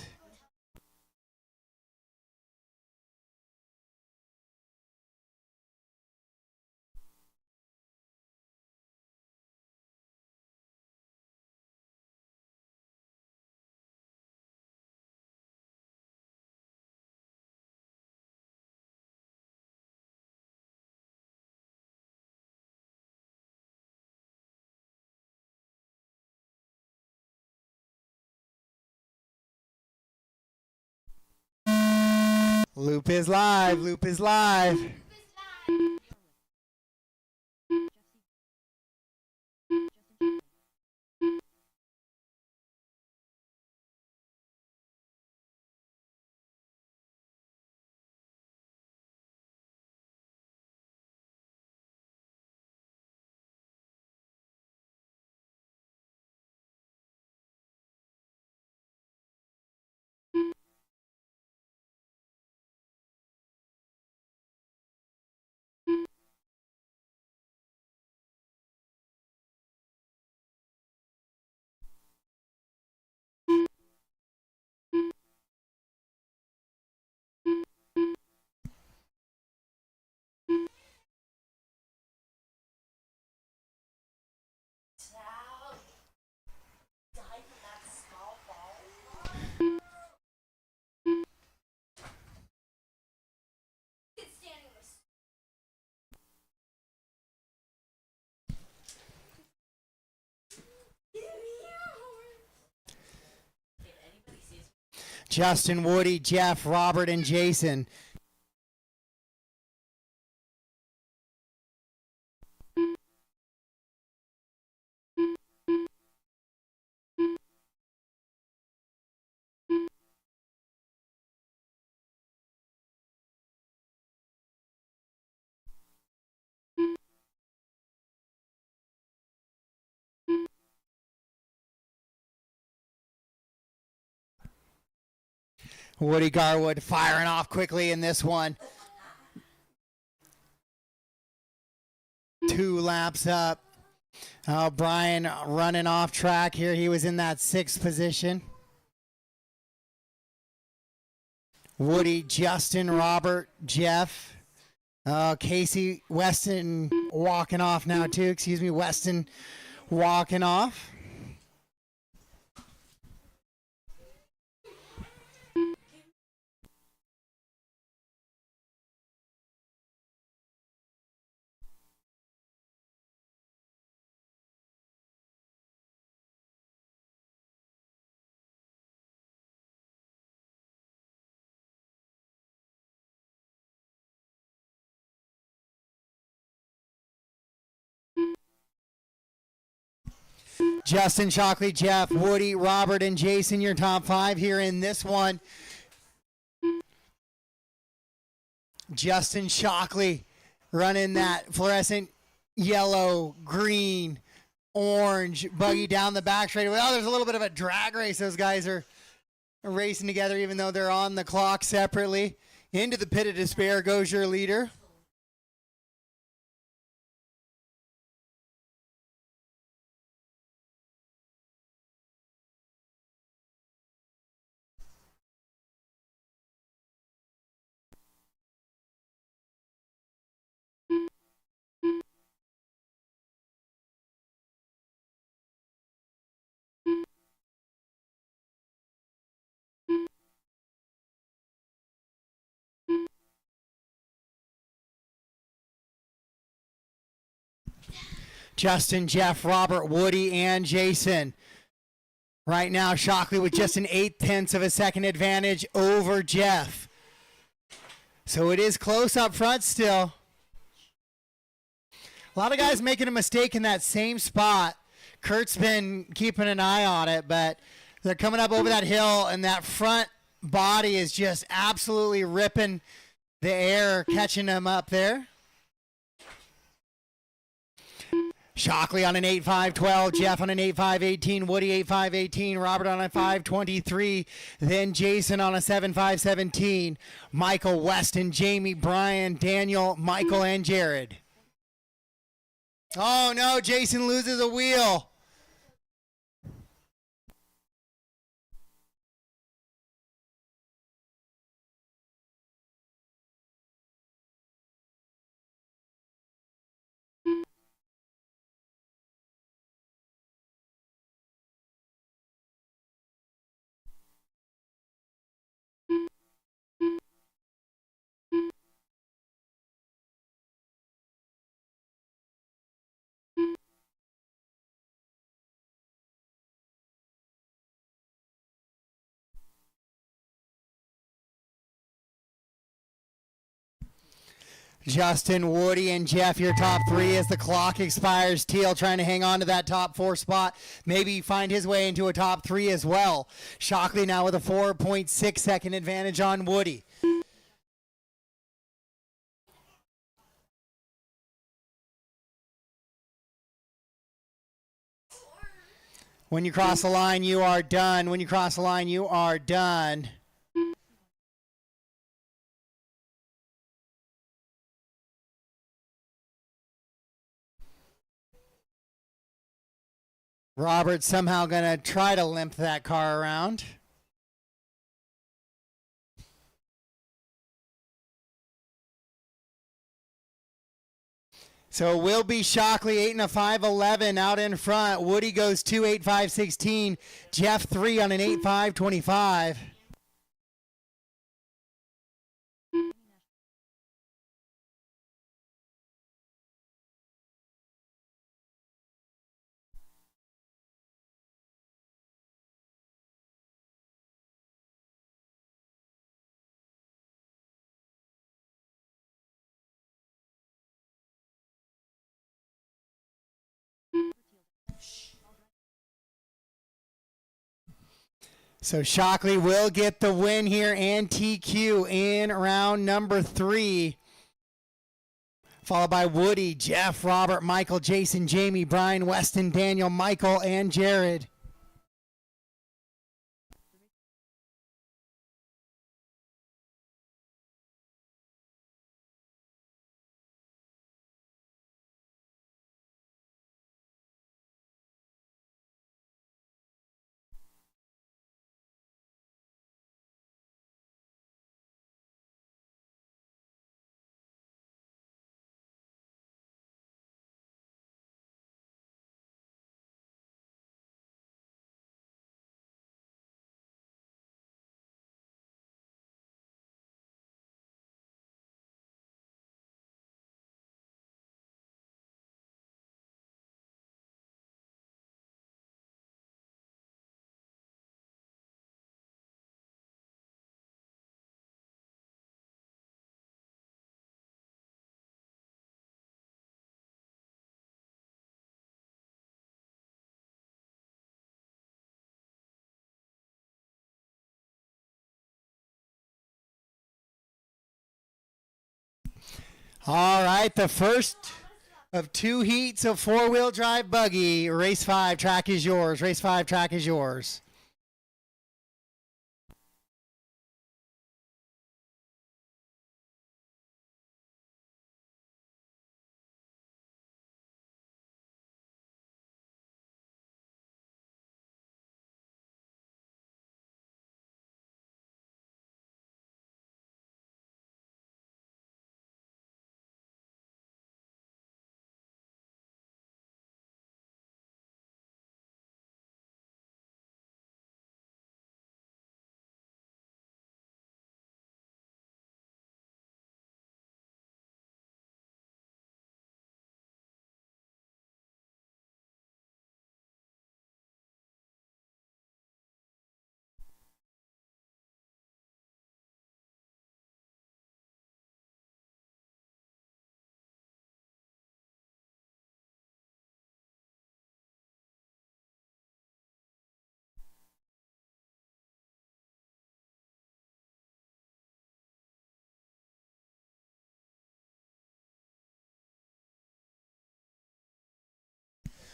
Loop is live. Loop is live. Justin, Woody, Jeff, Robert, and Jason. Woody Garwood firing off quickly in this one. 2 laps up. Brian running off track here. He was in that 6th position. Woody, Justin, Robert, Jeff. Casey, Weston walking off now too. Excuse me, Weston walking off. Justin, Shockley, Jeff, Woody, Robert, and Jason, your top 5 here in this one. Justin Shockley running that fluorescent yellow, green, orange buggy down the back straight. Well, there's a little bit of a drag race. Those guys are racing together even though they're on the clock separately. Into the pit of despair goes your leader. Justin, Jeff, Robert, Woody, and Jason. Right now, Shockley with just an 0.8 of a second advantage over Jeff. So it is close up front still. A lot of guys making a mistake in that same spot. Kurt's been keeping an eye on it, but they're coming up over that hill, and that front body is just absolutely ripping the air, catching them up there. Shockley on an 8.5.12, Jeff on an 8.5.18, Woody 8.5.18, Robert on a 5.23, then Jason on a 7.5.17, Michael, Weston, Jamie, Brian, Daniel, Michael, and Jared. Oh no, Jason loses a wheel. Justin, Woody, and Jeff, your top three as the clock expires. Teal trying to hang on to that top 4 spot. Maybe find his way into a top 3 as well. Shockley now with a 4.6 second advantage on Woody. When you cross the line, you are done. When you cross the line, you are done. Robert's somehow going to try to limp that car around. So it will be Shockley 8 and a 5.11 out in front. Woody goes 2 8.5.16. Jeff 3 on an 8.5.25. So Shockley will get the win here and TQ in round number 3. Followed by Woody, Jeff, Robert, Michael, Jason, Jamie, Brian, Weston, Daniel, Michael, and Jared. All right, the first of 2 heats of 4-wheel drive buggy. Race 5, track is yours. Race 5, track is yours.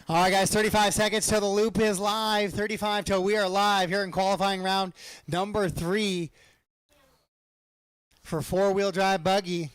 All right, guys, 35 seconds till the loop is live. 35 till we are live here in qualifying round number 3 for 4-wheel drive buggy.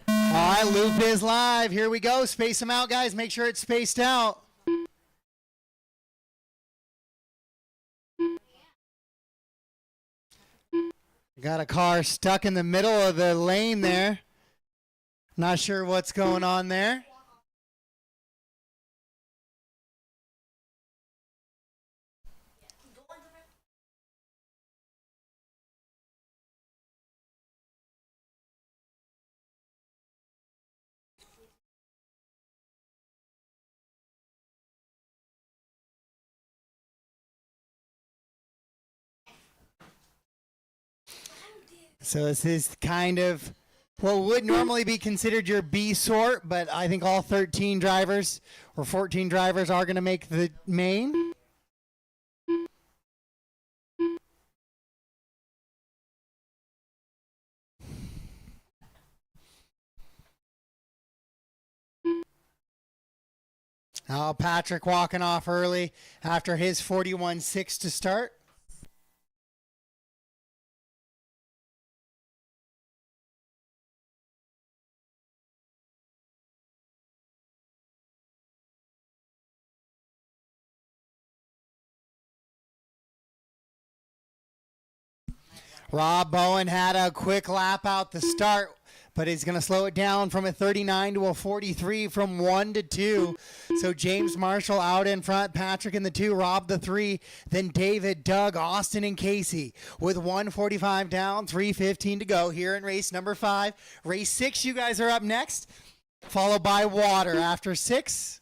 All right, loop is live. Here we go. Space them out, guys. Make sure it's spaced out. Got a car stuck in the middle of the lane there. Not sure what's going on there. So this is kind of what would normally be considered your B sort, but I think all 13 drivers or 14 drivers are going to make the main. Now Patrick walking off early after his 41.6 to start. Rob Bowen had a quick lap out the start, but he's going to slow it down from a 39 to a 43 from 1 to 2. So James Marshall out in front, Patrick in the 2, Rob the 3, then David, Doug, Austin, and Casey with 1:45 down, 3:15 to go here in race number 5. Race 6, you guys are up next, followed by Water after 6.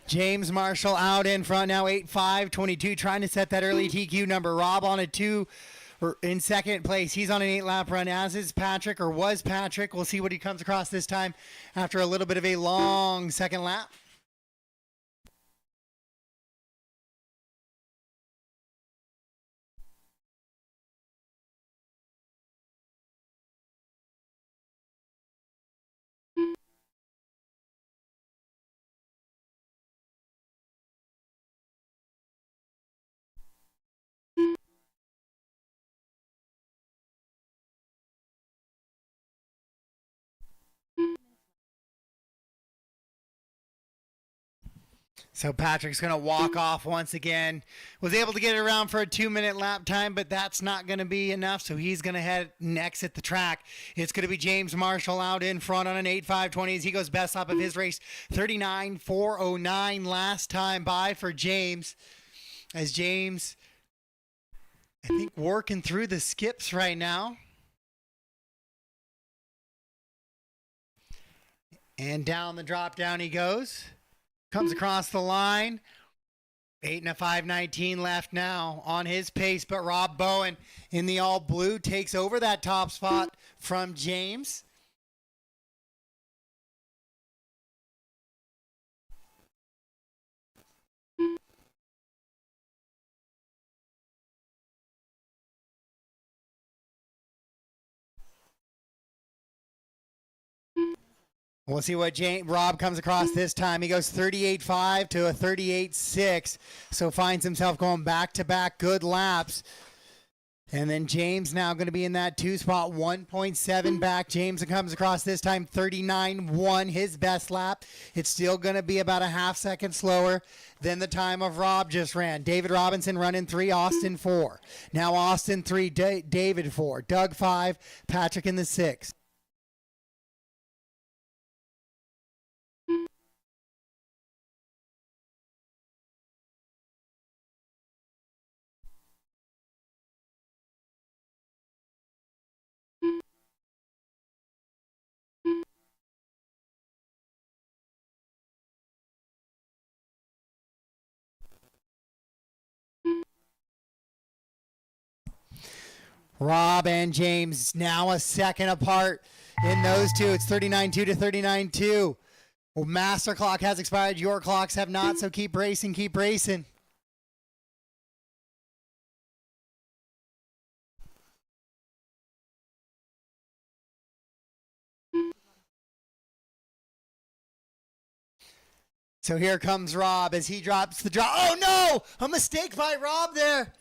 James Marshall out in front now, 8:5:22, trying to set that early TQ number. Rob on a 2 in second place. He's on an 8-lap run, as is Patrick, or was Patrick. We'll see what he comes across this time after a little bit of a long second lap. So Patrick's going to walk off once again. Was able to get it around for a 2-minute lap time, but that's not going to be enough. So he's going to head next at the track. It's going to be James Marshall out in front on an 8.520 as he goes best lap of his race. 39.409 last time by for James. As James, I think, working through the skips right now. And down the drop down he goes. Comes across the line. 8 and a 5:19 left now on his pace, but Rob Bowen in the all blue takes over that top spot from James. We'll see what Rob comes across this time. He goes 38.5 to a 38.6, so finds himself going back-to-back good laps. And then James now going to be in that 2 spot, 1.7 back. James comes across this time 39.1, his best lap. It's still going to be about a half second slower than the time of Rob just ran. David Robinson running 3, Austin 4. Now Austin 3, David 4, Doug 5, Patrick in the 6. Rob and James now a second apart in those two. It's 39.2 to 39.2. Well, master clock has expired. Your clocks have not, so keep racing, keep racing. So here comes Rob as he drops the drop. Oh no! A mistake by Rob there.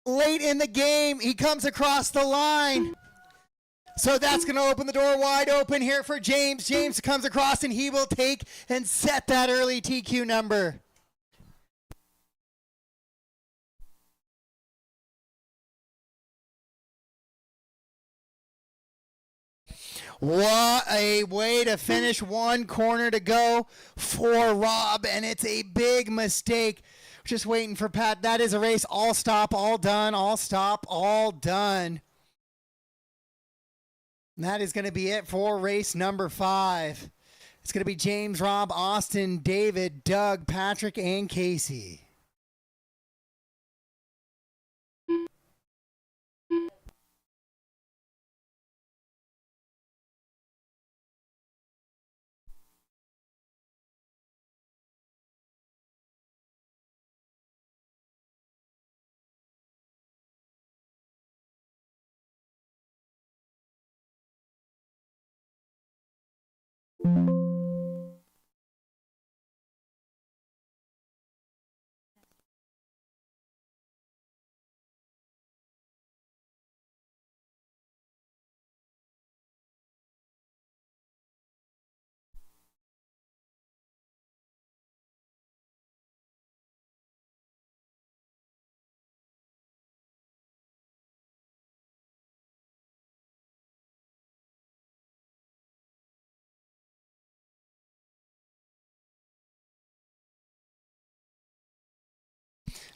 Late in the game, he comes across the line. So that's going to open the door wide open here for James. James comes across and he will take and set that early TQ number. What a way to finish. 1 corner to go for Rob, and it's a big mistake. Just waiting for Pat. That is a race. All stop, all done. All stop, all done. And that is going to be it for race number 5. It's going to be James, Rob, Austin, David, Doug, Patrick, and Casey.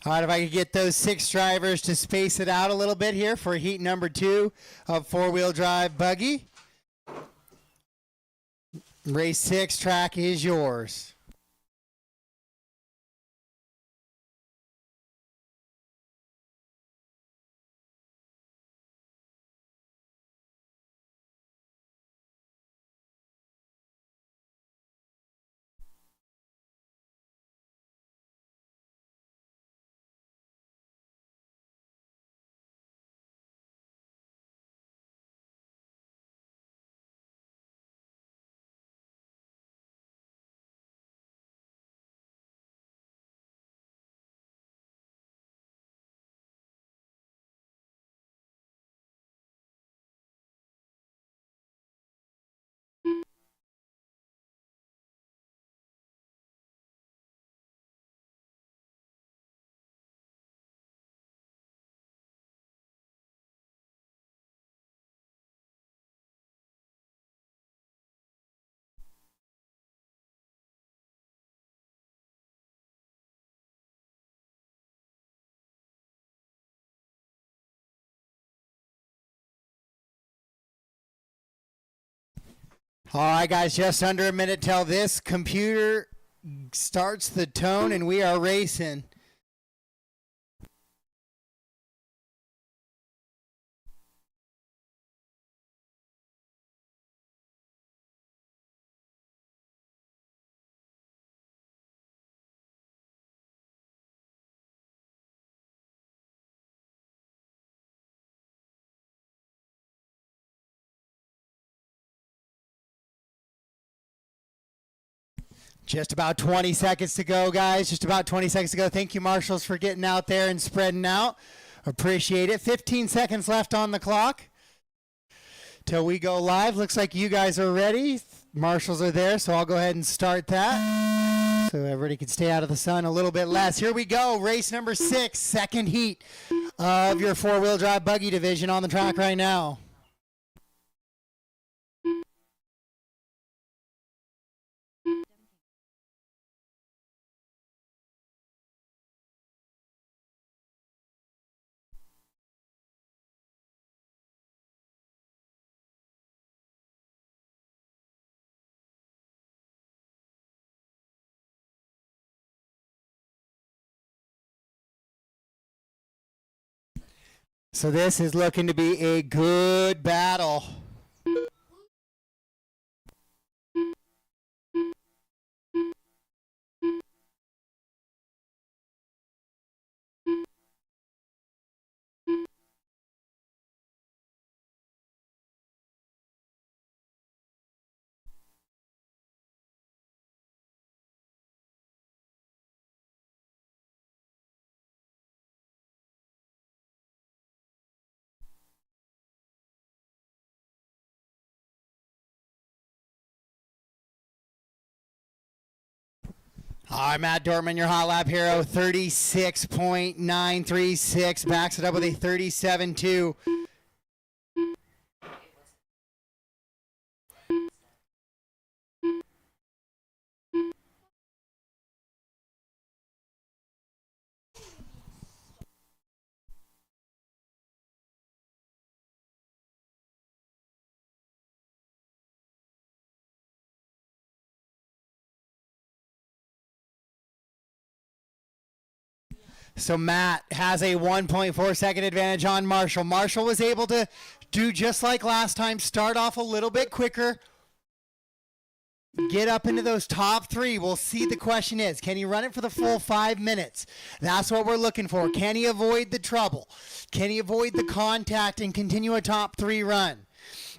All right, if I could get those 6 drivers to space it out a little bit here for heat number 2 of four-wheel drive buggy. Race 6 track is yours. All right, guys, just under a minute till this computer starts the tone, and we are racing. Just about 20 seconds to go, guys. Just about 20 seconds to go. Thank you, marshals, for getting out there and spreading out. Appreciate it. 15 seconds left on the clock till we go live. Looks like you guys are ready. Marshals are there, so I'll go ahead and start that so everybody can stay out of the sun a little bit less. Here we go. Race number 6, second heat of your four-wheel drive buggy division on the track right now. So this is looking to be a good battle. All right, Matt Dortman, your hot lap hero, 36.936, backs it up with a 37.2. So Matt has a 1.4 second advantage on Marshall. Marshall was able to do just like last time, start off a little bit quicker, get up into those top 3. We'll see. The question is, can he run it for the full 5 minutes? That's what we're looking for. Can he avoid the trouble? Can he avoid the contact and continue a top 3 run?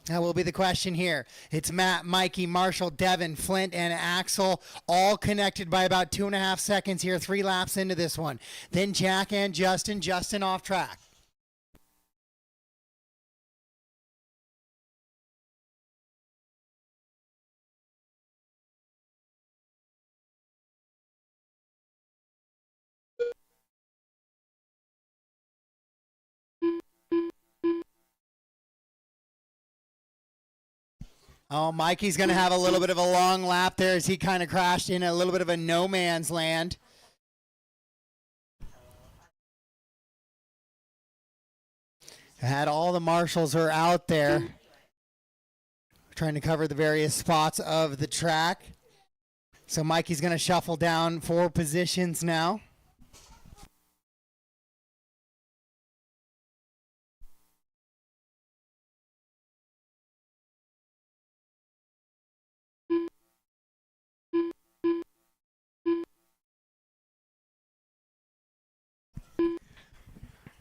That will be the question here. It's Matt, Mikey, Marshall, Devin, Flint, and Axel, all connected by about 2.5 seconds here, 3 laps into this one. Then Jack and Justin. Justin off track. Oh, Mikey's going to have a little bit of a long lap there as he kind of crashed in a little bit of a no man's land. Had all the marshals are out there trying to cover the various spots of the track. So Mikey's going to shuffle down 4 positions now.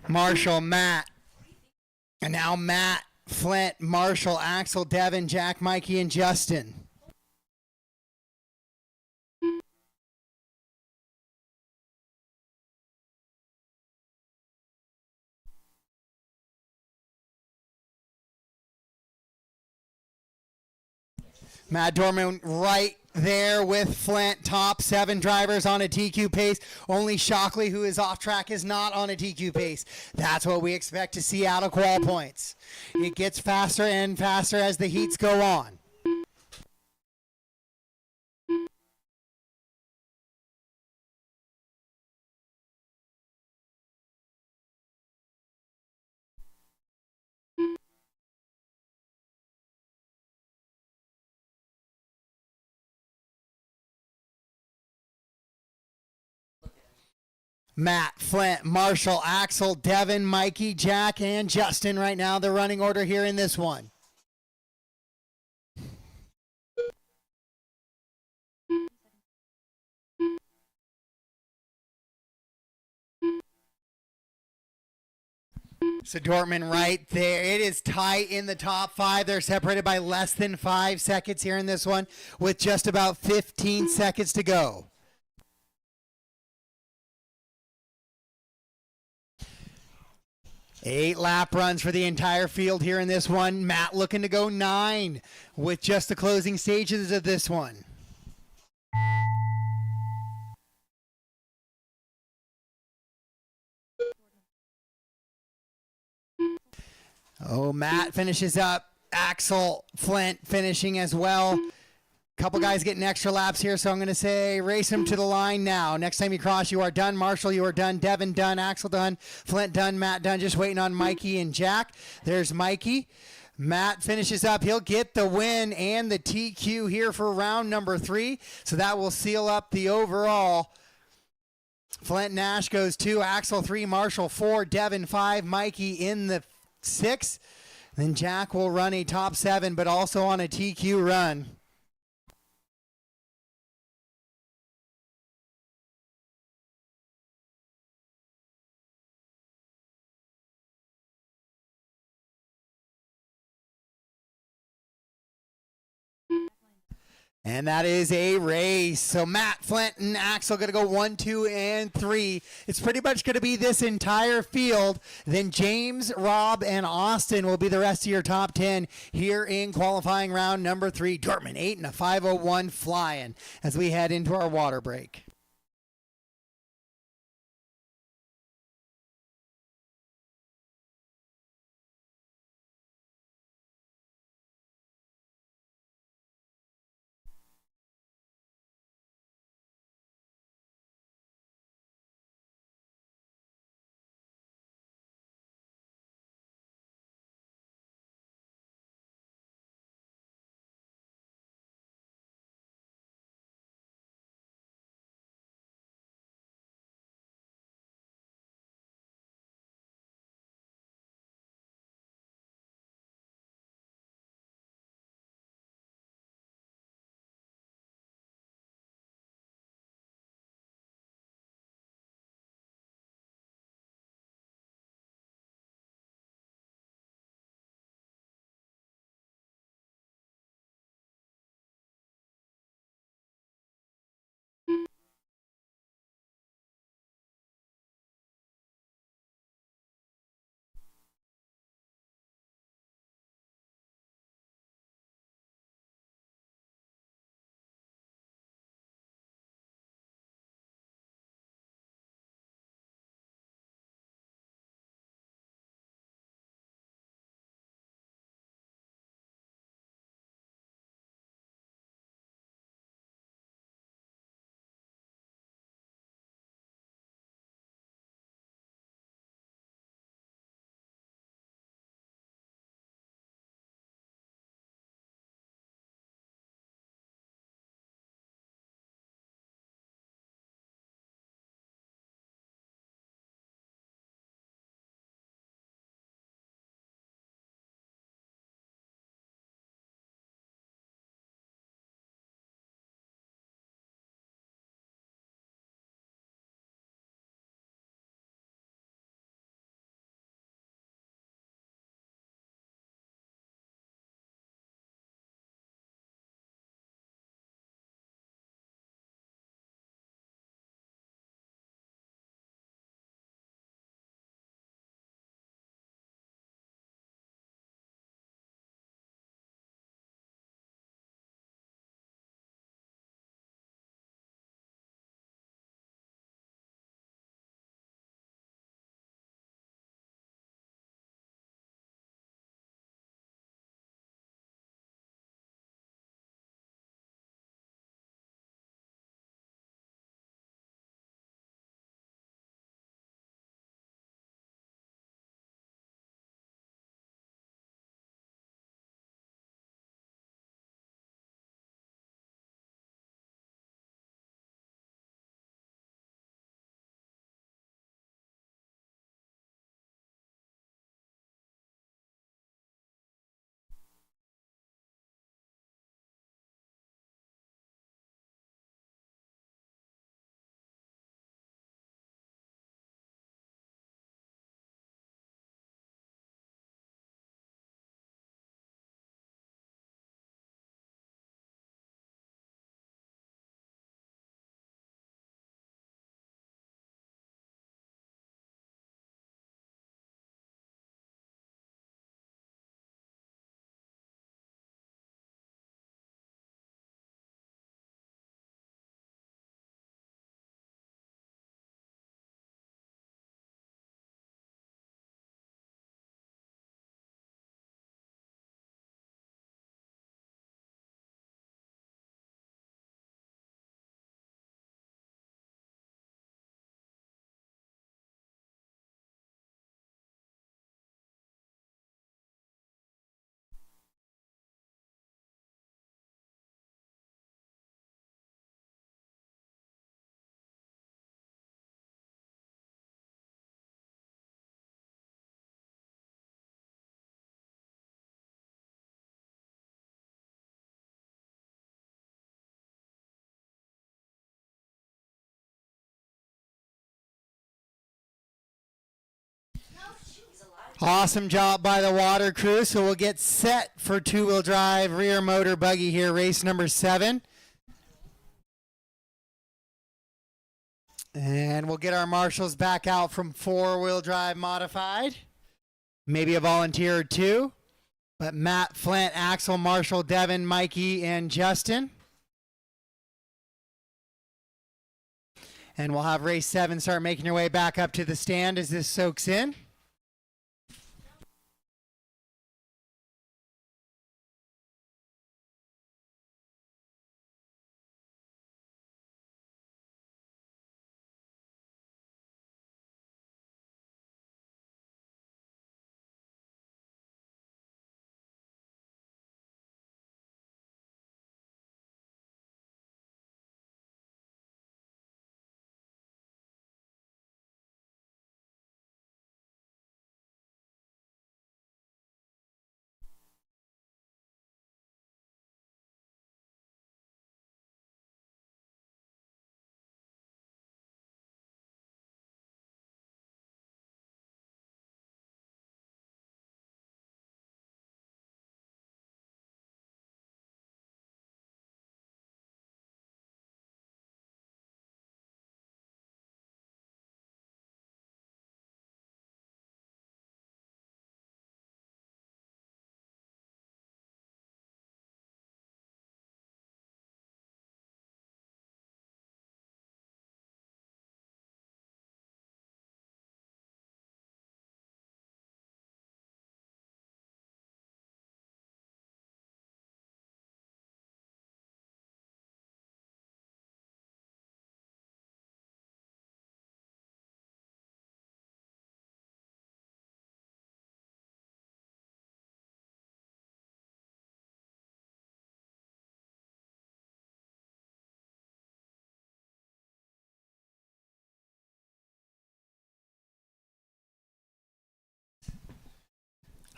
Marshall, Matt, and now Matt, Flint, Marshall, Axel, Devin, Jack, Mikey, and Justin. Matt Dorman right there with Flint, top 7 drivers on a TQ pace. Only Shockley, who is off track, is not on a TQ pace. That's what we expect to see out of qual points. It gets faster and faster as the heats go on. Matt, Flint, Marshall, Axel, Devin, Mikey, Jack, and Justin right now. The running order here in this one. So Dortmund right there. It is tight in the top 5. They're separated by less than 5 seconds here in this one with just about 15 seconds to go. Eight lap runs for the entire field here in this one. Matt looking to go 9 with just the closing stages of this one. Oh, Matt finishes up. Axel, Flint finishing as well. Couple guys getting extra laps here, so I'm going to say race him to the line now. Next time you cross, you are done. Marshall, you are done. Devin done. Axel done. Flint done. Matt done. Just waiting on Mikey and Jack. There's Mikey. Matt finishes up. He'll get the win and the TQ here for round number 3. So that will seal up the overall. Flint Nash goes 2. Axel 3. Marshall 4. Devin 5. Mikey in the 6. Then Jack will run a top 7, but also on a TQ run. And that is a race. So Matt, Flint, and Axel going to go 1, 2, and 3. It's pretty much going to be this entire field. Then James, Rob, and Austin will be the rest of your top 10 here in qualifying round number 3. Dortmund 8 and a 5:01 flying as we head into our water break. Awesome job by the water crew. So we'll get set for two-wheel drive rear motor buggy here, race number 7. And we'll get our marshals back out from four-wheel drive modified. Maybe a volunteer or two. But Matt, Flint, Axel, Marshall, Devin, Mikey, and Justin. And we'll have race 7 start making your way back up to the stand as this soaks in.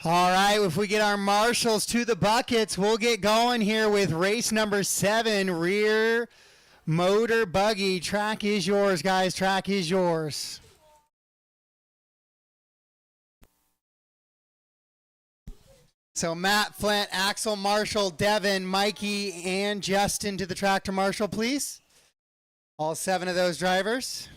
All right, if we get our marshals to the buckets, we'll get going here with race number 7, rear motor buggy. Track is yours, guys. Track is yours. So Matt, Flint, Axel, Marshall, Devin, Mikey, and Justin to the tractor marshal, please. All 7 of those drivers.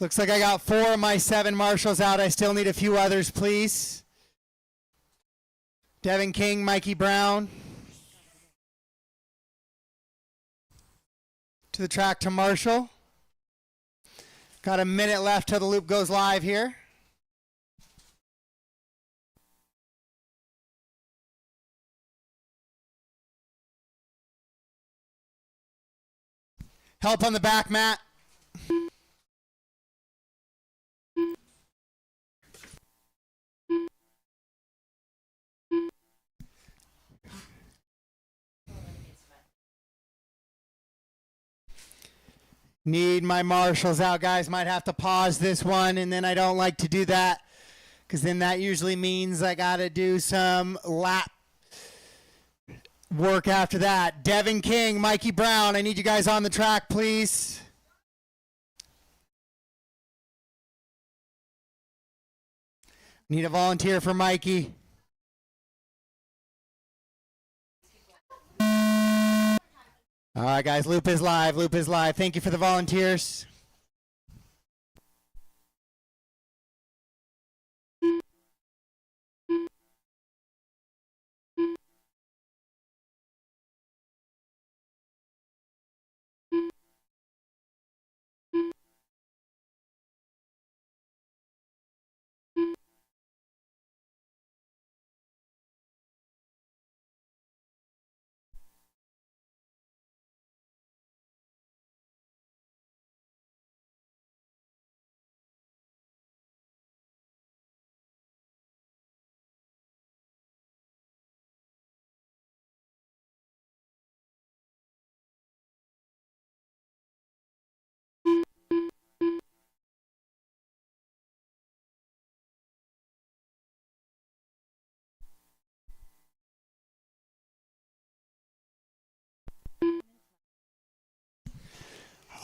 Looks like I got 4 of my 7 marshals out. I still need a few others, please. Devin King, Mikey Brown. To the track to Marshall. Got a minute left till the loop goes live here. Help on the back, Matt. Need my marshals out, guys. Might have to pause this one, and then I don't like to do that because then that usually means I got to do some lap work after that. Devin King, Mikey Brown, I need you guys on the track, please. Need a volunteer for Mikey. All right, guys, loop is live. Loop is live. Thank you for the volunteers.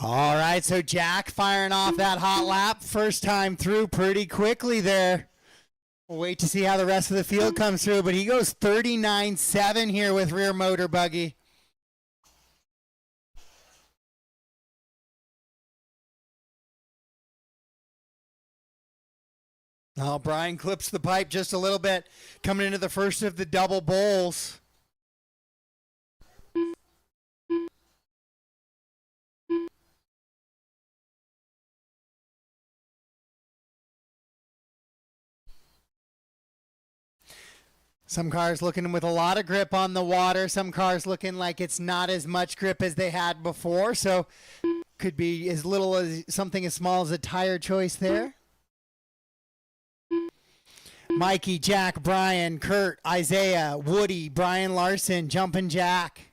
All right, so Jack firing off that hot lap. First time through pretty quickly there. We'll wait to see how the rest of the field comes through, but he goes 39.7 here with rear motor buggy. Oh, Brian clips the pipe just a little bit, coming into the first of the double bowls. Some cars looking with a lot of grip on the water. Some cars looking like it's not as much grip as they had before. So could be as little as something as small as a tire choice there. Mikey, Jack, Brian, Kurt, Isaiah, Woody, Brian Larson, Jumpin' Jack.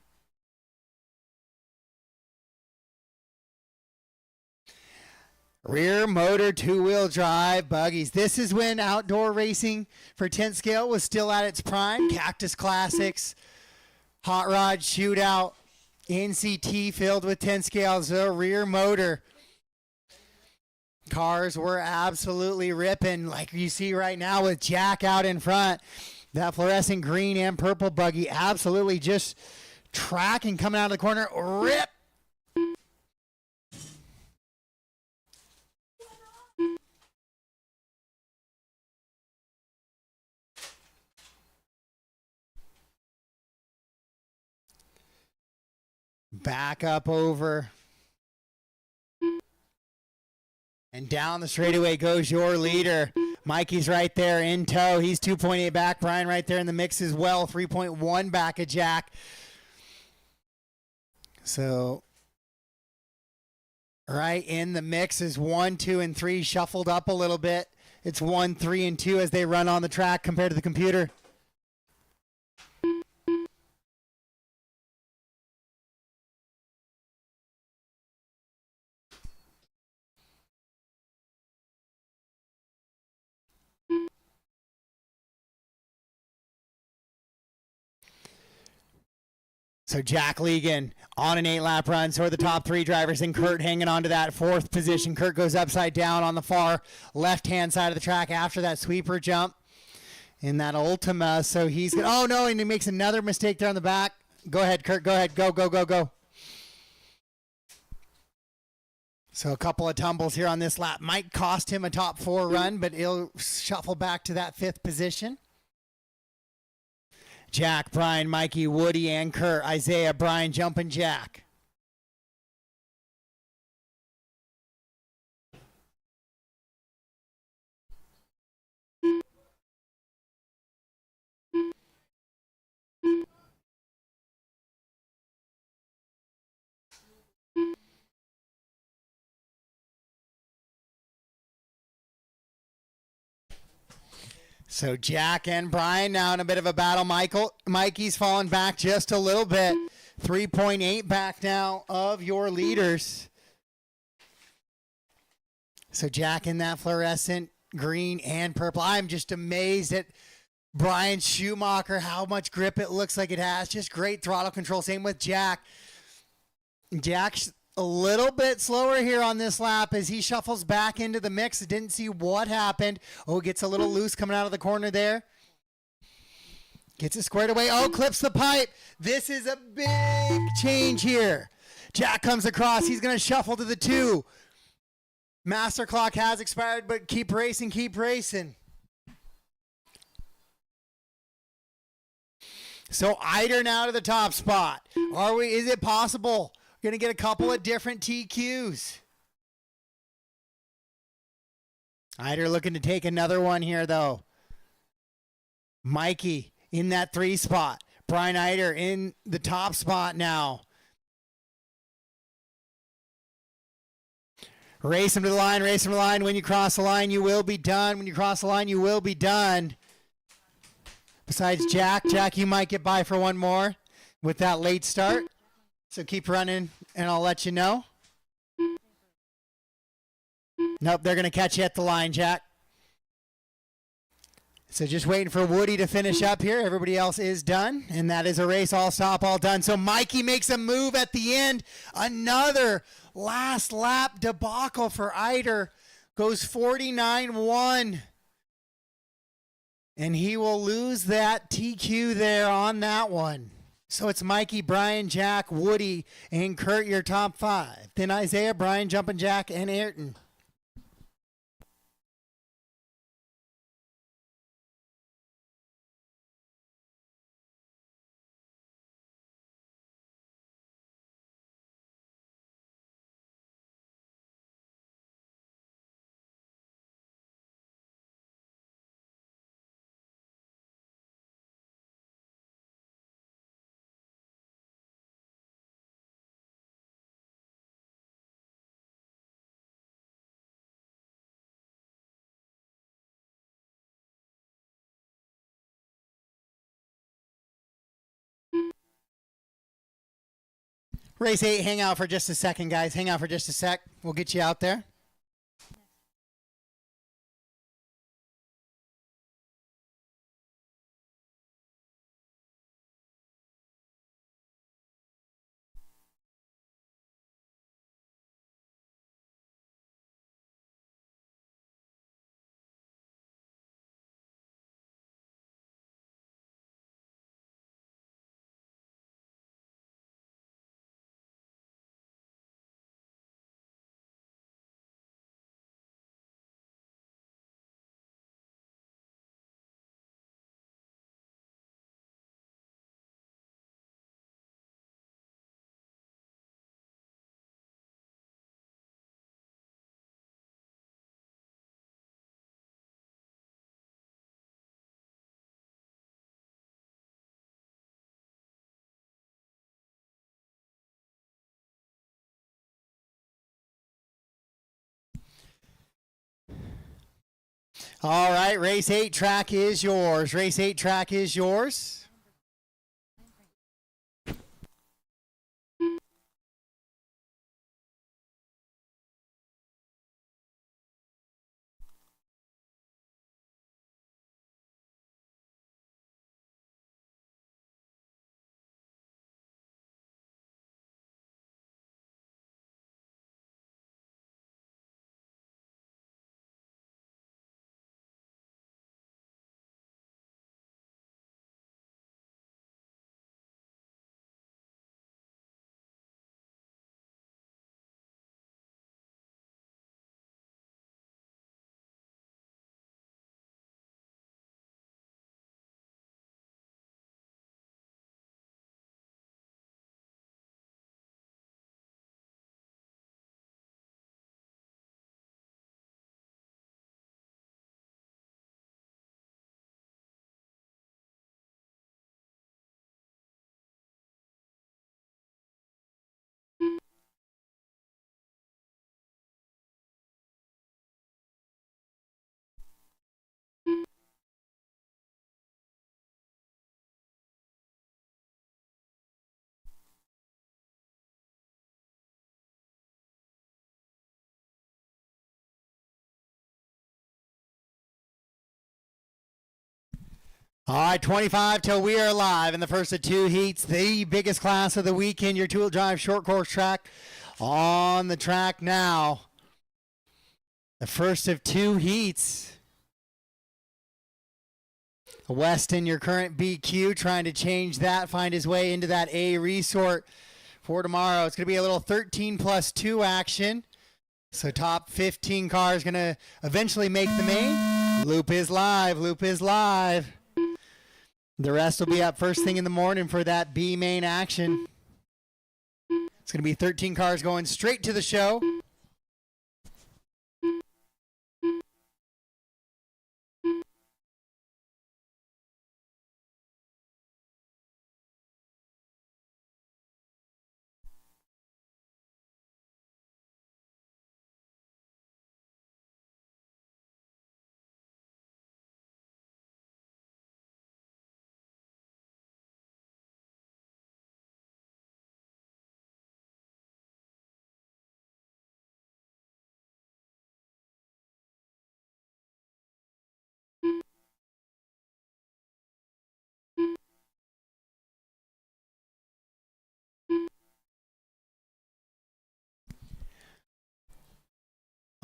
Rear motor two-wheel drive buggies. This is when outdoor racing for 10 scale was still at its prime. Cactus Classics, Hot Rod Shootout, NCT filled with 10 scales. The rear motor. Cars were absolutely ripping like you see right now with Jack out in front. That fluorescent green and purple buggy absolutely just tracking coming out of the corner. Rip! Back up over. And down the straightaway goes your leader. Mikey's right there in tow. He's 2.8 back. Brian right there in the mix as well. 3.1 back of Jack. So right in the mix is 1, 2, and 3 shuffled up a little bit. It's 1, 3, and 2 as they run on the track compared to the computer. So Jack Legan on an 8-lap run. So are the top 3 drivers, and Kurt hanging on to that 4th position. Kurt goes upside down on the far left-hand side of the track after that sweeper jump in that Ultima. So he's going to, oh no, and he makes another mistake there on the back. Go ahead, Kurt. Go ahead. Go, go, go, go. So a couple of tumbles here on this lap might cost him a top 4 run, but he'll shuffle back to that 5th position. Jack, Brian, Mikey, Woody, and Kurt. Isaiah, Brian, Jumpin' Jack. So Jack and Brian now in a bit of a battle. Mikey's fallen back just a little bit. 3.8 back now of your leaders. So Jack in that fluorescent green and purple. I'm just amazed at Brian Schumacher, how much grip it looks like it has. Just great throttle control. Same with Jack. Jack's a little bit slower here on this lap as he shuffles back into the mix. Didn't see what happened. Oh, gets a little loose coming out of the corner there. Gets it squared away. Oh, clips the pipe. This is a big change here. Jack comes across. He's going to shuffle to the 2. Master clock has expired, but keep racing, keep racing. So Eider now to the top spot. Is it possible? Going to get a couple of different TQs. Eider looking to take another one here, though. Mikey in that 3 spot. Brian Eider in the top spot now. Race him to the line, race him to the line. When you cross the line, you will be done. When you cross the line, you will be done. Besides Jack, you might get by for one more with that late start. So keep running, and I'll let you know. Nope, they're going to catch you at the line, Jack. So just waiting for Woody to finish up here. Everybody else is done, and that is a race all stop, all done. So Mikey makes a move at the end. Another last lap debacle for Eider. Goes 49-1. And he will lose that TQ there on that one. So it's Mikey, Brian, Jack, Woody, and Kurt, your top 5. Then Isaiah, Brian, Jumpin' Jack, and Ayrton. Race 8, hang out for just a second, guys. Hang out for just a sec. We'll get you out there. All right, race 8 track is yours. Race 8 track is yours. All right, 25 till we are live in the first of 2 heats, the biggest class of the weekend, your two-wheel drive short course track on the track now. The first of 2 heats. Weston, your current BQ, trying to change that, find his way into that A resort for tomorrow. It's going to be a little 13 plus 2 action. So top 15 cars going to eventually make the main. Loop is live. Loop is live. The rest will be up first thing in the morning for that B main action. It's going to be 13 cars going straight to the show.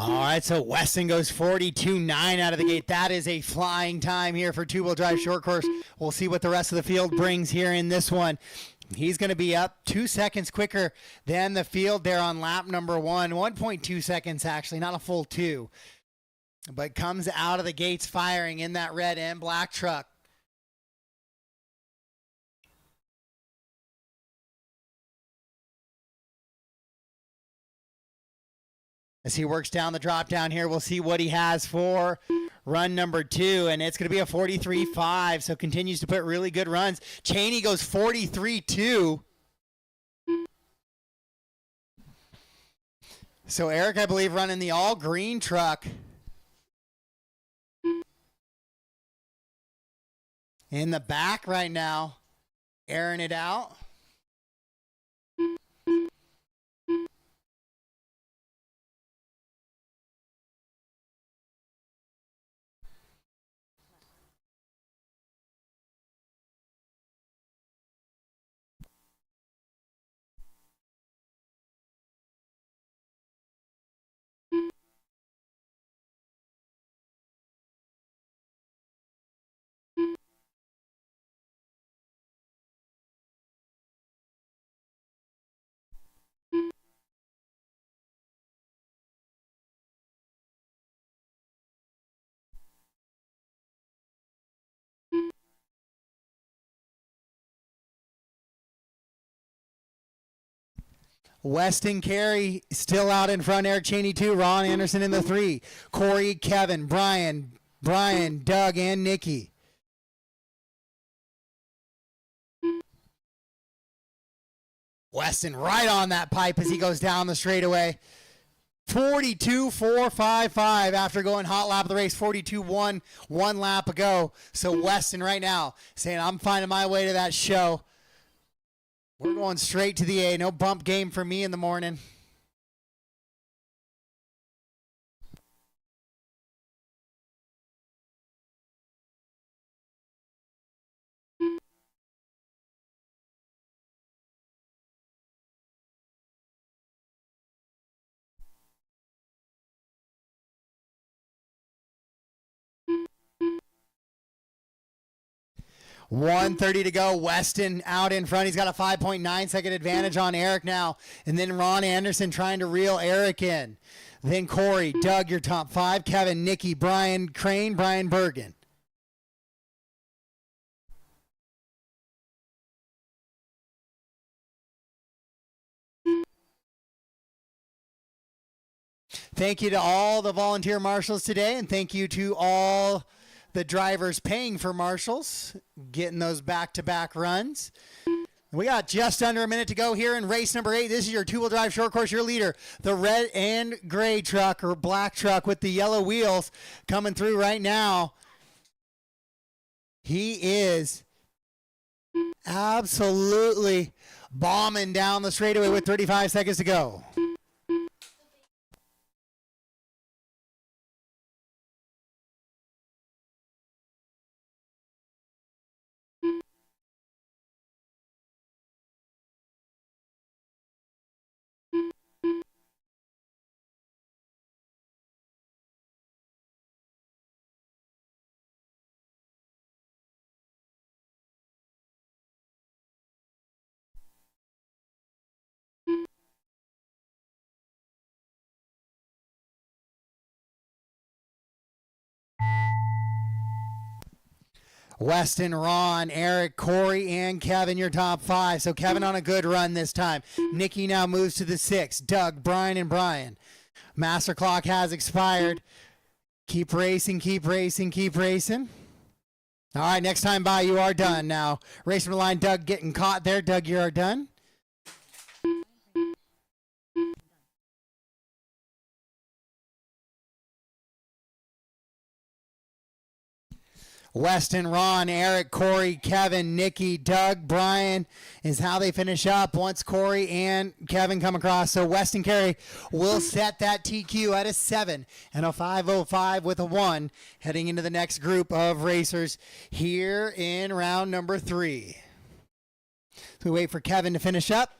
All right, so Weston goes 42.9 out of the gate. That is a flying time here for two-wheel drive short course. We'll see what the rest of the field brings here in this one. He's going to be up 2 seconds quicker than the field there on lap number 1. 1.2 seconds, actually, not a full 2. But comes out of the gates firing in that red and black truck. As he works down the drop down here, we'll see what he has for run number 2, and it's going to be a 43.5, so continues to put really good runs. Cheney goes 43.2. So Eric, I believe, running the all-green truck. In the back right now, airing it out. Weston Carey still out in front. Eric Cheney 2. Ron Anderson in the 3. Corey, Kevin, Brian, Doug, and Nikki. Weston right on that pipe as he goes down the straightaway. 42.455 after going hot lap of the race. 42.1 one lap ago. So Weston right now saying, I'm finding my way to that show. We're going straight to the A. No bump game for me in the morning. .130 to go. Weston out in front. He's got a 5.9 second advantage on Eric now. And then Ron Anderson trying to reel Eric in. Then Corey, Doug, your top 5. Kevin, Nikki, Brian Crane, Brian Bergen. Thank you to all the volunteer marshals today, and thank you to all the drivers paying for marshals, getting those back-to-back runs. We got just under a minute to go here in race number 8. This is your two-wheel drive short course, your leader, the red and gray truck or black truck with the yellow wheels coming through right now. He is absolutely bombing down the straightaway with 35 seconds to go. Weston, Ron, Eric, Corey, and Kevin, your top 5. So Kevin on a good run this time. Nikki now moves to the 6. Doug, Brian, and Brian. Master clock has expired. Keep racing, keep racing, keep racing. All right, next time by, you are done now. Race from the line, Doug getting caught there. Doug, you are done. Weston, Ron, Eric, Corey, Kevin, Nikki, Doug, Brian is how they finish up once Corey and Kevin come across. So Weston Carey will set that TQ at a 7 and a 5:05 with a 1 heading into the next group of racers here in round number 3. So we wait for Kevin to finish up.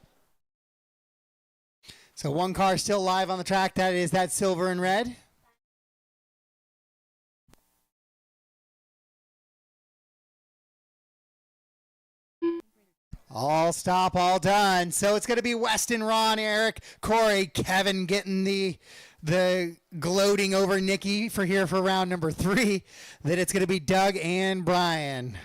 So one car still live on the track. That is that silver and red. All stop, all done. So it's going to be Weston, Ron, Eric, Corey, Kevin getting the gloating over Nikki for here for round number 3. Then it's going to be Doug and Brian.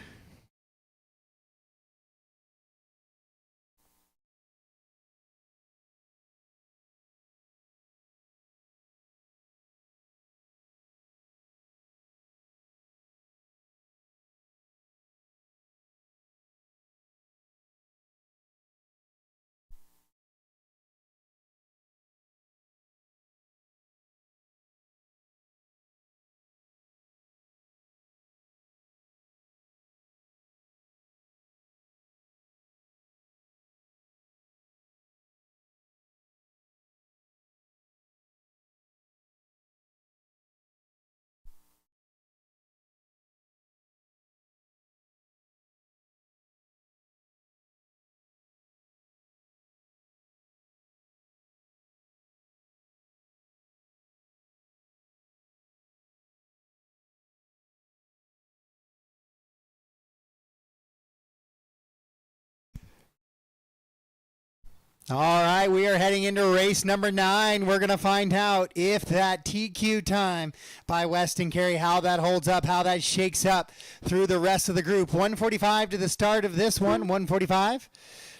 All right, we are heading into race number 9. We're going to find out if that TQ time by Weston Carey, how that holds up, how that shakes up through the rest of the group. 145 to the start of this one, 145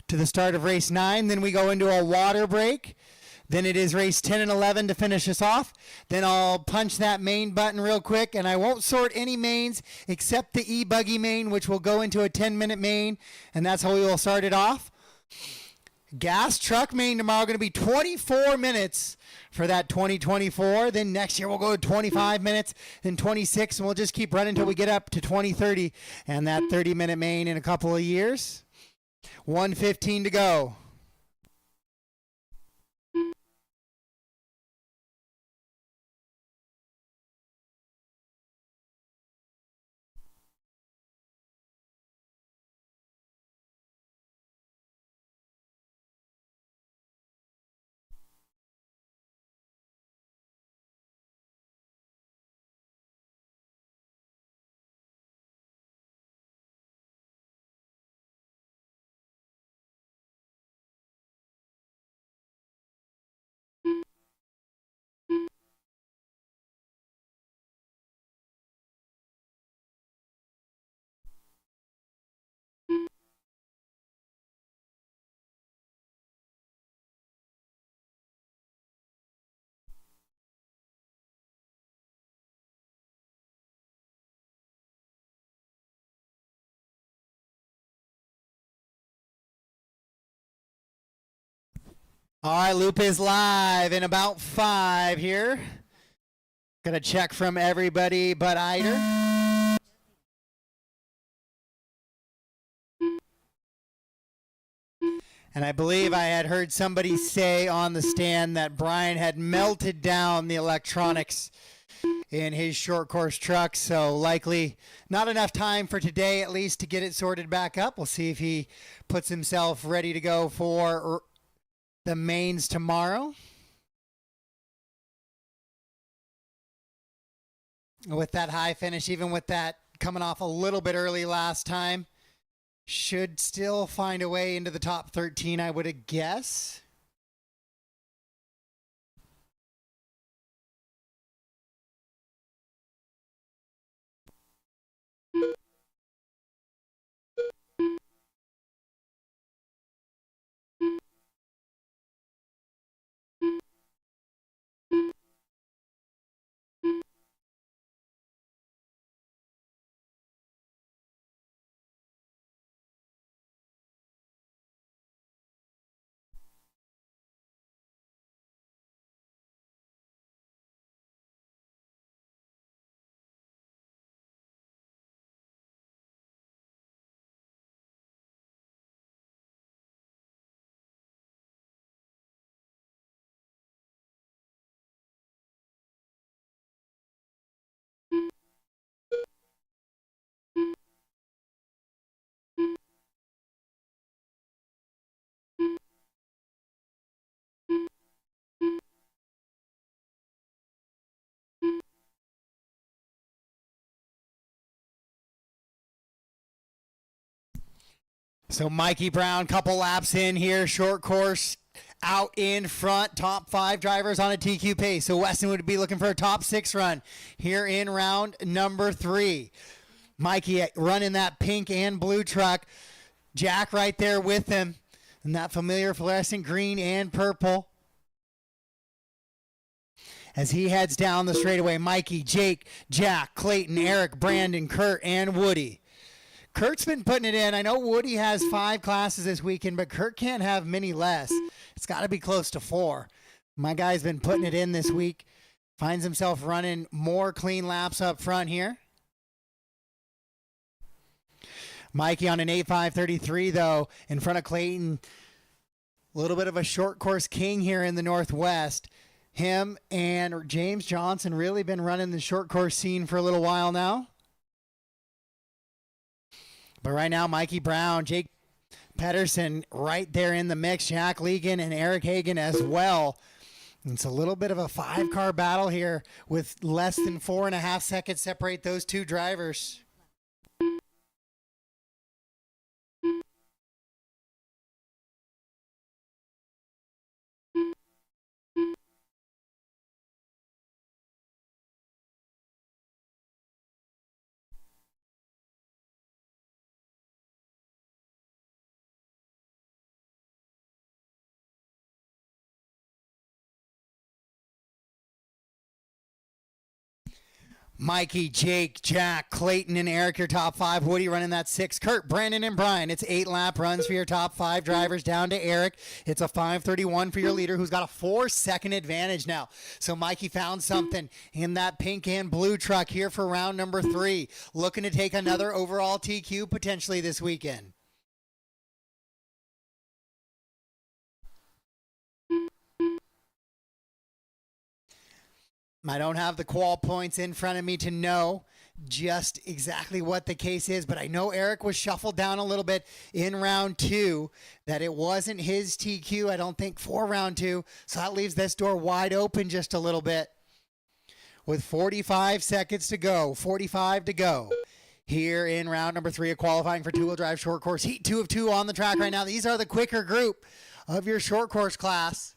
to the start of race 9. Then we go into a water break. Then it is race 10 and 11 to finish us off. Then I'll punch that main button real quick, and I won't sort any mains except the E-buggy A-Main, which will go into a 10-minute main, and that's how we will start it off. Gas truck main tomorrow going to be 24 minutes for that 2024. Then next year we'll go to 25 minutes, then 26, and we'll just keep running until we get up to 2030. And that 30-minute main in a couple of years. 1:15 to go. All right, loop is live in about 5 here. Gonna check from everybody but Eider. And I believe I had heard somebody say on the stand that Brian had melted down the electronics in his short course truck, so likely not enough time for today at least to get it sorted back up. We'll see if he puts himself ready to go for the mains tomorrow. With that high finish, even with that coming off a little bit early last time, should still find a way into the top 13, I would guess. So Mikey Brown, couple laps in here, short course out in front, top 5 drivers on a TQ pace. So Weston would be looking for a top 6 run here in round number 3. Mikey running that pink and blue truck. Jack right there with him in that familiar fluorescent green and purple. As he heads down the straightaway, Mikey, Jake, Jack, Clayton, Eric, Brandon, Kurt, and Woody. Kurt's been putting it in. I know Woody has 5 classes this weekend, but Kurt can't have many less. It's got to be close to 4. My guy's been putting it in this week. Finds himself running more clean laps up front here. Mikey on an 8.533, though, in front of Clayton. A little bit of a short course king here in the Northwest. Him and James Johnson really been running the short course scene for a little while now. But right now, Mikey Brown, Jake Pedersen right there in the mix. Jack Legan and Eric Hagan as well. It's a little bit of a 5-car battle here with less than 4.5 seconds separate those 2 drivers. Mikey, Jake, Jack, Clayton, and Eric, your top 5. Woody running that 6. Kurt, Brandon, and Brian. It's 8-lap runs for your top 5 drivers down to Eric. It's a 5:31 for your leader, who's got a 4-second advantage now. So Mikey found something in that pink and blue truck here for round number 3. Looking to take another overall TQ potentially this weekend. I don't have the qual points in front of me to know just exactly what the case is, but I know Eric was shuffled down a little bit in round 2, that it wasn't his TQ, I don't think, for round 2, so that leaves this door wide open just a little bit. With 45 seconds to go, 45 to go. Here in round number 3 of qualifying for 2-wheel drive short course. Heat 2 of 2 on the track right now. These are the quicker group of your short course class.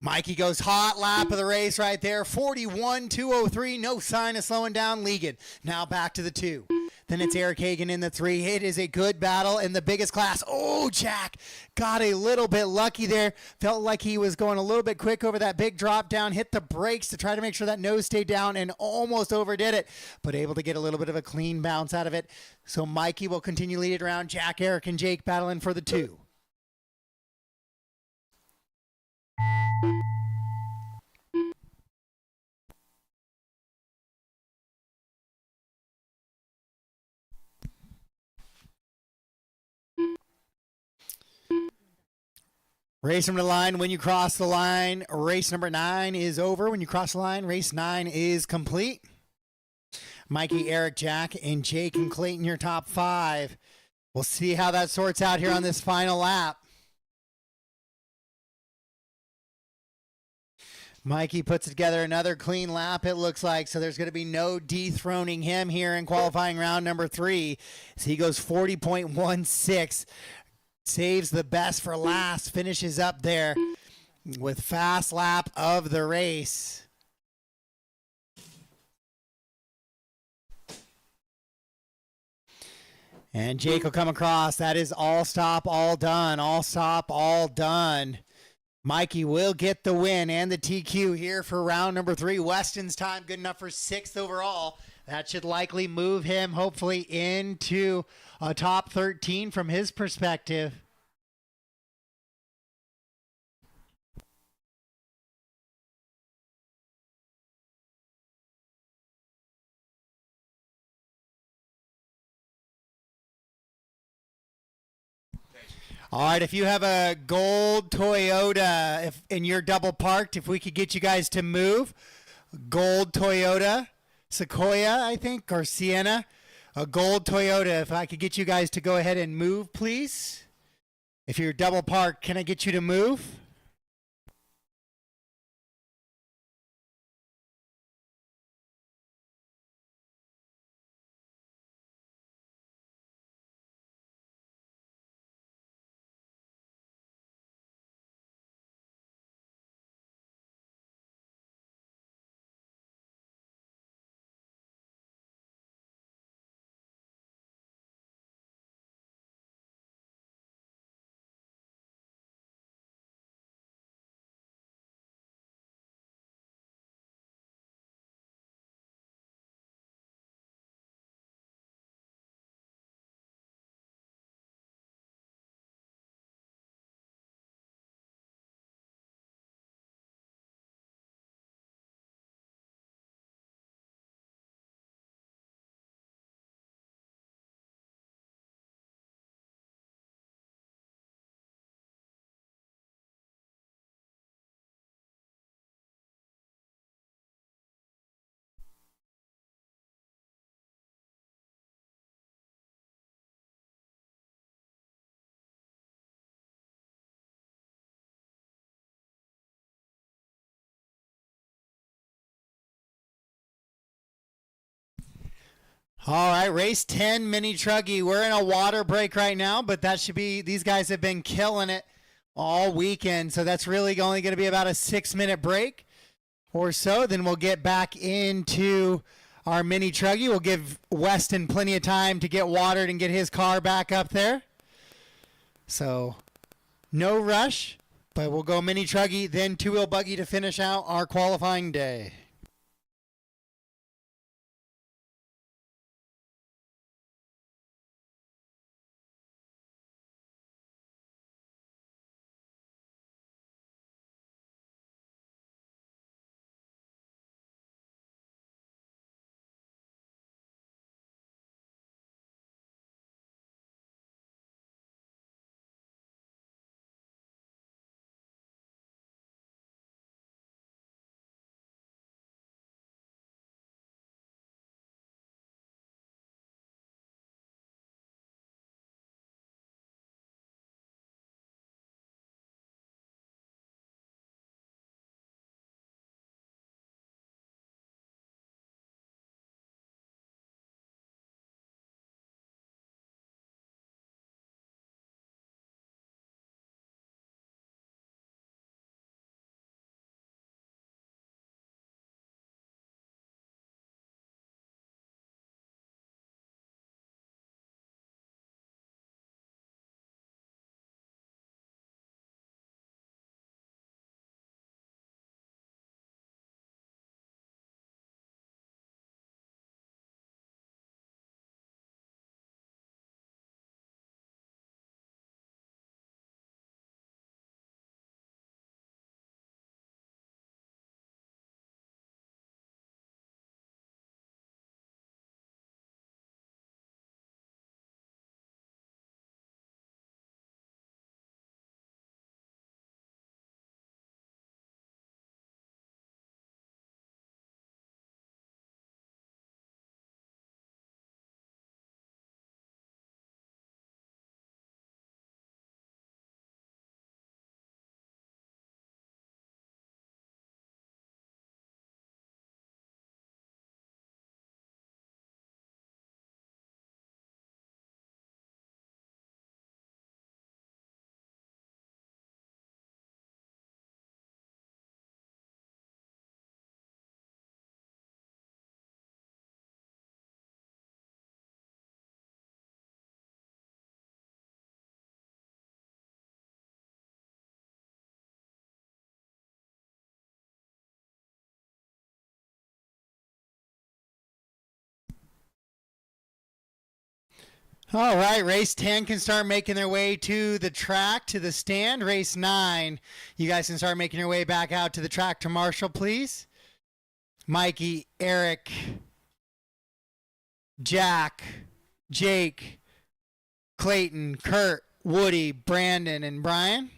Mikey goes hot lap of the race right there. 41.203. No sign of slowing down Legan. Now back to the 2. Then it's Eric Hagan in the 3. It is a good battle in the biggest class. Oh, Jack got a little bit lucky there. Felt like he was going a little bit quick over that big drop down. Hit the brakes to try to make sure that nose stayed down and almost overdid it. But able to get a little bit of a clean bounce out of it. So Mikey will continue lead it around. Jack, Eric, and Jake battling for the 2. Race number 9, when you cross the line, race number 9 is over. When you cross the line, race 9 is complete. Mikey, Eric, Jack, and Jake and Clayton, your top 5. We'll see how that sorts out here on this final lap. Mikey puts together another clean lap, it looks like, so there's going to be no dethroning him here in qualifying round number 3. So he goes 40.16. Saves the best for last, finishes up there with fast lap of the race. And Jake will come across. That is all stop, all done. All stop, all done. Mikey will get the win and the TQ here for round number 3. Weston's time good enough for 6th overall. That should likely move him hopefully into a top 13 from his perspective. All right, if you have a gold Toyota in your double parked, if we could get you guys to move. Gold Toyota, Sequoia, I think, or Sienna. A gold Toyota, if I could get you guys to go ahead and move, please. If you're double parked, can I get you to move? All right, race 10, mini truggy. We're in a water break right now, but that should be, these guys have been killing it all weekend. So that's really only going to be about a 6-minute break or so. Then we'll get back into our mini truggy. We'll give Weston plenty of time to get watered and get his car back up there. So no rush, but we'll go mini truggy, then two-wheel buggy to finish out our qualifying day. All right, race 10 can start making their way to the track, to the stand. Race 9, you guys can start making your way back out to the track to Marshall, please. Mikey, Eric, Jack, Jake, Clayton, Kurt, Woody, Brandon, and Brian.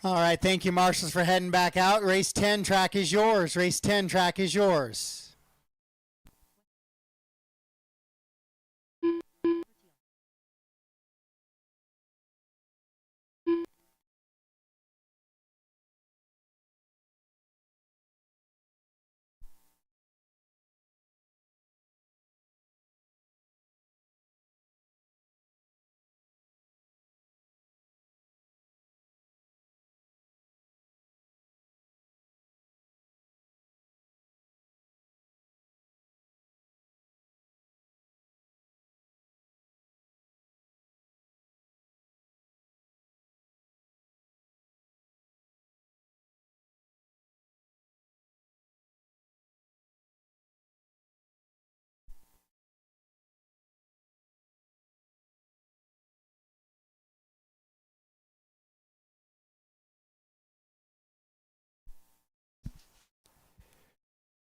All right, thank you, Marshals, for heading back out. Race 10 track is yours. Race 10 track is yours.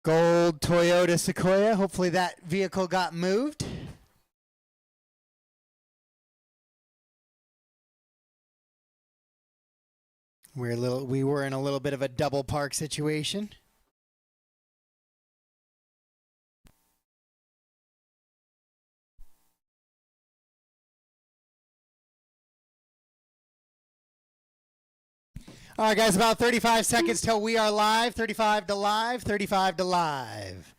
Gold Toyota Sequoia. Hopefully that vehicle got moved. We were in a little bit of a double park situation. All right, guys, about 35 seconds till we are live. 35 to live, 35 to live.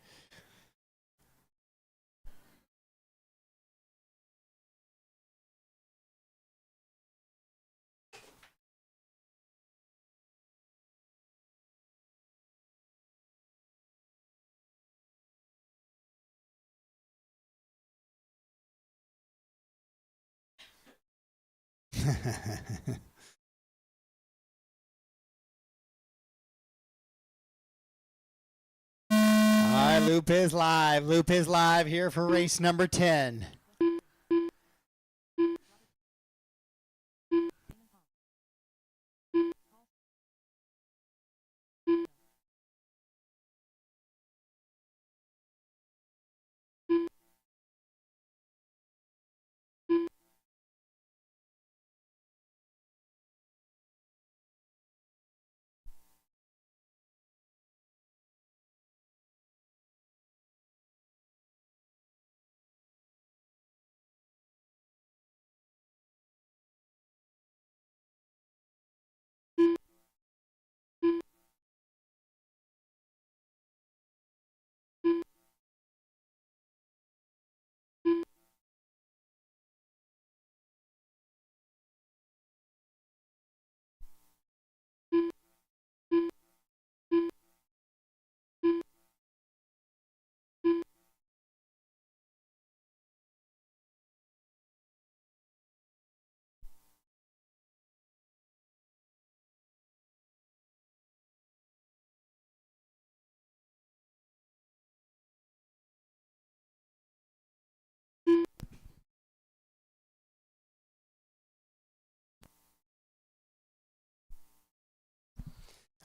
All right, Loop is live. Loop is live here for race number 10.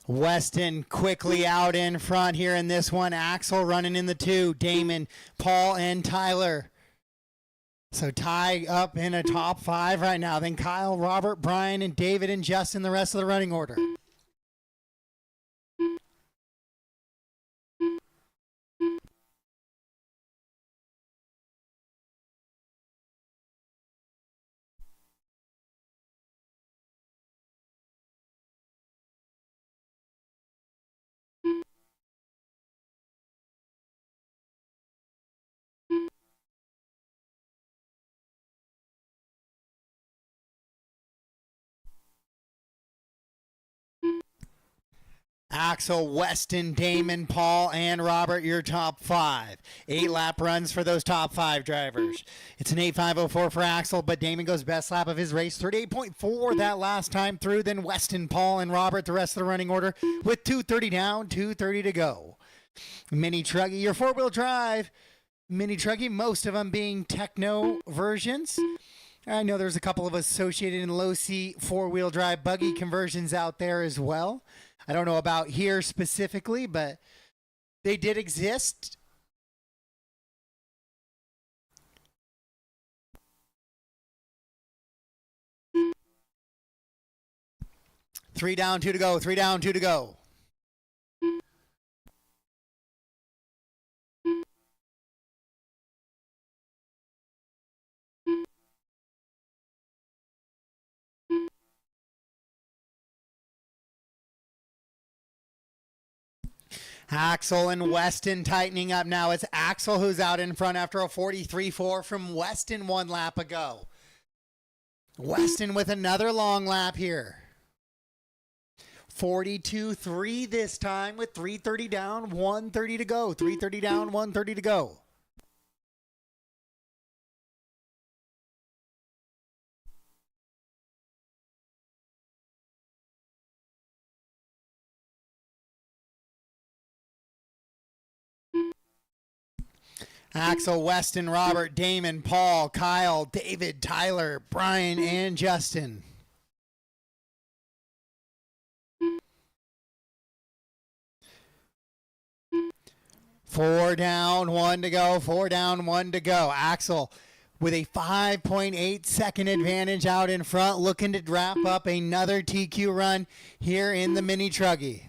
Weston quickly out in front here in this one. Axel running in the 2. Damon, Paul, and Tyler. So Ty up in a top 5 right now. Then Kyle, Robert, Brian, and David, and Justin, the rest of the running order. Axel, Weston, Damon, Paul, and Robert, your top 5. 8 lap runs for those top 5 drivers. It's an 8.504 for Axel, but Damon goes best lap of his race. 38.4 that last time through. Then Weston, Paul, and Robert, the rest of the running order, with 2:30 down, 2:30 to go. Mini Truggy, your 4-wheel drive. Mini Truggy, most of them being techno versions. I know there's a couple of associated and low-seat 4-wheel drive buggy conversions out there as well. I don't know about here specifically, but they did exist. Three down, 2 to go. 3 down, 2 to go. Axel and Weston tightening up now. It's Axel who's out in front after a 43.4 from Weston 1 lap ago. Weston with another long lap here. 42.3 this time with 3:30 down, 1:30 to go. 3:30 down, 1:30 to go. Axel, Weston, Robert, Damon, Paul, Kyle, David, Tyler, Brian, and Justin. 4 down, 1 to go. 4 down, 1 to go. Axel with a 5.8 second advantage out in front, looking to wrap up another TQ run here in the mini truggy.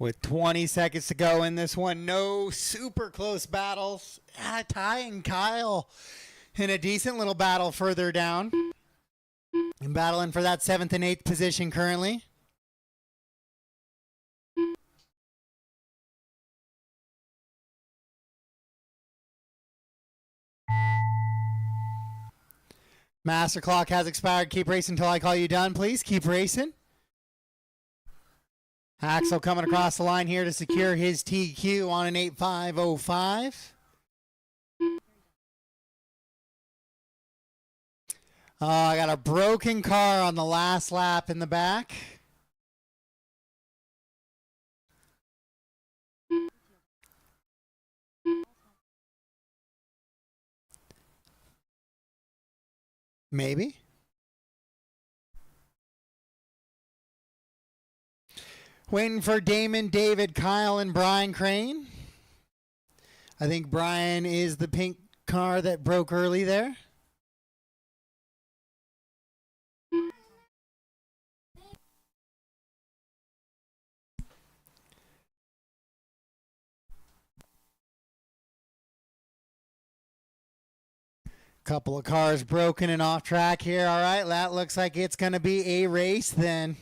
With 20 seconds to go in this one, no super close battles. Ty and Kyle in a decent little battle further down. And battling for that 7th and 8th position currently. Master clock has expired. Keep racing until I call you done, please. Keep racing. Axel coming across the line here to secure his TQ on an 8.505. I got a broken car on the last lap in the back. Maybe. Waiting for Damon, David, Kyle, and Brian Crane. I think Brian is the pink car that broke early there. Couple of cars broken and off track here. All right, that looks like it's going to be a race then.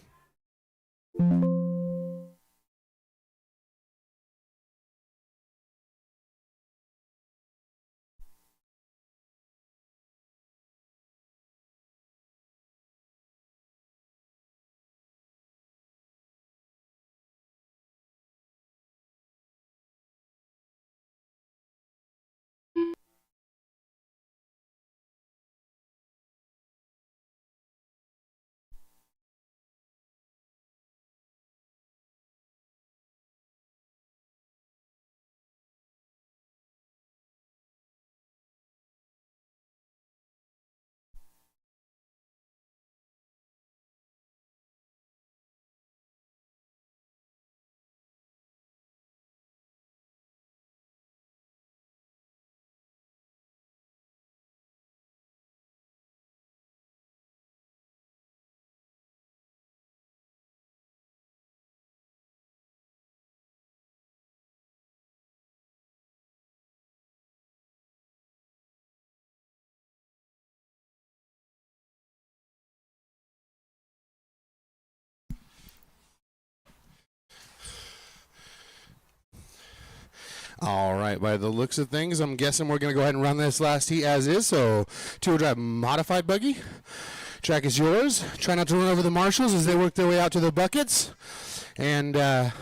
All right, by the looks of things, I'm guessing we're going to go ahead and run this last heat as is. So, two-wheel drive modified buggy. Track is yours. Try not to run over the marshals as they work their way out to the buckets. And then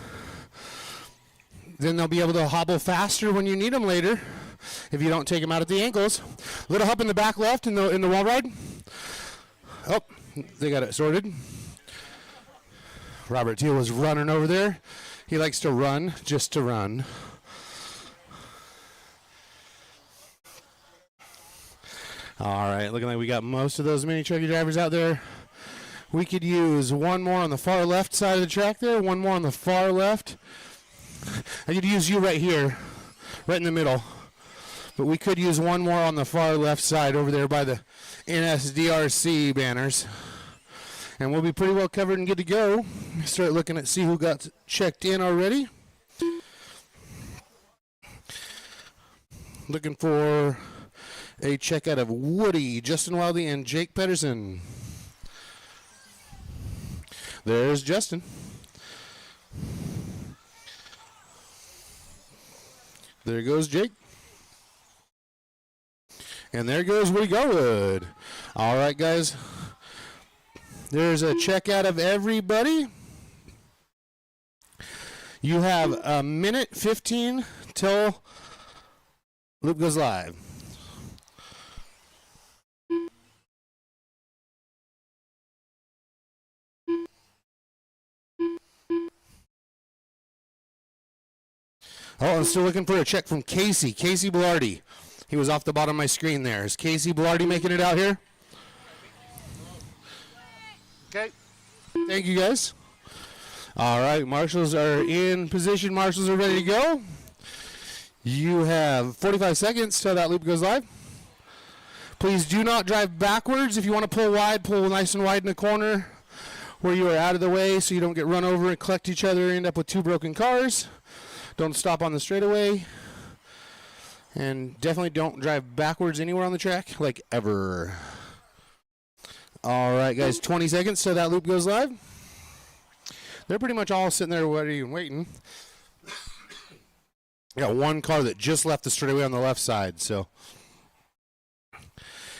they'll be able to hobble faster when you need them later if you don't take them out at the ankles. Little hump in the back left in the wall ride. Oh, they got it sorted. Robert Teal was running over there. He likes to run just to run. All right, looking like we got most of those mini trucky drivers out there. We could use one more on the far left side of the track there, one more on the far left. I could use you right here, right in the middle. But we could use one more on the far left side over there by the NSDRC banners. And we'll be pretty well covered and good to go. Start looking at see who got checked in already. Looking for a check out of Woody, Justin Wilde, and Jake Pedersen. There's Justin. There goes Jake. And there goes Woody Garwood. All right, guys. There's a check out of everybody. You have a minute 15 till loop goes live. Oh, I'm still looking for a check from Casey. Casey Blarty. He was off the bottom of my screen there. Is Casey Blarty making it out here? Okay. Thank you, guys. All right, marshals are in position. Marshals are ready to go. You have 45 seconds till that loop goes live. Please do not drive backwards. If you want to pull wide, pull nice and wide in the corner where you are out of the way so you don't get run over and collect each other and end up with 2 broken cars. Don't stop on the straightaway. And definitely don't drive backwards anywhere on the track, like ever. All right, guys, 20 seconds so that loop goes live. They're pretty much all sitting there ready and waiting. I got one car that just left the straightaway on the left side, so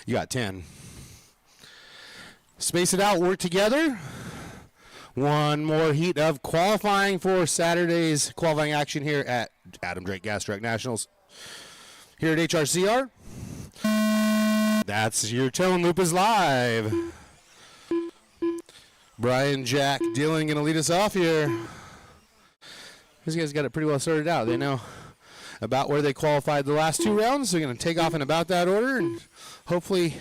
you got 10. Space it out, work together. One more heat of qualifying for Saturday's qualifying action here at Adam Drake Gas Truck Nationals. Here at HRCR. That's your tone. Loop is live. Brian, Jack, Dylan going to lead us off here. These guys got it pretty well sorted out. They know about where they qualified the last 2 rounds. They're going to take off in about that order and hopefully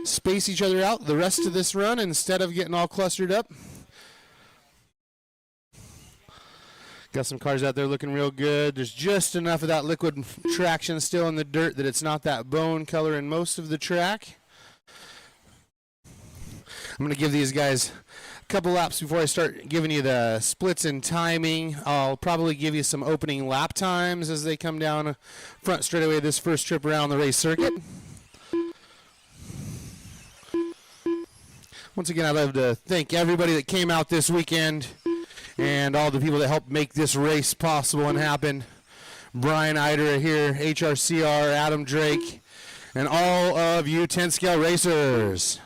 space each other out the rest of this run instead of getting all clustered up. Got some cars out there looking real good. There's just enough of that liquid traction still in the dirt that it's not that bone color in most of the track. I'm going to give these guys a couple laps before I start giving you the splits and timing. I'll probably give you some opening lap times as they come down front straightaway this first trip around the race circuit. Once again, I'd love to thank everybody that came out this weekend and all the people that helped make this race possible and happen. Brian Eider here, HRCR, Adam Drake, and all of you 10-scale racers.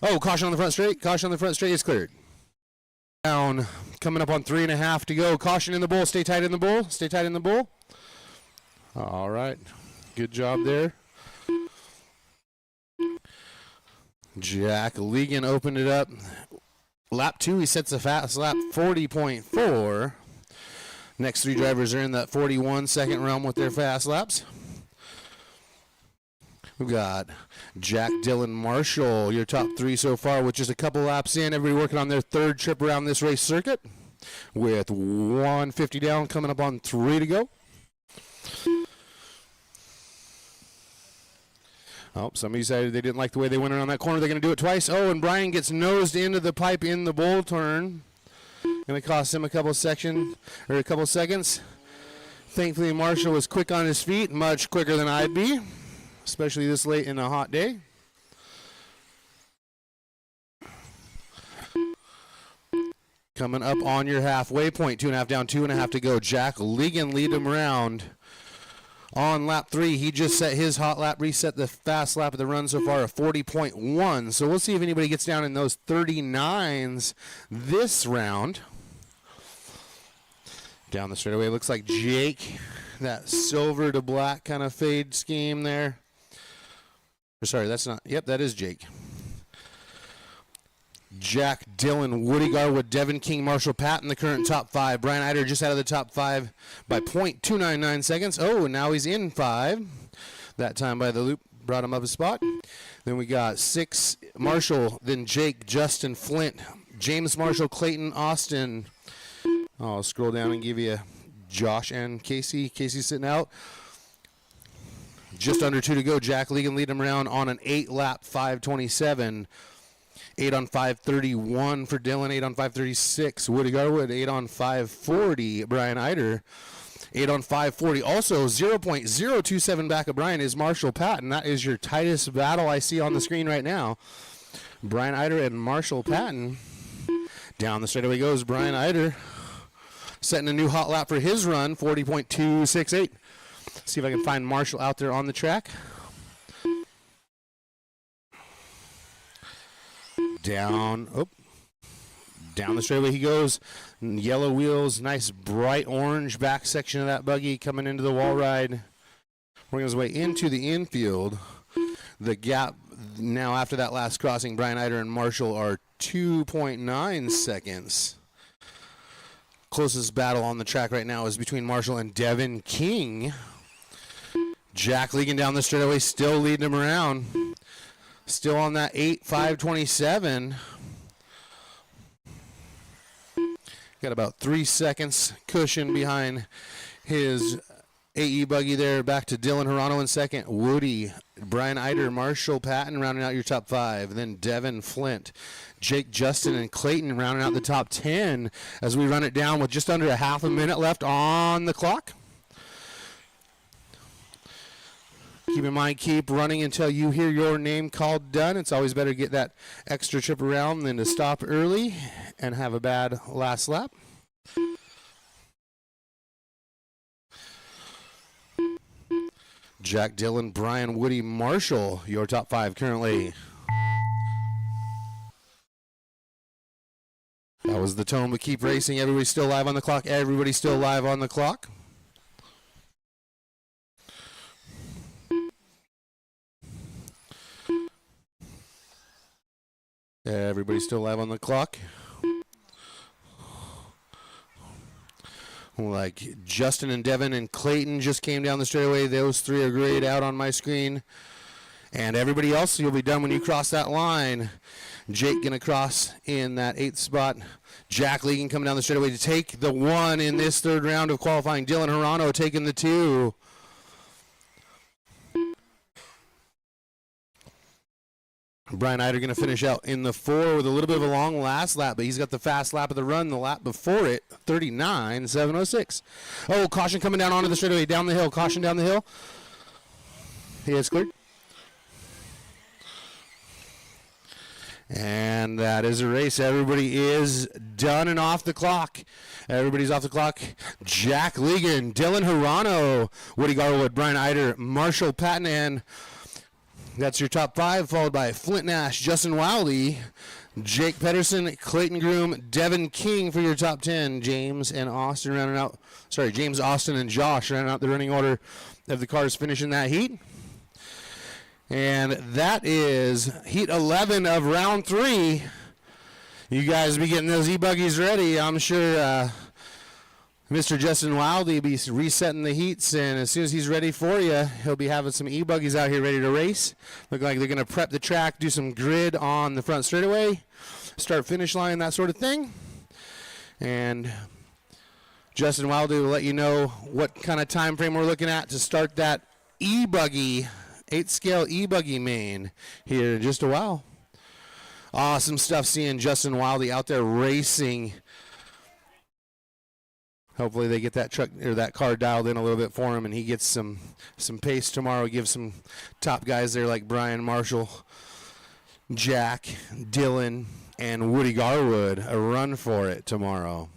Oh, caution on the front straight. Caution on the front straight is cleared. Down, coming up on 3.5 to go. Caution in the bull. Stay tight in the bull. Stay tight in the bull. All right. Good job there. Jack Legan opened it up. Lap 2, he sets a fast lap, 40.4. Next 3 drivers are in that 41-second realm with their fast laps. We've got Jack, Dylan, Marshall, your top 3 so far, with just a couple laps in. Everybody working on their 3rd trip around this race circuit with 150 down, coming up on 3 to go. Oh, somebody decided they didn't like the way they went around that corner. They're going to do it twice. Oh, and Brian gets nosed into the pipe in the bull turn. Going to cost him a couple seconds. Thankfully, Marshall was quick on his feet, much quicker than I'd be, especially this late in a hot day. Coming up on your halfway point, 2.5 down, 2.5 to go. Jack Legan lead him around. On lap 3, he just set his hot lap, reset the fast lap of the run so far of 40.1. So we'll see if anybody gets down in those 39s this round. Down the straightaway, looks like Jake, that silver to black kind of fade scheme there. Or sorry, that's not, yep, that is Jake. Jack, Dylan, Woody Garwood, Devin King, Marshall Patton, the current top 5. Brian Eider just out of the top 5 by .299 seconds. Oh, and now he's in 5. That time by the loop brought him up a spot. Then we got 6, Marshall, then Jake, Justin, Flint, James Marshall, Clayton, Austin. I'll scroll down and give you Josh and Casey. Casey's sitting out. Just under 2 to go. Jack Legan lead him around on an 8-lap 5:27. 8 on 5:31 for Dylan, 8 on 5:36. Woody Garwood, 8 on 5:40. Brian Eider, 8 on 5:40. Also, 0.027 back of Brian is Marshall Patton. That is your tightest battle I see on the screen right now. Brian Eider and Marshall Patton. Down the straightaway goes Brian Eider, setting a new hot lap for his run, 40.268. See if I can find Marshall out there on the track. Down the straightaway he goes. Yellow wheels, nice bright orange back section of that buggy coming into the wall ride. Working his way into the infield. The gap now after that last crossing, Brian Eider and Marshall are 2.9 seconds. Closest battle on the track right now is between Marshall and Devin King. Jack leading down the straightaway, still leading him around. Still on that 8.527. Got about 3 seconds cushion behind his E-buggy there. Back to Dylan Hirano in second. Woody, Brian Eider, Marshall Patton rounding out your top 5. Then Devin Flint, Jake Justin, and Clayton rounding out the top 10 as we run it down with just under a half a minute left on the clock. Keep in mind, keep running until you hear your name called done. It's always better to get that extra trip around than to stop early and have a bad last lap. Jack, Dylan, Brian, Woody, Marshall, your top 5 currently. That was the tone, but keep racing. Everybody's still live on the clock. Everybody's still live on the clock. Everybody's still live on the clock. Like Justin and Devin and Clayton just came down the straightaway. Those 3 are grayed out on my screen. And everybody else, you'll be done when you cross that line. Jake going to cross in that 8th spot. Jack Legan coming down the straightaway to take the 1 in this 3rd round of qualifying. Dylan Hirano taking the 2. Brian Eider going to finish out in the 4 with a little bit of a long last lap, but he's got the fast lap of the run. The lap before it, 39.706. Oh, caution coming down onto the straightaway, down the hill. Caution down the hill. He is cleared. And that is a race. Everybody is done and off the clock. Everybody's off the clock. Jack Legan, Dylan Hirano, Woody Garwood, Brian Eider, Marshall Patton, and that's your top 5, followed by Flint Nash, Justin Wilde, Jake Pedersen, Clayton Groom, Devin King for your top 10. James and Austin rounding out. Sorry, James, Austin, and Josh rounding out the running order of the cars finishing that heat. And that is heat 11 of round 3. You guys be getting those E-buggies ready. I'm sure Mr. Justin Wilde will be resetting the heats, and as soon as he's ready for you, he'll be having some E-buggies out here ready to race. Look like they're going to prep the track, do some grid on the front straightaway, start finish line, that sort of thing. And Justin Wilde will let you know what kind of time frame we're looking at to start that E-buggy, 8-scale E-buggy main here in just a while. Awesome stuff seeing Justin Wilde out there racing. Hopefully they get that truck or that car dialed in a little bit for him, and he gets some pace tomorrow. Give some top guys there like Brian, Marshall, Jack, Dylan, and Woody Garwood a run for it tomorrow.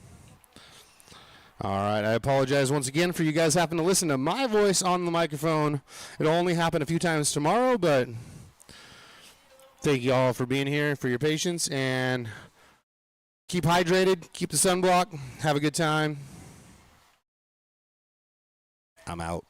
All right, I apologize once again for you guys having to listen to my voice on the microphone. It'll only happen a few times tomorrow, but thank you all for being here, for your patience, and keep hydrated, keep the sunblock, have a good time. I'm out.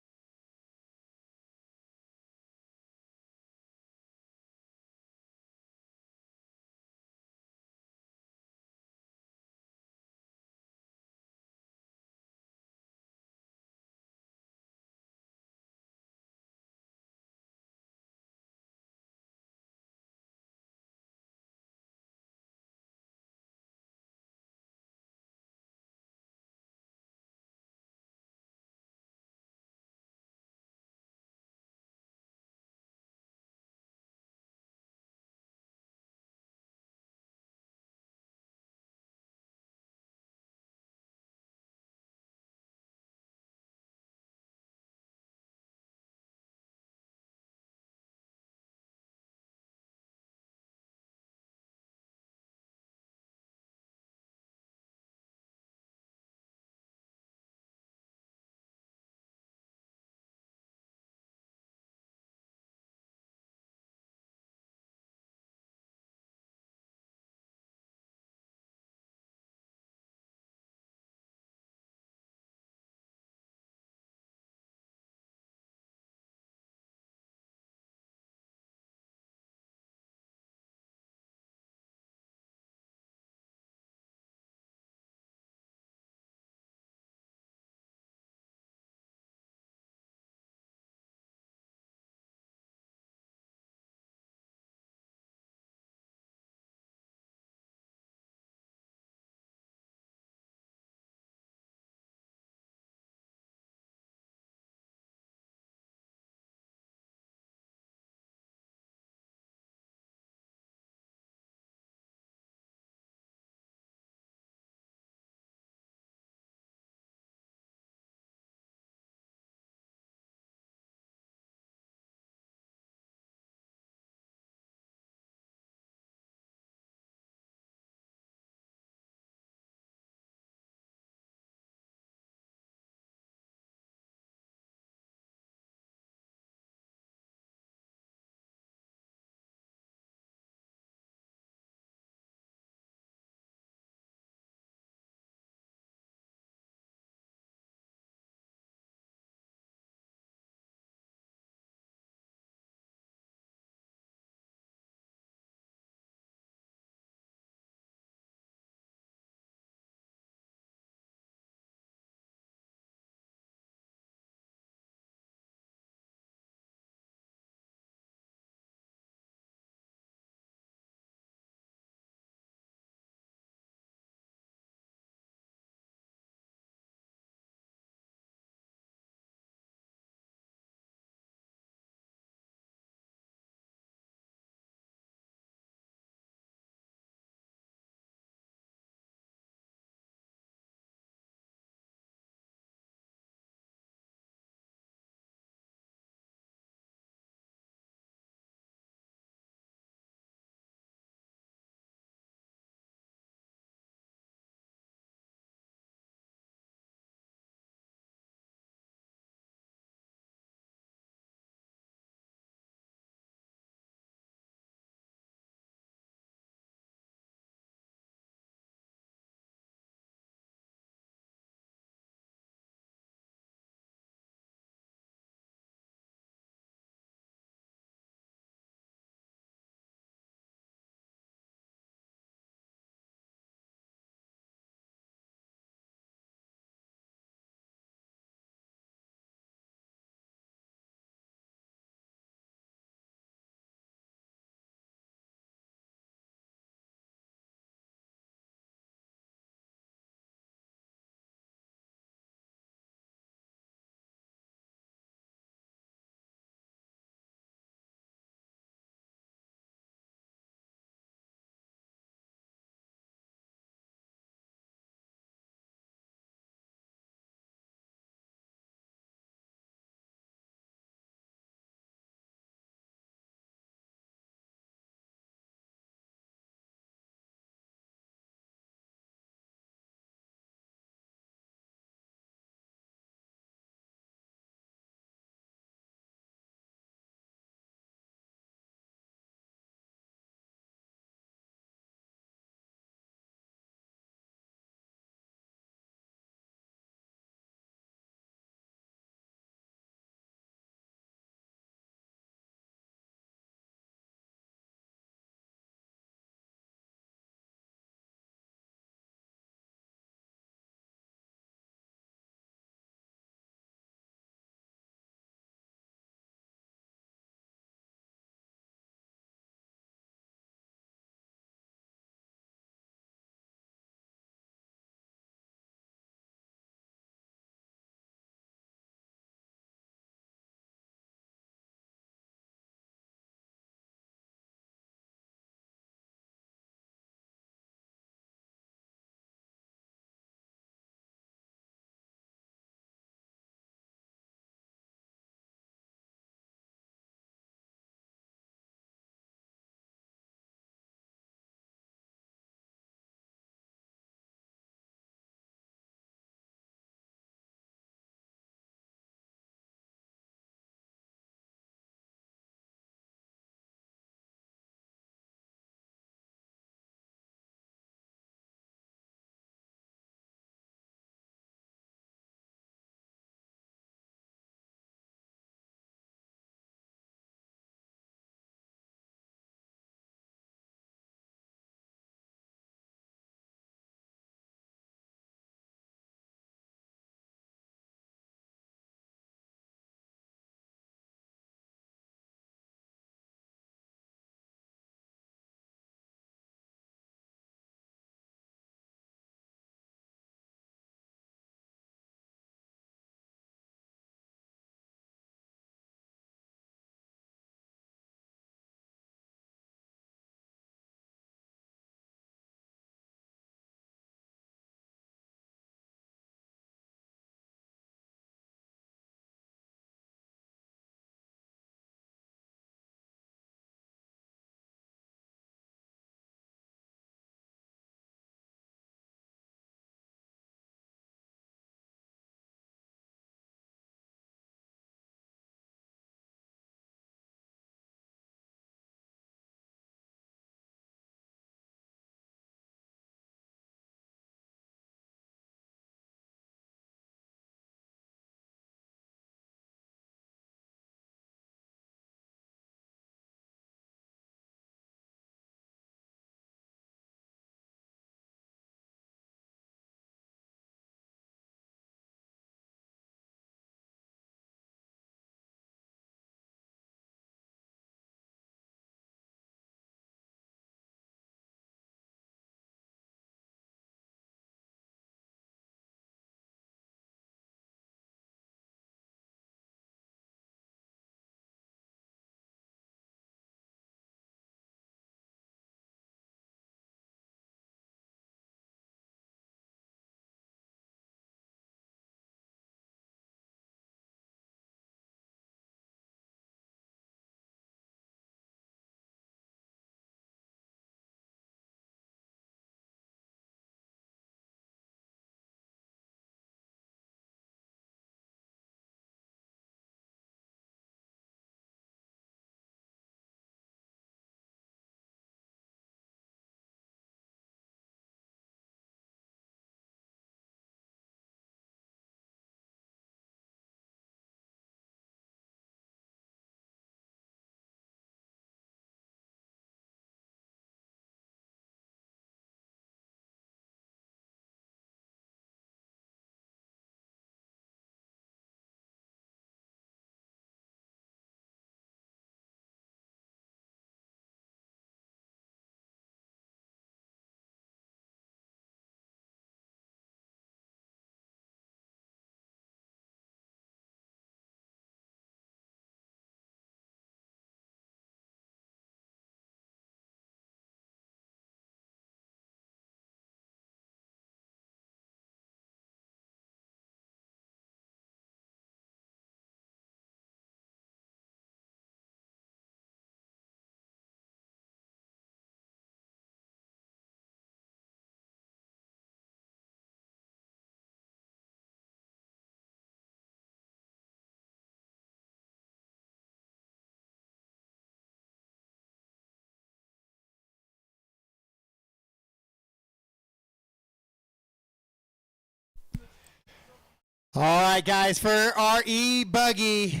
All right, guys, for our E-buggy,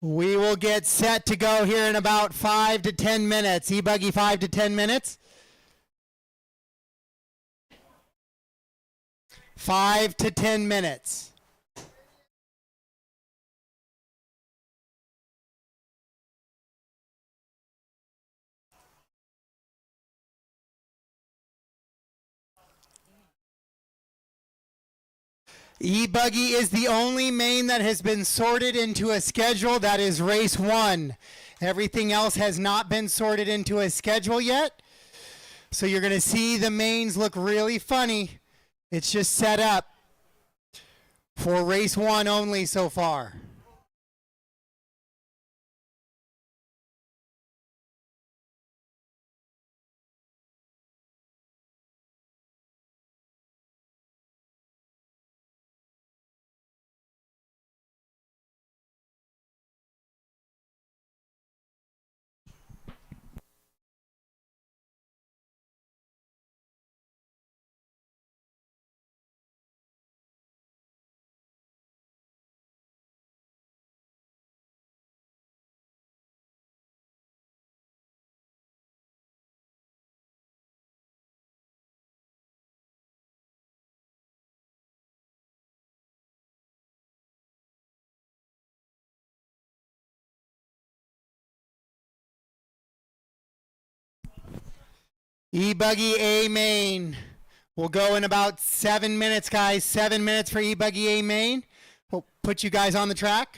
we will get set to go here in about 5 to 10 minutes. E-buggy, 5 to 10 minutes. 5 to 10 minutes. E-buggy is the only main that has been sorted into a schedule. That is race 1. Everything else has not been sorted into a schedule yet. So you're going to see the mains look really funny. It's just set up for race 1 only so far. E-buggy A-Main will go in about 7 minutes, guys. 7 minutes for E-buggy A-Main. We'll put you guys on the track.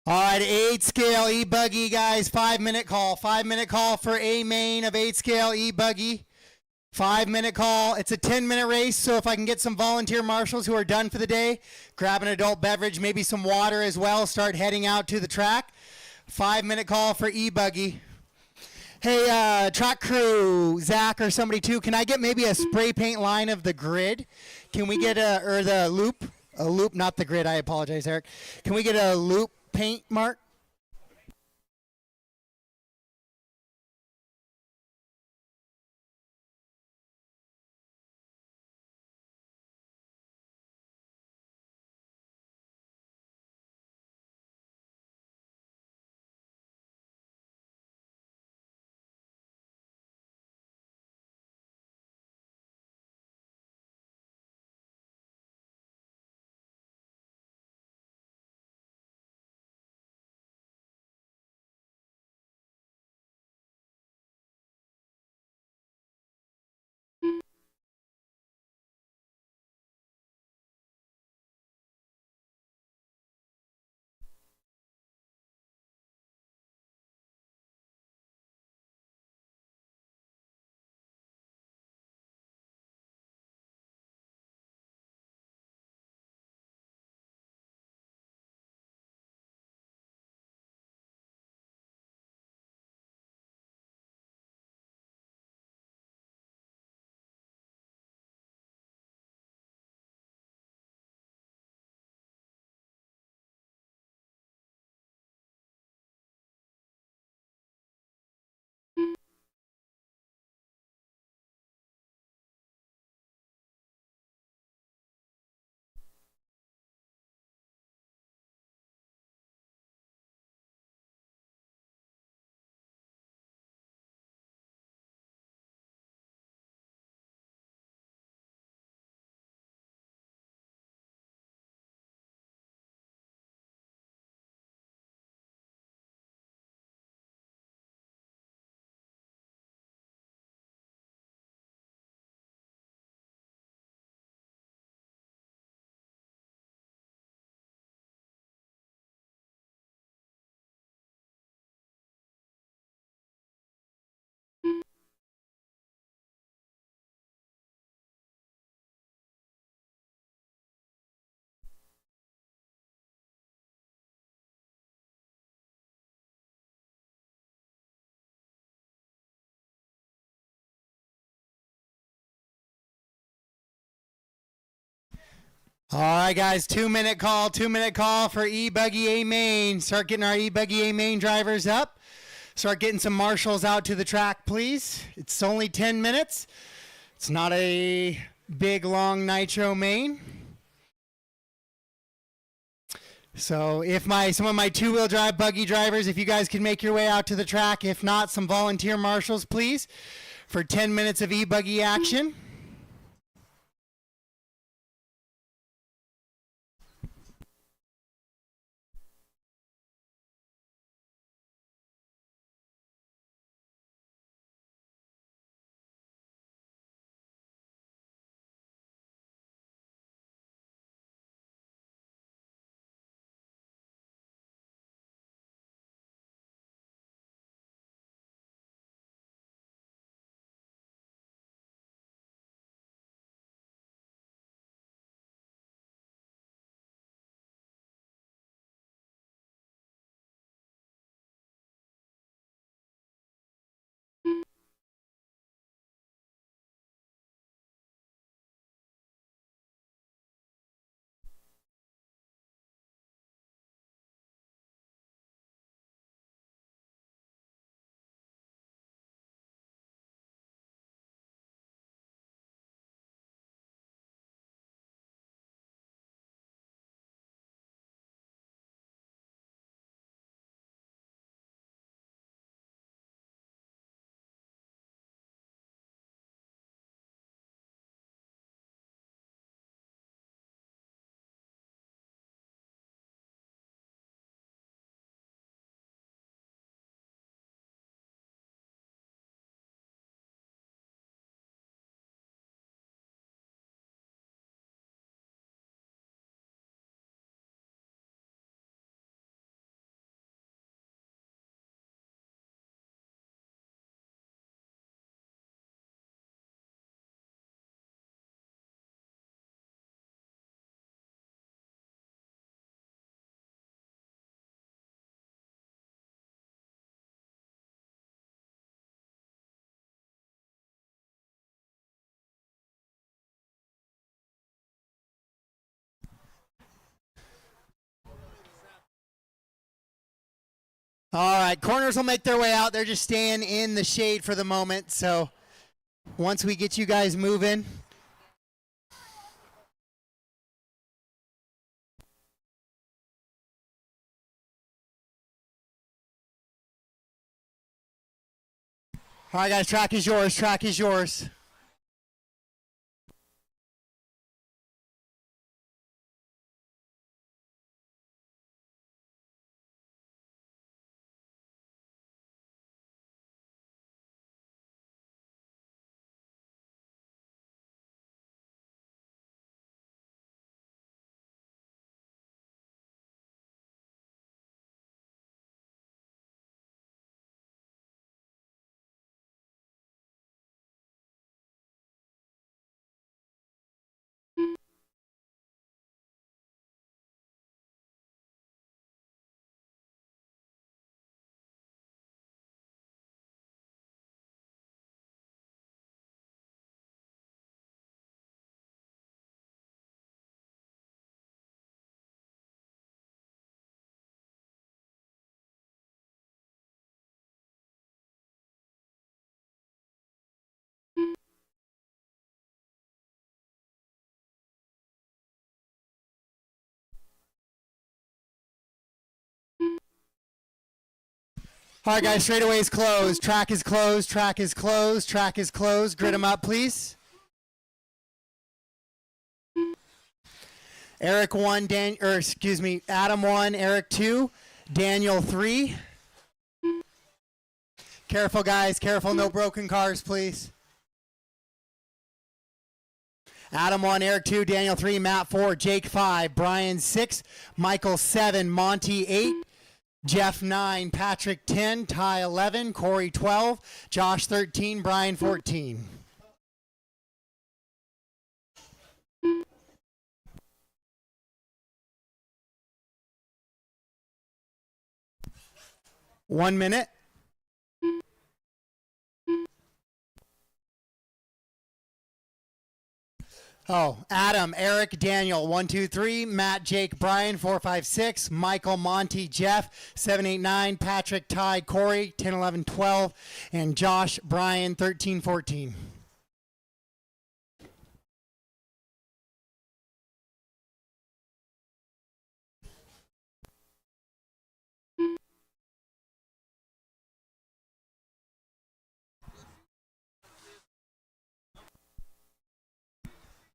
All right, 8 scale E-buggy, guys. 5-minute call. 5-minute call for A-Main of 8 scale E-buggy. 5-minute call. It's a 10-minute race, so if I can get some volunteer marshals who are done for the day, grab an adult beverage, maybe some water as well, start heading out to the track. 5-minute call for E-buggy. Hey, track crew, Zach or somebody too, can I get maybe a spray paint line of the grid? Can we get or the loop? A loop, not the grid, I apologize, Eric. Can we get a loop paint, Mark? All right, guys, 2-minute call, 2-minute call for E-buggy A-Main. Start getting our E-buggy A-Main drivers up. Start getting some marshals out to the track, please. It's only 10 minutes. It's not a big, long nitro main. So if some of my two-wheel drive buggy drivers, if you guys can make your way out to the track, if not, some volunteer marshals, please, for 10 minutes of E-buggy action. All right, corners will make their way out. They're just staying in the shade for the moment. So once we get you guys moving. All right, guys, track is yours. Track is yours. All right, guys, straightaway is closed. Track is closed. Track is closed. Track is closed. Grid them up, please. Eric 1, Adam 1, Eric 2, Daniel 3. Careful, guys. Careful, no broken cars, please. Adam 1, Eric 2, Daniel 3, Matt 4, Jake 5, Brian 6, Michael 7, Monty 8, Jeff 9, Patrick 10, Ty 11, Corey 12, Josh 13, Brian 14. One minute. Oh, Adam, Eric, Daniel, 1, 2, 3, Matt, Jake, Brian, 4, 5, 6, Michael, Monty, Jeff, 7, 8, 9, Patrick, Ty, Corey, 10, 11, 12, and Josh, Brian, 13, 14.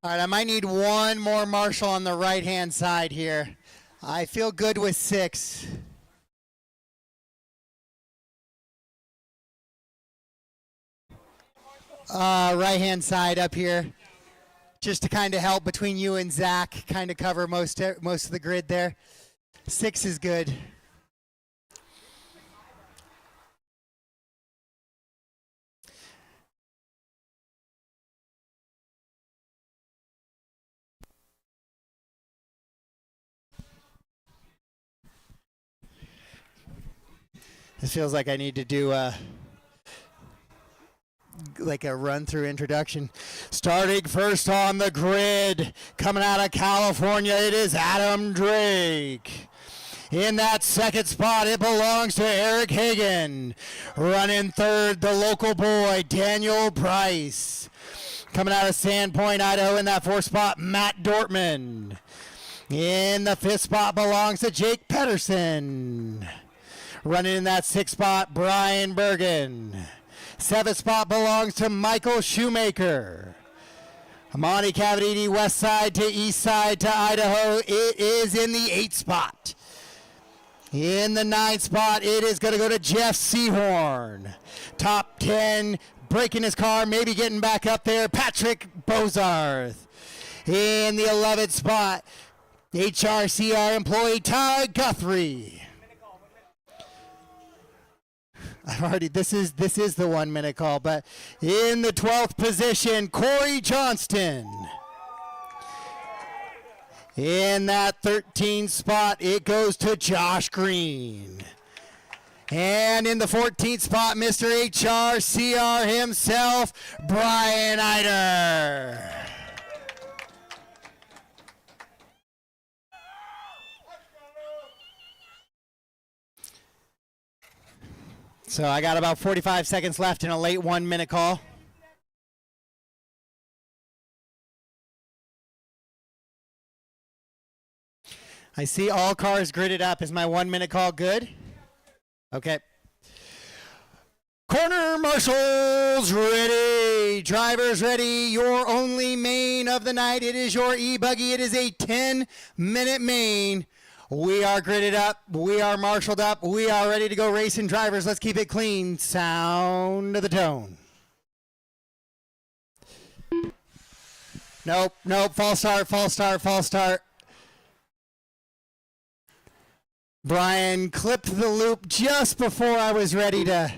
All right, I might need one more marshal on the right-hand side here. I feel good with 6. Right-hand side up here, just to kind of help between you and Zach, kind of cover most of the grid there. 6 is good. It feels like I need to do like a run-through introduction. Starting first on the grid, coming out of California, it is Adam Drake. In that second spot, it belongs to Eric Hagan. Running third, the local boy, Daniel Price. Coming out of Sandpoint, Idaho, in that fourth spot, Matt Dortmund. In the fifth spot belongs to Jake Pedersen. Running in that sixth spot, Brian Bergen. Seventh spot belongs to Michael Shoemaker. Monty Cavity, west side to east side to Idaho. It is in the eighth spot. In the ninth spot, it is going to go to Jeff Seahorn. Top 10, breaking his car, maybe getting back up there, Patrick Bozarth. In the 11th spot, HRCR employee Ty Guthrie. This is the 1 minute call, but in the 12th position, Corey Johnston. In that 13th spot, it goes to Josh Green. And in the 14th spot, Mr. HRCR himself, Brian Eider. So I got about 45 seconds left in a late 1 minute call. I see all cars gridded up. Is my 1 minute call good? Okay. Corner marshals ready. Drivers ready. Your only main of the night. It is your E-buggy. It is a 10-minute main. We are gridded up. We are marshaled up. We are ready to go racing. Drivers, let's keep it clean. Sound of the tone. Nope, nope. False start, false start, false start. Brian clipped the loop just before I was ready to.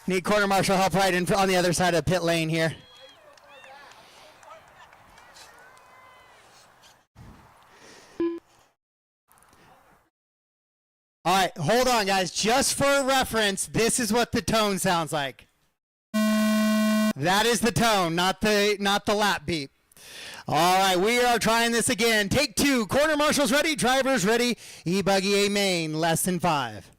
Need corner marshal help right in on the other side of pit lane here. All right, hold on, guys. Just for reference, this is what the tone sounds like. That is the tone, not the lap beep. All right, we are trying this again. Take two. Corner marshals ready. Drivers ready. E-buggy A-Main, less than 5.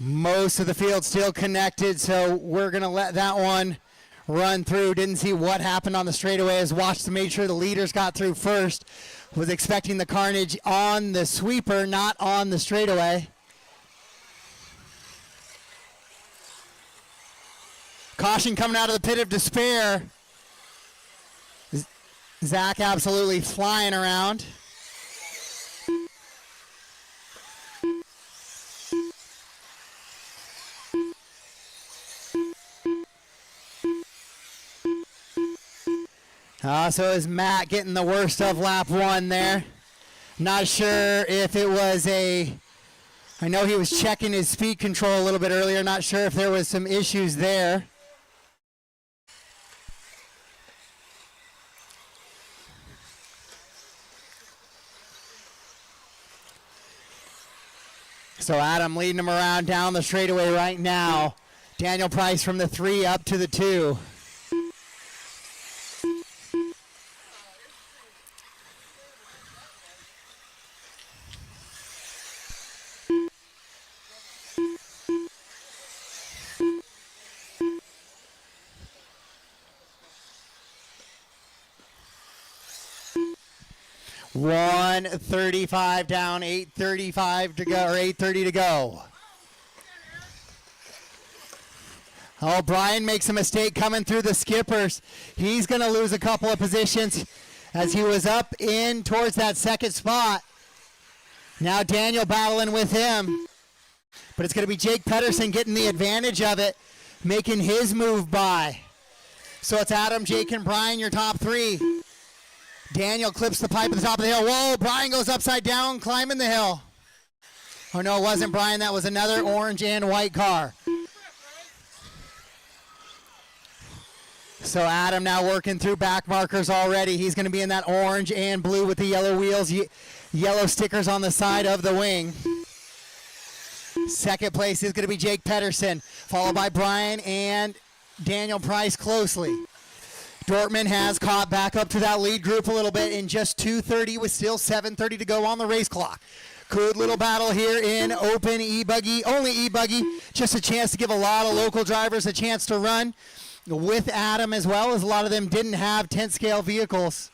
Most of the field still connected, so we're going to let that one run through. Didn't see what happened on the straightaways. Watched to make sure the leaders got through first. Was expecting the carnage on the sweeper, not on the straightaway. Caution coming out of the pit of despair. Zach absolutely flying around. So is Matt getting the worst of lap 1 there. Not sure if it was I know he was checking his speed control a little bit earlier. Not sure if there was some issues there. So Adam leading him around down the straightaway right now. Daniel Price from the 3 up to the 2. $1:35 down, 8:35 to go, or 8:30 to go. Oh, Brian makes a mistake coming through the skippers. He's going to lose a couple of positions as he was up in towards that second spot. Now Daniel battling with him. But it's going to be Jake Pedersen getting the advantage of it, making his move by. So it's Adam, Jake, and Brian, your top 3. Daniel clips the pipe at the top of the hill. Whoa, Brian goes upside down, climbing the hill. Oh, no, it wasn't Brian. That was another orange and white car. So Adam now working through back markers already. He's going to be in that orange and blue with the yellow wheels, yellow stickers on the side of the wing. Second place is going to be Jake Pedersen, followed by Brian and Daniel Price closely. Dortmund has caught back up to that lead group a little bit in just 2:30 with still 7:30 to go on the race clock. Good little battle here in open E-buggy, only E-buggy. Just a chance to give a lot of local drivers a chance to run with Adam, as well as a lot of them didn't have 10 scale vehicles.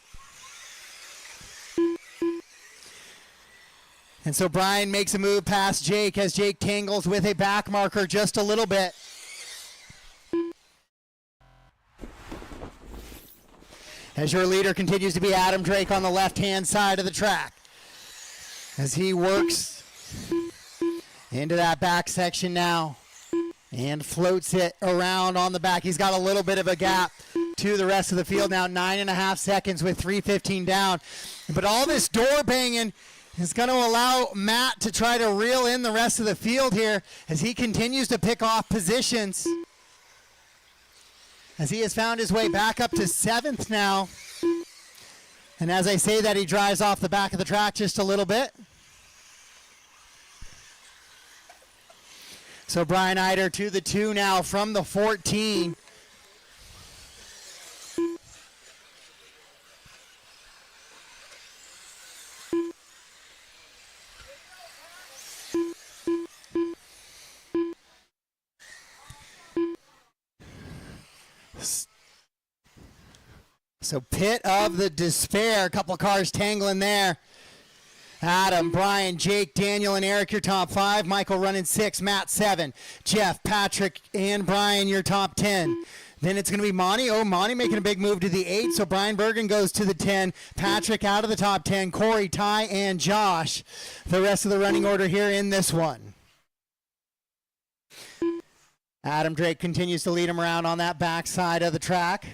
And so Brian makes a move past Jake as Jake tangles with a back marker just a little bit. As your leader continues to be Adam Drake on the left-hand side of the track. As he works into that back section now and floats it around on the back. He's got a little bit of a gap to the rest of the field now, 9.5 seconds with 3:15 down. But all this door banging is going to allow Matt to try to reel in the rest of the field here as he continues to pick off positions. as he has found his way back up to 7th now. And as I say that, he drives off the back of the track just a little bit. So Brian Eider to the 2 now from the 14. So pit of the despair, a couple cars tangling there. Adam, Brian, Jake, Daniel, and Eric, your top 5. Michael running 6, Matt 7. Jeff, Patrick, and Brian, your top 10. Then it's going to be Monty. Oh, Monty making a big move to the 8. So Brian Bergen goes to the 10. Patrick out of the top 10. Corey, Ty, and Josh. The rest of the running order here in this one. Adam Drake continues to lead him around on that back side of the track.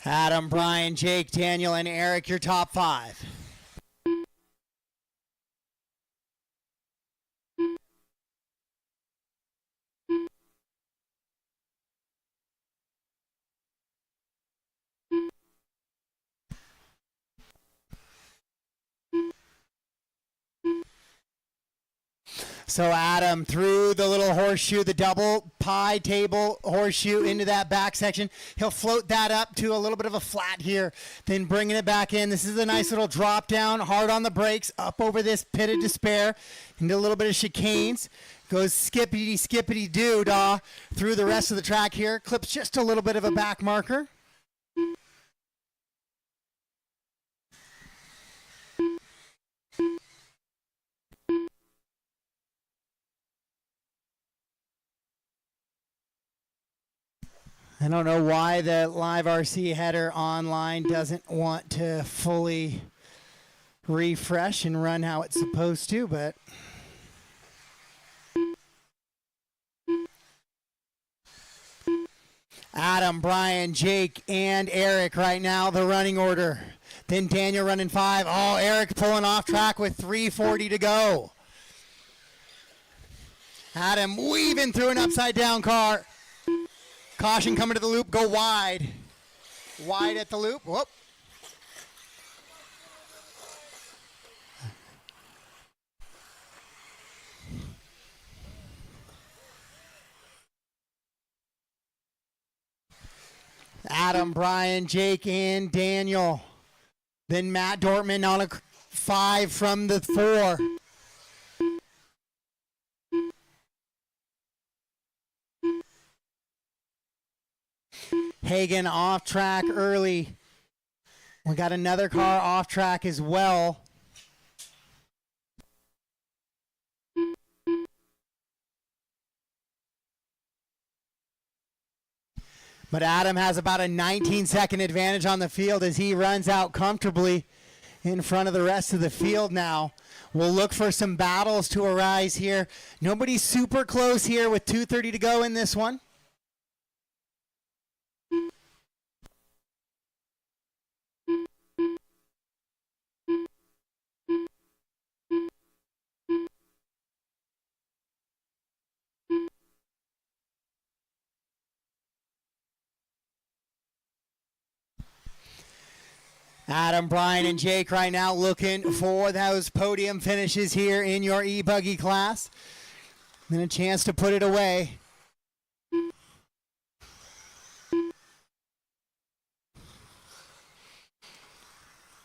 Adam, Brian, Jake, Daniel, and Eric, your top 5. So Adam through the little horseshoe, the double pie table horseshoe into that back section. He'll float that up to a little bit of a flat here, then bringing it back in. This is a nice little drop down, hard on the brakes, up over this pit of despair, into a little bit of chicanes. Goes skippity doo dah through the rest of the track here. Clips just a little bit of a back marker. I don't know why the Live RC header online doesn't want to fully refresh and run how it's supposed to, but Adam, Brian, Jake, and Eric right now, the running order. Then Daniel running 5. Oh, Eric pulling off track with 3:40 to go. Adam weaving through an upside down car. Caution coming to the loop, go wide. Wide at the loop, whoop. Adam, Brian, Jake, and Daniel. Then Matt Dortmund on a 5 from the 4. Hagen off track early. We got another car off track as well. But Adam has about a 19-second advantage on the field as he runs out comfortably in front of the rest of the field now. We'll look for some battles to arise here. Nobody's super close here with 2:30 to go in this one. Adam, Brian, and Jake right now looking for those podium finishes here in your E-buggy class. And a chance to put it away.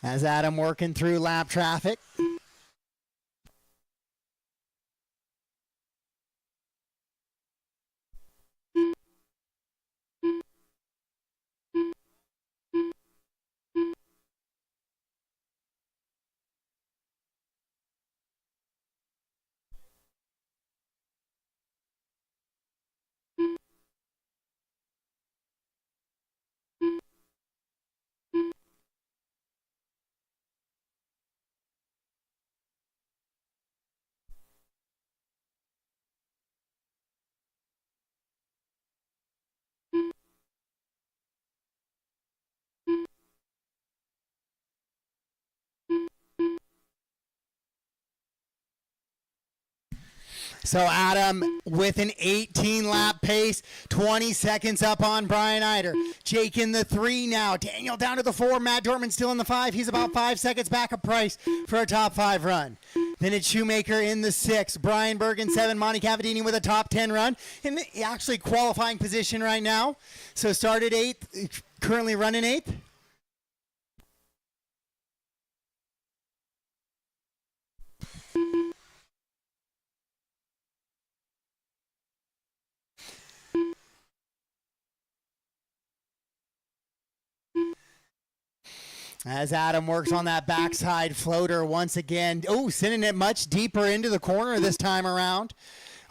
As Adam working through lap traffic. So Adam with an 18 lap pace, 20 seconds up on Brian Eider. Jake in the 3 now. Daniel down to the 4. Matt Dortman still in the 5. He's about 5 seconds back of Price for a top 5 run. Then it's Shoemaker in the 6. Brian Bergen 7. Monty Cavadini with a top 10 run. In the actually qualifying position right now. So started 8th, currently running 8th. As Adam works on that backside floater once again. Oh, sending it much deeper into the corner this time around.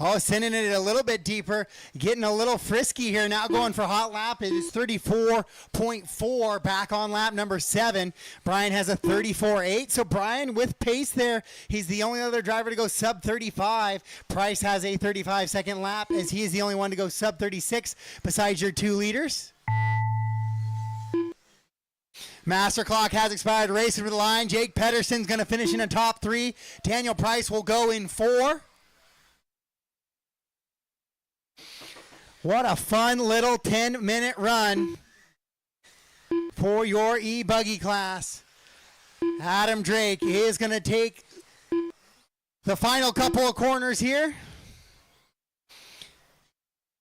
Oh, sending it a little bit deeper. Getting a little frisky here. Now going for hot lap. It is 34.4 back on lap number 7. Brian has a 34.8. So Brian with pace there. He's the only other driver to go sub 35. Price has a 35-second lap as he is the only one to go sub 36 besides your 2 leaders. Master clock has expired. Racing for the line. Jake Pedersen's going to finish in a top 3. Daniel Price will go in 4. What a fun little 10-minute run for your E-buggy class. Adam Drake is going to take the final couple of corners here.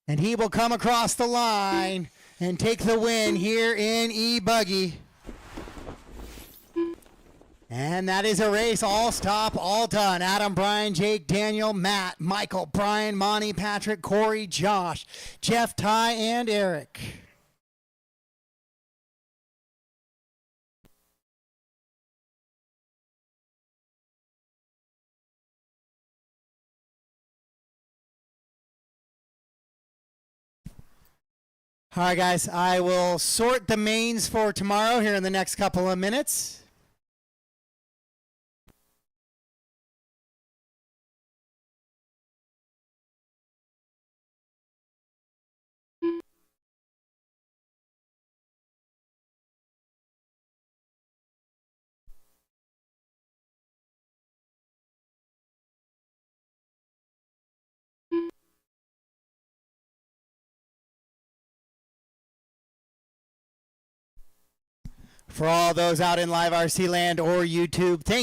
And he will come across the line and take the win here in E-buggy. And that is a race, all stop, all done. Adam, Brian, Jake, Daniel, Matt, Michael, Brian, Monty, Patrick, Corey, Josh, Jeff, Ty, and Eric. All right, guys, I will sort the mains for tomorrow here in the next couple of minutes. For all those out in live RC land or YouTube, thank you.